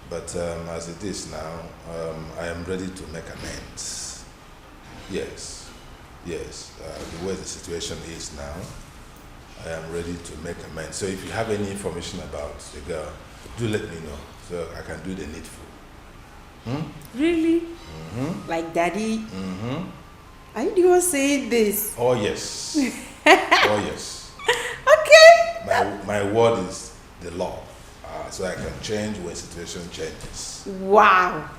But as it is now, I am ready to make amends. Yes. The way the situation is now, I am ready to make amends. So if you have any information about the girl, do let me know so I can do the needful. Really? Like Daddy? Are you the one saying this? Oh, yes. Oh, yes. Okay. My word is the law. So I can change when situation changes. Wow.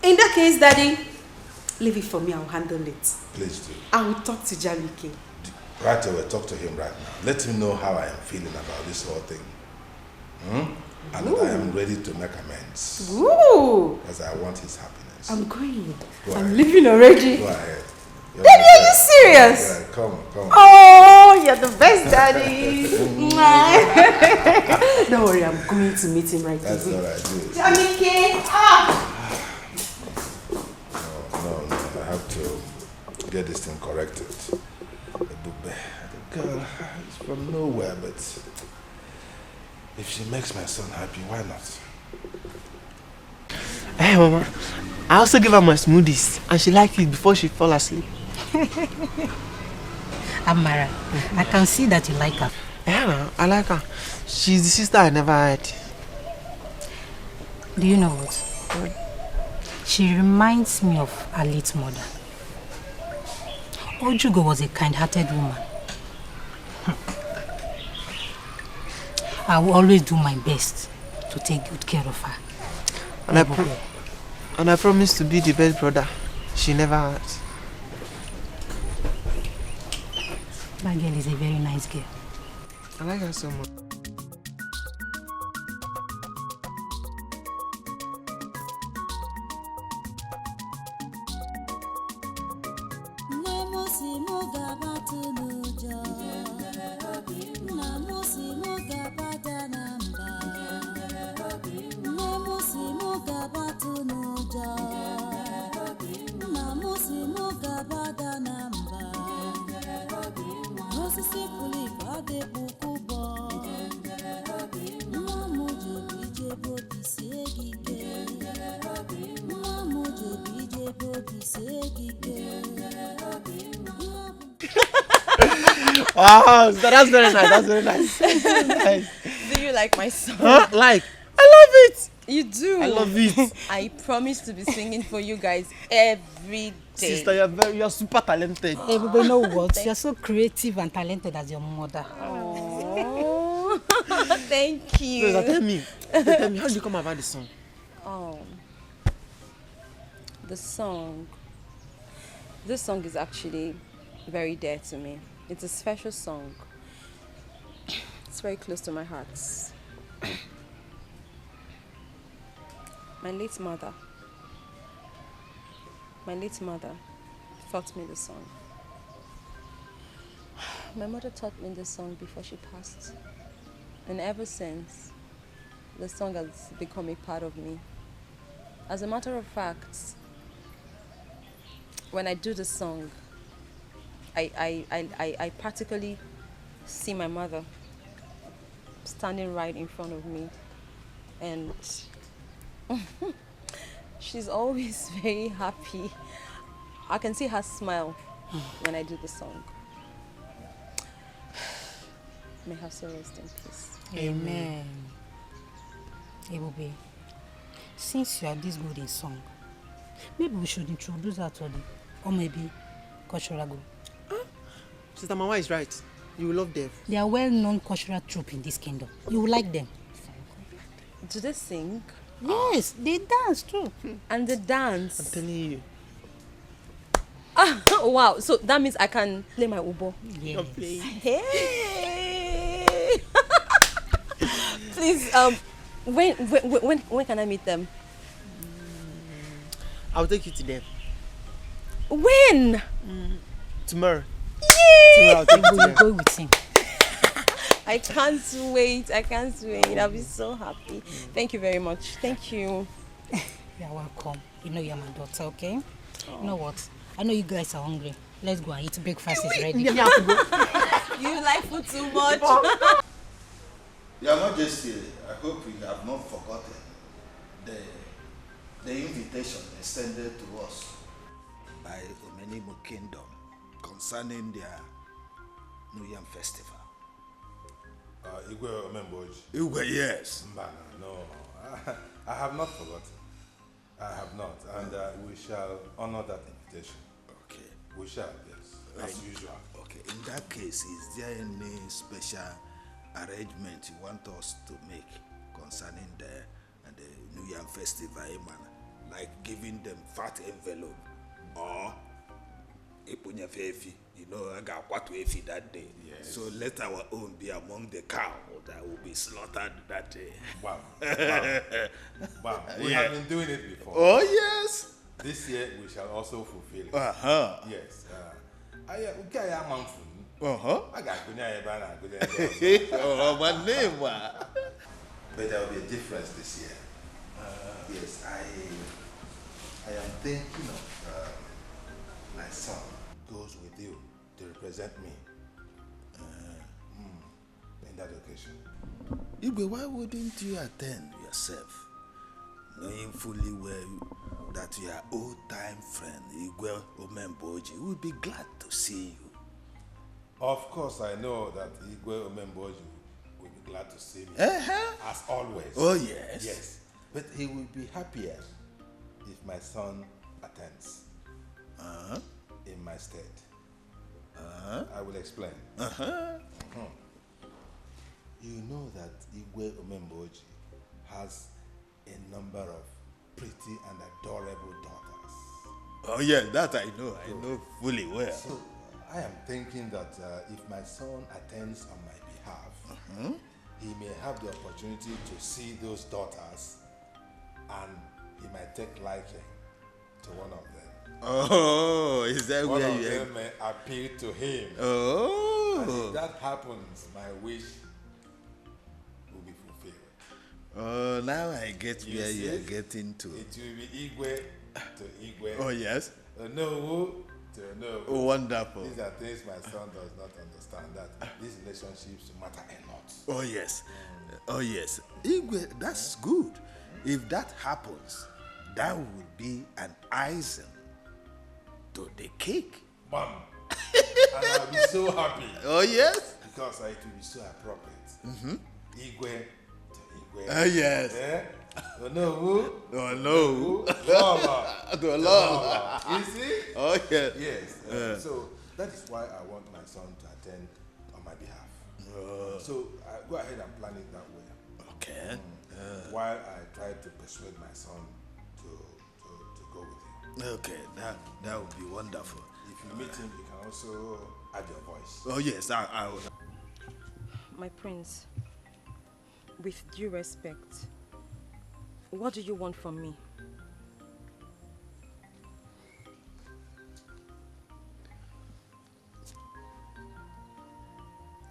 In that case, Daddy, leave it for me. I'll handle it. Please do. I will talk to Jamike. Right away, talk to him right now. Let him know how I am feeling about this whole thing. And that I am ready to make amends. Ooh. Because I want his happiness. I'm going. Go I'm ahead. leaving already. Go ahead. Daddy, are you serious? Yeah, come. Oh, you're the best, Daddy. Don't worry, I'm going to meet him right That's away. all right, do it. Jamike, No, I have to get this thing corrected. The girl is from nowhere, but if she makes my son happy, why not? Hey, Mama. I also gave her my smoothies, and she liked it before she fell asleep. Amara, I can see that you like her. Yeah, I like her. She's the sister I never had. Do you know what? She reminds me of her late mother. Ojugo was a kind-hearted woman. I will always do my best to take good care of her. And I promise to be the best brother she never had. That girl is a very nice girl. I like her so much. Wow, that's very nice. That's very nice. Nice. Do you like my song? Huh? Like? I love it. You do? I love it. I promise to be singing for you guys every day. Sister, you're super talented. Everybody know what? You're so creative and talented as your mother. Oh, thank you. So, tell me, how did you come about the song? The song. This song is actually very dear to me. It's a special song. It's very close to my heart. My late mother taught me the song. My mother taught me this song before she passed. And ever since, the song has become a part of me. As a matter of fact, when I do the song, I practically see my mother standing right in front of me, and she's always very happy. I can see her smile when I do the song. May her soul rest in peace. Amen. Ebube, since you are this good in song, maybe we should introduce her to them, or maybe cultural group. Sister Mama is right. You will love them. They are well-known cultural troupe in this kingdom. You will like them. Do they sing? Yes, they dance too. And the dance. I'm telling you. Wow, so that means I can play my oboe. Yes. Hey. Please, when can I meet them? I'll take you to them. When? Tomorrow. Yay! Tomorrow I'll take you to them. Go with him. I can't wait. I'll be so happy. Thank you very much. Thank you. You're welcome. You know you're my daughter, okay? You know what? I know you guys are hungry. Let's go and eat. Breakfast is ready. You like food too much. You are not just here. I hope you have not forgotten the invitation extended to us by Omenimo Kingdom concerning their New Yam Festival. Igwe Omemboji. Igwe, yes. No, I have not forgotten. I have not, and we shall honor that invitation. Okay. We shall, yes, as usual. Okay, in that case, is there any special arrangement you want us to make concerning the New Yam Festival, like giving them fat envelope or You know, I got what we feed that day. Yes. So let our own be among the cow that will be slaughtered that day. Wow. Wow. We have been doing it before. Oh, yes. This year we shall also fulfill it. Yes. I got my name. But there will be a difference this year. Yes, I am thinking of my son goes with you to represent me in that occasion. Igwe, why wouldn't you attend yourself, knowing fully well that your old-time friend Igwe Omemboji would be glad to see you? Of course, I know that Igwe Omemboji will be glad to see me, as always. Oh, yes. Yes, but he will be happier if my son attends in my stead. I will explain. You know that Igwe Omemboji has a number of pretty and adorable daughters. Oh yeah, that I know fully well. So I am thinking that if my son attends on my behalf, he may have the opportunity to see those daughters and he might take liking to one of them. Oh, is that one where of you them may appeal to him. Oh. And if that happens, my wish will be fulfilled. Oh, now I get where you are getting to. It will be Igwe to Igwe. Oh, yes. Onowu to Onowu. Oh, wonderful. These are things my son does not understand, that these relationships matter a lot. Oh, yes. Oh, yes. Igwe, that's good. If that happens, that would be an icing to the cake. Mom. And I'll be so happy. Oh, yes. Because it will be so appropriate. Igwe to Igwe. Oh, yes. Yeah? Onowu. Onowu. Lola. You see? Oh, yes. Yes. So that is why I want my son to attend on my behalf. So go ahead and plan it that way. Okay. While I try to persuade my son to go with you. Okay, that would be wonderful. If you meet him, you can also add your voice. Oh yes, I will. My prince, with due respect, what do you want from me?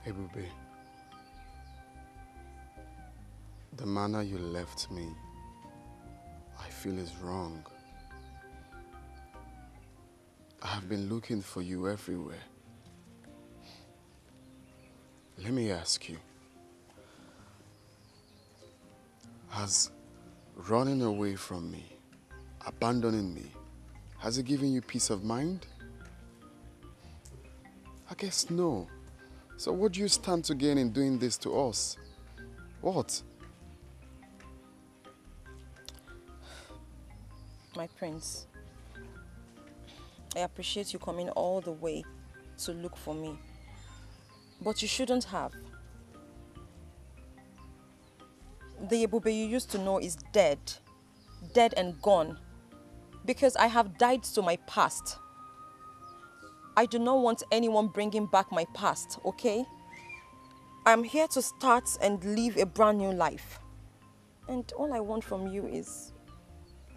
Ebube, the manner you left me, I feel is wrong. I have been looking for you everywhere. Let me ask you, has running away from me, abandoning me, has it given you peace of mind? I guess no. So what do you stand to gain in doing this to us? What? My prince, I appreciate you coming all the way to look for me. But you shouldn't have. The Ebube you used to know is dead. Dead and gone. Because I have died to my past. I do not want anyone bringing back my past, okay? I'm here to start and live a brand new life. And all I want from you is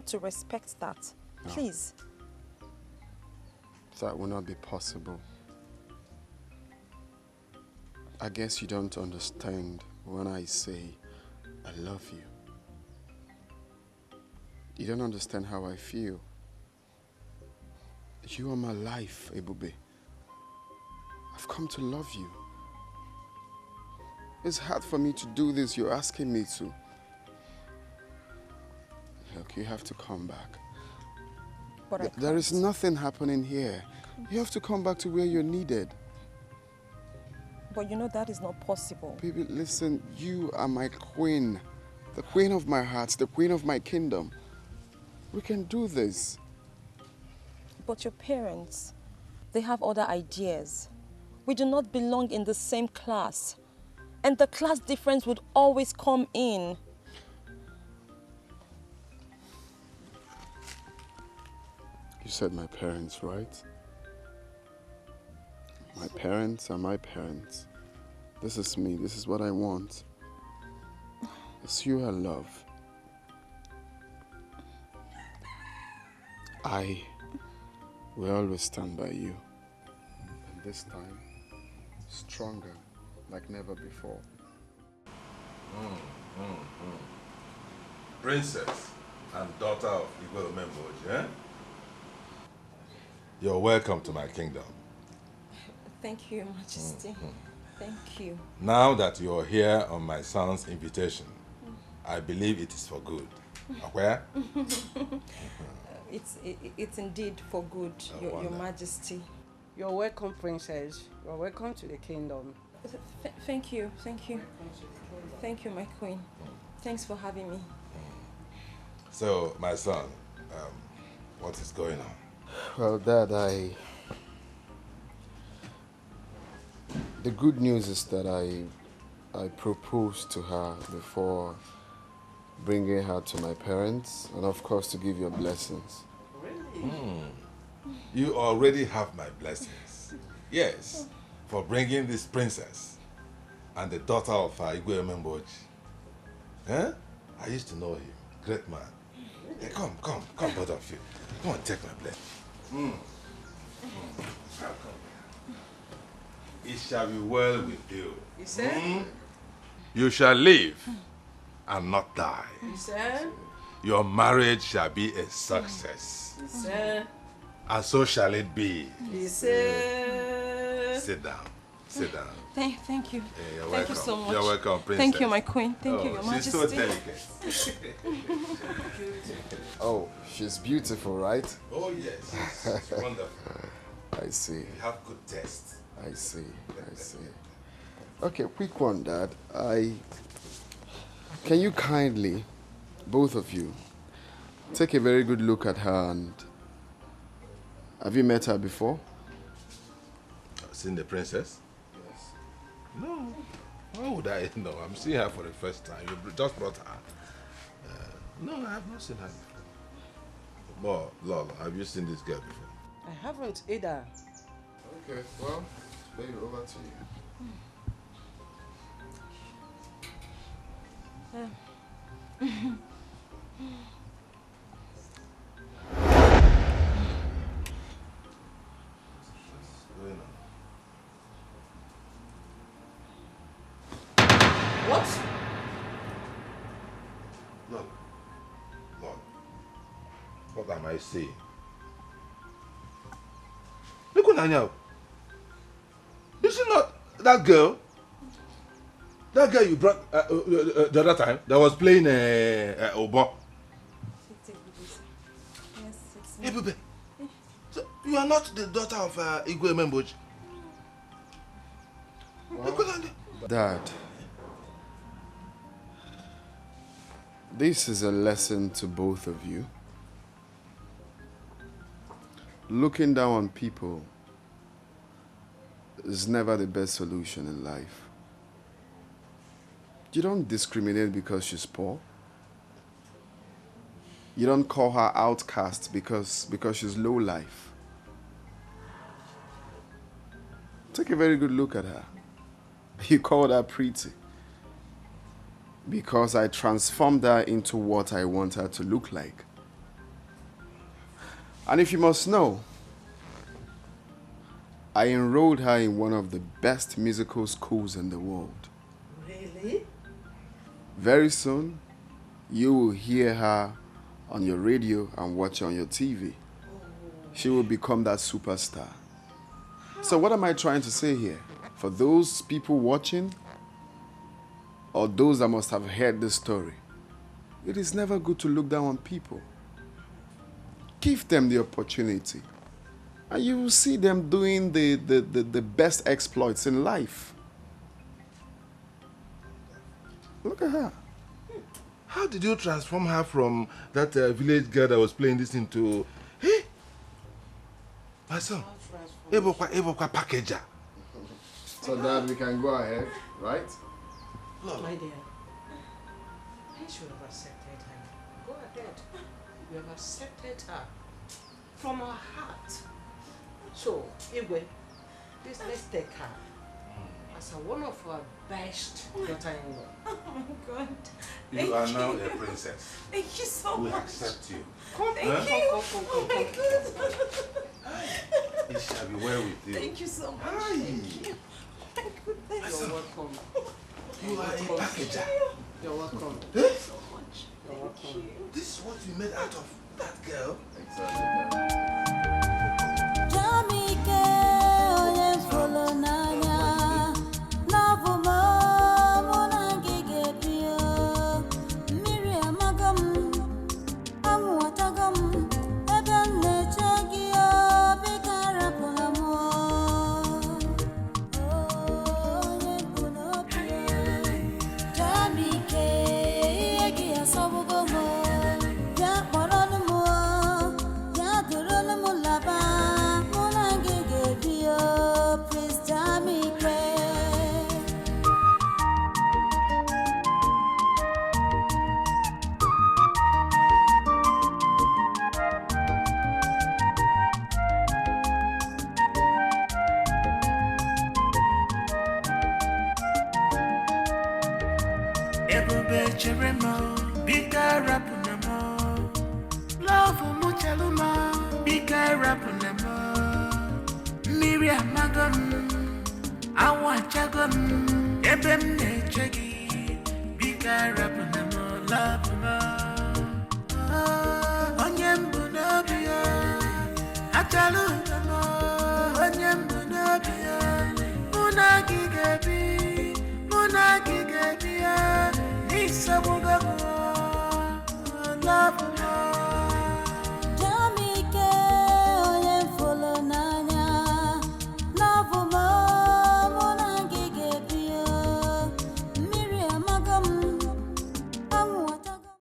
to respect that. No. Please. That will not be possible. I guess you don't understand when I say I love you. You don't understand how I feel. You are my life, Ebube. I've come to love you. It's hard for me to do this. You're asking me to. Look, you have to come back. But There is nothing happening here. You have to come back to where you're needed. But you know that is not possible. Baby, listen, you are my queen. The queen of my heart, the queen of my kingdom. We can do this. But your parents, they have other ideas. We do not belong in the same class. And the class difference would always come in. You said my parents, right? My parents are my parents. This is me. This is what I want. It's you I love. I will always stand by you. And this time, stronger like never before. Princess and daughter of Igwe Omemboji, eh? You're welcome to my kingdom. Thank you, Your Majesty. Thank you. Now that you're here on my son's invitation, I believe it is for good. Where? It's indeed for good, Your Majesty. You're welcome, Princess. You're welcome to the kingdom. Thank you, thank you. Thank you, my queen. Thanks for having me. So, my son, what is going on? Well, Dad, the good news is that I proposed to her before bringing her to my parents, and of course to give your blessings. Really? You already have my blessings. Yes, for bringing this princess and the daughter of Igwe Omemboji. Eh? I used to know him. Great man. Hey, come, both of you. Come and take my blessing. It shall be well with you. You said? You shall live and not die. You said? Your marriage shall be a success. You said? And so shall it be. You said? Sit down. Sit down. Thank you. Yeah, you're Thank welcome. you so much. You're welcome, princess. Thank you, my queen. Thank you, Your Majesty. She's so delicate. Oh, she's beautiful, right? Oh, yes. She's wonderful. I see. You have good taste. I see. Okay, quick one, Dad. Can you kindly, both of you, take a very good look at her and... Have you met her before? Seen the princess? Yes. No. Why would I know? I'm seeing her for the first time. You just brought her. No, I have not seen her before. More, Lolo, have you seen this girl before? I haven't either. Okay, well, baby, over to you. What? Look, what am I saying? Look at Nanya. Is she not that girl? That girl you brought the other time that was playing Obo. Yes, it's me. Hey, baby. So you are not the daughter of Igwe Omemboji? Dad, this is a lesson to both of you. Looking down on people is never the best solution in life. You don't discriminate because she's poor. You don't call her outcast because she's low life. Take a very good look at her. You called her pretty because I transformed her into what I want her to look like. And if you must know, I enrolled her in one of the best musical schools in the world. Really? Very soon, you will hear her on your radio and watch her on your TV. She will become that superstar. So what am I trying to say here? For those people watching, or those that must have heard this story, it is never good to look down on people. Give them the opportunity, and you will see them doing the best exploits in life. Look at her. How did you transform her from that village girl that was playing this into... Hey! My son, Ebokwa packager. So Dad, we can go ahead, right? No. My dear, I should have accepted her. Go ahead. You have accepted her from our heart. So, Igwe, Let's take her as one of our best daughter-in-law. Oh my God. You are now a princess. Thank you so we much. accept you. Come, Thank you. Oh my God. It shall be well with you. Thank you so much. Thank you. My goodness. You're welcome. You are a packager. You're welcome. Eh? So much. You're welcome. This is what you made out of that girl. Jamike, oye folo nanya, love mo mona gige pio, miri amagam, amu atagam, ebe nechagio bigara polamo. Oye puno pio, Jamike, yegi asabugomo, ya poronu mo, ya duronu mo laba. Please Jamike. Ebube cheremo, bika rapunamo. Love muchaluma, bika rapunamo. Miriam Magam, Awachagam, Ebem Nechegi, Bika Rapunamo, Love Ma, Onyem Bunobia, Atalunamo, Onyem Bunobia, Munagi Gabi, Nisa Bugamo, Love Ma.